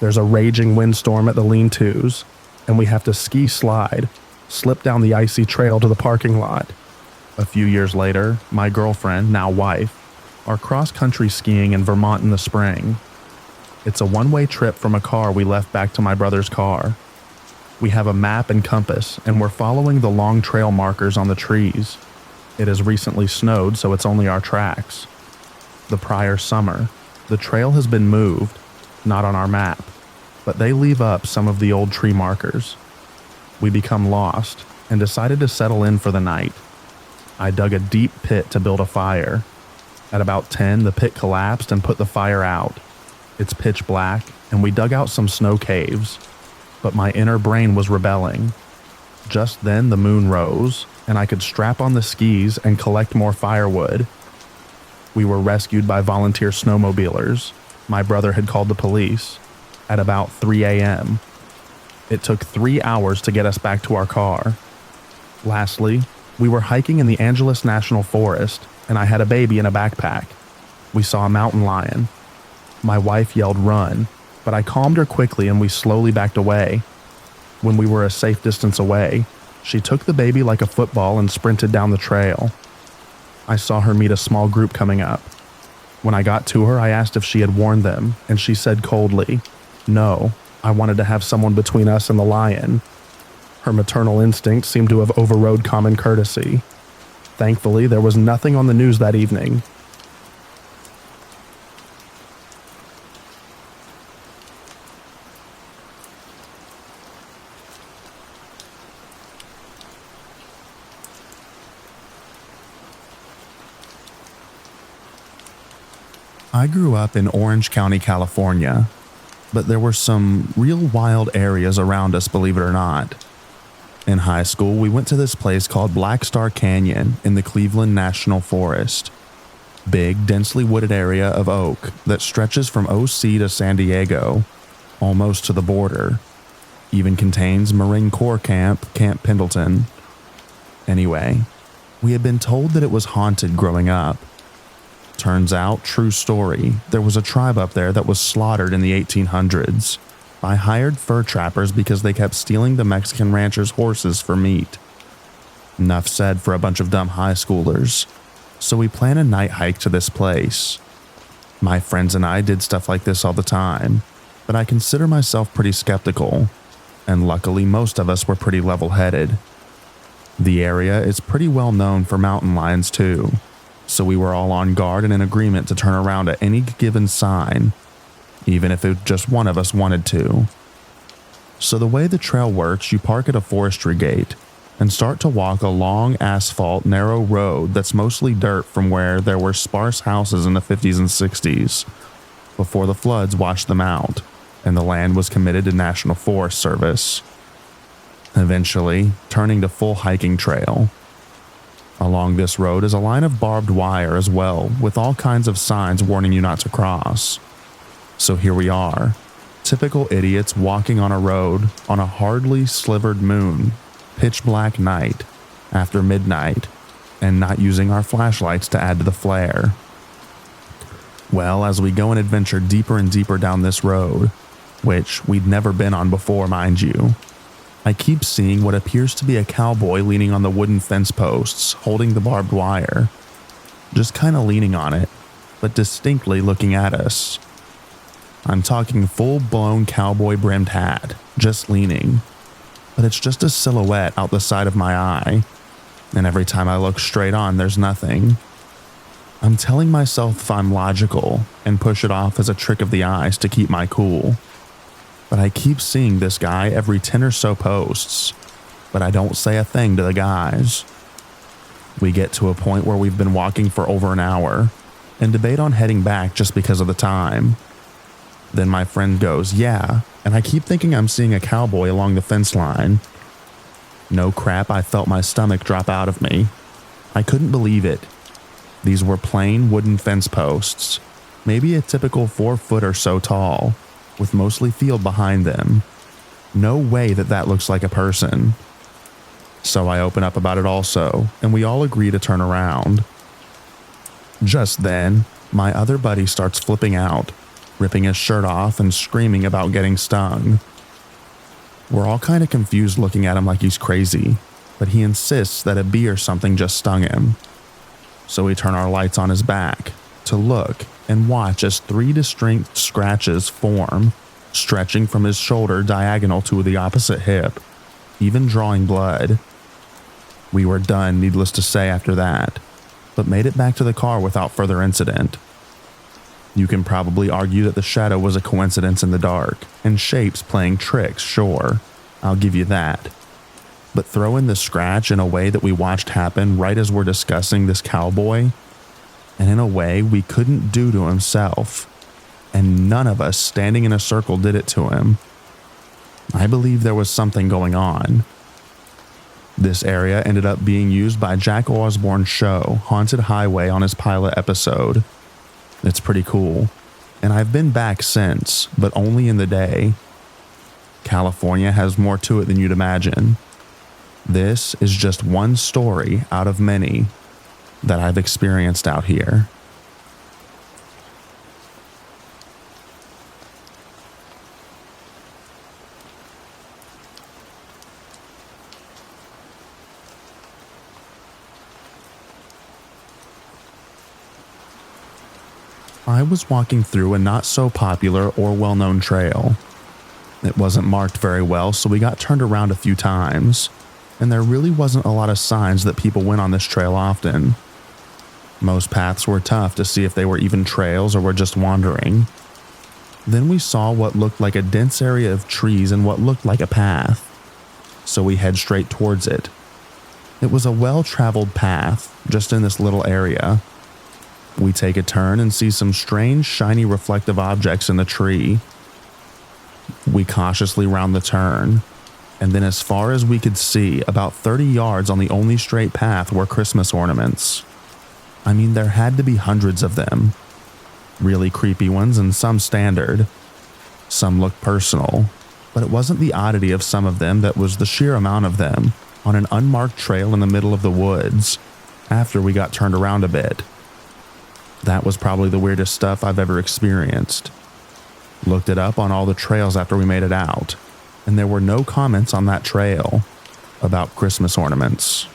There's a raging windstorm at the lean-tos, and we have to ski slide, slip down the icy trail to the parking lot. A few years later, my girlfriend, now wife, are cross-country skiing in Vermont in the spring. It's a one-way trip from a car we left back to my brother's car. We have a map and compass, and we're following the long trail markers on the trees. It has recently snowed, so it's only our tracks. The prior summer, the trail has been moved, not on our map, but they leave up some of the old tree markers. We become lost and decided to settle in for the night. I dug a deep pit to build a fire. At about 10, the pit collapsed and put the fire out. It's pitch black, and we dug out some snow caves, but my inner brain was rebelling. Just then, the moon rose, and I could strap on the skis and collect more firewood. We were rescued by volunteer snowmobilers. My brother had called the police at about 3 a.m. It took 3 hours to get us back to our car. Lastly, we were hiking in the Angeles National Forest, and I had a baby in a backpack. We saw a mountain lion. My wife yelled, "Run," but I calmed her quickly and we slowly backed away. When we were a safe distance away, she took the baby like a football and sprinted down the trail. I saw her meet a small group coming up. When I got to her, I asked if she had warned them, and she said coldly, "No, I wanted to have someone between us and the lion." Her maternal instinct seemed to have overrode common courtesy. Thankfully, there was nothing on the news that evening. I grew up in Orange County, California, but there were some real wild areas around us, believe it or not. In high school, we went to this place called Black Star Canyon in the Cleveland National Forest. Big, densely wooded area of oak that stretches from OC to San Diego, almost to the border. Even contains Marine Corps Camp, Camp Pendleton. Anyway, we had been told that it was haunted growing up. Turns out, true story, there was a tribe up there that was slaughtered in the 1800s by hired fur trappers because they kept stealing the Mexican ranchers' horses for meat. Enough said for a bunch of dumb high schoolers. So we planned a night hike to this place. My friends and I did stuff like this all the time, but I consider myself pretty skeptical, and luckily most of us were pretty level-headed. The area is pretty well known for mountain lions too, so we were all on guard and in agreement to turn around at any given sign, even if just one of us wanted to. So the way the trail works, you park at a forestry gate and start to walk a long asphalt narrow road that's mostly dirt from where there were sparse houses in the 50s and 60s, before the floods washed them out and the land was committed to National Forest Service, eventually turning to full hiking trail. Along this road is a line of barbed wire as well, with all kinds of signs warning you not to cross. So here we are, typical idiots walking on a road on a hardly slivered moon, pitch black night, after midnight, and not using our flashlights to add to the flare. Well, as we go and adventure deeper and deeper down this road, which we'd never been on before, mind you, I keep seeing what appears to be a cowboy leaning on the wooden fence posts, holding the barbed wire. Just kind of leaning on it, but distinctly looking at us. I'm talking full-blown cowboy-brimmed hat, just leaning. But it's just a silhouette out the side of my eye, and every time I look straight on, there's nothing. I'm telling myself if I'm logical and push it off as a trick of the eyes to keep my cool. But I keep seeing this guy every 10 or so posts, but I don't say a thing to the guys. We get to a point where we've been walking for over an hour and debate on heading back just because of the time. Then my friend goes, "Yeah," and I keep thinking I'm seeing a cowboy along the fence line. No crap, I felt my stomach drop out of me. I couldn't believe it. These were plain wooden fence posts, maybe a typical 4 foot or so tall, with mostly field behind them. No way that looks like a person. So I open up about it also, and we all agree to turn around. Just then, my other buddy starts flipping out, ripping his shirt off and screaming about getting stung. We're all kind of confused looking at him like he's crazy, but he insists that a bee or something just stung him. So we turn our lights on his back to look and watch as 3 distinct scratches form, stretching from his shoulder diagonal to the opposite hip, even drawing blood. We were done, needless to say, after that, but made it back to the car without further incident. You can probably argue that the shadow was a coincidence in the dark, and shapes playing tricks, sure, I'll give you that. But throw in the scratch in a way that we watched happen right as we're discussing this cowboy, and in a way we couldn't do to himself, and none of us standing in a circle did it to him. I believe there was something going on. This area ended up being used by Jack Osborne's show, Haunted Highway, on his pilot episode. It's pretty cool, and I've been back since, but only in the day. California has more to it than you'd imagine. This is just one story out of many that I've experienced out here. I was walking through a not so popular or well-known trail. It wasn't marked very well, so we got turned around a few times, and there really wasn't a lot of signs that people went on this trail often. Most paths were tough to see if they were even trails or were just wandering. Then we saw what looked like a dense area of trees and what looked like a path, so we head straight towards it. It was a well-traveled path, just in this little area. We take a turn and see some strange, shiny, reflective objects in the tree. We cautiously round the turn, and then as far as we could see, about 30 yards on the only straight path were Christmas ornaments. I mean, there had to be hundreds of them. Really creepy ones and some standard. Some looked personal, but it wasn't the oddity of some of them that was the sheer amount of them on an unmarked trail in the middle of the woods after we got turned around a bit. That was probably the weirdest stuff I've ever experienced. Looked it up on all the trails after we made it out, and there were no comments on that trail about Christmas ornaments.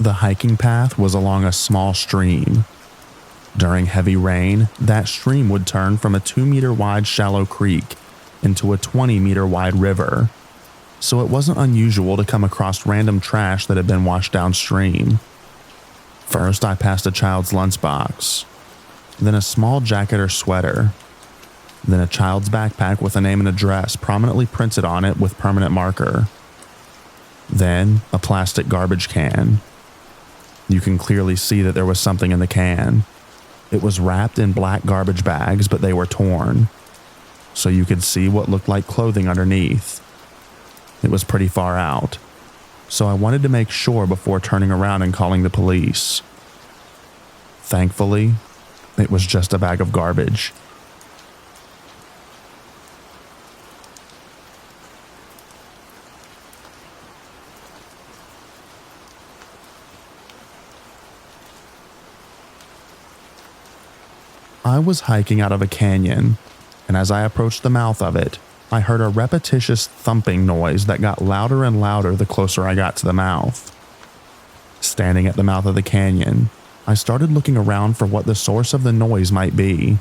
The hiking path was along a small stream. During heavy rain, that stream would turn from a 2-meter wide shallow creek into a 20-meter wide river, so it wasn't unusual to come across random trash that had been washed downstream. First, I passed a child's lunchbox, then a small jacket or sweater, then a child's backpack with a name and address prominently printed on it with permanent marker, then a plastic garbage can. You can clearly see that there was something in the can. It was wrapped in black garbage bags, but they were torn, so you could see what looked like clothing underneath. It was pretty far out, so I wanted to make sure before turning around and calling the police. Thankfully, it was just a bag of garbage. I was hiking out of a canyon, and as I approached the mouth of it, I heard a repetitious thumping noise that got louder and louder the closer I got to the mouth. Standing at the mouth of the canyon, I started looking around for what the source of the noise might be.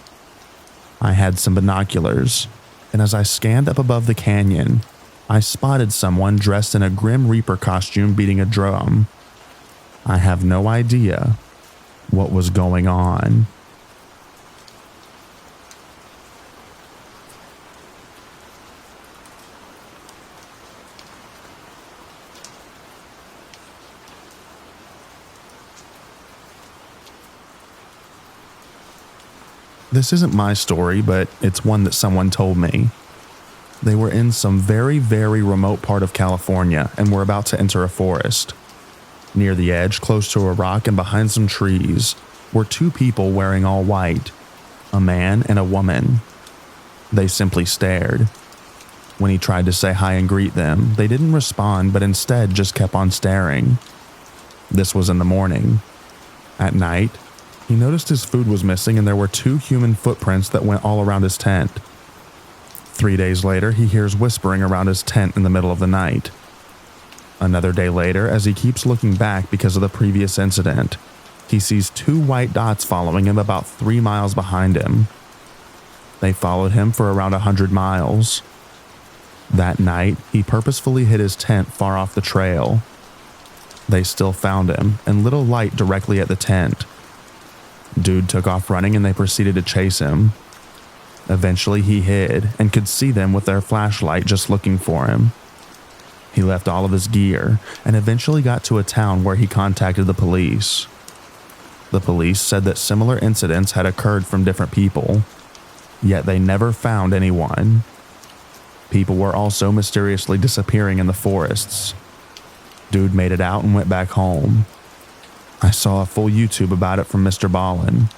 I had some binoculars, and as I scanned up above the canyon, I spotted someone dressed in a Grim Reaper costume beating a drum. I have no idea what was going on. This isn't my story, but it's one that someone told me. They were in some very, very remote part of California and were about to enter a forest. Near the edge, close to a rock and behind some trees, were two people wearing all white, a man and a woman. They simply stared. When he tried to say hi and greet them, they didn't respond but instead just kept on staring. This was in the morning. At night, he noticed his food was missing and there were two human footprints that went all around his tent. 3 days later, he hears whispering around his tent in the middle of the night. Another day later, as he keeps looking back because of the previous incident, he sees two white dots following him about 3 miles behind him. They followed him for around 100 miles. That night, he purposefully hid his tent far off the trail. They still found him and lit a light directly at the tent. Dude took off running and they proceeded to chase him. Eventually he hid and could see them with their flashlight just looking for him. He left all of his gear and eventually got to a town where he contacted the police. The police said that similar incidents had occurred from different people, yet they never found anyone. People were also mysteriously disappearing in the forests. Dude made it out and went back home. I saw a full YouTube about it from Mr. Ballin.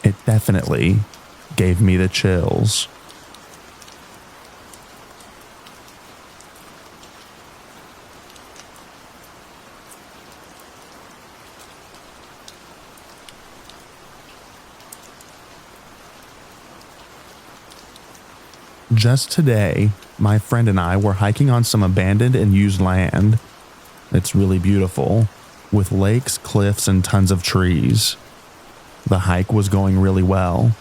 It definitely gave me the chills. Just today, my friend and I were hiking on some abandoned and used land. It's really beautiful, with lakes, cliffs, and tons of trees. The hike was going really well,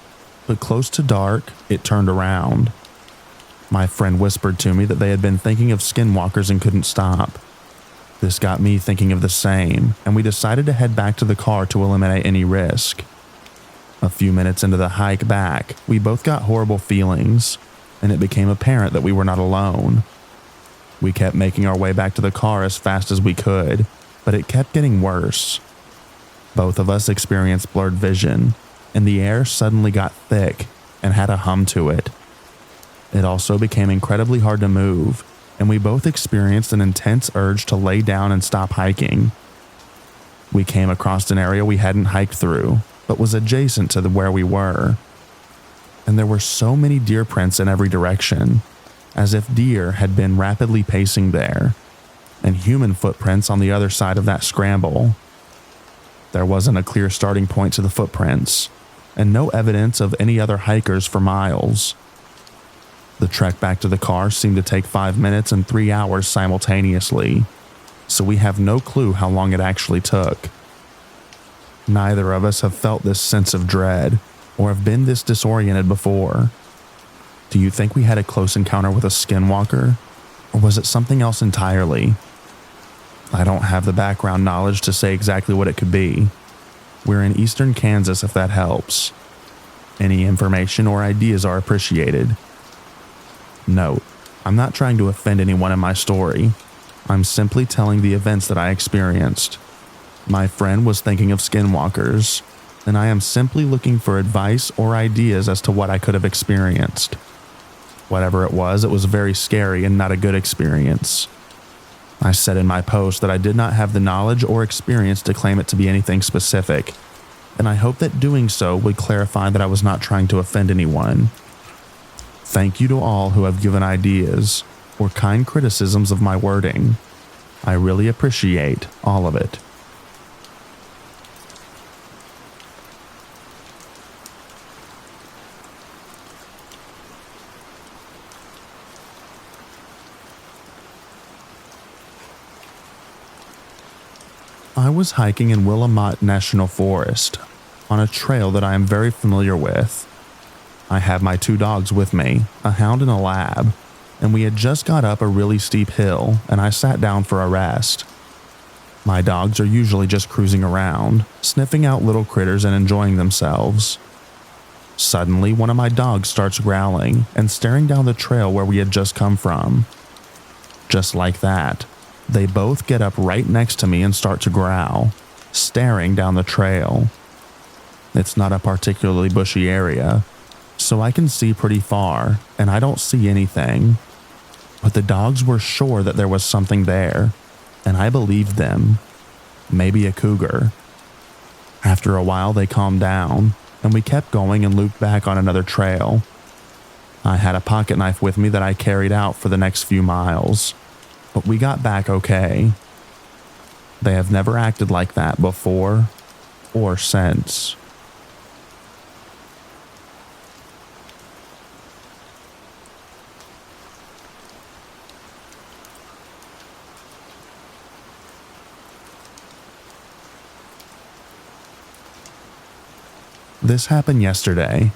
but close to dark, it turned around. My friend whispered to me that they had been thinking of skinwalkers and couldn't stop. This got me thinking of the same, and we decided to head back to the car to eliminate any risk. A few minutes into the hike back, we both got horrible feelings, and it became apparent that we were not alone. We kept making our way back to the car as fast as we could, but it kept getting worse. Both of us experienced blurred vision, and the air suddenly got thick and had a hum to it. It also became incredibly hard to move, and we both experienced an intense urge to lay down and stop hiking. We came across an area we hadn't hiked through, but was adjacent to where we were. And there were so many deer prints in every direction, as if deer had been rapidly pacing there, and human footprints on the other side of that scramble. There wasn't a clear starting point to the footprints, and no evidence of any other hikers for miles. The trek back to the car seemed to take 5 minutes and 3 hours simultaneously, so we have no clue how long it actually took. Neither of us have felt this sense of dread or have been this disoriented before. Do you think we had a close encounter with a skinwalker, or was it something else entirely? I don't have the background knowledge to say exactly what it could be. We're in eastern Kansas if that helps. Any information or ideas are appreciated. Note, I'm not trying to offend anyone in my story. I'm simply telling the events that I experienced. My friend was thinking of skinwalkers, and I am simply looking for advice or ideas as to what I could have experienced. Whatever it was very scary and not a good experience. I said in my post that I did not have the knowledge or experience to claim it to be anything specific, and I hope that doing so would clarify that I was not trying to offend anyone. Thank you to all who have given ideas or kind criticisms of my wording. I really appreciate all of it. I was hiking in Willamette National Forest on a trail that I am very familiar with. I have my 2 dogs with me, a hound and a lab, and we had just got up a really steep hill and I sat down for a rest. My dogs are usually just cruising around, sniffing out little critters and enjoying themselves. Suddenly, one of my dogs starts growling and staring down the trail where we had just come from. Just like that, they both get up right next to me and start to growl, staring down the trail. It's not a particularly bushy area, so I can see pretty far, and I don't see anything. But the dogs were sure that there was something there, and I believed them. Maybe a cougar. After a while, they calmed down, and we kept going and looped back on another trail. I had a pocket knife with me that I carried out for the next few miles, but we got back okay. They have never acted like that before or since. This happened yesterday.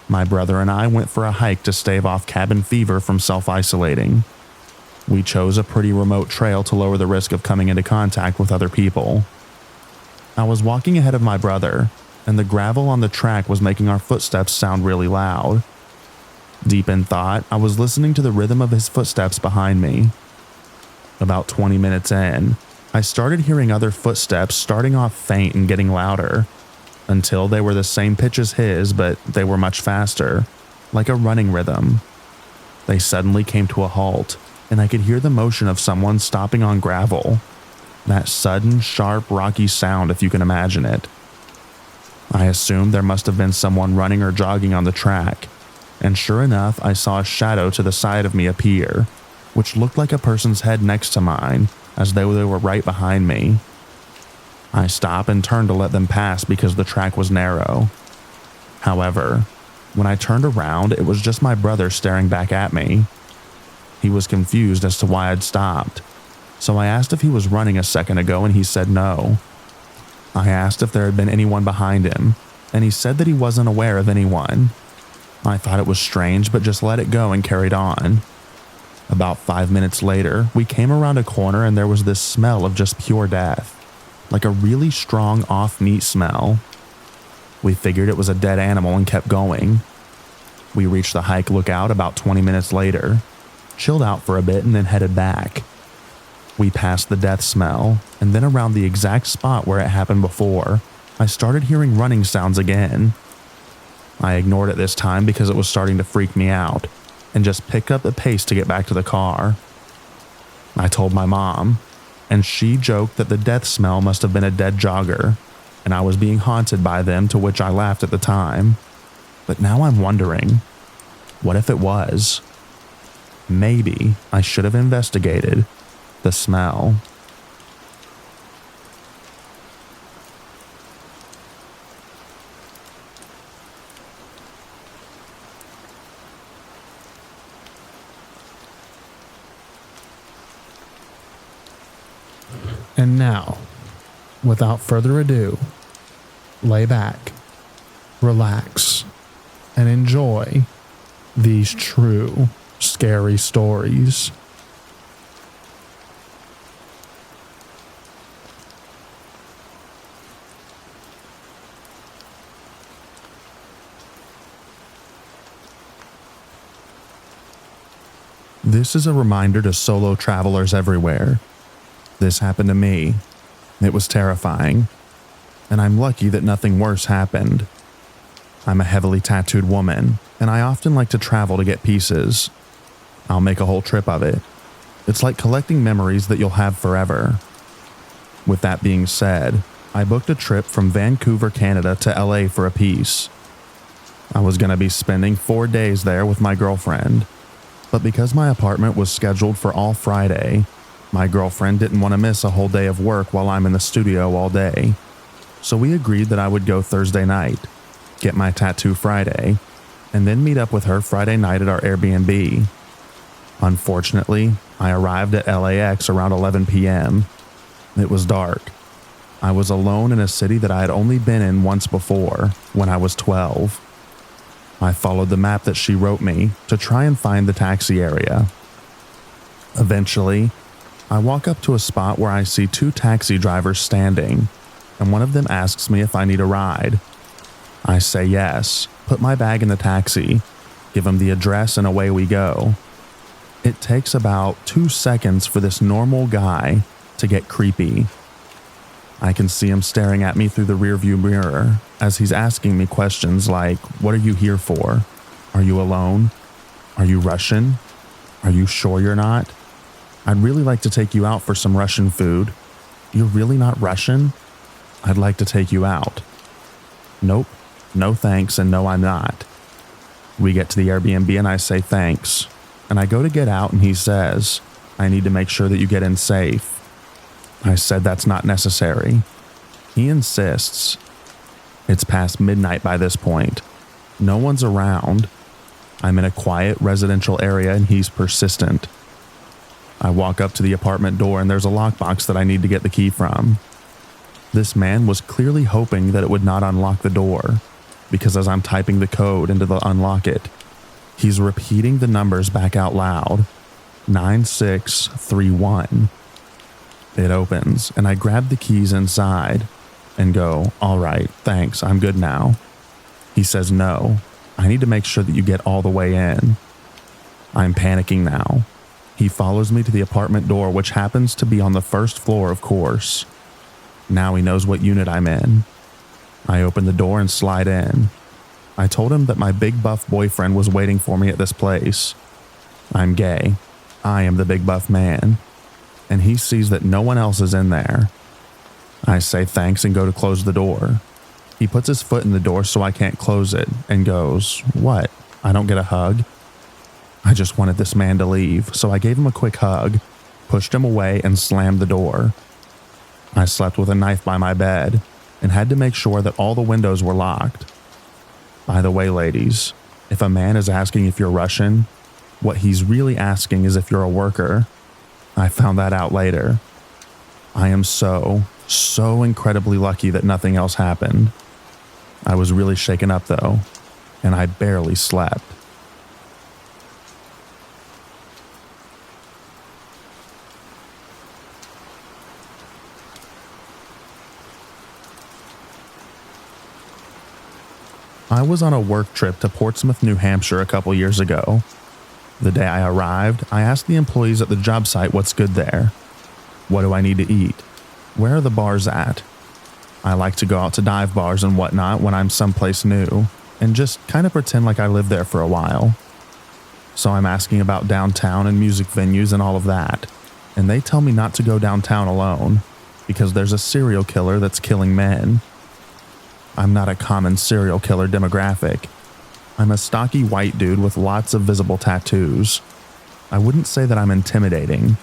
My brother and I went for a hike to stave off cabin fever from self-isolating. We chose a pretty remote trail to lower the risk of coming into contact with other people. I was walking ahead of my brother, and the gravel on the track was making our footsteps sound really loud. Deep in thought, I was listening to the rhythm of his footsteps behind me. About 20 minutes in, I started hearing other footsteps starting off faint and getting louder, until they were the same pitch as his, but they were much faster, like a running rhythm. They suddenly came to a halt, and I could hear the motion of someone stopping on gravel. That sudden, sharp, rocky sound, if you can imagine it. I assumed there must have been someone running or jogging on the track, and sure enough, I saw a shadow to the side of me appear, which looked like a person's head next to mine, as though they were right behind me. I stopped and turned to let them pass because the track was narrow. However, when I turned around, it was just my brother staring back at me. He was confused as to why I'd stopped, so I asked if he was running a second ago and he said no. I asked if there had been anyone behind him, and he said that he wasn't aware of anyone. I thought it was strange, but just let it go and carried on. About 5 minutes later, we came around a corner and there was this smell of just pure death. Like a really strong off-meat smell. We figured it was a dead animal and kept going. We reached the hike lookout about 20 minutes later, chilled out for a bit and then headed back. We passed the death smell, and then around the exact spot where it happened before, I started hearing running sounds again. I ignored it this time because it was starting to freak me out, and just picked up the pace to get back to the car. I told my mom, and she joked that the death smell must have been a dead jogger, and I was being haunted by them, to which I laughed at the time. But now I'm wondering, what if it was? Maybe I should have investigated the smell. And now, without further ado, lay back, relax, and enjoy these true scary stories. This is a reminder to solo travelers everywhere. This happened to me. It was terrifying, and I'm lucky that nothing worse happened. I'm a heavily tattooed woman, and I often like to travel to get pieces. I'll make a whole trip of it. It's like collecting memories that you'll have forever. With that being said, I booked a trip from Vancouver, Canada to LA for a piece. I was going to be spending 4 days there with my girlfriend, but because my apartment was scheduled for all Friday, my girlfriend didn't want to miss a whole day of work while I'm in the studio all day. So we agreed that I would go Thursday night, get my tattoo Friday, and then meet up with her Friday night at our Airbnb. Unfortunately, I arrived at LAX around 11 p.m. It was dark. I was alone in a city that I had only been in once before, when I was 12. I followed the map that she wrote me to try and find the taxi area. Eventually, I walk up to a spot where I see 2 taxi drivers standing, and one of them asks me if I need a ride. I say yes, put my bag in the taxi, give him the address, and away we go. It takes about 2 seconds for this normal guy to get creepy. I can see him staring at me through the rearview mirror as he's asking me questions like, "What are you here for? Are you alone? Are you Russian? Are you sure you're not? I'd really like to take you out for some Russian food. You're really not Russian? I'd like to take you out." Nope, no thanks, and no I'm not. We get to the Airbnb and I say thanks, and I go to get out and he says, "I need to make sure that you get in safe." I said that's not necessary. He insists. It's past midnight by this point. No one's around. I'm in a quiet residential area and he's persistent. I walk up to the apartment door and there's a lockbox that I need to get the key from. This man was clearly hoping that it would not unlock the door, because as I'm typing the code into the unlock it, he's repeating the numbers back out loud. 9631. It opens, and I grab the keys inside and go, "All right, thanks, I'm good now." He says, "No, I need to make sure that you get all the way in." I'm panicking now. He follows me to the apartment door, which happens to be on the first floor, of course. Now he knows what unit I'm in. I open the door and slide in. I told him that my big buff boyfriend was waiting for me at this place. I'm gay. I am the big buff man. And he sees that no one else is in there. I say thanks and go to close the door. He puts his foot in the door so I can't close it and goes, "What? I don't get a hug?" I just wanted this man to leave, so I gave him a quick hug, pushed him away, and slammed the door. I slept with a knife by my bed and had to make sure that all the windows were locked. By the way, ladies, if a man is asking if you're Russian, what he's really asking is if you're a worker. I found that out later. I am so incredibly lucky that nothing else happened. I was really shaken up though, and I barely slept. I was on a work trip to Portsmouth, New Hampshire a couple years ago. The day I arrived, I asked the employees at the job site what's good there. What do I need to eat? Where are the bars at? I like to go out to dive bars and whatnot when I'm someplace new, and just kind of pretend like I lived there for a while. So I'm asking about downtown and music venues and all of that, and they tell me not to go downtown alone, because there's a serial killer that's killing men. I'm not a common serial killer demographic. I'm a stocky white dude with lots of visible tattoos. I wouldn't say that I'm intimidating,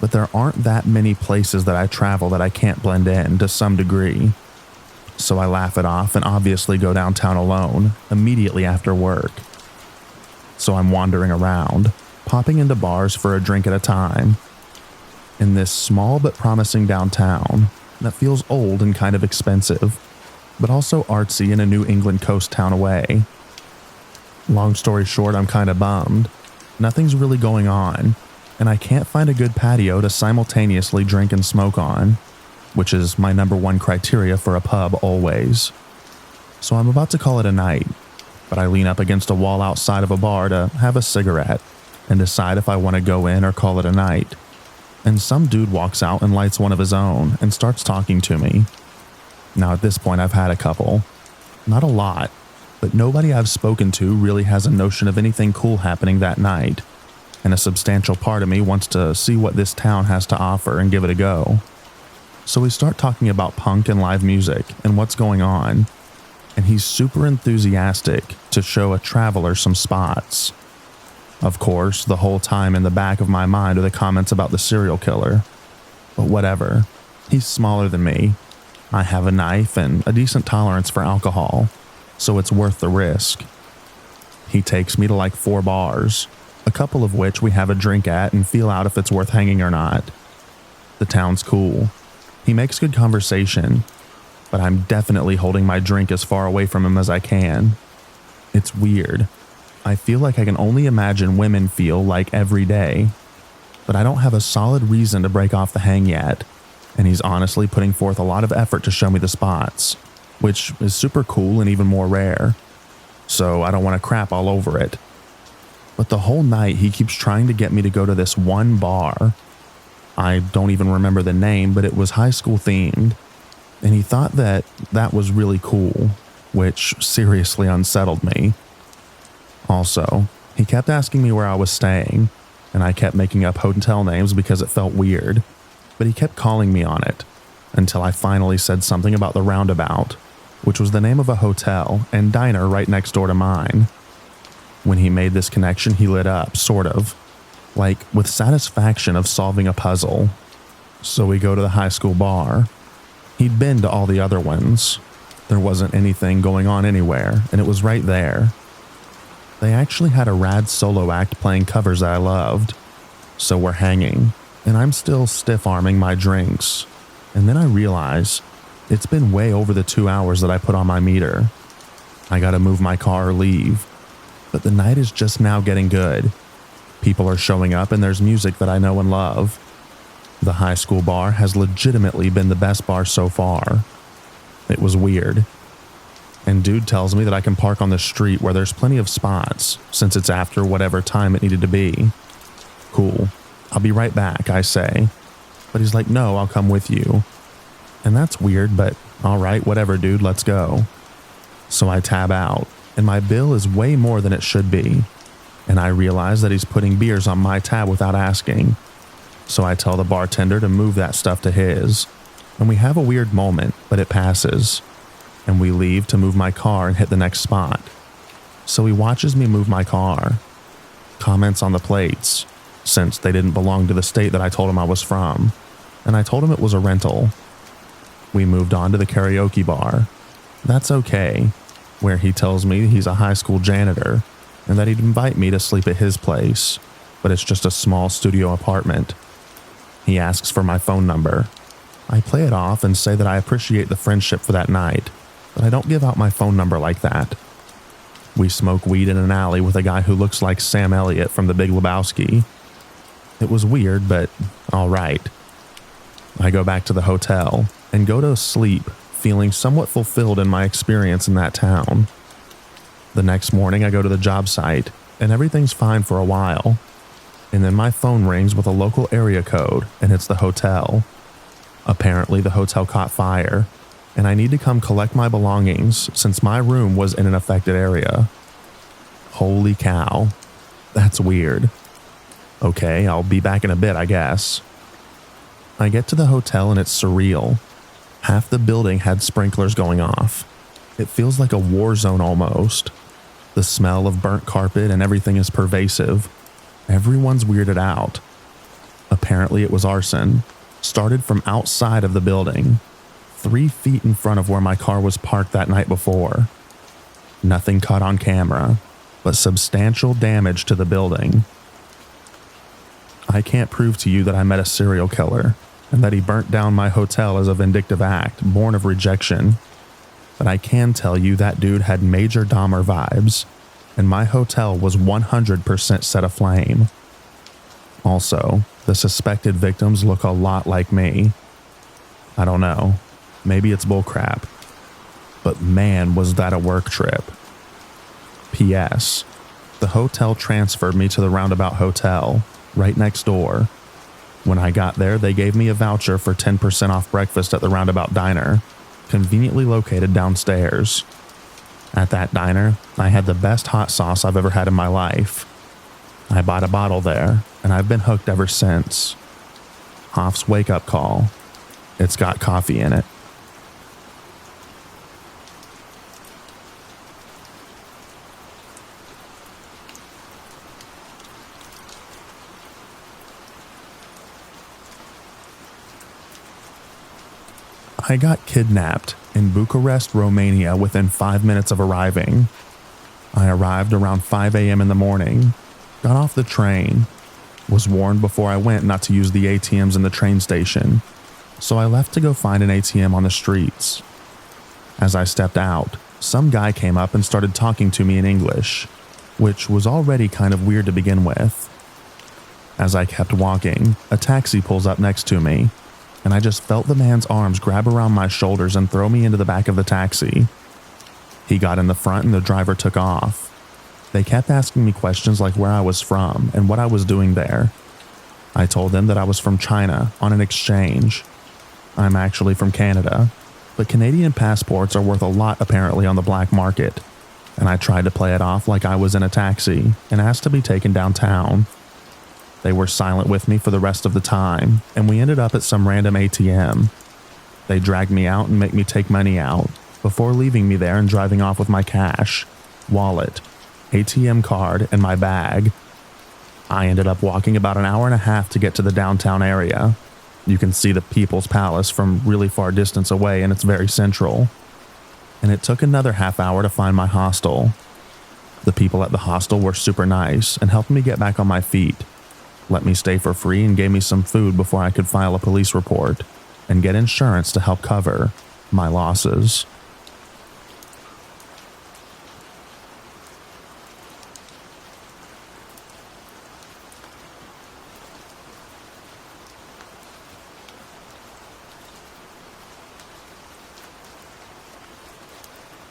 but there aren't that many places that I travel that I can't blend in to some degree. So I laugh it off and obviously go downtown alone immediately after work. So I'm wandering around, popping into bars for a drink at a time. In this small but promising downtown that feels old and kind of expensive, but also artsy in a New England coast town away. Long story short, I'm kind of bummed. Nothing's really going on, and I can't find a good patio to simultaneously drink and smoke on, which is my number one criteria for a pub always. So I'm about to call it a night, but I lean up against a wall outside of a bar to have a cigarette and decide if I want to go in or call it a night. And some dude walks out and lights one of his own and starts talking to me. Now at this point I've had a couple. Not a lot, but nobody I've spoken to really has a notion of anything cool happening that night, and a substantial part of me wants to see what this town has to offer and give it a go. So we start talking about punk and live music and what's going on, and he's super enthusiastic to show a traveler some spots. Of course, the whole time in the back of my mind are the comments about the serial killer. But whatever, he's smaller than me. I have a knife and a decent tolerance for alcohol, so it's worth the risk. He takes me to like 4 bars, a couple of which we have a drink at and feel out if it's worth hanging or not. The town's cool. He makes good conversation, but I'm definitely holding my drink as far away from him as I can. It's weird. I feel like I can only imagine women feel like every day, but I don't have a solid reason to break off the hang yet, and he's honestly putting forth a lot of effort to show me the spots, which is super cool and even more rare, so I don't want to crap all over it. But the whole night he keeps trying to get me to go to this one bar. I don't even remember the name, but it was high school themed, and he thought that that was really cool, which seriously unsettled me. Also, he kept asking me where I was staying, and I kept making up hotel names because it felt weird, but he kept calling me on it, until I finally said something about the Roundabout, which was the name of a hotel and diner right next door to mine. When he made this connection, he lit up, sort of, like with satisfaction of solving a puzzle. So we go to the high school bar. He'd been to all the other ones. There wasn't anything going on anywhere, and it was right there. They actually had a rad solo act playing covers that I loved. So we're hanging, and I'm still stiff-arming my drinks. And then I realize it's been way over the 2 hours that I put on my meter. I gotta move my car or leave. But the night is just now getting good. People are showing up and there's music that I know and love. The high school bar has legitimately been the best bar so far. It was weird. And dude tells me that I can park on the street where there's plenty of spots, since it's after whatever time it needed to be. Cool. I'll be right back, I say. But he's like, no, I'll come with you. And that's weird, but alright, whatever dude, let's go. So I tab out, and my bill is way more than it should be. And I realize that he's putting beers on my tab without asking. So I tell the bartender to move that stuff to his. And we have a weird moment, but it passes. And we leave to move my car and hit the next spot. So he watches me move my car. Comments on the plates, since they didn't belong to the state that I told him I was from. And I told him it was a rental. We moved on to the karaoke bar. That's okay, where he tells me he's a high school janitor and that he'd invite me to sleep at his place, but it's just a small studio apartment. He asks for my phone number. I play it off and say that I appreciate the friendship for that night, but I don't give out my phone number like that. We smoke weed in an alley with a guy who looks like Sam Elliott from The Big Lebowski. It was weird, but all right. I go back to the hotel and go to sleep, feeling somewhat fulfilled in my experience in that town. The next morning I go to the job site and everything's fine for a while. And then my phone rings with a local area code and it's the hotel. Apparently the hotel caught fire and I need to come collect my belongings since my room was in an affected area. Holy cow. That's weird. Okay, I'll be back in a bit, I guess. I get to the hotel and it's surreal. Half the building had sprinklers going off. It feels like a war zone almost. The smell of burnt carpet and everything is pervasive. Everyone's weirded out. Apparently it was arson. Started from outside of the building, 3 feet in front of where my car was parked that night before. Nothing caught on camera, but substantial damage to the building. I can't prove to you that I met a serial killer and that he burnt down my hotel as a vindictive act born of rejection. But I can tell you that dude had major Dahmer vibes, and my hotel was 100% set aflame. Also, the suspected victims look a lot like me. I don't know, maybe it's bullcrap. But man, was that a work trip. P.S. The hotel transferred me to the Roundabout Hotel, right next door. When I got there, they gave me a voucher for 10% off breakfast at the Roundabout Diner, conveniently located downstairs. At that diner, I had the best hot sauce I've ever had in my life. I bought a bottle there, and I've been hooked ever since. Hoff's wake-up call. It's got coffee in it. I got kidnapped in Bucharest, Romania within 5 minutes of arriving. I arrived around 5 a.m. in the morning, got off the train, was warned before I went not to use the ATMs in the train station, so I left to go find an ATM on the streets. As I stepped out, some guy came up and started talking to me in English, which was already kind of weird to begin with. As I kept walking, a taxi pulls up next to me, and I just felt the man's arms grab around my shoulders and throw me into the back of the taxi. He got in the front and the driver took off. They kept asking me questions like where I was from and what I was doing there. I told them that I was from China on an exchange. I'm actually from Canada, but Canadian passports are worth a lot apparently on the black market, and I tried to play it off like I was in a taxi and asked to be taken downtown. They were silent with me for the rest of the time, and we ended up at some random ATM. They dragged me out and made me take money out, before leaving me there and driving off with my cash, wallet, ATM card, and my bag. I ended up walking about an hour and a half to get to the downtown area. You can see the People's Palace from really far distance away, and it's very central. And it took another half hour to find my hostel. The people at the hostel were super nice and helped me get back on my feet, let me stay for free, and gave me some food before I could file a police report and get insurance to help cover my losses.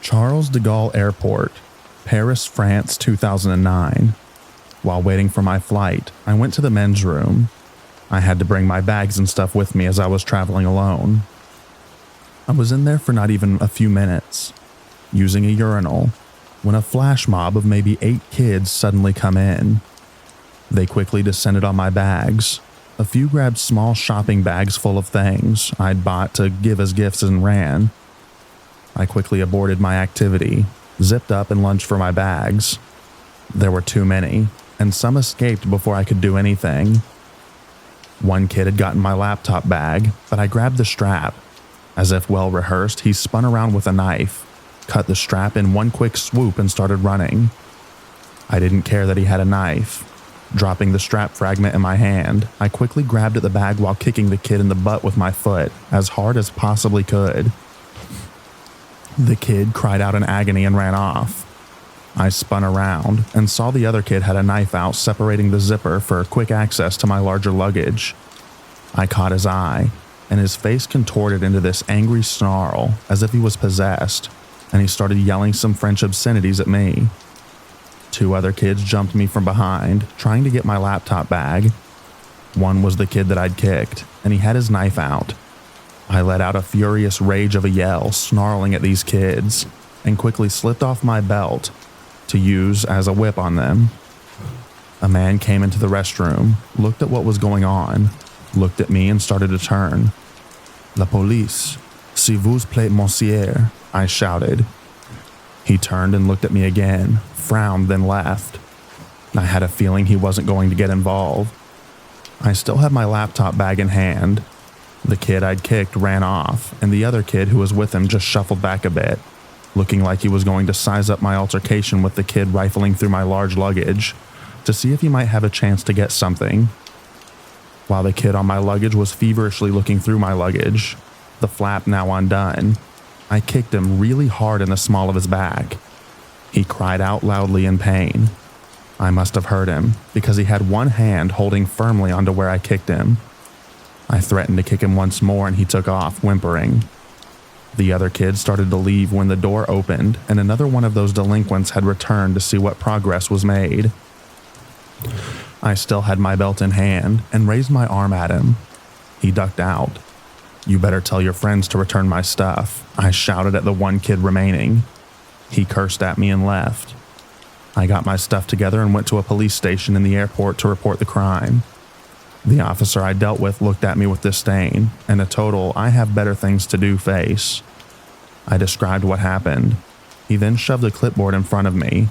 Charles de Gaulle Airport, Paris, France, 2009. While waiting for my flight, I went to the men's room. I had to bring my bags and stuff with me as I was traveling alone. I was in there for not even a few minutes, using a urinal, when a flash mob of maybe 8 kids suddenly come in. They quickly descended on my bags. A few grabbed small shopping bags full of things I'd bought to give as gifts and ran. I quickly aborted my activity, zipped up and lunged for my bags. There were too many, and some escaped before I could do anything. One kid had gotten my laptop bag, but I grabbed the strap. As if well rehearsed, he spun around with a knife, cut the strap in one quick swoop, and started running. I didn't care that he had a knife. Dropping the strap fragment in my hand, I quickly grabbed at the bag while kicking the kid in the butt with my foot as hard as possibly could. The kid cried out in agony and ran off. I spun around and saw the other kid had a knife out separating the zipper for quick access to my larger luggage. I caught his eye, and his face contorted into this angry snarl as if he was possessed, and he started yelling some French obscenities at me. 2 other kids jumped me from behind, trying to get my laptop bag. One was the kid that I'd kicked, and he had his knife out. I let out a furious rage of a yell, snarling at these kids, and quickly slipped off my belt to use as a whip on them. A man came into the restroom, looked at what was going on, looked at me, and started to turn. "La police, s'il vous plaît, monsieur," I shouted. He turned and looked at me again, frowned, then left. I had a feeling he wasn't going to get involved. I still had my laptop bag in hand. The kid I'd kicked ran off, and the other kid who was with him just shuffled back a bit, looking like he was going to size up my altercation with the kid rifling through my large luggage to see if he might have a chance to get something. While the kid on my luggage was feverishly looking through my luggage, the flap now undone, I kicked him really hard in the small of his back. He cried out loudly in pain. I must have heard him, because he had one hand holding firmly onto where I kicked him. I threatened to kick him once more, and he took off, whimpering. The other kid started to leave when the door opened, and another one of those delinquents had returned to see what progress was made. I still had my belt in hand and raised my arm at him. He ducked out. "You better tell your friends to return my stuff," I shouted at the one kid remaining. He cursed at me and left. I got my stuff together and went to a police station in the airport to report the crime. The officer I dealt with looked at me with disdain and a total "I have better things to do" face. I described what happened. He then shoved a clipboard in front of me,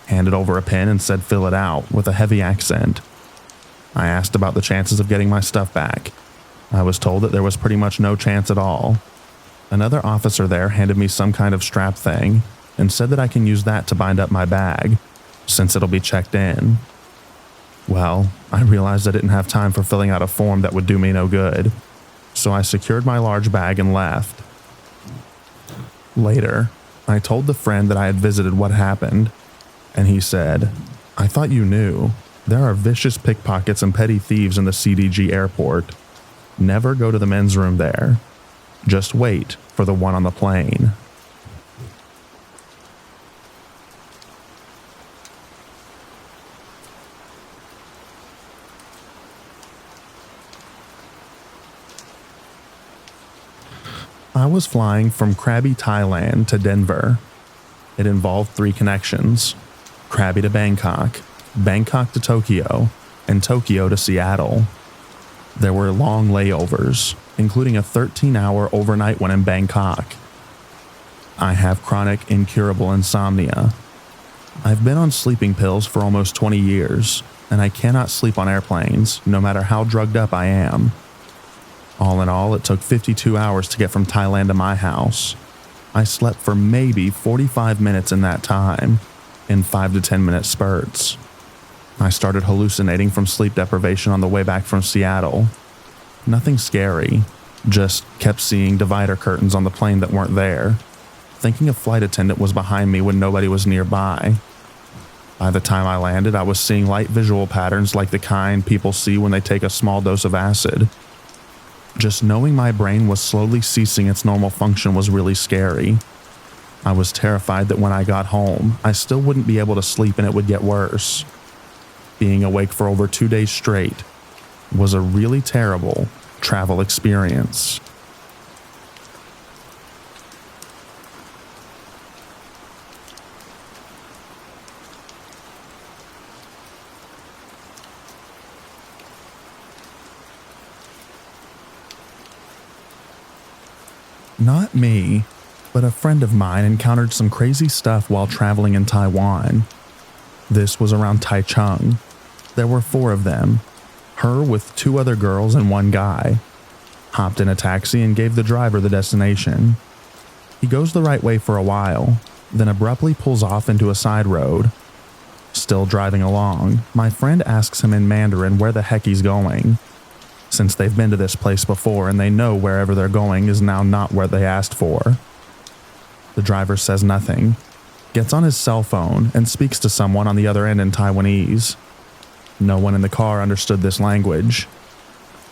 handed over a pen, and said fill it out with a heavy accent. I asked about the chances of getting my stuff back. I was told that there was pretty much no chance at all. Another officer there handed me some kind of strap thing and said that I can use that to bind up my bag, since it'll be checked in. Well, I realized I didn't have time for filling out a form that would do me no good. so I secured my large bag and left. Later, I told the friend that I had visited what happened, and he said, "I thought you knew. There are vicious pickpockets and petty thieves in the CDG airport. Never go to the men's room there. Just wait for the one on the plane." I was flying from Krabi, Thailand to Denver. It involved 3 connections: Krabi to Bangkok, Bangkok to Tokyo, and Tokyo to Seattle. There were long layovers, including a 13-hour overnight one in Bangkok. I have chronic incurable insomnia. I've been on sleeping pills for almost 20 years, and I cannot sleep on airplanes, no matter how drugged up I am. All in all, it took 52 hours to get from Thailand to my house. I slept for maybe 45 minutes in that time, in 5 to 10 minute spurts. I started hallucinating from sleep deprivation on the way back from Seattle. Nothing scary, just kept seeing divider curtains on the plane that weren't there, thinking a flight attendant was behind me when nobody was nearby. By the time I landed, I was seeing light visual patterns like the kind people see when they take a small dose of acid. Just knowing my brain was slowly ceasing its normal function was really scary. I was terrified that when I got home, I still wouldn't be able to sleep and it would get worse. Being awake for over 2 days straight was a really terrible travel experience. Not me, but a friend of mine encountered some crazy stuff while traveling in Taiwan. This was around Taichung. There were 4 of them, her with 2 other girls and 1 guy. Hopped in a taxi and gave the driver the destination. He goes the right way for a while, then abruptly pulls off into a side road. Still driving along, my friend asks him in Mandarin where the heck he's going. Since they've been to this place before and they know wherever they're going is now not where they asked for. The driver says nothing, gets on his cell phone and speaks to someone on the other end in Taiwanese. No one in the car understood this language.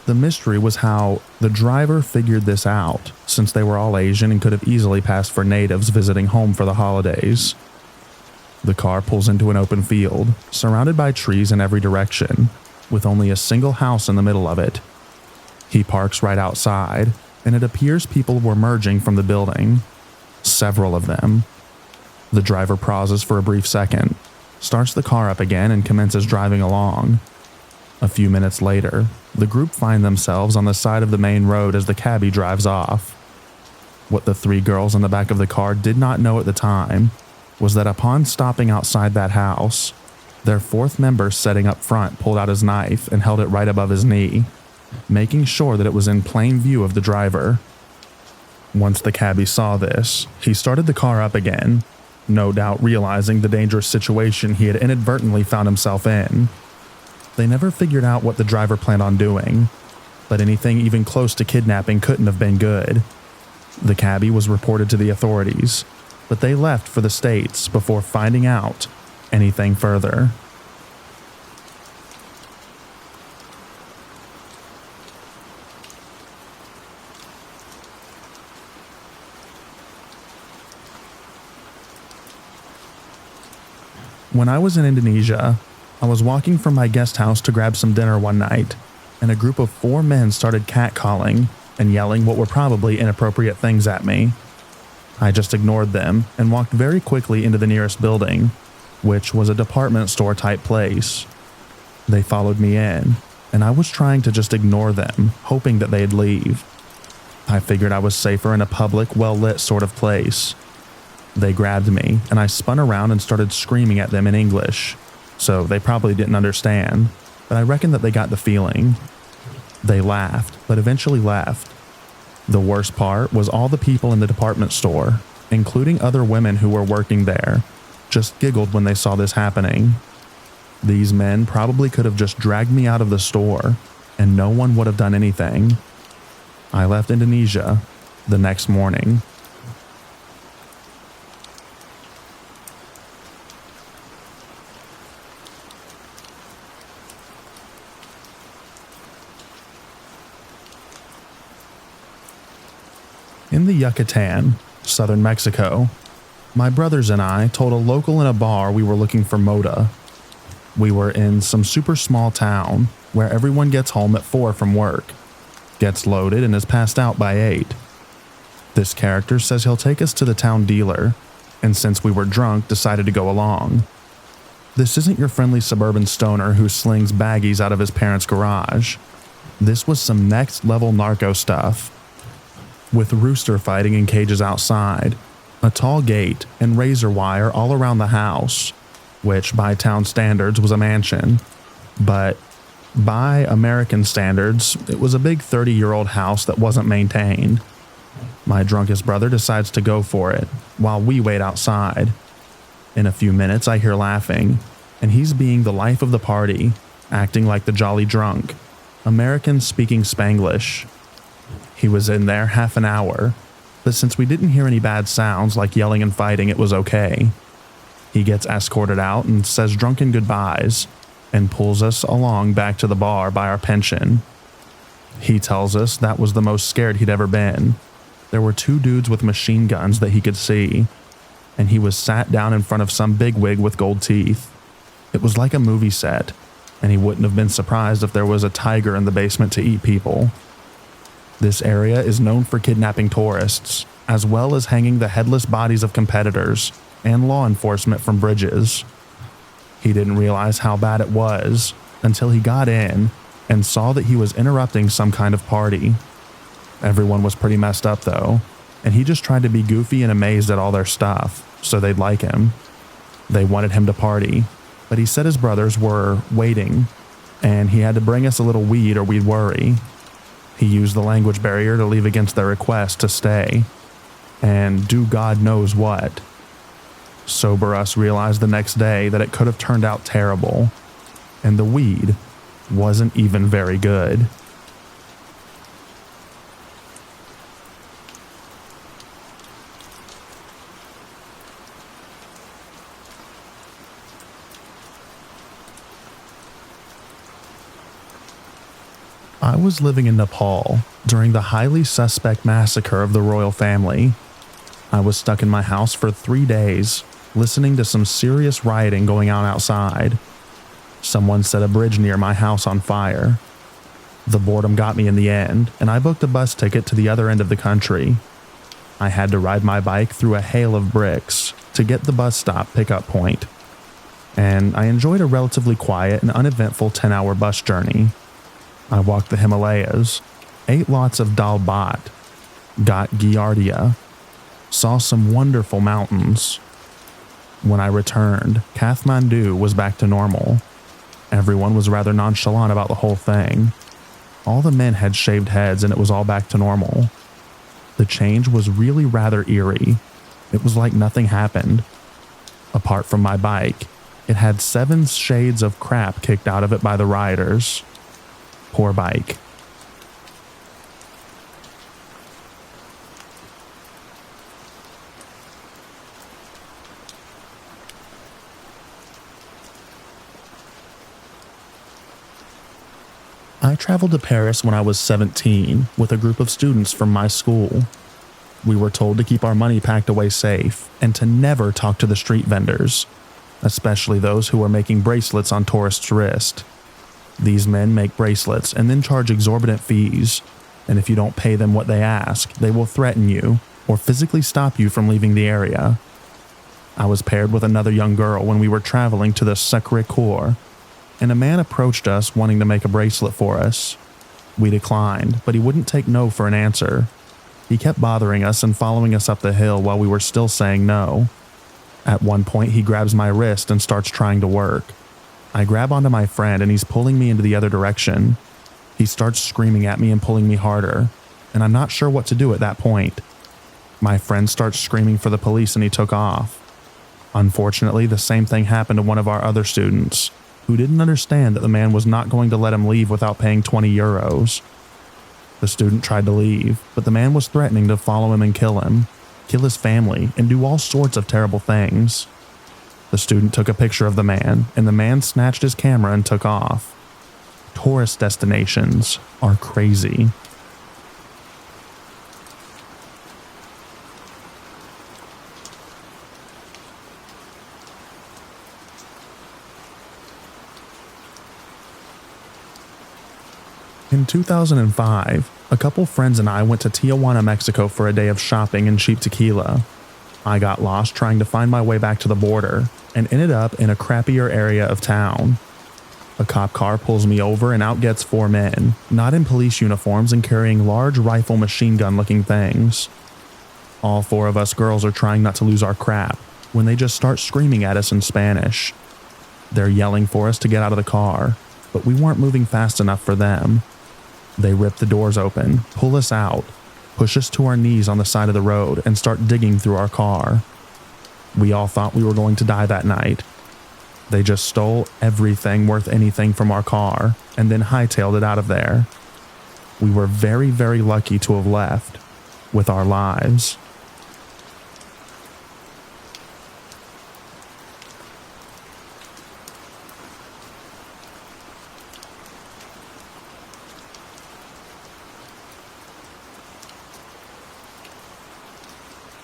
The mystery was how the driver figured this out, since they were all Asian and could have easily passed for natives visiting home for the holidays. The car pulls into an open field, surrounded by trees in every direction, with only a single house in the middle of it. He parks right outside, and it appears people were merging from the building. Several of them. The driver pauses for a brief second, starts the car up again, and commences driving along. A few minutes later, the group find themselves on the side of the main road as the cabbie drives off. What the 3 girls in the back of the car did not know at the time was that upon stopping outside that house, their 4th member sitting up front pulled out his knife and held it right above his knee, making sure that it was in plain view of the driver. Once the cabbie saw this, he started the car up again, no doubt realizing the dangerous situation he had inadvertently found himself in. They never figured out what the driver planned on doing, but anything even close to kidnapping couldn't have been good. The cabbie was reported to the authorities, but they left for the States before finding out anything further. When I was in Indonesia, I was walking from my guest house to grab some dinner one night, and a group of 4 men started catcalling and yelling what were probably inappropriate things at me. I just ignored them and walked very quickly into the nearest building, which was a department store type place. They followed me in, and I was trying to just ignore them, hoping that they'd leave. I figured I was safer in a public, well-lit sort of place. They grabbed me, and I spun around and started screaming at them in English, so they probably didn't understand, but I reckon that they got the feeling. They laughed, but eventually left. The worst part was all the people in the department store, including other women who were working there, just giggled when they saw this happening. These men probably could have just dragged me out of the store, and no one would have done anything. I left Indonesia the next morning. In the Yucatan, southern Mexico, my brothers and I told a local in a bar we were looking for moda. We were in some super small town where everyone gets home at 4 from work, gets loaded, and is passed out by 8. This character says he'll take us to the town dealer, and since we were drunk, decided to go along. This isn't your friendly suburban stoner who slings baggies out of his parents' garage. This was some next-level narco stuff, with rooster fighting in cages outside, a tall gate, and razor wire all around the house, which by town standards was a mansion, but by American standards, it was a big 30-year-old house that wasn't maintained. My drunkest brother decides to go for it, while we wait outside. In a few minutes, I hear laughing, and he's being the life of the party, acting like the jolly drunk, American speaking Spanglish. He was in there half an hour, but since we didn't hear any bad sounds like yelling and fighting, it was okay. He gets escorted out and says drunken goodbyes, and pulls us along back to the bar by our pension. He tells us that was the most scared he'd ever been. There were 2 dudes with machine guns that he could see, and he was sat down in front of some bigwig with gold teeth. It was like a movie set, and he wouldn't have been surprised if there was a tiger in the basement to eat people. This area is known for kidnapping tourists, as well as hanging the headless bodies of competitors and law enforcement from bridges. He didn't realize how bad it was until he got in and saw that he was interrupting some kind of party. Everyone was pretty messed up though, and he just tried to be goofy and amazed at all their stuff, so they'd like him. They wanted him to party, but he said his brothers were waiting, and he had to bring us a little weed or we'd worry. He used the language barrier to leave against their request to stay, and do God knows what. Sober us realized the next day that it could have turned out terrible, and the weed wasn't even very good. I was living in Nepal during the highly suspect massacre of the royal family. I was stuck in my house for 3 days, listening to some serious rioting going on outside. Someone set a bridge near my house on fire. The boredom got me in the end, and I booked a bus ticket to the other end of the country. I had to ride my bike through a hail of bricks to get the bus stop pickup point, and I enjoyed a relatively quiet and uneventful 10-hour bus journey. I walked the Himalayas, ate lots of dal bhat, got giardia, saw some wonderful mountains. When I returned, Kathmandu was back to normal. Everyone was rather nonchalant about the whole thing. All the men had shaved heads and it was all back to normal. The change was really rather eerie. It was like nothing happened. Apart from my bike, it had 7 shades of crap kicked out of it by the rioters. Poor bike. I traveled to Paris when I was 17 with a group of students from my school. We were told to keep our money packed away safe and to never talk to the street vendors, especially those who were making bracelets on tourists' wrists. These men make bracelets and then charge exorbitant fees, and if you don't pay them what they ask, they will threaten you or physically stop you from leaving the area. I was paired with another young girl when we were traveling to the Sacré-Cœur, and a man approached us wanting to make a bracelet for us. We declined, but he wouldn't take no for an answer. He kept bothering us and following us up the hill while we were still saying no. At one point, he grabs my wrist and starts trying to work. I grab onto my friend and he's pulling me into the other direction. He starts screaming at me and pulling me harder, and I'm not sure what to do at that point. My friend starts screaming for the police and he took off. Unfortunately, the same thing happened to one of our other students, who didn't understand that the man was not going to let him leave without paying 20 euros. The student tried to leave, but the man was threatening to follow him and kill his family, and do all sorts of terrible things. The student took a picture of the man, and the man snatched his camera and took off. Tourist destinations are crazy. In 2005, a couple friends and I went to Tijuana, Mexico for a day of shopping and cheap tequila. I got lost trying to find my way back to the border and ended up in a crappier area of town. A cop car pulls me over and out gets 4 men, not in police uniforms and carrying large rifle machine gun looking things. All 4 of us girls are trying not to lose our crap when they just start screaming at us in Spanish. They're yelling for us to get out of the car, but we weren't moving fast enough for them. They rip the doors open, pull us out, push us to our knees on the side of the road, and start digging through our car. We all thought we were going to die that night. They just stole everything worth anything from our car and then hightailed it out of there. We were very, very lucky to have left with our lives.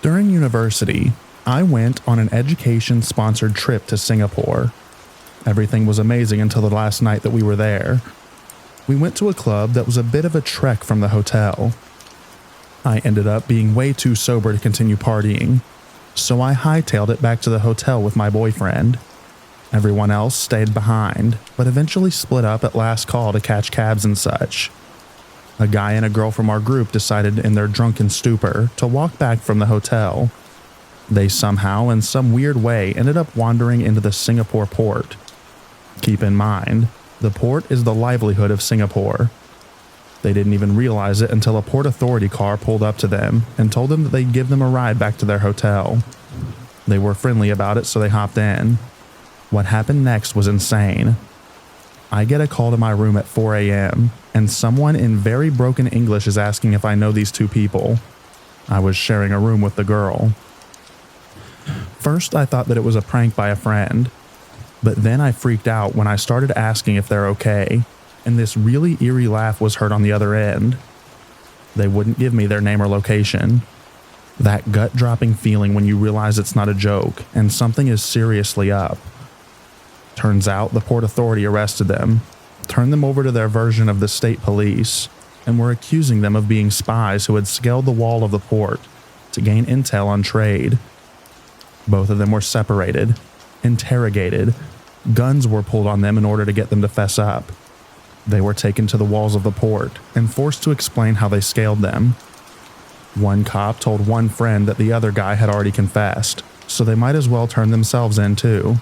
During university, I went on an education-sponsored trip to Singapore. Everything was amazing until the last night that we were there. We went to a club that was a bit of a trek from the hotel. I ended up being way too sober to continue partying, so I hightailed it back to the hotel with my boyfriend. Everyone else stayed behind, but eventually split up at last call to catch cabs and such. A guy and a girl from our group decided in their drunken stupor to walk back from the hotel. They somehow, in some weird way, ended up wandering into the Singapore port. Keep in mind, the port is the livelihood of Singapore. They didn't even realize it until a port authority car pulled up to them and told them that they'd give them a ride back to their hotel. They were friendly about it, so they hopped in. What happened next was insane. I get a call to my room at 4 a.m., and someone in very broken English is asking if I know these 2 people. I was sharing a room with the girl. First, I thought that it was a prank by a friend, but then I freaked out when I started asking if they're okay, and this really eerie laugh was heard on the other end. They wouldn't give me their name or location. That gut-dropping feeling when you realize it's not a joke and something is seriously up. Turns out the port authority arrested them, turned them over to their version of the state police, and were accusing them of being spies who had scaled the wall of the port to gain intel on trade. Both of them were separated, interrogated, guns were pulled on them in order to get them to fess up. They were taken to the walls of the port and forced to explain how they scaled them. One cop told one friend that the other guy had already confessed, so they might as well turn themselves in too.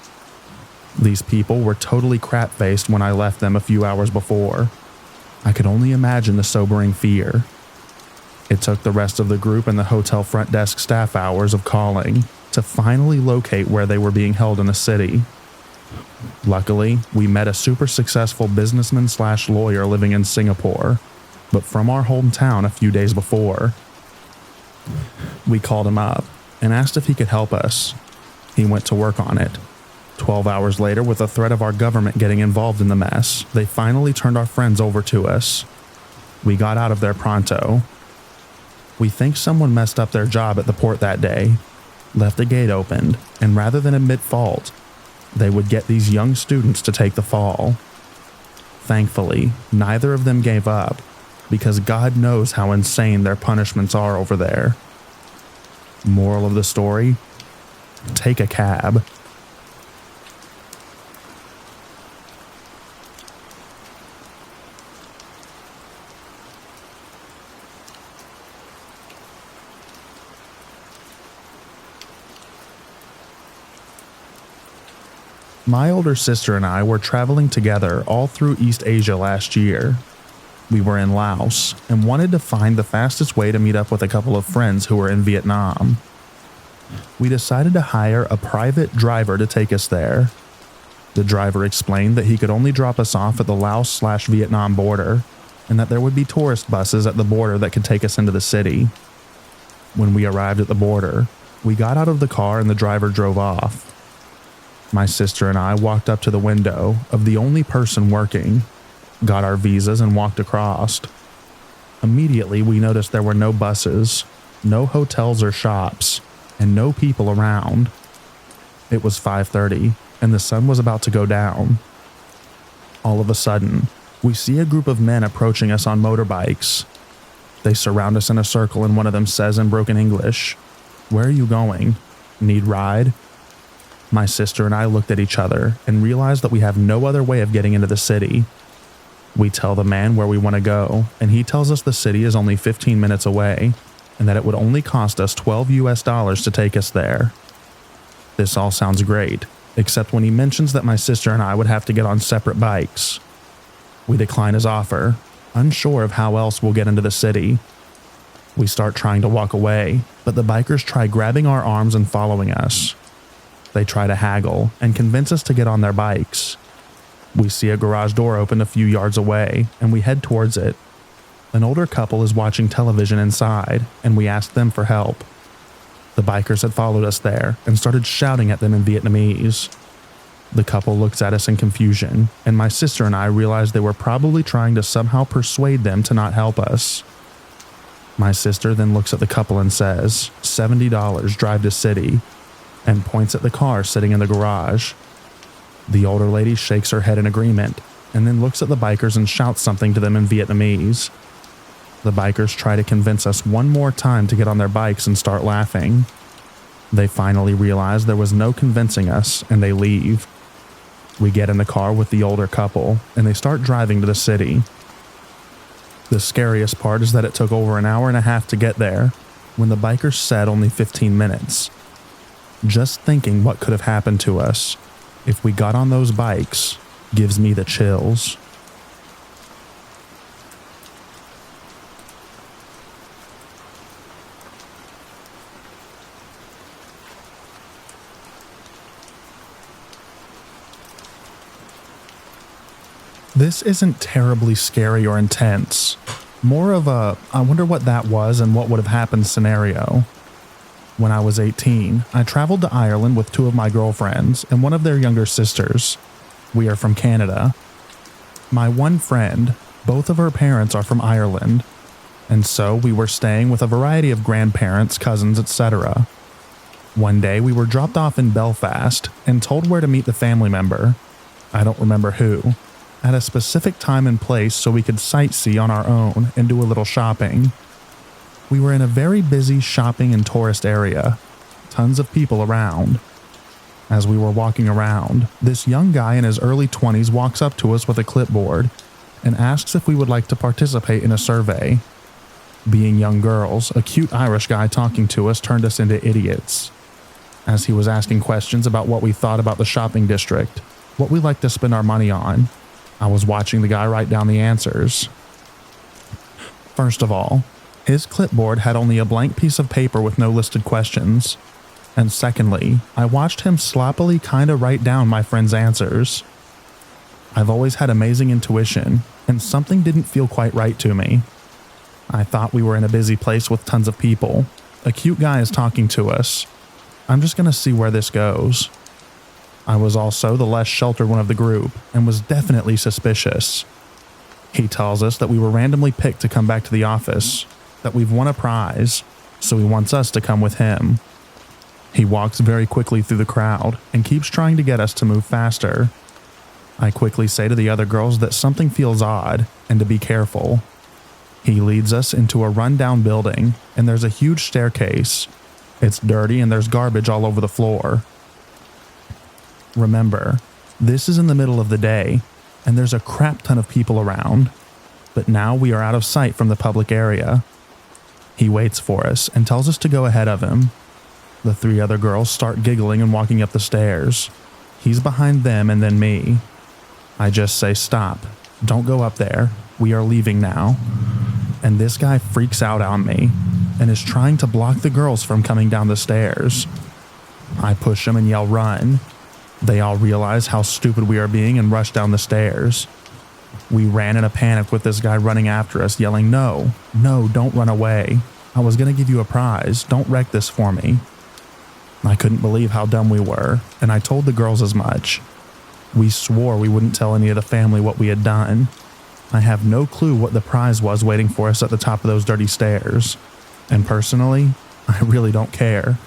These people were totally crap-faced when I left them a few hours before. I could only imagine the sobering fear. It took the rest of the group and the hotel front desk staff hours of calling to finally locate where they were being held in the city. Luckily, we met a super successful businessman/lawyer living in Singapore, but from our hometown a few days before. We called him up and asked if he could help us. He went to work on it. 12 hours later, with the threat of our government getting involved in the mess, they finally turned our friends over to us. We got out of there pronto. We think someone messed up their job at the port that day, left a gate opened, and rather than admit fault, they would get these young students to take the fall. Thankfully, neither of them gave up, because God knows how insane their punishments are over there. Moral of the story? Take a cab. My older sister and I were traveling together all through East Asia last year. We were in Laos and wanted to find the fastest way to meet up with a couple of friends who were in Vietnam. We decided to hire a private driver to take us there. The driver explained that he could only drop us off at the Laos/Vietnam border, and that there would be tourist buses at the border that could take us into the city. When we arrived at the border, we got out of the car and the driver drove off. My sister and I walked up to the window of the only person working, got our visas, and walked across. Immediately, we noticed there were no buses, no hotels or shops, and no people around. It was 5:30, and the sun was about to go down. All of a sudden, we see a group of men approaching us on motorbikes. They surround us in a circle, and one of them says in broken English, "Where are you going? Need ride?" My sister and I looked at each other and realized that we have no other way of getting into the city. We tell the man where we want to go, and he tells us the city is only 15 minutes away and that it would only cost us $12 to take us there. This all sounds great, except when he mentions that my sister and I would have to get on separate bikes. We decline his offer, unsure of how else we'll get into the city. We start trying to walk away, but the bikers try grabbing our arms and following us. They try to haggle and convince us to get on their bikes. We see a garage door open a few yards away, and we head towards it. An older couple is watching television inside, and we ask them for help. The bikers had followed us there and started shouting at them in Vietnamese. The couple looks at us in confusion, and my sister and I realized they were probably trying to somehow persuade them to not help us. My sister then looks at the couple and says, $70 drive to city, and points at the car sitting in the garage. The older lady shakes her head in agreement, and then looks at the bikers and shouts something to them in Vietnamese. The bikers try to convince us one more time to get on their bikes and start laughing. They finally realize there was no convincing us, and they leave. We get in the car with the older couple, and they start driving to the city. The scariest part is that it took over an hour and a half to get there, when the bikers said only 15 minutes. Just thinking what could have happened to us if we got on those bikes gives me the chills. This isn't terribly scary or intense. More of a, I wonder what that was and what would have happened scenario. When I was 18, I traveled to Ireland with two of my girlfriends and one of their younger sisters. We are from Canada. My one friend, both of her parents are from Ireland, and so we were staying with a variety of grandparents, cousins, etc. One day we were dropped off in Belfast and told where to meet the family member, I don't remember who, at a specific time and place so we could sightsee on our own and do a little shopping. We were in a very busy shopping and tourist area, tons of people around. As we were walking around, this young guy in his early 20s walks up to us with a clipboard and asks if we would like to participate in a survey. Being young girls, a cute Irish guy talking to us turned us into idiots. As he was asking questions about what we thought about the shopping district, what we liked to spend our money on, I was watching the guy write down the answers. First of all, his clipboard had only a blank piece of paper with no listed questions. And secondly, I watched him sloppily kinda write down my friend's answers. I've always had amazing intuition, and something didn't feel quite right to me. I thought we were in a busy place with tons of people. A cute guy is talking to us. I'm just gonna see where this goes. I was also the less sheltered one of the group, and was definitely suspicious. He tells us that we were randomly picked to come back to the office, that we've won a prize, so he wants us to come with him. He walks very quickly through the crowd and keeps trying to get us to move faster. I quickly say to the other girls that something feels odd and to be careful. He leads us into a rundown building, and there's a huge staircase. It's dirty and there's garbage all over the floor. Remember, this is in the middle of the day, and there's a crap ton of people around, but now we are out of sight from the public area. He waits for us and tells us to go ahead of him. The three other girls start giggling and walking up the stairs. He's behind them and then me. I just say, stop, don't go up there, we are leaving now. And this guy freaks out on me and is trying to block the girls from coming down the stairs. I push him and yell, run. They all realize how stupid we are being and rush down the stairs. We ran in a panic with this guy running after us, yelling, "No, no, don't run away. I was going to give you a prize. Don't wreck this for me." I couldn't believe how dumb we were, and I told the girls as much. We swore we wouldn't tell any of the family what we had done. I have no clue what the prize was waiting for us at the top of those dirty stairs. And personally, I really don't care.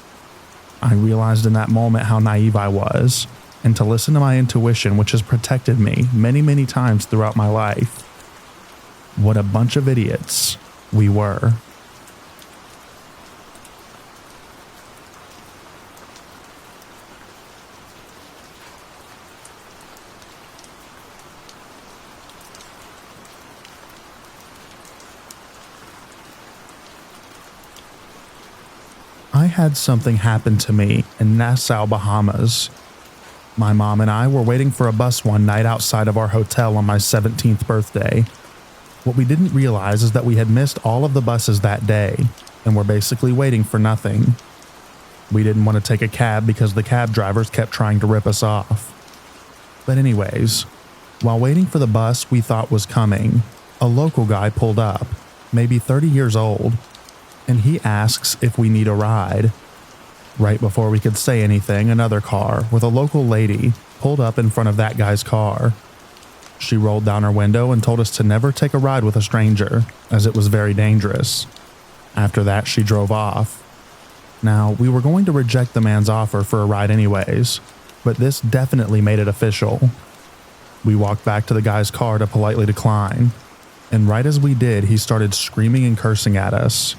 I realized in that moment how naive I was, and to listen to my intuition, which has protected me many, many times throughout my life. What a bunch of idiots we were. I had something happen to me in Nassau, Bahamas. My mom and I were waiting for a bus one night outside of our hotel on my 17th birthday. What we didn't realize is that we had missed all of the buses that day and were basically waiting for nothing. We didn't want to take a cab because the cab drivers kept trying to rip us off. But anyways, while waiting for the bus we thought was coming, a local guy pulled up, maybe 30 years old, and he asks if we need a ride. Right before we could say anything, another car with a local lady pulled up in front of that guy's car. She rolled down her window and told us to never take a ride with a stranger, as it was very dangerous. After that, she drove off. Now, we were going to reject the man's offer for a ride anyways, but this definitely made it official. We walked back to the guy's car to politely decline, and right as we did, he started screaming and cursing at us.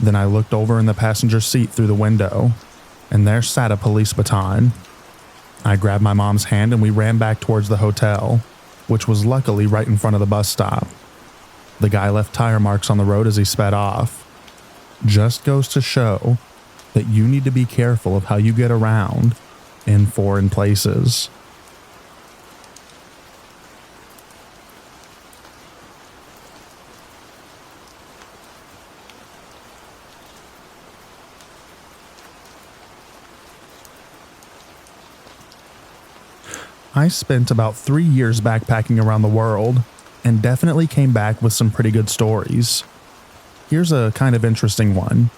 Then I looked over in the passenger seat through the window, and there sat a police baton. I grabbed my mom's hand and we ran back towards the hotel, which was luckily right in front of the bus stop. The guy left tire marks on the road as he sped off. Just goes to show that you need to be careful of how you get around in foreign places. I spent about 3 years backpacking around the world and definitely came back with some pretty good stories. Here's a kind of interesting one.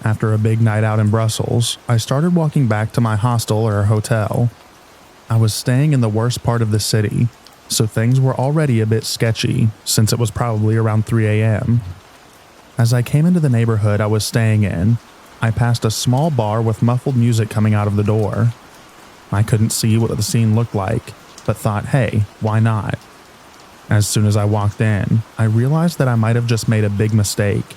After a big night out in Brussels, I started walking back to my hostel or hotel. I was staying in the worst part of the city, so things were already a bit sketchy since it was probably around 3 a.m. As I came into the neighborhood I was staying in, I passed a small bar with muffled music coming out of the door. I couldn't see what the scene looked like, but thought, hey, why not? As soon as I walked in, I realized that I might have just made a big mistake.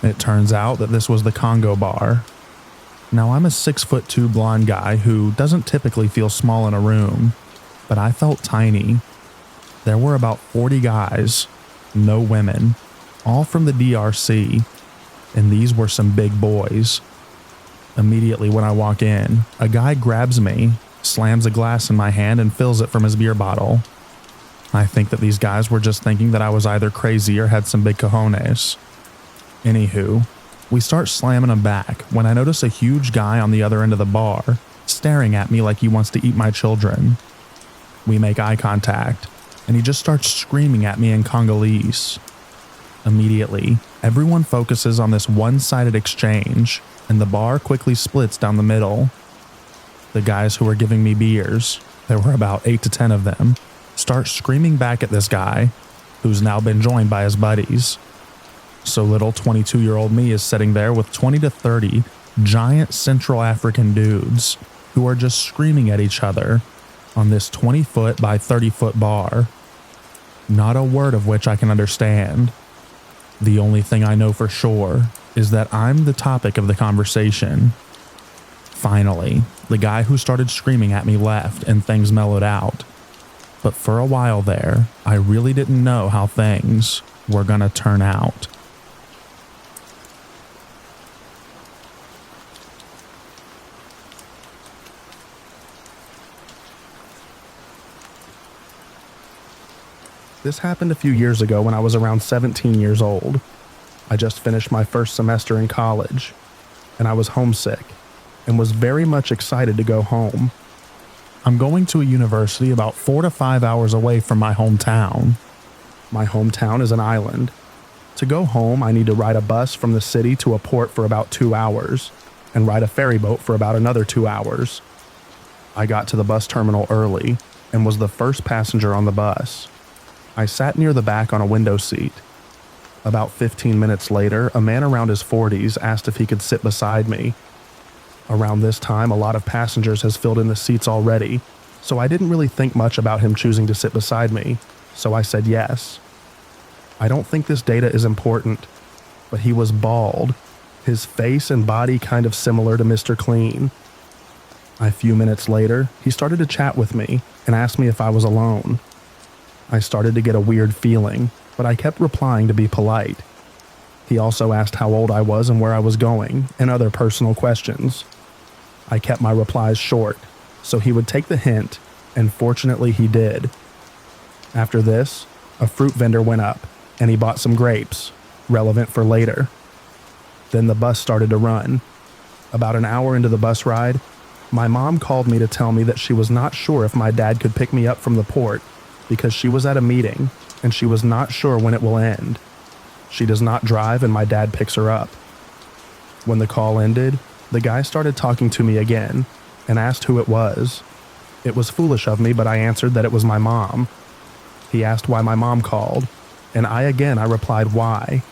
It turns out that this was the Congo bar. Now, I'm a 6'2" blonde guy who doesn't typically feel small in a room, but I felt tiny. There were about 40 guys, no women, all from the DRC, and these were some big boys. Immediately when I walk in, a guy grabs me, slams a glass in my hand, and fills it from his beer bottle. I think that these guys were just thinking that I was either crazy or had some big cojones. Anywho, we start slamming them back when I notice a huge guy on the other end of the bar staring at me like he wants to eat my children. We make eye contact, and he just starts screaming at me in Congolese. Immediately, everyone focuses on this one-sided exchange, and the bar quickly splits down the middle. The guys who were giving me beers, there were about 8 to 10 of them, start screaming back at this guy, who's now been joined by his buddies. So little 22-year-old me is sitting there with 20 to 30 giant Central African dudes who are just screaming at each other on this 20-foot by 30-foot bar. Not a word of which I can understand. The only thing I know for sure is that I'm the topic of the conversation. Finally, the guy who started screaming at me left and things mellowed out. But for a while there, I really didn't know how things were gonna turn out. This happened a few years ago when I was around 17 years old. I just finished my first semester in college, and I was homesick and was very much excited to go home. I'm going to a university about 4 to 5 hours away from my hometown. My hometown is an island. To go home, I need to ride a bus from the city to a port for about 2 hours and ride a ferry boat for about another 2 hours. I got to the bus terminal early and was the first passenger on the bus. I sat near the back on a window seat. About 15 minutes later, a man around his 40s asked if he could sit beside me. Around this time, a lot of passengers has filled in the seats already, so I didn't really think much about him choosing to sit beside me, so I said yes. I don't think this data is important, but he was bald, his face and body kind of similar to Mr. Clean. A few minutes later, he started to chat with me and asked me if I was alone. I started to get a weird feeling, but I kept replying to be polite. He also asked how old I was and where I was going, and other personal questions. I kept my replies short, so he would take the hint, and fortunately he did. After this, a fruit vendor went up, and he bought some grapes, relevant for later. Then the bus started to run. About an hour into the bus ride, my mom called me to tell me that she was not sure if my dad could pick me up from the port because she was at a meeting, and she was not sure when it will end. She does not drive, and my dad picks her up. When the call ended, the guy started talking to me again and asked who it was. It was foolish of me, but I answered that it was my mom. He asked why my mom called, and I replied why.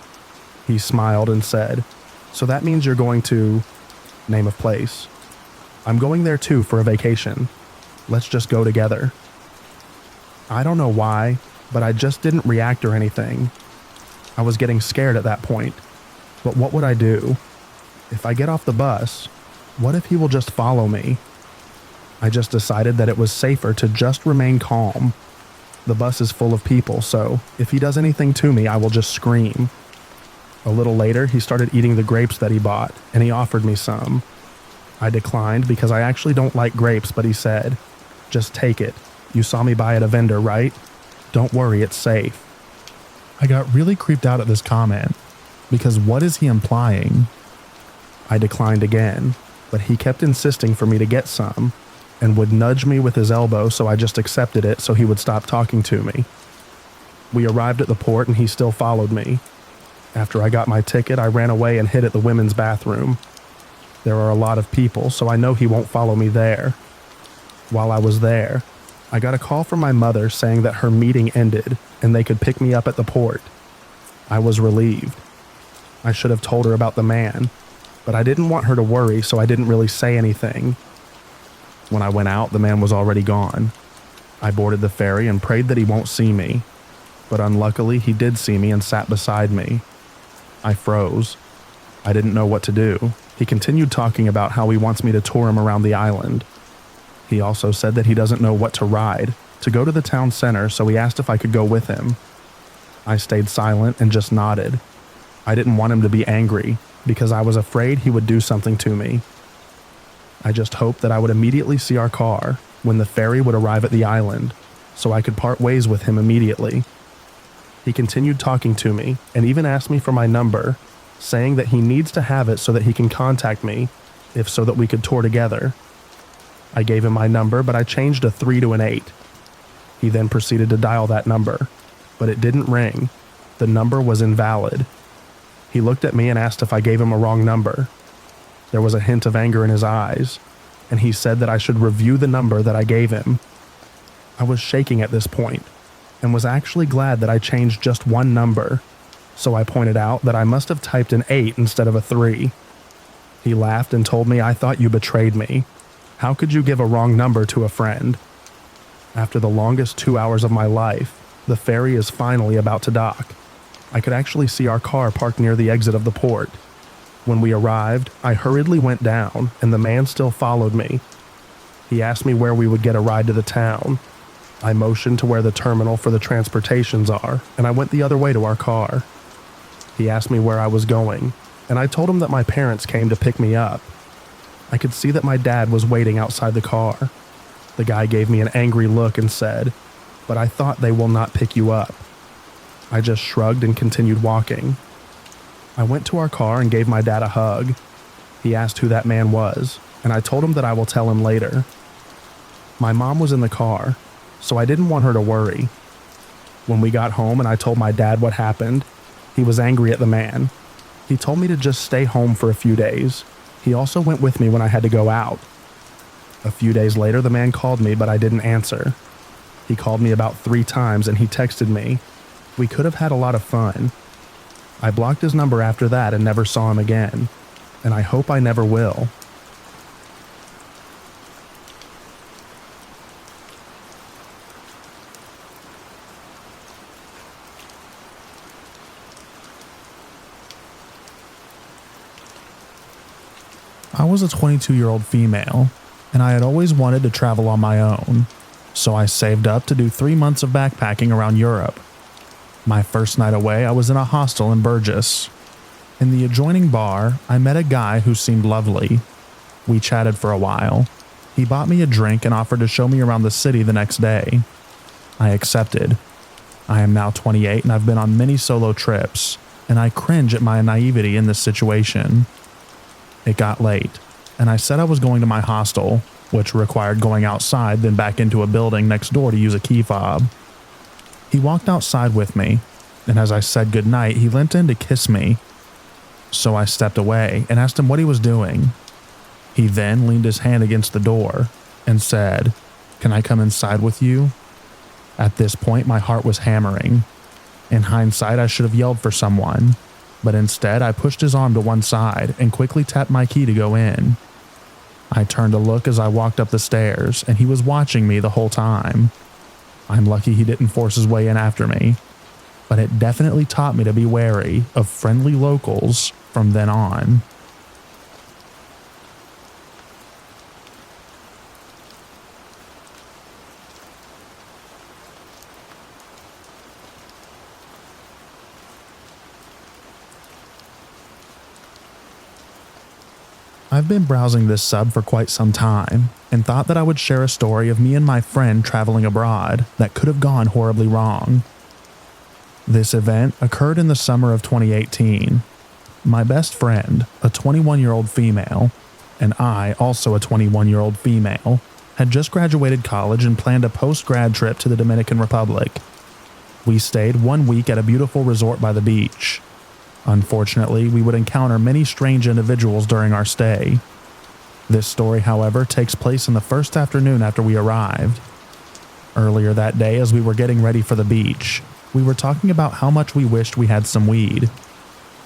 He smiled and said, "So that means you're going to..." name of place. "I'm going there too for a vacation. Let's just go together." I don't know why, but I just didn't react or anything. I was getting scared at that point. But what would I do? If I get off the bus, what if he will just follow me? I just decided that it was safer to just remain calm. The bus is full of people, so if he does anything to me, I will just scream. A little later, he started eating the grapes that he bought, and he offered me some. I declined because I actually don't like grapes, but he said, "Just take it. You saw me buy at a vendor, right? Don't worry, it's safe." I got really creeped out at this comment, because what is he implying? I declined again, but he kept insisting for me to get some, and would nudge me with his elbow, so I just accepted it so he would stop talking to me. We arrived at the port and he still followed me. After I got my ticket, I ran away and hid at the women's bathroom. There are a lot of people, so I know he won't follow me there. While I was there, I got a call from my mother saying that her meeting ended and they could pick me up at the port. I was relieved. I should have told her about the man, but I didn't want her to worry, so I didn't really say anything. When I went out, the man was already gone. I boarded the ferry and prayed that he won't see me, but unluckily he did see me and sat beside me. I froze. I didn't know what to do. He continued talking about how he wants me to tour him around the island. He also said that he doesn't know what to ride, to go to the town center, so he asked if I could go with him. I stayed silent and just nodded. I didn't want him to be angry, because I was afraid he would do something to me. I just hoped that I would immediately see our car when the ferry would arrive at the island, so I could part ways with him immediately. He continued talking to me and even asked me for my number, saying that he needs to have it so that he can contact me, if so that we could tour together. I gave him my number, but I changed a 3 to an 8. He then proceeded to dial that number, but it didn't ring. The number was invalid. He looked at me and asked if I gave him a wrong number. There was a hint of anger in his eyes, and he said that I should review the number that I gave him. I was shaking at this point, and was actually glad that I changed just one number, so I pointed out that I must have typed an 8 instead of a 3. He laughed and told me, "I thought you betrayed me. How could you give a wrong number to a friend?" After the longest 2 hours of my life, the ferry is finally about to dock. I could actually see our car parked near the exit of the port. When we arrived, I hurriedly went down, and the man still followed me. He asked me where we would get a ride to the town. I motioned to where the terminal for the transportations are, and I went the other way to our car. He asked me where I was going, and I told him that my parents came to pick me up. I could see that my dad was waiting outside the car. The guy gave me an angry look and said, "But I thought they will not pick you up." I just shrugged and continued walking. I went to our car and gave my dad a hug. He asked who that man was, and I told him that I will tell him later. My mom was in the car, so I didn't want her to worry. When we got home and I told my dad what happened, he was angry at the man. He told me to just stay home for a few days. He also went with me when I had to go out. A few days later, the man called me, but I didn't answer. He called me about 3 times and he texted me. We could have had a lot of fun. I blocked his number after that and never saw him again, and I hope I never will. I was a 22-year-old female, and I had always wanted to travel on my own, so I saved up to do 3 months of backpacking around Europe. My first night away, I was in a hostel in Burgess. In the adjoining bar, I met a guy who seemed lovely. We chatted for a while. He bought me a drink and offered to show me around the city the next day. I accepted. I am now 28 and I've been on many solo trips, and I cringe at my naivety in this situation. It got late, and I said I was going to my hostel, which required going outside then back into a building next door to use a key fob. He walked outside with me, and as I said goodnight, he leant in to kiss me. So I stepped away and asked him what he was doing. He then leaned his hand against the door and said, "Can I come inside with you?" At this point, my heart was hammering. In hindsight, I should have yelled for someone, but instead I pushed his arm to one side and quickly tapped my key to go in. I turned to look as I walked up the stairs, and he was watching me the whole time. I'm lucky he didn't force his way in after me, but it definitely taught me to be wary of friendly locals from then on. I've been browsing this sub for quite some time and thought that I would share a story of me and my friend traveling abroad that could have gone horribly wrong. This event occurred in the summer of 2018. My best friend, a 21-year-old female, and I, also a 21-year-old female, had just graduated college and planned a post-grad trip to the Dominican Republic. We stayed 1 week at a beautiful resort by the beach. Unfortunately, we would encounter many strange individuals during our stay. This story, however, takes place in the first afternoon after we arrived. Earlier that day, as we were getting ready for the beach, we were talking about how much we wished we had some weed.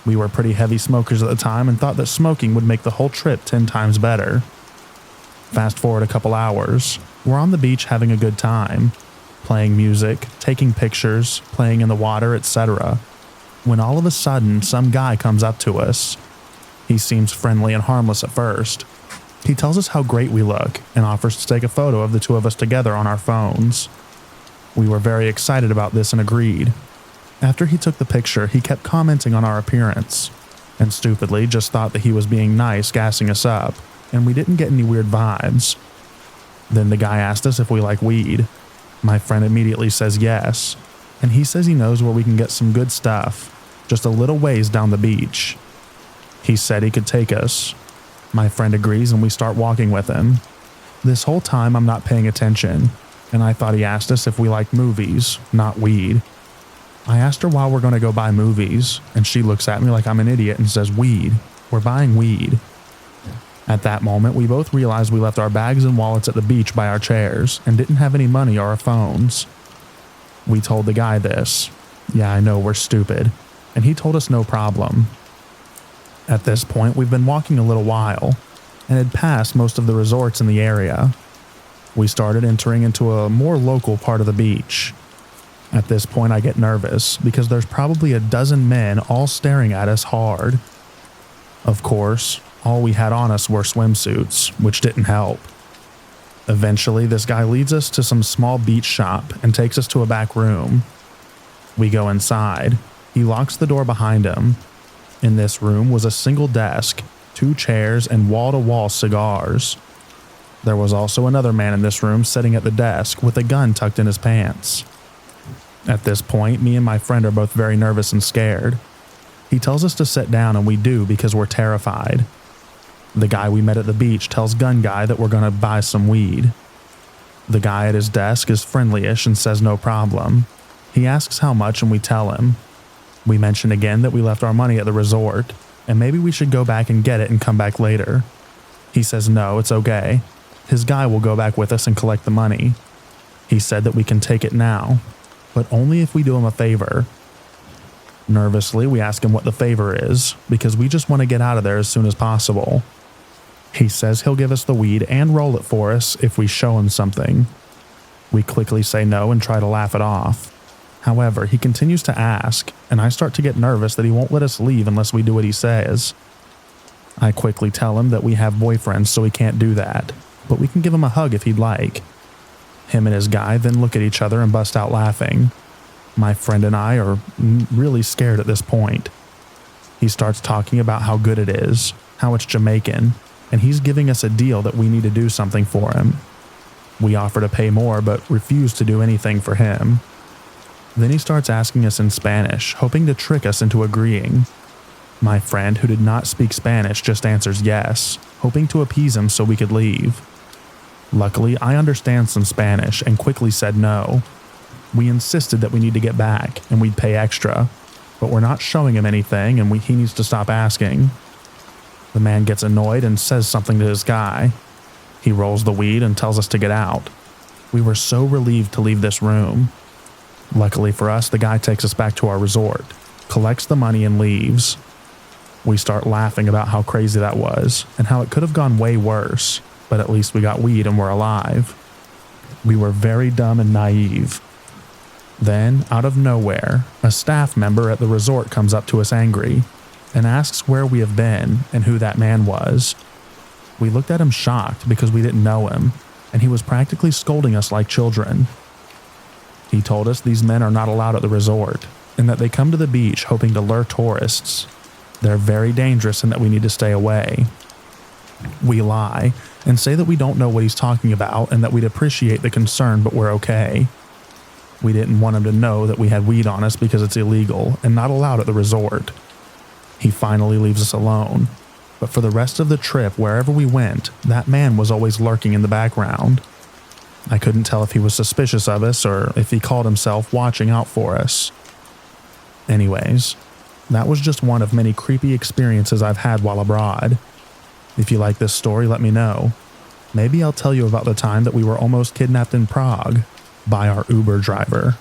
We were pretty heavy smokers at the time and thought that smoking would make the whole trip 10 times better. Fast forward a couple hours, we're on the beach having a good time, playing music, taking pictures, playing in the water, etc., when all of a sudden some guy comes up to us. He seems friendly and harmless at first. He tells us how great we look and offers to take a photo of the two of us together on our phones. We were very excited about this and agreed. After he took the picture, he kept commenting on our appearance, and stupidly just thought that he was being nice, gassing us up, and we didn't get any weird vibes. Then the guy asked us if we like weed. My friend immediately says yes, and he says he knows where we can get some good stuff, just a little ways down the beach. He said he could take us. My friend agrees and we start walking with him. This whole time I'm not paying attention, and I thought he asked us if we like movies, not weed. I asked her why we're going to go buy movies, and she looks at me like I'm an idiot and says, "Weed. We're buying weed." At that moment, we both realized we left our bags and wallets at the beach by our chairs and didn't have any money or our phones. We told the guy this. Yeah, I know, we're stupid. And he told us no problem. At this point, we've been walking a little while and had passed most of the resorts in the area. We started entering into a more local part of the beach. At this point, I get nervous because there's probably a dozen men all staring at us hard. Of course, all we had on us were swimsuits, which didn't help. Eventually, this guy leads us to some small beach shop and takes us to a back room. We go inside. He locks the door behind him. In this room was a single desk, 2 chairs, and wall-to-wall cigars. There was also another man in this room sitting at the desk with a gun tucked in his pants. At this point, me and my friend are both very nervous and scared. He tells us to sit down, and we do because we're terrified. The guy we met at the beach tells Gun Guy that we're going to buy some weed. The guy at his desk is friendly-ish and says no problem. He asks how much and we tell him. We mention again that we left our money at the resort and maybe we should go back and get it and come back later. He says no, it's okay. His guy will go back with us and collect the money. He said that we can take it now, but only if we do him a favor. Nervously, we ask him what the favor is because we just want to get out of there as soon as possible. He says he'll give us the weed and roll it for us if we show him something. We quickly say no and try to laugh it off. However, he continues to ask, and I start to get nervous that he won't let us leave unless we do what he says. I quickly tell him that we have boyfriends, so we can't do that, but we can give him a hug if he'd like. Him and his guy then look at each other and bust out laughing. My friend and I are really scared at this point. He starts talking about how good it is, how it's Jamaican, and he's giving us a deal that we need to do something for him. We offer to pay more, but refuse to do anything for him. Then he starts asking us in Spanish, hoping to trick us into agreeing. My friend, who did not speak Spanish, just answers yes, hoping to appease him so we could leave. Luckily, I understand some Spanish and quickly said no. We insisted that we need to get back and we'd pay extra, but we're not showing him anything and he needs to stop asking. The man gets annoyed and says something to his guy. He rolls the weed and tells us to get out. We were so relieved to leave this room. Luckily for us, the guy takes us back to our resort, collects the money and leaves. We start laughing about how crazy that was and how it could have gone way worse, but at least we got weed and we're alive. We were very dumb and naive. Then, out of nowhere, a staff member at the resort comes up to us angry and asks where we have been and who that man was. We looked at him shocked because we didn't know him, and he was practically scolding us like children. He told us these men are not allowed at the resort, and that they come to the beach hoping to lure tourists. They're very dangerous and that we need to stay away. We lie and say that we don't know what he's talking about and that we'd appreciate the concern, but we're okay. We didn't want him to know that we had weed on us because it's illegal and not allowed at the resort. He finally leaves us alone, but for the rest of the trip, wherever we went, that man was always lurking in the background. I couldn't tell if he was suspicious of us or if he called himself watching out for us. Anyways, that was just one of many creepy experiences I've had while abroad. If you like this story, let me know. Maybe I'll tell you about the time that we were almost kidnapped in Prague by our Uber driver.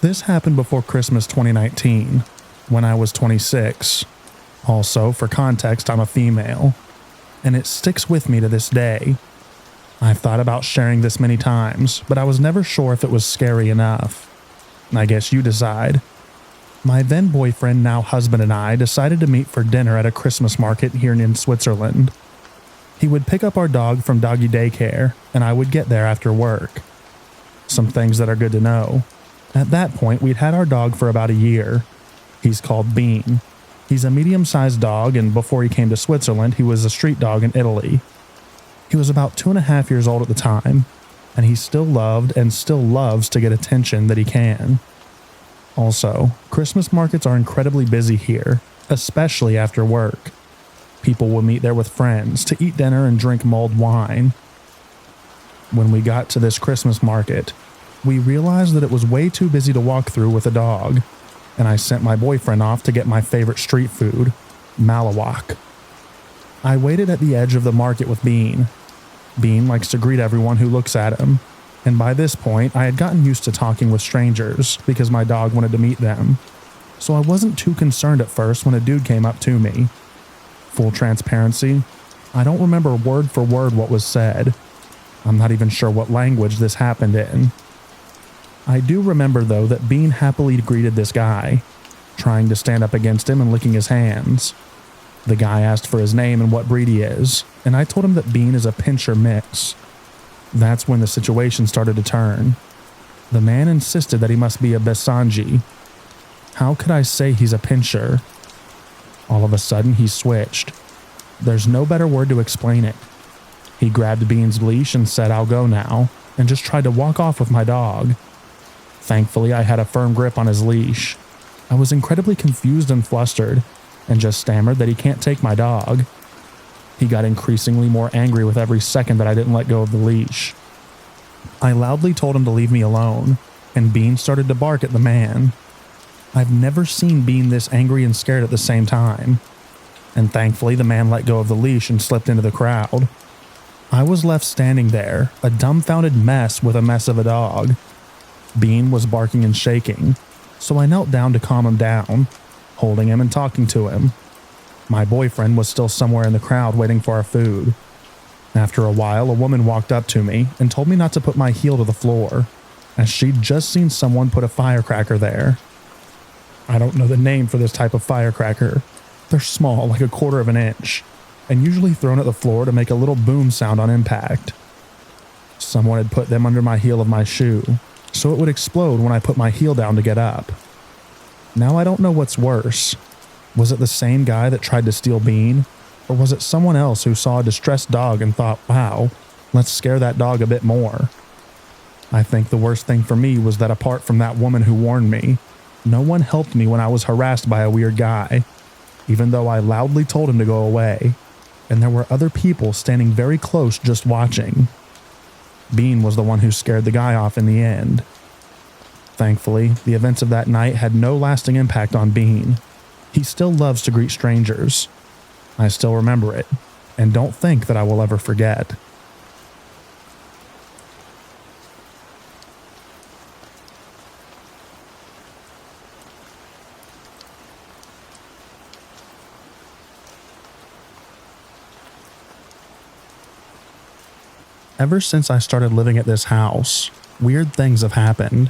This happened before Christmas 2019, when I was 26. Also, for context, I'm a female, and it sticks with me to this day. I've thought about sharing this many times, but I was never sure if it was scary enough. I guess you decide. My then boyfriend, now husband, and I decided to meet for dinner at a Christmas market here in Switzerland. He would pick up our dog from doggy daycare, and I would get there after work. Some things that are good to know. At that point, we'd had our dog for about a year. He's called Bean. He's a medium-sized dog, and before he came to Switzerland, he was a street dog in Italy. He was about 2.5 years old at the time, and he still loved and still loves to get attention that he can. Also, Christmas markets are incredibly busy here, especially after work. People will meet there with friends to eat dinner and drink mulled wine. When we got to this Christmas market, we realized that it was way too busy to walk through with a dog, and I sent my boyfriend off to get my favorite street food, malawak. I waited at the edge of the market with Bean. Bean likes to greet everyone who looks at him, and by this point I had gotten used to talking with strangers because my dog wanted to meet them, so I wasn't too concerned at first when a dude came up to me. Full transparency, I don't remember word for word what was said. I'm not even sure what language this happened in. I do remember, though, that Bean happily greeted this guy, trying to stand up against him and licking his hands. The guy asked for his name and what breed he is, and I told him that Bean is a pinscher mix. That's when the situation started to turn. The man insisted that he must be a Besanji. How could I say he's a pinscher? All of a sudden, he switched. There's no better word to explain it. He grabbed Bean's leash and said, "I'll go now," and just tried to walk off with my dog. Thankfully, I had a firm grip on his leash. I was incredibly confused and flustered, and just stammered that he can't take my dog. He got increasingly more angry with every second that I didn't let go of the leash. I loudly told him to leave me alone, and Bean started to bark at the man. I've never seen Bean this angry and scared at the same time, and thankfully the man let go of the leash and slipped into the crowd. I was left standing there, a dumbfounded mess with a mess of a dog. Bean was barking and shaking, so I knelt down to calm him down, holding him and talking to him. My boyfriend was still somewhere in the crowd waiting for our food. After a while, a woman walked up to me and told me not to put my heel to the floor, as she'd just seen someone put a firecracker there. I don't know the name for this type of firecracker. They're small, like 1/4 of an inch, and usually thrown at the floor to make a little boom sound on impact. Someone had put them under my heel of my shoe, so it would explode when I put my heel down to get up. Now I don't know what's worse. Was it the same guy that tried to steal Bean? Or was it someone else who saw a distressed dog and thought, wow, let's scare that dog a bit more? I think the worst thing for me was that apart from that woman who warned me, no one helped me when I was harassed by a weird guy, even though I loudly told him to go away, and there were other people standing very close just watching. Bean was the one who scared the guy off in the end. Thankfully, the events of that night had no lasting impact on Bean. He still loves to greet strangers. I still remember it, and don't think that I will ever forget. Ever since I started living at this house, weird things have happened.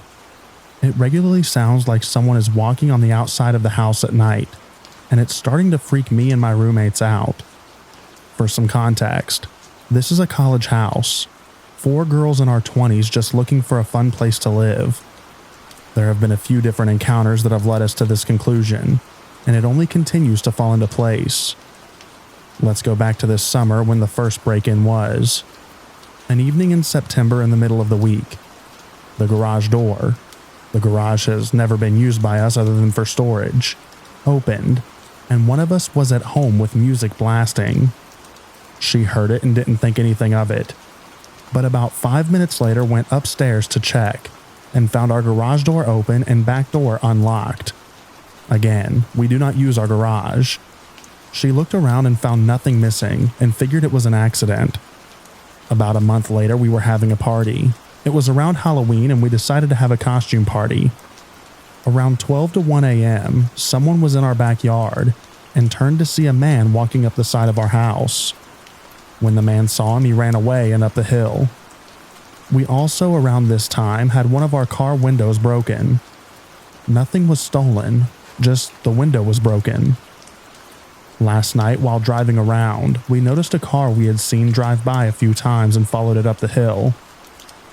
It regularly sounds like someone is walking on the outside of the house at night, and it's starting to freak me and my roommates out. For some context, this is a college house. 4 girls in our 20s just looking for a fun place to live. There have been a few different encounters that have led us to this conclusion, and it only continues to fall into place. Let's go back to this summer when the first break-in was. An evening in September in the middle of the week. The garage door, the garage has never been used by us other than for storage, opened, and one of us was at home with music blasting. She heard it and didn't think anything of it, but about 5 minutes later went upstairs to check and found our garage door open and back door unlocked. Again, we do not use our garage. She looked around and found nothing missing and figured it was an accident. About a month later, we were having a party. It was around Halloween and we decided to have a costume party. Around 12 to 1 a.m., someone was in our backyard and turned to see a man walking up the side of our house. When the man saw him, he ran away and up the hill. We also, around this time, had one of our car windows broken. Nothing was stolen, just the window was broken. Last night, while driving around, we noticed a car we had seen drive by a few times and followed it up the hill.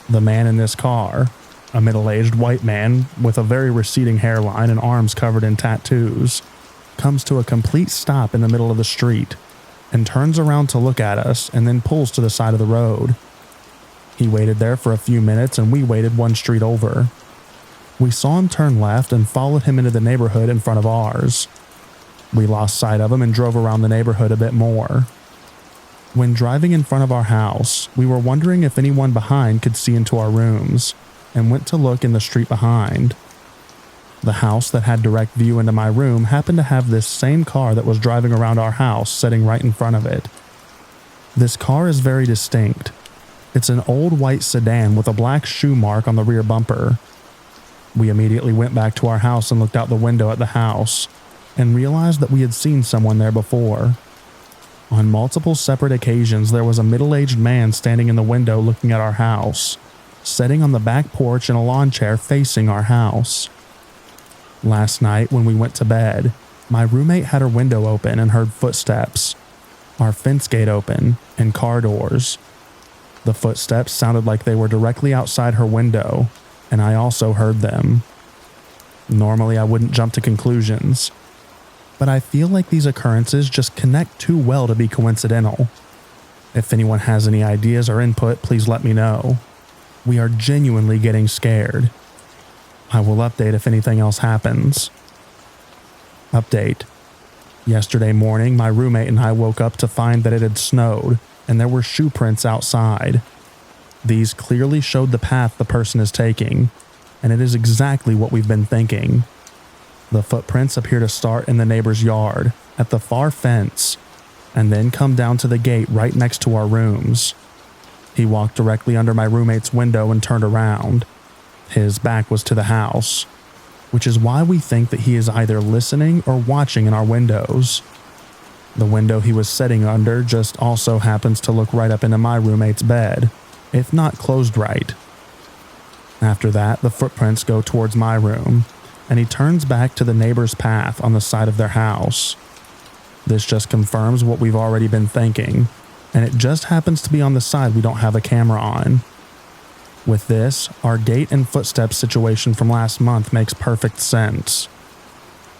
The man in this car, a middle-aged white man with a very receding hairline and arms covered in tattoos, comes to a complete stop in the middle of the street and turns around to look at us and then pulls to the side of the road. He waited there for a few minutes and we waited one street over. We saw him turn left and followed him into the neighborhood in front of ours. We lost sight of him and drove around the neighborhood a bit more. When driving in front of our house, we were wondering if anyone behind could see into our rooms and went to look in the street behind. The house that had direct view into my room happened to have this same car that was driving around our house sitting right in front of it. This car is very distinct. It's an old white sedan with a black shoe mark on the rear bumper. We immediately went back to our house and looked out the window at the house and realized that we had seen someone there before. On multiple separate occasions, there was a middle-aged man standing in the window looking at our house, sitting on the back porch in a lawn chair facing our house. Last night, when we went to bed, my roommate had her window open and heard footsteps, our fence gate open, and car doors. The footsteps sounded like they were directly outside her window, and I also heard them. Normally, I wouldn't jump to conclusions, but I feel like these occurrences just connect too well to be coincidental. If anyone has any ideas or input, please let me know. We are genuinely getting scared. I will update if anything else happens. Update. Yesterday morning, my roommate and I woke up to find that it had snowed and there were shoe prints outside. These clearly showed the path the person is taking, and it is exactly what we've been thinking. The footprints appear to start in the neighbor's yard, at the far fence, and then come down to the gate right next to our rooms. He walked directly under my roommate's window and turned around. His back was to the house, which is why we think that he is either listening or watching in our windows. The window he was sitting under just also happens to look right up into my roommate's bed, if not closed right. After that, the footprints go towards my room, and he turns back to the neighbor's path on the side of their house. This just confirms what we've already been thinking, and it just happens to be on the side we don't have a camera on. With this, our gate and footsteps situation from last month makes perfect sense.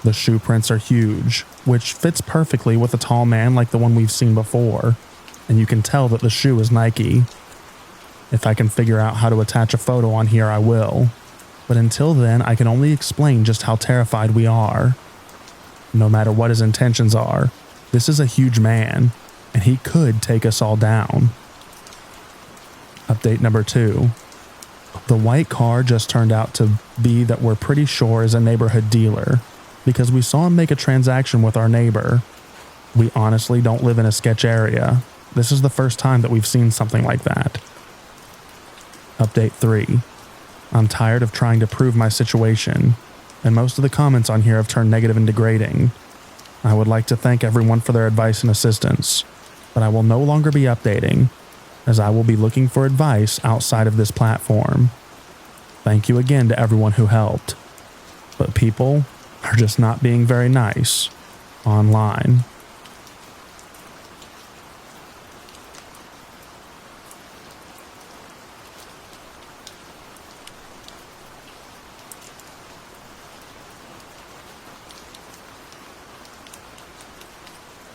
The shoe prints are huge, which fits perfectly with a tall man like the one we've seen before, and you can tell that the shoe is Nike. If I can figure out how to attach a photo on here, I will. But until then, I can only explain just how terrified we are. No matter what his intentions are, this is a huge man, and he could take us all down. Update number 2. The white car just turned out to be that we're pretty sure is a neighborhood dealer, because we saw him make a transaction with our neighbor. We honestly don't live in a sketch area. This is the first time that we've seen something like that. Update 3. I'm tired of trying to prove my situation, and most of the comments on here have turned negative and degrading. I would like to thank everyone for their advice and assistance, but I will no longer be updating, as I will be looking for advice outside of this platform. Thank you again to everyone who helped, but people are just not being very nice online.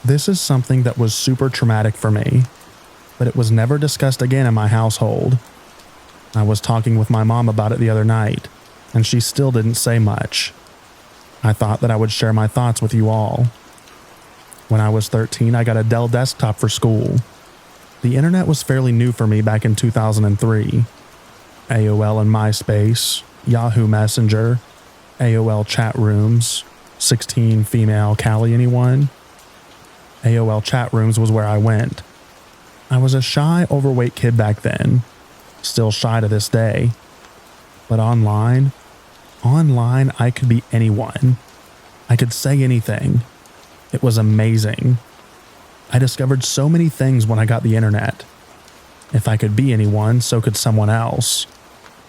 This is something that was super traumatic for me, but it was never discussed again in my household. I was talking with my mom about it the other night, and she still didn't say much. I thought that I would share my thoughts with you all. When I was 13, I got a Dell desktop for school. The internet was fairly new for me back in 2003. AOL and MySpace, Yahoo Messenger, AOL chat rooms, 16 female Cali anyone? AOL chat rooms was where I went. I was a shy, overweight kid back then, still shy to this day. But online I could be anyone. I could say anything. It was amazing. I discovered so many things when I got the internet. If I could be anyone, so could someone else.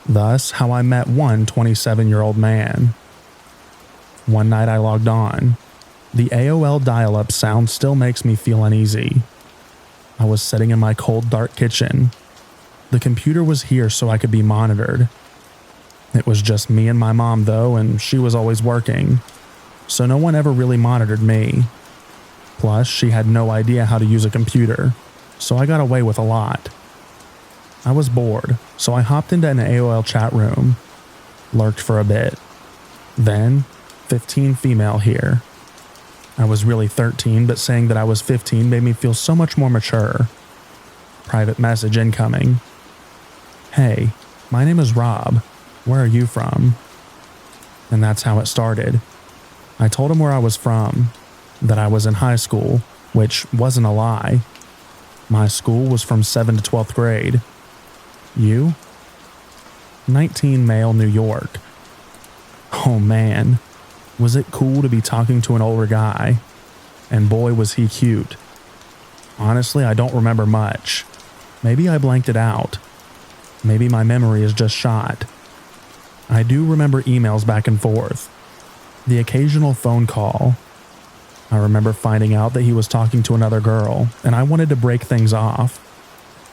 Thus, how I met one 27-year-old man. One night I logged on. The AOL dial-up sound still makes me feel uneasy. I was sitting in my cold, dark kitchen. The computer was here so I could be monitored. It was just me and my mom though, and she was always working, so no one ever really monitored me. Plus, she had no idea how to use a computer, so I got away with a lot. I was bored, so I hopped into an AOL chat room, lurked for a bit. Then, 15 female here. I was really 13, but saying that I was 15 made me feel so much more mature. Private message incoming. Hey, my name is Rob. Where are you from? And that's how it started. I told him where I was from, that I was in high school, which wasn't a lie. My school was from 7th to 12th grade. You? 19 male, New York. Oh man. Was it cool to be talking to an older guy? And boy was he cute. Honestly, I don't remember much. Maybe I blanked it out. Maybe my memory is just shot. I do remember emails back and forth. The occasional phone call. I remember finding out that he was talking to another girl, and I wanted to break things off.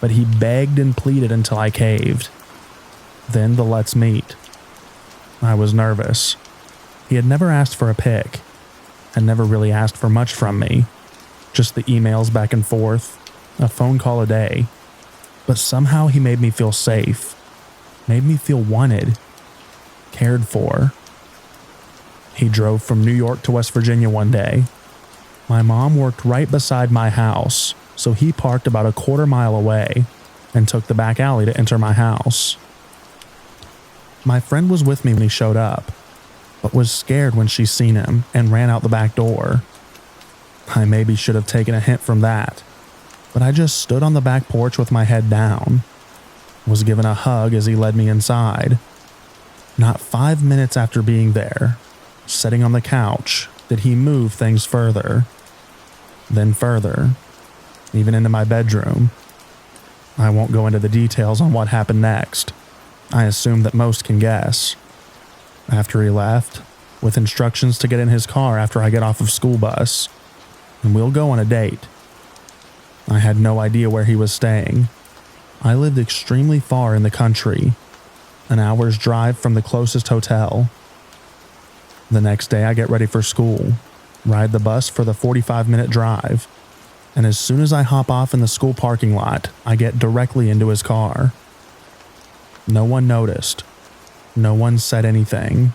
But he begged and pleaded until I caved. Then the let's meet. I was nervous. He had never asked for a pic, and never really asked for much from me. Just the emails back and forth, a phone call a day. But somehow he made me feel safe, made me feel wanted. cared for. He drove from New York to West Virginia one day. My mom worked right beside my house, so he parked about a quarter mile away and took the back alley to enter my house. My friend was with me when he showed up, but was scared when she seen him and ran out the back door. I maybe should have taken a hint from that, but I just stood on the back porch with my head down, was given a hug as he led me inside. Not 5 minutes after being there, sitting on the couch, did he move things further, then further, even into my bedroom. I won't go into the details on what happened next. I assume that most can guess. After he left, with instructions to get in his car after I get off of school bus, and we'll go on a date. I had no idea where he was staying. I lived extremely far in the country, an hour's drive from the closest hotel. The next day I get ready for school, ride the bus for the 45-minute drive, and as soon as I hop off in the school parking lot, I get directly into his car. No one noticed. No one said anything.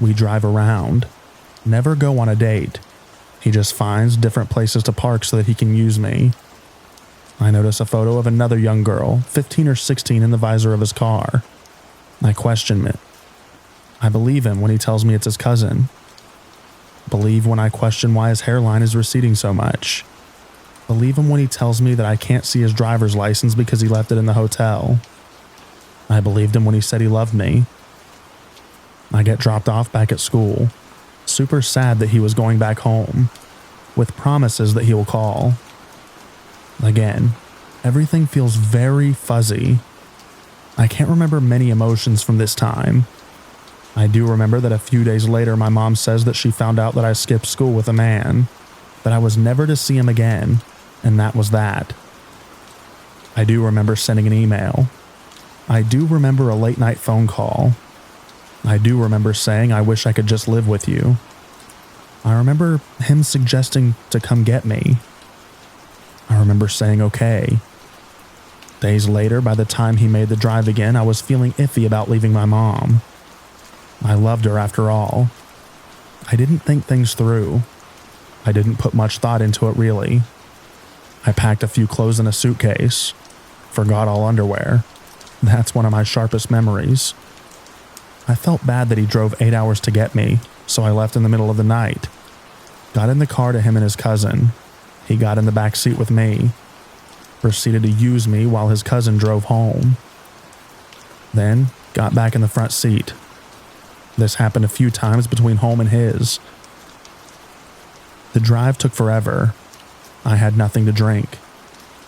We drive around, never go on a date. He just finds different places to park so that he can use me. I notice a photo of another young girl, 15 or 16, in the visor of his car. I question it. I believe him when he tells me it's his cousin. Believe when I question why his hairline is receding so much. Believe him when he tells me that I can't see his driver's license because he left it in the hotel. I believed him when he said he loved me. I get dropped off back at school, super sad that he was going back home, with promises that he will call. Again, everything feels very fuzzy. I can't remember many emotions from this time. I do remember that a few days later my mom says that she found out that I skipped school with a man, that I was never to see him again, and that was that. I do remember sending an email. I do remember a late night phone call. I do remember saying I wish I could just live with you. I remember him suggesting to come get me. I remember saying okay. Days later, by the time he made the drive again, I was feeling iffy about leaving my mom. I loved her after all. I didn't think things through. I didn't put much thought into it really. I packed a few clothes in a suitcase. Forgot all underwear. That's one of my sharpest memories. I felt bad that he drove 8 hours to get me, so I left in the middle of the night. Got in the car to him and his cousin. He got in the back seat with me. Proceeded to use me while his cousin drove home. Then got back in the front seat. This happened a few times between home and his. The drive took forever. I had nothing to drink.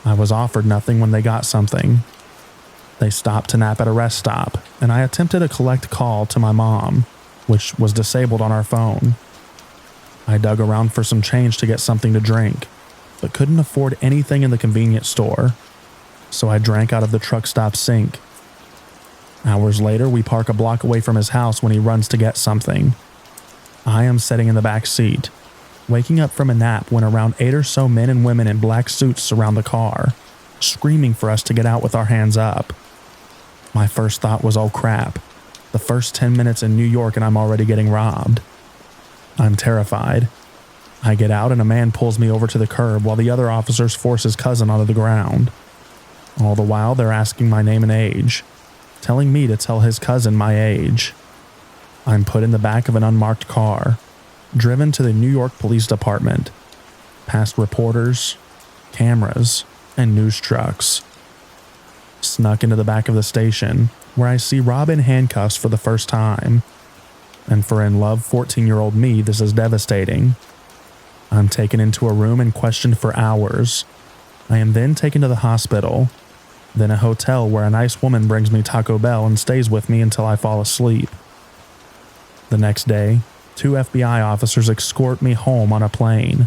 I was offered nothing when they got something. They stopped to nap at a rest stop, and I attempted a collect call to my mom, which was disabled on our phone. I dug around for some change to get something to drink, but couldn't afford anything in the convenience store, so I drank out of the truck stop sink. Hours later, we park a block away from his house when he runs to get something. I am sitting in the back seat, waking up from a nap when around 8 or so men and women in black suits surround the car, screaming for us to get out with our hands up. My first thought was, oh crap, the first 10 minutes in New York and I'm already getting robbed. I'm terrified. I get out and a man pulls me over to the curb while the other officers force his cousin onto the ground. All the while they're asking my name and age, telling me to tell his cousin my age. I'm put in the back of an unmarked car, driven to the New York Police Department, past reporters, cameras, and news trucks. Snuck into the back of the station, where I see Rob in handcuffs for the first time. And for in love 14-year-old me, this is devastating. I'm taken into a room and questioned for hours. I am then taken to the hospital, then a hotel where a nice woman brings me Taco Bell and stays with me until I fall asleep. The next day, 2 FBI officers escort me home on a plane,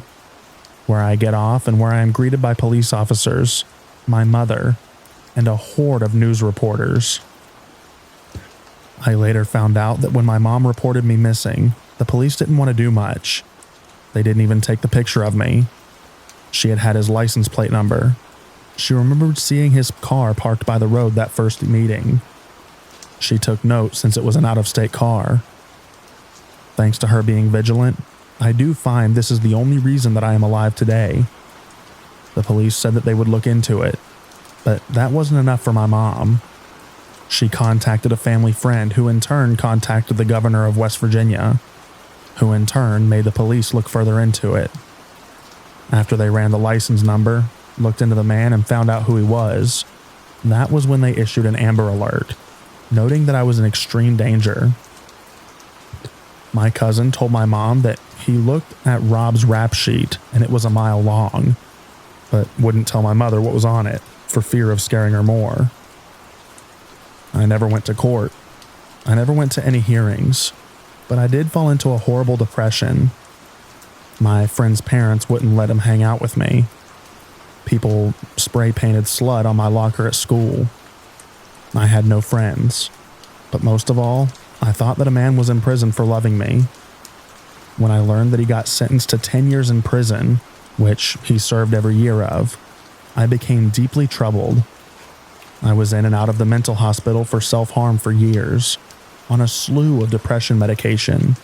where I get off and where I am greeted by police officers, my mother, and a horde of news reporters. I later found out that when my mom reported me missing, the police didn't want to do much. They didn't even take the picture of me. She had had his license plate number. She remembered seeing his car parked by the road that first meeting. She took note since it was an out-of-state car. Thanks to her being vigilant, I do find this is the only reason that I am alive today. The police said that they would look into it, but that wasn't enough for my mom. She contacted a family friend who in turn contacted the governor of West Virginia, who in turn made the police look further into it. After they ran the license number, looked into the man and found out who he was, that was when they issued an Amber Alert, noting that I was in extreme danger. My cousin told my mom that he looked at Rob's rap sheet and it was a mile long, but wouldn't tell my mother what was on it for fear of scaring her more. I never went to court. I never went to any hearings, but I did fall into a horrible depression. My friend's parents wouldn't let him hang out with me. People spray painted slut on my locker at school. I had no friends, but most of all, I thought that a man was in prison for loving me. When I learned that he got sentenced to 10 years in prison, which he served every year of, I became deeply troubled. I was in and out of the mental hospital for self-harm for years, on a slew of depression medication.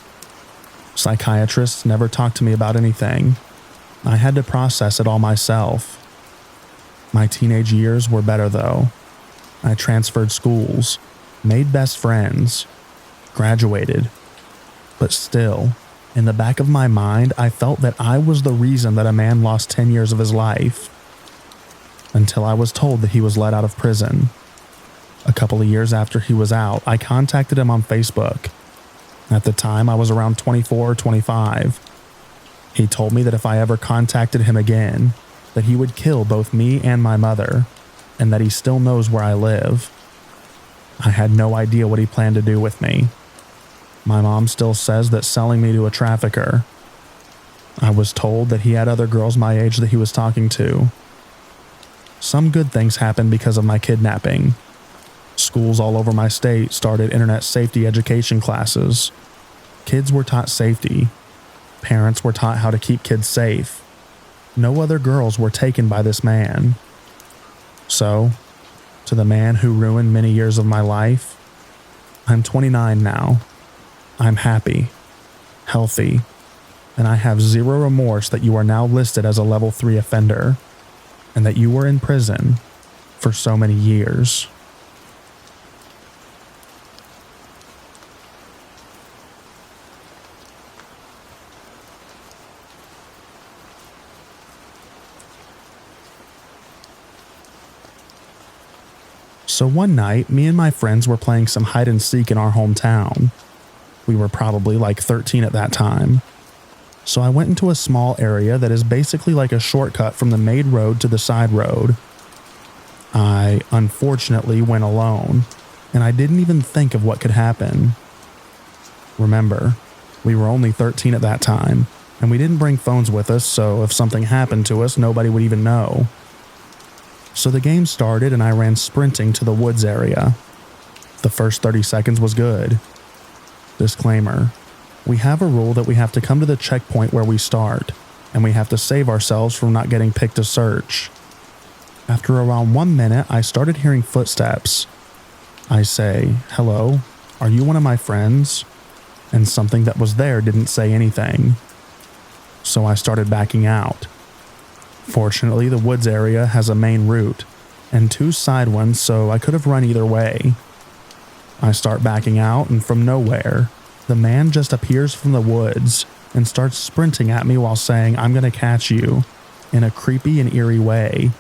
Psychiatrists never talked to me about anything. I had to process it all myself. My teenage years were better though. I transferred schools, made best friends, graduated. But still, in the back of my mind, I felt that I was the reason that a man lost 10 years of his life. Until I was told that he was let out of prison. A couple of years after he was out, I contacted him on Facebook. At the time, I was around 24 or 25. He told me that if I ever contacted him again, that he would kill both me and my mother, and that he still knows where I live. I had no idea what he planned to do with me. My mom still says that selling me to a trafficker. I was told that he had other girls my age that he was talking to. Some good things happened because of my kidnapping. Schools all over my state started internet safety education classes. Kids were taught safety. Parents were taught how to keep kids safe. No other girls were taken by this man. So, to the man who ruined many years of my life, I'm 29 now. I'm happy, healthy, and I have zero remorse that you are now listed as a level 3 offender, and that you were in prison for so many years. So one night, me and my friends were playing some hide and seek in our hometown. We were probably like 13 at that time. So I went into a small area that is basically like a shortcut from the main road to the side road. I unfortunately went alone, and I didn't even think of what could happen. Remember, we were only 13 at that time, and we didn't bring phones with us, so if something happened to us, nobody would even know. So the game started and I ran sprinting to the woods area. The first 30 seconds was good. Disclaimer: we have a rule that we have to come to the checkpoint where we start, and we have to save ourselves from not getting picked to search. After around 1 minute, I started hearing footsteps. I say, "Hello, are you one of my friends?" And something that was there didn't say anything. So I started backing out. Fortunately, the woods area has a main route and 2 side ones, so I could have run either way. I start backing out, and from nowhere, the man just appears from the woods and starts sprinting at me while saying, "I'm gonna catch you," in a creepy and eerie way,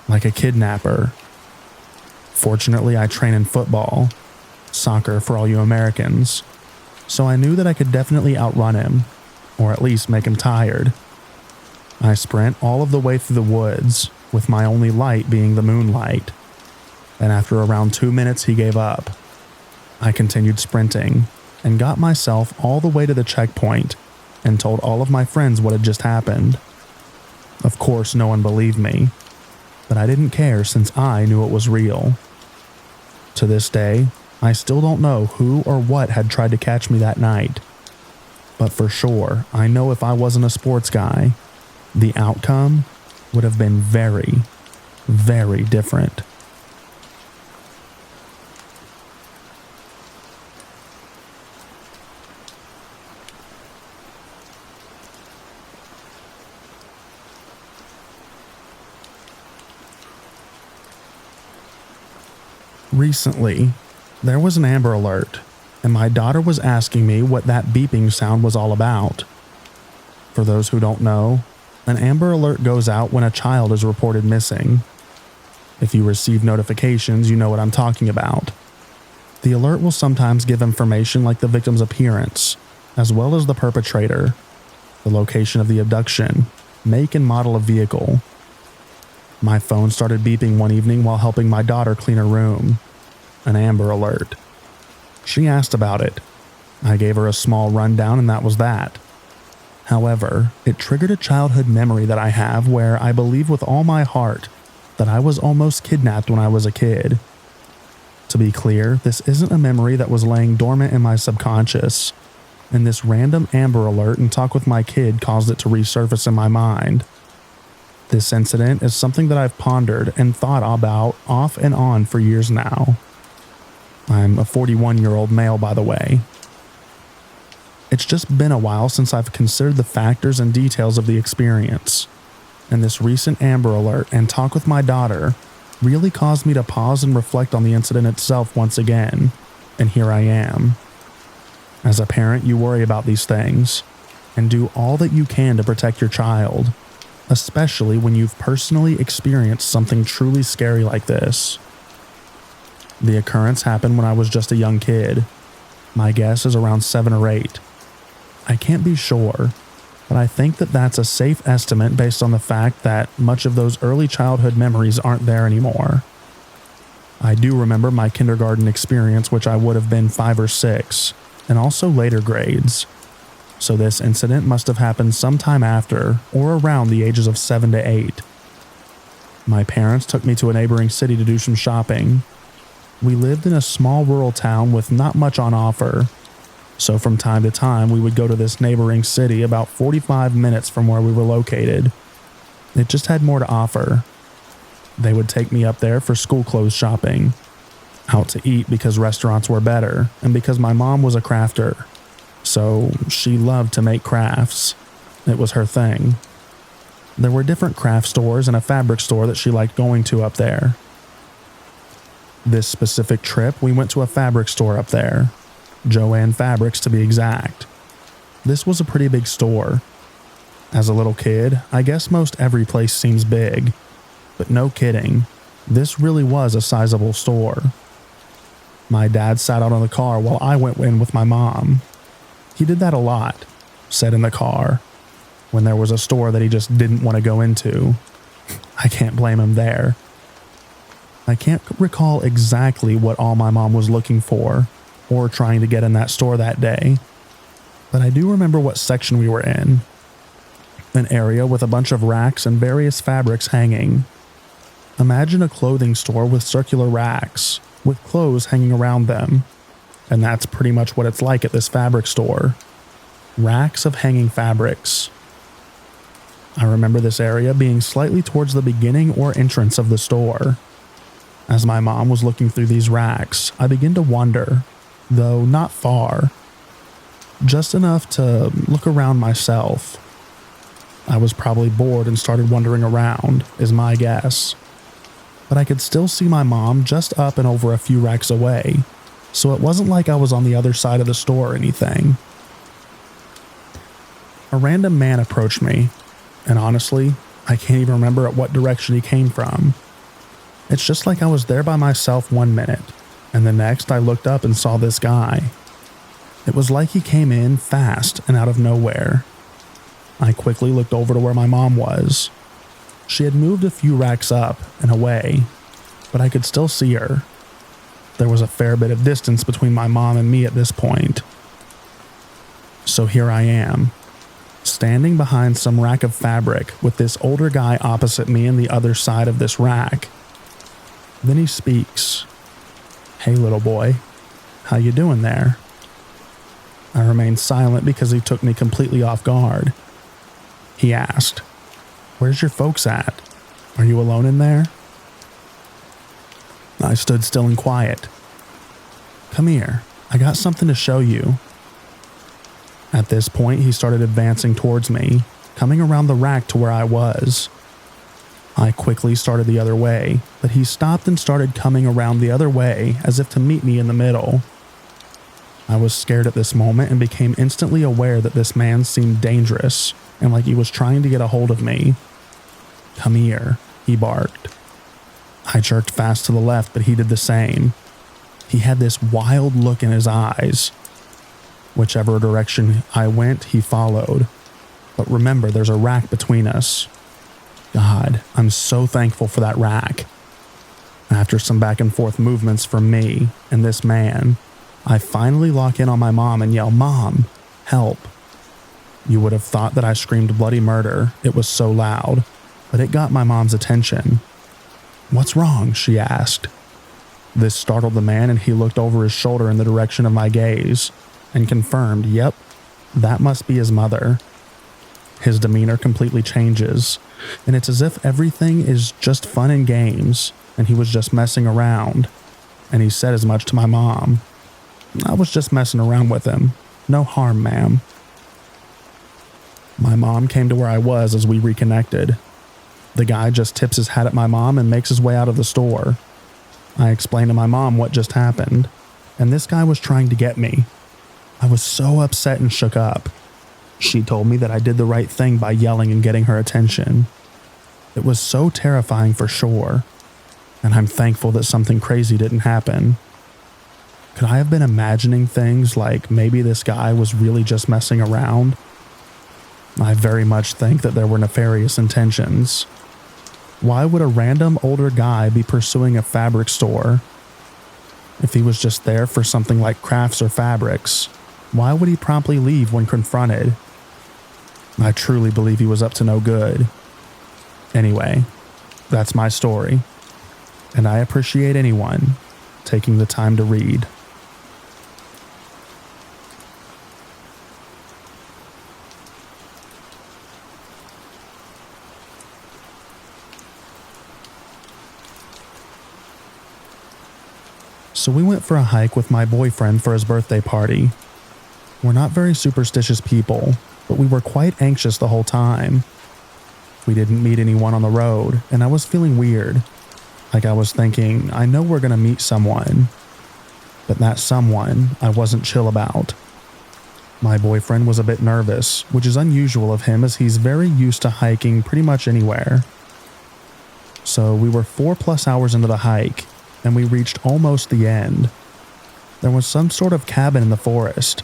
like a kidnapper. Fortunately, I train in football, soccer for all you Americans, so I knew that I could definitely outrun him, or at least make him tired. I sprint all of the way through the woods, with my only light being the moonlight, and after around 2 minutes he gave up. I continued sprinting, and got myself all the way to the checkpoint, and told all of my friends what had just happened. Of course, no one believed me, but I didn't care since I knew it was real. To this day, I still don't know who or what had tried to catch me that night, but for sure, I know if I wasn't a sports guy, the outcome would have been very, very different. Recently, there was an Amber Alert, and my daughter was asking me what that beeping sound was all about. For those who don't know, an Amber Alert goes out when a child is reported missing. If you receive notifications, you know what I'm talking about. The alert will sometimes give information like the victim's appearance, as well as the perpetrator, the location of the abduction, make and model of vehicle. My phone started beeping one evening while helping my daughter clean her room. An Amber Alert. She asked about it. I gave her a small rundown and that was that. However, it triggered a childhood memory that I have where I believe with all my heart that I was almost kidnapped when I was a kid. To be clear, this isn't a memory that was laying dormant in my subconscious, and this random Amber Alert and talk with my kid caused it to resurface in my mind. This incident is something that I've pondered and thought about off and on for years now. I'm a 41-year-old male, by the way. It's just been a while since I've considered the factors and details of the experience, and this recent Amber Alert and talk with my daughter really caused me to pause and reflect on the incident itself once again, and here I am. As a parent, you worry about these things, and do all that you can to protect your child, especially when you've personally experienced something truly scary like this. The occurrence happened when I was just a young kid. My guess is around 7 or 8. I can't be sure, but I think that that's a safe estimate based on the fact that much of those early childhood memories aren't there anymore. I do remember my kindergarten experience, which I would have been 5 or 6, and also later grades. So this incident must have happened sometime after or around the ages of 7 to 8. My parents took me to a neighboring city to do some shopping. We lived in a small rural town with not much on offer, so from time to time we would go to this neighboring city about 45 minutes from where we were located. It just had more to offer. They would take me up there for school clothes shopping, out to eat because restaurants were better, and because my mom was a crafter. So she loved to make crafts. It was her thing. There were different craft stores and a fabric store that she liked going to up there. This specific trip, we went to a fabric store up there. Joanne Fabrics to be exact. This was a pretty big store. As a little kid, I guess most every place seems big. But no kidding, this really was a sizable store. My dad sat out on the car while I went in with my mom. He did that a lot, sat in the car, when there was a store that he just didn't want to go into. I can't blame him there. I can't recall exactly what all my mom was looking for or trying to get in that store that day, but I do remember what section we were in. An area with a bunch of racks and various fabrics hanging. Imagine a clothing store with circular racks, with clothes hanging around them. And that's pretty much what it's like at this fabric store. Racks of hanging fabrics. I remember this area being slightly towards the beginning or entrance of the store. As my mom was looking through these racks, I began to wonder, though not far. Just enough to look around myself. I was probably bored and started wandering around, is my guess. But I could still see my mom just up and over a few racks away, so it wasn't like I was on the other side of the store or anything. A random man approached me, and honestly, I can't even remember at what direction he came from. It's just like I was there by myself one minute, and the next I looked up and saw this guy. It was like he came in fast and out of nowhere. I quickly looked over to where my mom was. She had moved a few racks up and away, but I could still see her. There was a fair bit of distance between my mom and me at this point. So here I am, standing behind some rack of fabric with this older guy opposite me on the other side of this rack. Then he speaks. "Hey, little boy, how you doing there?" I remained silent because he took me completely off guard. He asked, "Where's your folks at? Are you alone in there?" I stood still and quiet. "Come here, I got something to show you." At this point, he started advancing towards me, coming around the rack to where I was. I quickly started the other way, but he stopped and started coming around the other way as if to meet me in the middle. I was scared at this moment and became instantly aware that this man seemed dangerous and like he was trying to get a hold of me. "Come here," he barked. I jerked fast to the left, but he did the same. He had this wild look in his eyes. Whichever direction I went, he followed. But remember, there's a rack between us. God, I'm so thankful for that rack. After some back and forth movements from me and this man, I finally lock in on my mom and yell, "Mom, help." You would have thought that I screamed bloody murder. It was so loud, but it got my mom's attention. "What's wrong?" she asked. This startled the man and he looked over his shoulder in the direction of my gaze and confirmed, yep, that must be his mother. His demeanor completely changes, and it's as if everything is just fun and games, and he was just messing around. And he said as much to my mom. "I was just messing around with him. No harm, ma'am." My mom came to where I was as we reconnected. The guy just tips his hat at my mom and makes his way out of the store. I explained to my mom what just happened, and this guy was trying to get me. I was so upset and shook up. She told me that I did the right thing by yelling and getting her attention. It was so terrifying for sure, and I'm thankful that something crazy didn't happen. Could I have been imagining things like maybe this guy was really just messing around? I very much think that there were nefarious intentions. Why would a random older guy be pursuing a fabric store? If he was just there for something like crafts or fabrics, why would he promptly leave when confronted? I truly believe he was up to no good. Anyway, that's my story, and I appreciate anyone taking the time to read. So we went for a hike with my boyfriend for his birthday party. We're not very superstitious people, but we were quite anxious the whole time. We didn't meet anyone on the road, and I was feeling weird. Like I was thinking, I know we're going to meet someone. But that someone I wasn't chill about. My boyfriend was a bit nervous, which is unusual of him as he's very used to hiking pretty much anywhere. So we were 4+ hours into the hike, and we reached almost the end. There was some sort of cabin in the forest,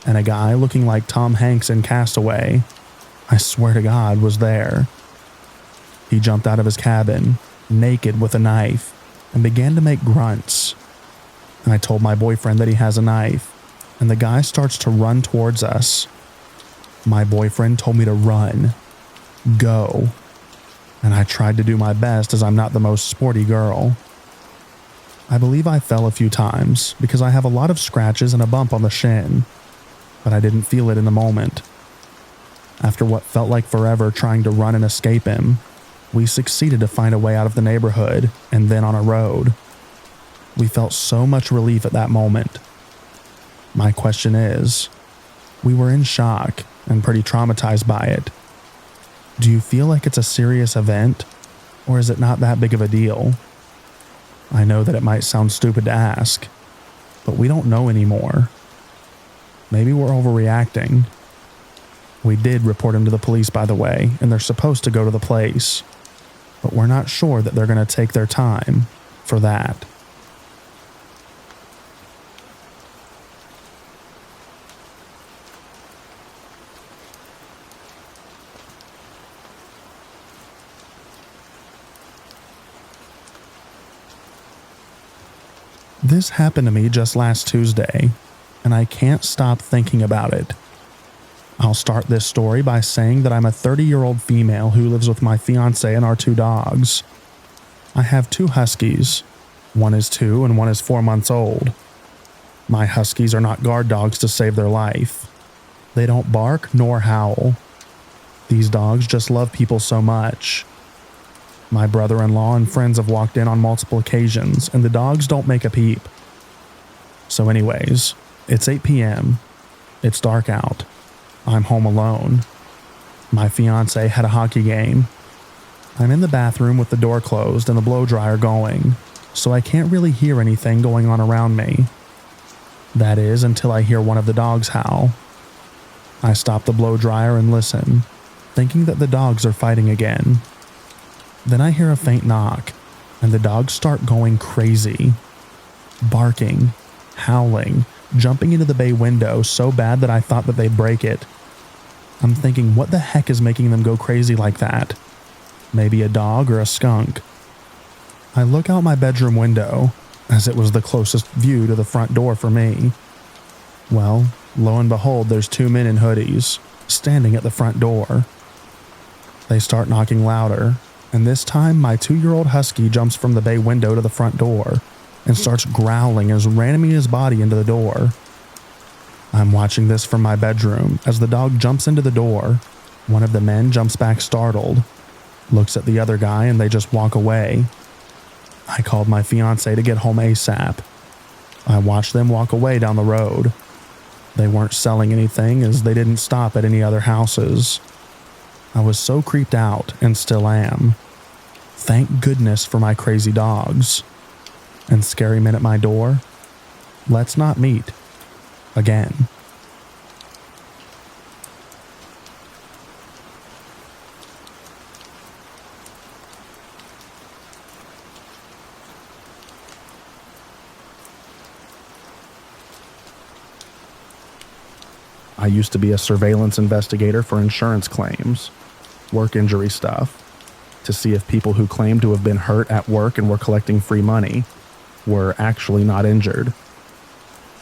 and a guy looking like Tom Hanks in Castaway, I swear to God, was there. He jumped out of his cabin, naked with a knife, and began to make grunts. I told my boyfriend that he has a knife, and the guy starts to run towards us. My boyfriend told me to run. Go. And I tried to do my best as I'm not the most sporty girl. I believe I fell a few times because I have a lot of scratches and a bump on the shin, but I didn't feel it in the moment. After what felt like forever trying to run and escape him, we succeeded to find a way out of the neighborhood and then on a road. We felt so much relief at that moment. My question is, we were in shock and pretty traumatized by it. Do you feel like it's a serious event, or is it not that big of a deal? I know that it might sound stupid to ask, but we don't know anymore. Maybe we're overreacting. We did report him to the police, by the way, and they're supposed to go to the place, but we're not sure that they're going to take their time for that. This happened to me just last Tuesday, and I can't stop thinking about it. I'll start this story by saying that I'm a 30-year-old female who lives with my fiance and our 2 dogs. I have 2 huskies. One is 2 and one is 4 months old. My huskies are not guard dogs to save their life. They don't bark nor howl. These dogs just love people so much. My brother-in-law and friends have walked in on multiple occasions, and the dogs don't make a peep. So anyways, it's 8 p.m. It's dark out. I'm home alone. My fiance had a hockey game. I'm in the bathroom with the door closed and the blow dryer going, so I can't really hear anything going on around me. That is, until I hear one of the dogs howl. I stop the blow dryer and listen, thinking that the dogs are fighting again. Then I hear a faint knock, and the dogs start going crazy. Barking, howling, jumping into the bay window so bad that I thought that they'd break it. I'm thinking, what the heck is making them go crazy like that? Maybe a dog or a skunk. I look out my bedroom window, as it was the closest view to the front door for me. Well, lo and behold, there's two men in hoodies, standing at the front door. They start knocking louder, and this time my 2-year-old husky jumps from the bay window to the front door and starts growling as ramming his body into the door. I'm watching this from my bedroom as the dog jumps into the door. One of the men jumps back startled, looks at the other guy, and they just walk away. I called my fiance to get home ASAP. I watched them walk away down the road. They weren't selling anything as they didn't stop at any other houses. I was so creeped out and still am. Thank goodness for my crazy dogs. And scary men at my door, let's not meet again. I used to be a surveillance investigator for insurance claims, work injury stuff, to see if people who claimed to have been hurt at work and were collecting free money were actually not injured.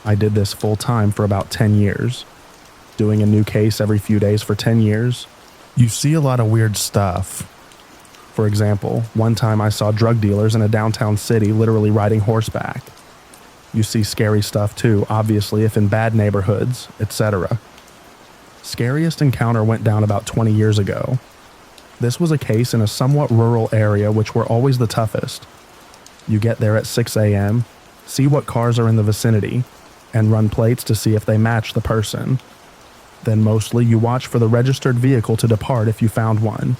I did this full time for about 10 years, doing a new case every few days for 10 years. You see a lot of weird stuff. For example, one time I saw drug dealers in a downtown city literally riding horseback. You see scary stuff too, obviously, if in bad neighborhoods, etc. Scariest encounter went down about 20 years ago. This was a case in a somewhat rural area, which were always the toughest. You get there at 6 a.m., see what cars are in the vicinity, and run plates to see if they match the person. Then mostly you watch for the registered vehicle to depart if you found one.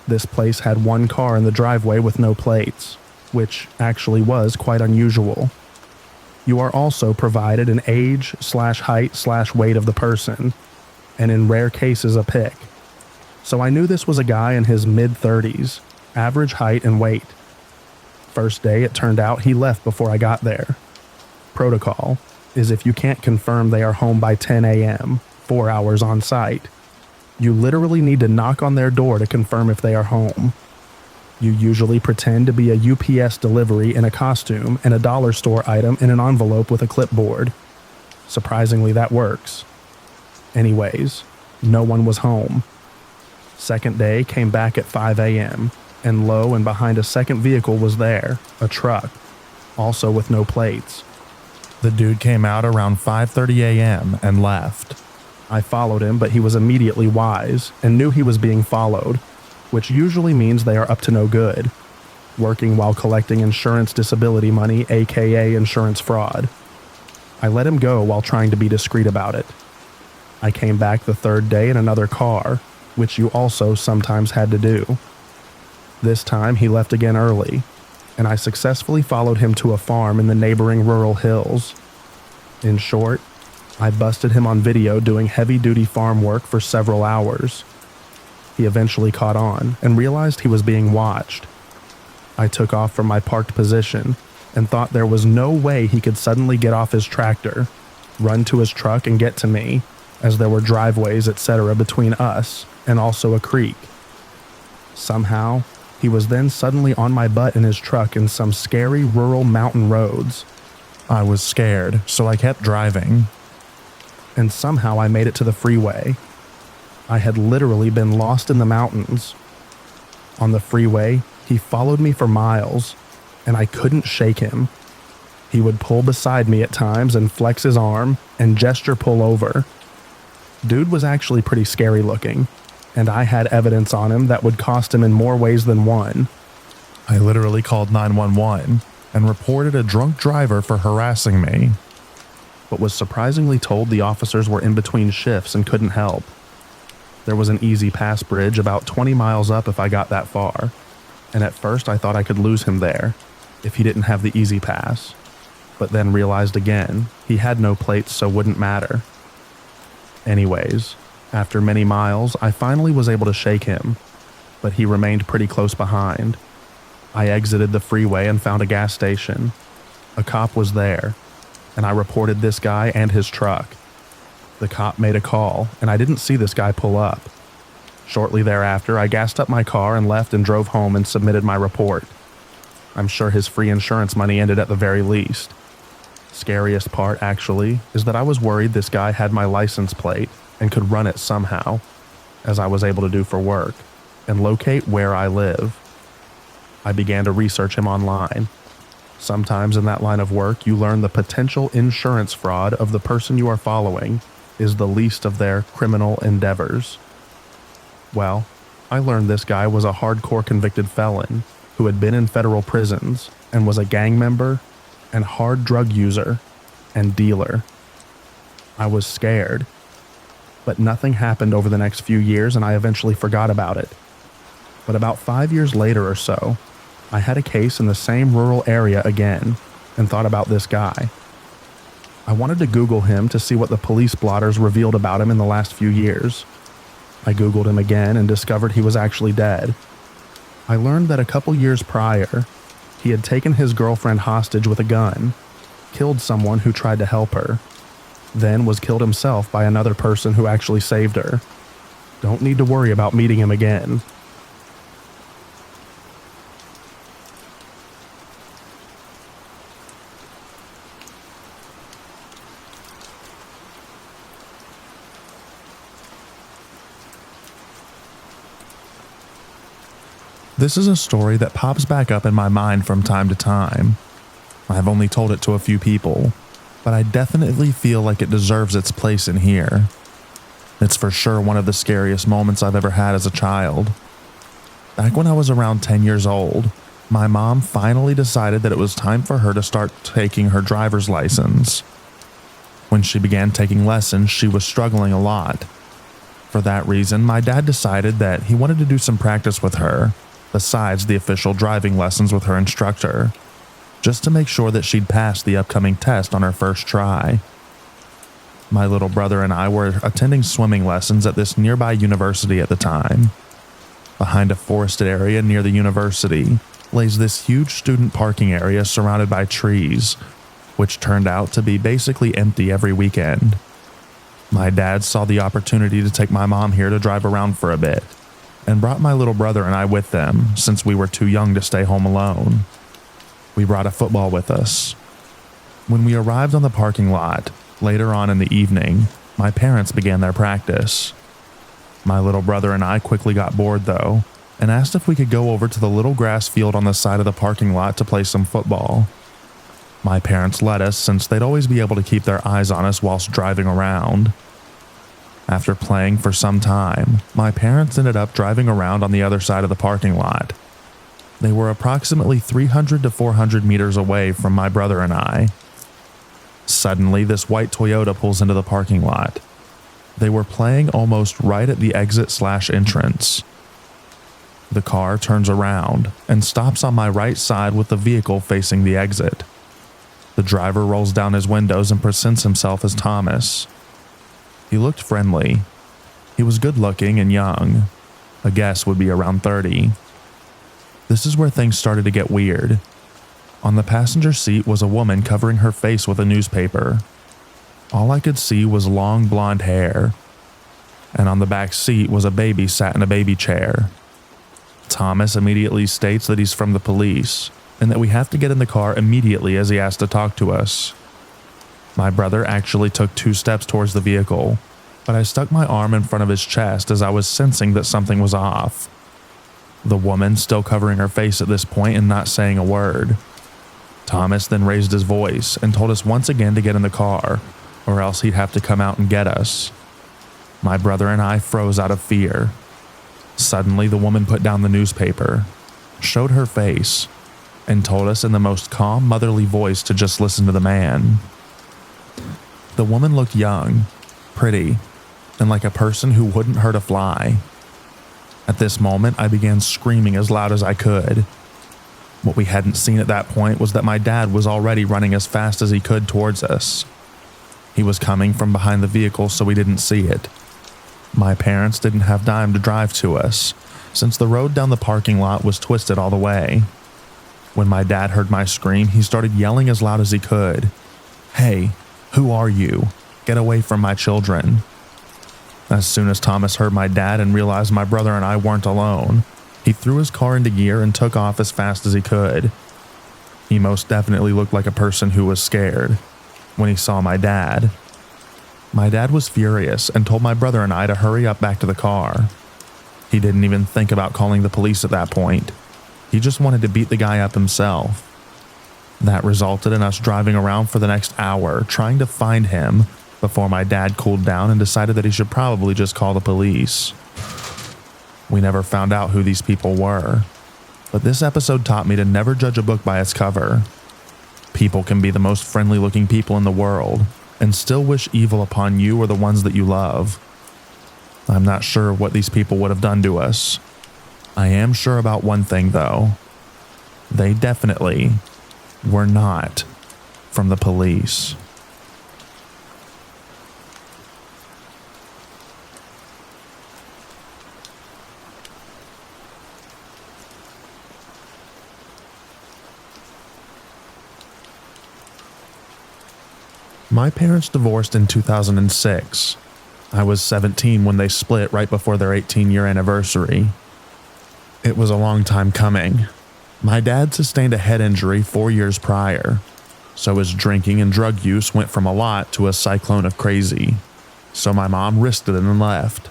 This place had one car in the driveway with no plates, which actually was quite unusual. You are also provided an age/height/weight of the person, and in rare cases a pic. So I knew this was a guy in his mid-30s, average height and weight. First day, it turned out he left before I got there. Protocol is if you can't confirm they are home by 10 a.m., 4 hours on site, you literally need to knock on their door to confirm if they are home. You usually pretend to be a UPS delivery in a costume and a dollar store item in an envelope with a clipboard. Surprisingly, that works. Anyways, no one was home. Second day came back at 5 a.m., and lo and behind a second vehicle was there, a truck, also with no plates. The dude came out around 5:30 a.m. and left. I followed him, but he was immediately wise and knew he was being followed, which usually means they are up to no good, working while collecting insurance disability money, aka insurance fraud. I let him go while trying to be discreet about it. I came back the third day in another car, which you also sometimes had to do. This time he left again early, and I successfully followed him to a farm in the neighboring rural hills. In short, I busted him on video doing heavy-duty farm work for several hours. He eventually caught on and realized he was being watched. I took off from my parked position and thought there was no way he could suddenly get off his tractor, run to his truck and get to me, as there were driveways, etc. between us and also a creek. Somehow, he was then suddenly on my butt in his truck in some scary rural mountain roads. I was scared, so I kept driving. And somehow I made it to the freeway. I had literally been lost in the mountains. On the freeway, he followed me for miles, and I couldn't shake him. He would pull beside me at times and flex his arm and gesture pull over. Dude was actually pretty scary looking, and I had evidence on him that would cost him in more ways than one. I literally called 911 and reported a drunk driver for harassing me, but was surprisingly told the officers were in between shifts and couldn't help. There was an easy pass bridge about 20 miles up if I got that far, and at first I thought I could lose him there if he didn't have the easy pass, but then realized again he had no plates, so wouldn't matter. Anyways, after many miles, I finally was able to shake him, but he remained pretty close behind. I exited the freeway and found a gas station. A cop was there, and I reported this guy and his truck. The cop made a call, and I didn't see this guy pull up. Shortly thereafter, I gassed up my car and left and drove home and submitted my report. I'm sure his free insurance money ended at the very least. Scariest part, actually, is that I was worried this guy had my license plate and could run it somehow, as I was able to do for work, and locate where I live. I began to research him online. Sometimes in that line of work, you learn the potential insurance fraud of the person you are following is the least of their criminal endeavors. Well, I learned this guy was a hardcore convicted felon who had been in federal prisons and was a gang member and hard drug user and dealer. I was scared, but nothing happened over the next few years and I eventually forgot about it. But about 5 years later or so, I had a case in the same rural area again and thought about this guy. I wanted to Google him to see what the police blotters revealed about him in the last few years. I Googled him again and discovered he was actually dead. I learned that a couple years prior, he had taken his girlfriend hostage with a gun, killed someone who tried to help her, then was killed himself by another person who actually saved her. Don't need to worry about meeting him again. This is a story that pops back up in my mind from time to time. I've only told it to a few people, but I definitely feel like it deserves its place in here. It's for sure one of the scariest moments I've ever had as a child. Back when I was around 10 years old, my mom finally decided that it was time for her to start taking her driver's license. When she began taking lessons, she was struggling a lot. For that reason, my dad decided that he wanted to do some practice with her, besides the official driving lessons with her instructor, just to make sure that she'd pass the upcoming test on her first try. My little brother and I were attending swimming lessons at this nearby university at the time. Behind a forested area near the university lays this huge student parking area surrounded by trees, which turned out to be basically empty every weekend. My dad saw the opportunity to take my mom here to drive around for a bit, and brought my little brother and I with them since we were too young to stay home alone. We brought a football with us. When we arrived on the parking lot, later on in the evening, my parents began their practice. My little brother and I quickly got bored though, and asked if we could go over to the little grass field on the side of the parking lot to play some football. My parents let us since they'd always be able to keep their eyes on us whilst driving around. After playing for some time, my parents ended up driving around on the other side of the parking lot. They were approximately 300 to 400 meters away from my brother and I. Suddenly, this white Toyota pulls into the parking lot. They were playing almost right at the exit/entrance. The car turns around and stops on my right side with the vehicle facing the exit. The driver rolls down his windows and presents himself as Thomas. He looked friendly. He was good looking and young. A guess would be around 30. This is where things started to get weird. On the passenger seat was a woman covering her face with a newspaper. All I could see was long blonde hair. And on the back seat was a baby sat in a baby chair. Thomas immediately states that he's from the police and that we have to get in the car immediately as he asks to talk to us. My brother actually took 2 steps towards the vehicle, but I stuck my arm in front of his chest as I was sensing that something was off. The woman still covering her face at this point and not saying a word. Thomas then raised his voice and told us once again to get in the car, or else he'd have to come out and get us. My brother and I froze out of fear. Suddenly, the woman put down the newspaper, showed her face, and told us in the most calm, motherly voice to just listen to the man. The woman looked young, pretty, and like a person who wouldn't hurt a fly. At this moment, I began screaming as loud as I could. What we hadn't seen at that point was that my dad was already running as fast as he could towards us. He was coming from behind the vehicle, so we didn't see it. My parents didn't have time to drive to us, since the road down the parking lot was twisted all the way. When my dad heard my scream, he started yelling as loud as he could. "Hey, who are you? Get away from my children." As soon as Thomas heard my dad and realized my brother and I weren't alone, he threw his car into gear and took off as fast as he could. He most definitely looked like a person who was scared when he saw my dad. My dad was furious and told my brother and I to hurry up back to the car. He didn't even think about calling the police at that point. He just wanted to beat the guy up himself. That resulted in us driving around for the next hour trying to find him before my dad cooled down and decided that he should probably just call the police. We never found out who these people were, but this episode taught me to never judge a book by its cover. People can be the most friendly looking people in the world and still wish evil upon you or the ones that you love. I'm not sure what these people would have done to us. I am sure about one thing though. They definitely were not from the police. My parents divorced in 2006. I was 17 when they split right before their 18-year anniversary. It was a long time coming. My dad sustained a head injury 4 years prior, so his drinking and drug use went from a lot to a cyclone of crazy. So my mom risked it and left.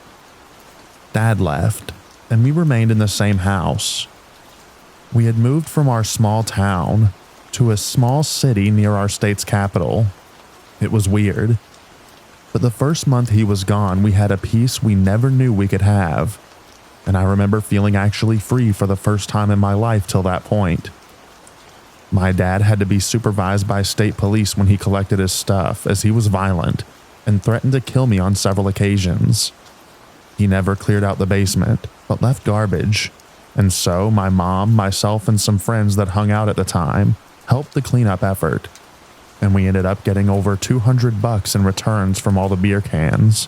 Dad left, and we remained in the same house. We had moved from our small town to a small city near our state's capital. It was weird. But the first month he was gone, we had a peace we never knew we could have. And I remember feeling actually free for the first time in my life till that point. My dad had to be supervised by state police when he collected his stuff, as he was violent and threatened to kill me on several occasions. He never cleared out the basement, but left garbage. And so my mom, myself, and some friends that hung out at the time helped the cleanup effort. And we ended up getting over $200 in returns from all the beer cans.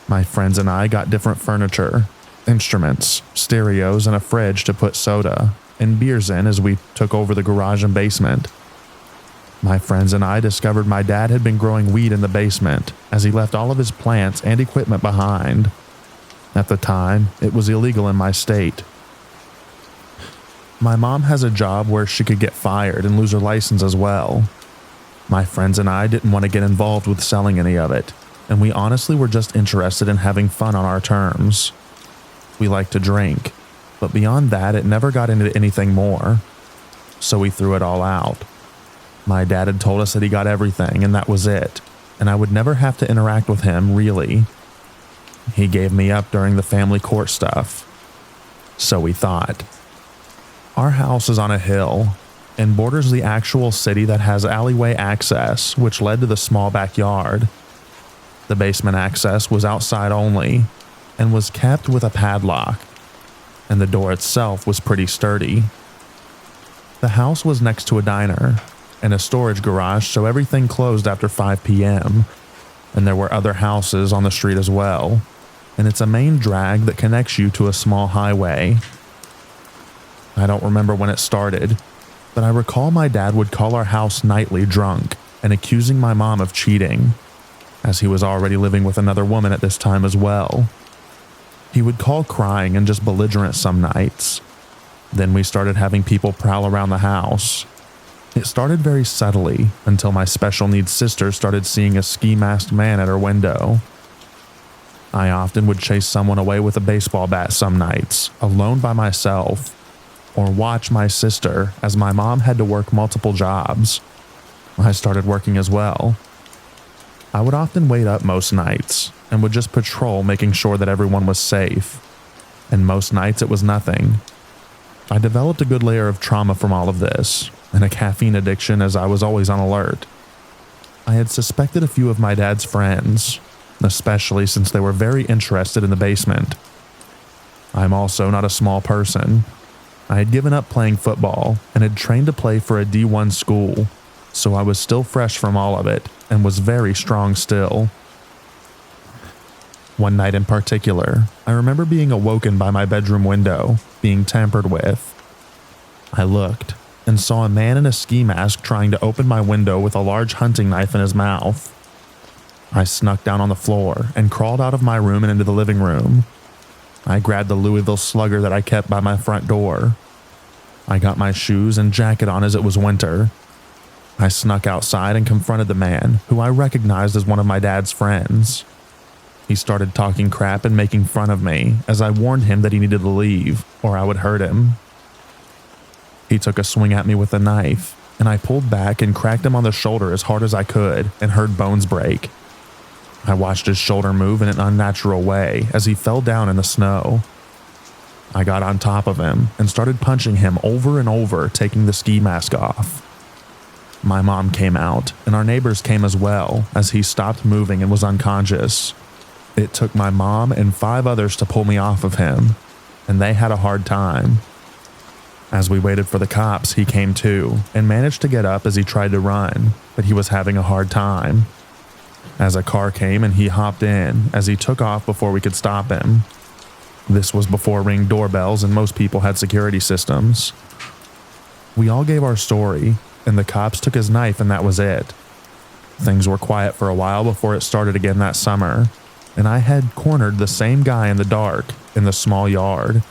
My friends and I got different furniture, instruments, stereos, and a fridge to put soda and beers in as we took over the garage and basement. My friends and I discovered my dad had been growing weed in the basement as he left all of his plants and equipment behind. At the time, it was illegal in my state. My mom has a job where she could get fired and lose her license as well. My friends and I didn't want to get involved with selling any of it, and we honestly were just interested in having fun on our terms. We liked to drink, but beyond that, it never got into anything more. So we threw it all out. My dad had told us that he got everything, and that was it, and I would never have to interact with him, really. He gave me up during the family court stuff. So we thought. Our house is on a hill and borders the actual city that has alleyway access, which led to the small backyard. The basement access was outside only and was kept with a padlock, and the door itself was pretty sturdy. The house was next to a diner and a storage garage, so everything closed after 5 p.m., and there were other houses on the street as well, and it's a main drag that connects you to a small highway. I don't remember when it started, but I recall my dad would call our house nightly drunk and accusing my mom of cheating, as he was already living with another woman at this time as well. He would call crying and just belligerent some nights. Then we started having people prowl around the house. It started very subtly until my special needs sister started seeing a ski-masked man at her window. I often would chase someone away with a baseball bat some nights, alone by myself, or watch my sister as my mom had to work multiple jobs. I started working as well. I would often wait up most nights and would just patrol, making sure that everyone was safe. And most nights it was nothing. I developed a good layer of trauma from all of this, and a caffeine addiction as I was always on alert. I had suspected a few of my dad's friends, especially since they were very interested in the basement. I'm also not a small person. I had given up playing football and had trained to play for a D1 school, so I was still fresh from all of it and was very strong still. One night in particular, I remember being awoken by my bedroom window being tampered with. I looked and saw a man in a ski mask trying to open my window with a large hunting knife in his mouth. I snuck down on the floor and crawled out of my room and into the living room. I grabbed the Louisville Slugger that I kept by my front door. I got my shoes and jacket on as it was winter. I snuck outside and confronted the man, who I recognized as one of my dad's friends. He started talking crap and making fun of me as I warned him that he needed to leave or I would hurt him. He took a swing at me with a knife, and I pulled back and cracked him on the shoulder as hard as I could and heard bones break. I watched his shoulder move in an unnatural way as he fell down in the snow. I got on top of him and started punching him over and over, taking the ski mask off. My mom came out, and our neighbors came as well as he stopped moving and was unconscious. It took my mom and 5 others to pull me off of him, and they had a hard time. As we waited for the cops, he came to and managed to get up as he tried to run, but he was having a hard time. As a car came and he hopped in as he took off before we could stop him. This was before Ring doorbells and most people had security systems. We all gave our story, and the cops took his knife and that was it. Things were quiet for a while before it started again that summer, and I had cornered the same guy in the dark in the small yard.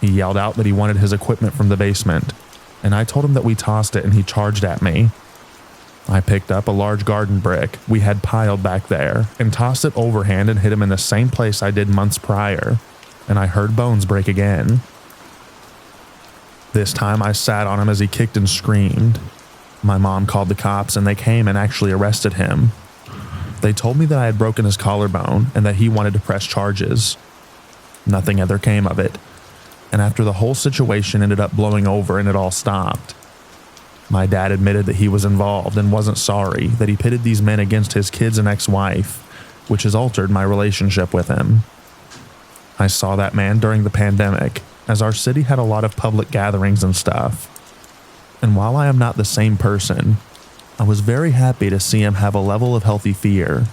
He yelled out that he wanted his equipment from the basement, and I told him that we tossed it and he charged at me. I picked up a large garden brick we had piled back there and tossed it overhand and hit him in the same place I did months prior, and I heard bones break again. This time I sat on him as he kicked and screamed. My mom called the cops and they came and actually arrested him. They told me that I had broken his collarbone and that he wanted to press charges. Nothing ever came of it, and after the whole situation ended up blowing over and it all stopped. My dad admitted that he was involved and wasn't sorry that he pitted these men against his kids and ex-wife, which has altered my relationship with him. I saw that man during the pandemic, as our city had a lot of public gatherings and stuff. And while I am not the same person, I was very happy to see him have a level of healthy fear.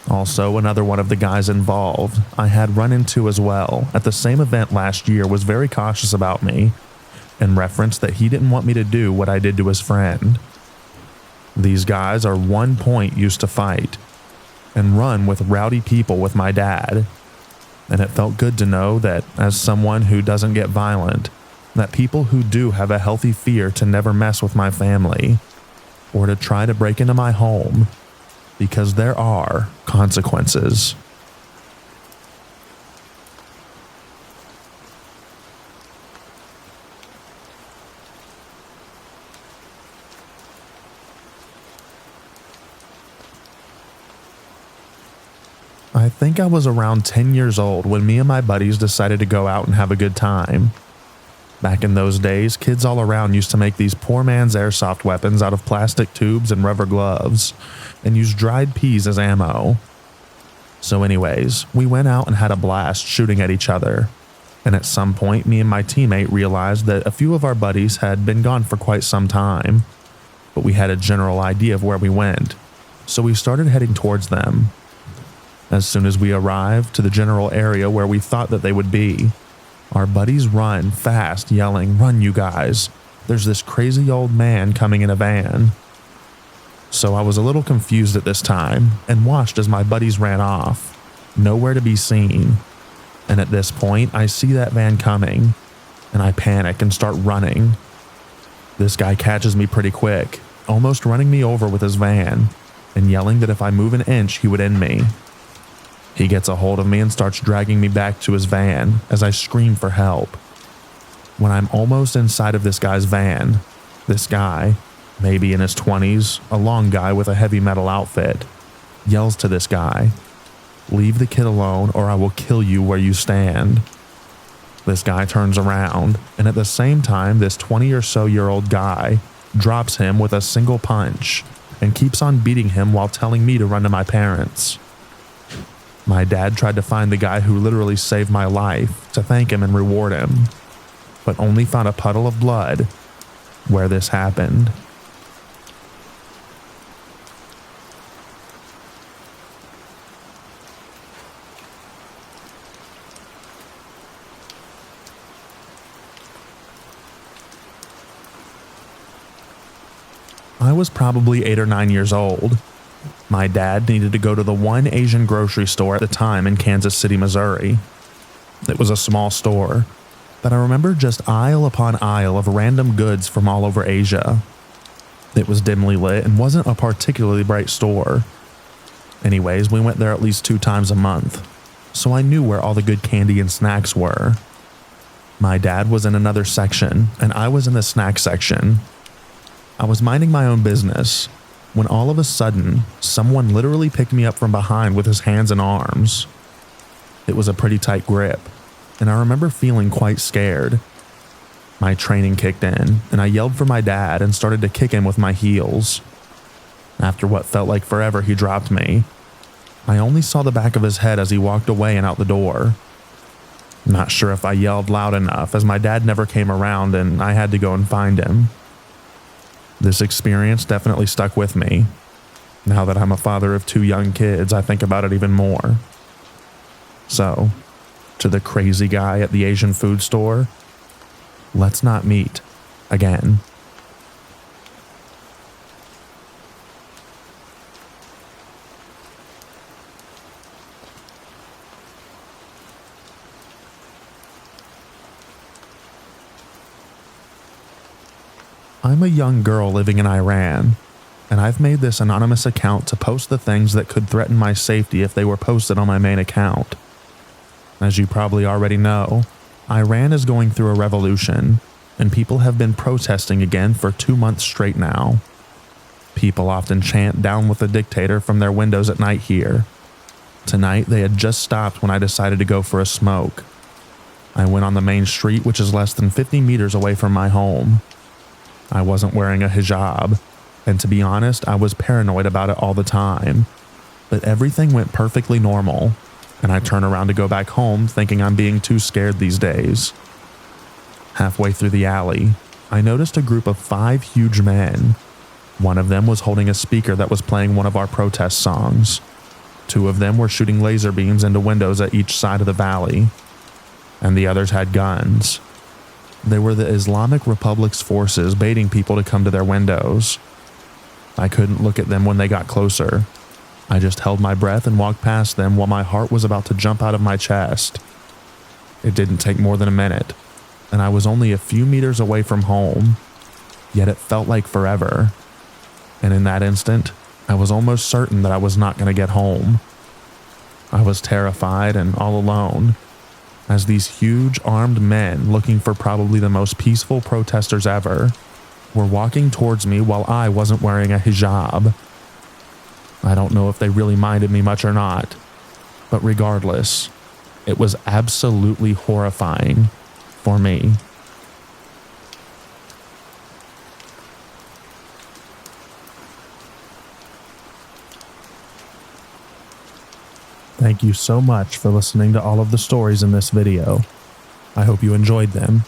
Also, another one of the guys involved I had run into as well at the same event last year was very cautious about me and referenced that he didn't want me to do what I did to his friend. These guys are 1 point used to fight and run with rowdy people with my dad, and it felt good to know that as someone who doesn't get violent, that people who do have a healthy fear to never mess with my family or to try to break into my home, because there are consequences. I think I was around 10 years old when me and my buddies decided to go out and have a good time. Back in those days, kids all around used to make these poor man's airsoft weapons out of plastic tubes and rubber gloves, and use dried peas as ammo. So anyways, we went out and had a blast shooting at each other, and at some point me and my teammate realized that a few of our buddies had been gone for quite some time, but we had a general idea of where we went, so we started heading towards them. As soon as we arrived to the general area where we thought that they would be, our buddies run fast, yelling, "Run, you guys. There's this crazy old man coming in a van." So I was a little confused at this time and watched as my buddies ran off, nowhere to be seen. And at this point, I see that van coming, and I panic and start running. This guy catches me pretty quick, almost running me over with his van, and yelling that if I move an inch, he would end me. He gets a hold of me and starts dragging me back to his van as I scream for help. When I'm almost inside of this guy's van, this guy, maybe in his 20s, a long guy with a heavy metal outfit, yells to this guy, "Leave the kid alone or I will kill you where you stand." This guy turns around, and at the same time, this 20 or so year old guy drops him with a single punch and keeps on beating him while telling me to run to my parents. My dad tried to find the guy who literally saved my life to thank him and reward him, but only found a puddle of blood where this happened. I was probably 8 or 9 years old. My dad needed to go to the one Asian grocery store at the time in Kansas City, Missouri. It was a small store, but I remember just aisle upon aisle of random goods from all over Asia. It was dimly lit and wasn't a particularly bright store. Anyways, we went there at least 2 times a month, so I knew where all the good candy and snacks were. My dad was in another section, and I was in the snack section. I was minding my own business when all of a sudden, someone literally picked me up from behind with his hands and arms. It was a pretty tight grip, and I remember feeling quite scared. My training kicked in, and I yelled for my dad and started to kick him with my heels. After what felt like forever, he dropped me. I only saw the back of his head as he walked away and out the door. Not sure if I yelled loud enough, as my dad never came around and I had to go and find him. This experience definitely stuck with me. Now that I'm a father of 2 young kids, I think about it even more. So, to the crazy guy at the Asian food store, let's not meet again. I'm a young girl living in Iran, and I've made this anonymous account to post the things that could threaten my safety if they were posted on my main account. As you probably already know, Iran is going through a revolution, and people have been protesting again for 2 months straight now. People often chant "down with the dictator" from their windows at night here. Tonight, they had just stopped when I decided to go for a smoke. I went on the main street, which is less than 50 meters away from my home. I wasn't wearing a hijab, and to be honest, I was paranoid about it all the time. But everything went perfectly normal, and I turn around to go back home thinking I'm being too scared these days. Halfway through the alley, I noticed a group of 5 huge men. One of them was holding a speaker that was playing one of our protest songs. 2 of them were shooting laser beams into windows at each side of the valley, and the others had guns. They were the Islamic Republic's forces baiting people to come to their windows. I couldn't look at them when they got closer. I just held my breath and walked past them while my heart was about to jump out of my chest. It didn't take more than a minute, and I was only a few meters away from home, yet it felt like forever. And in that instant, I was almost certain that I was not going to get home. I was terrified and all alone, as these huge armed men, looking for probably the most peaceful protesters ever, were walking towards me while I wasn't wearing a hijab. I don't know if they really minded me much or not, but regardless, it was absolutely horrifying for me. Thank you so much for listening to all of the stories in this video. I hope you enjoyed them.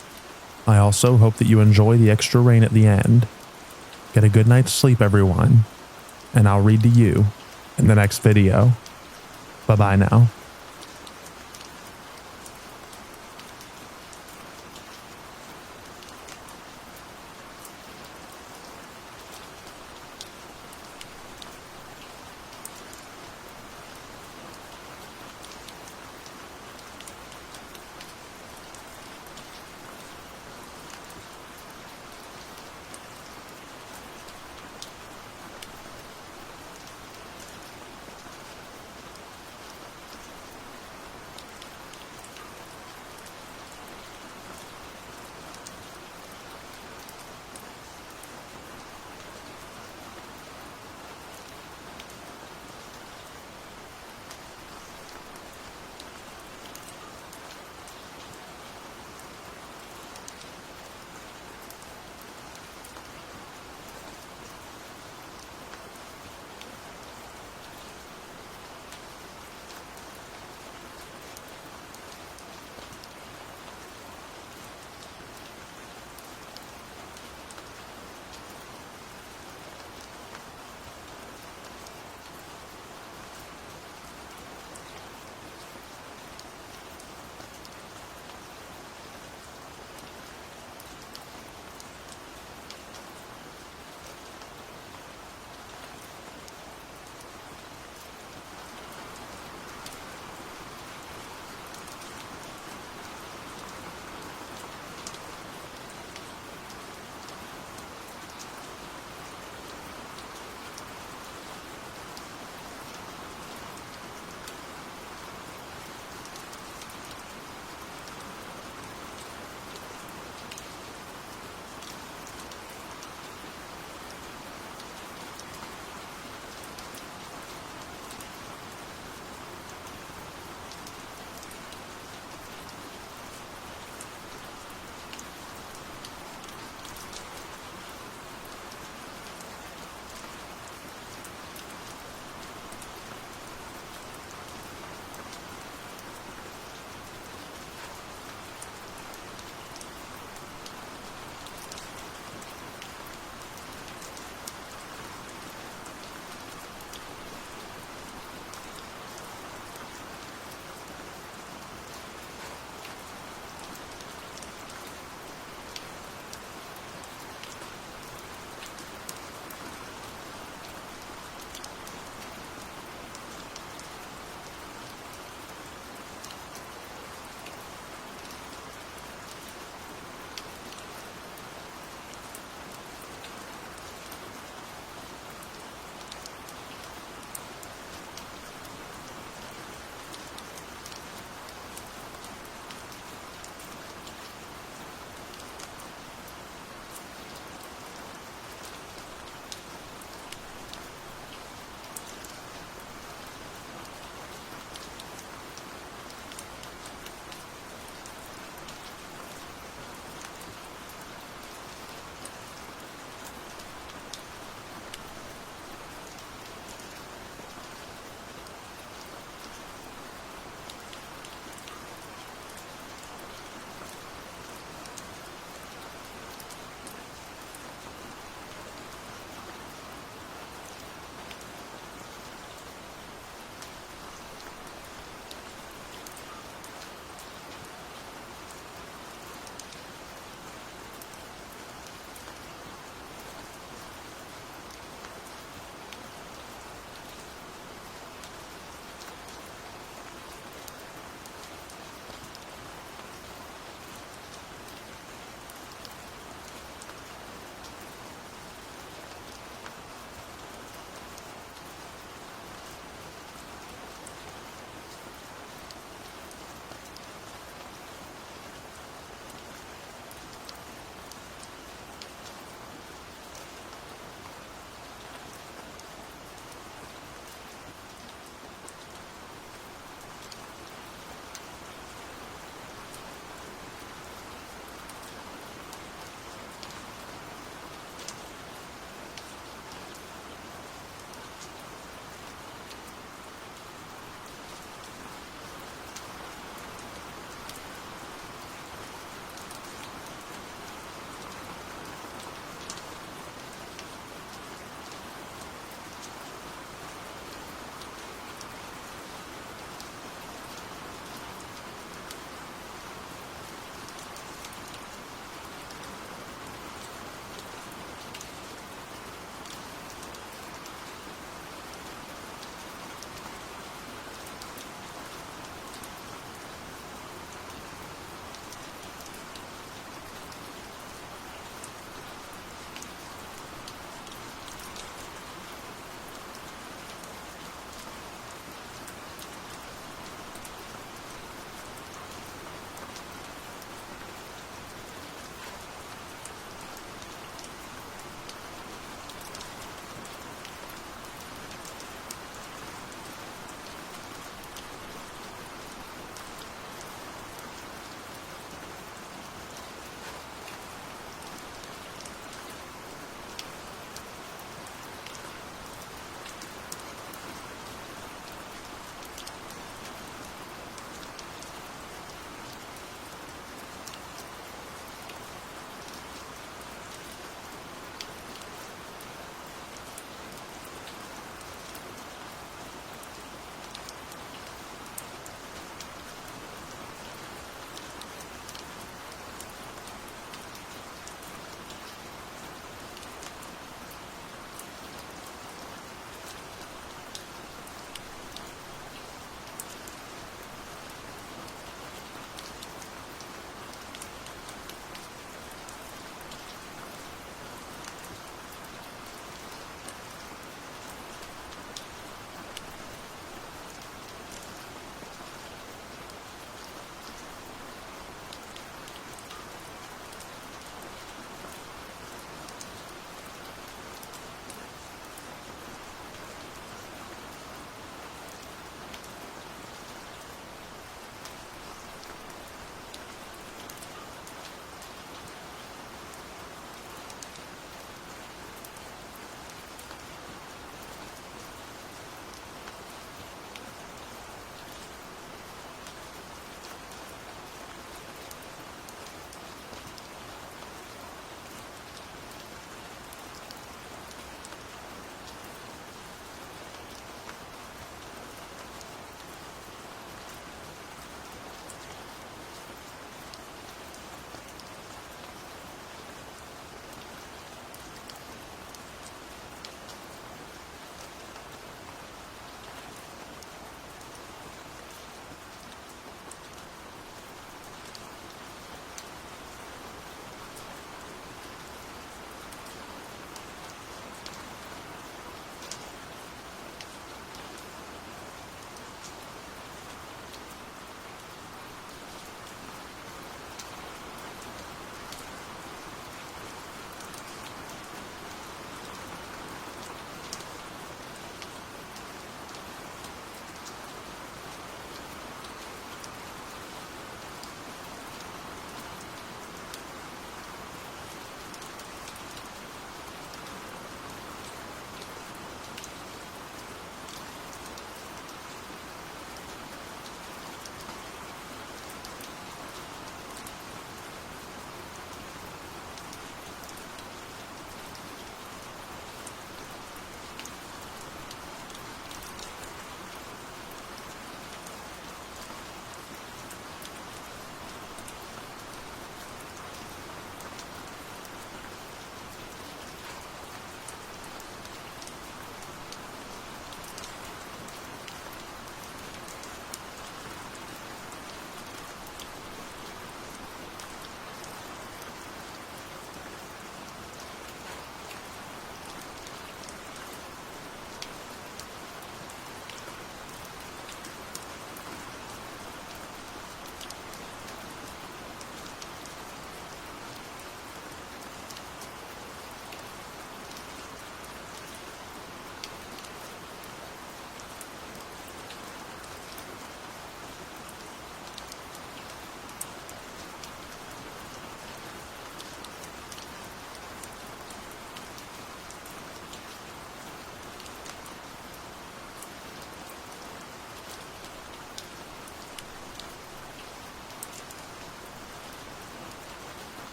I also hope that you enjoy the extra rain at the end. Get a good night's sleep, everyone, and I'll read to you in the next video. Bye-bye now.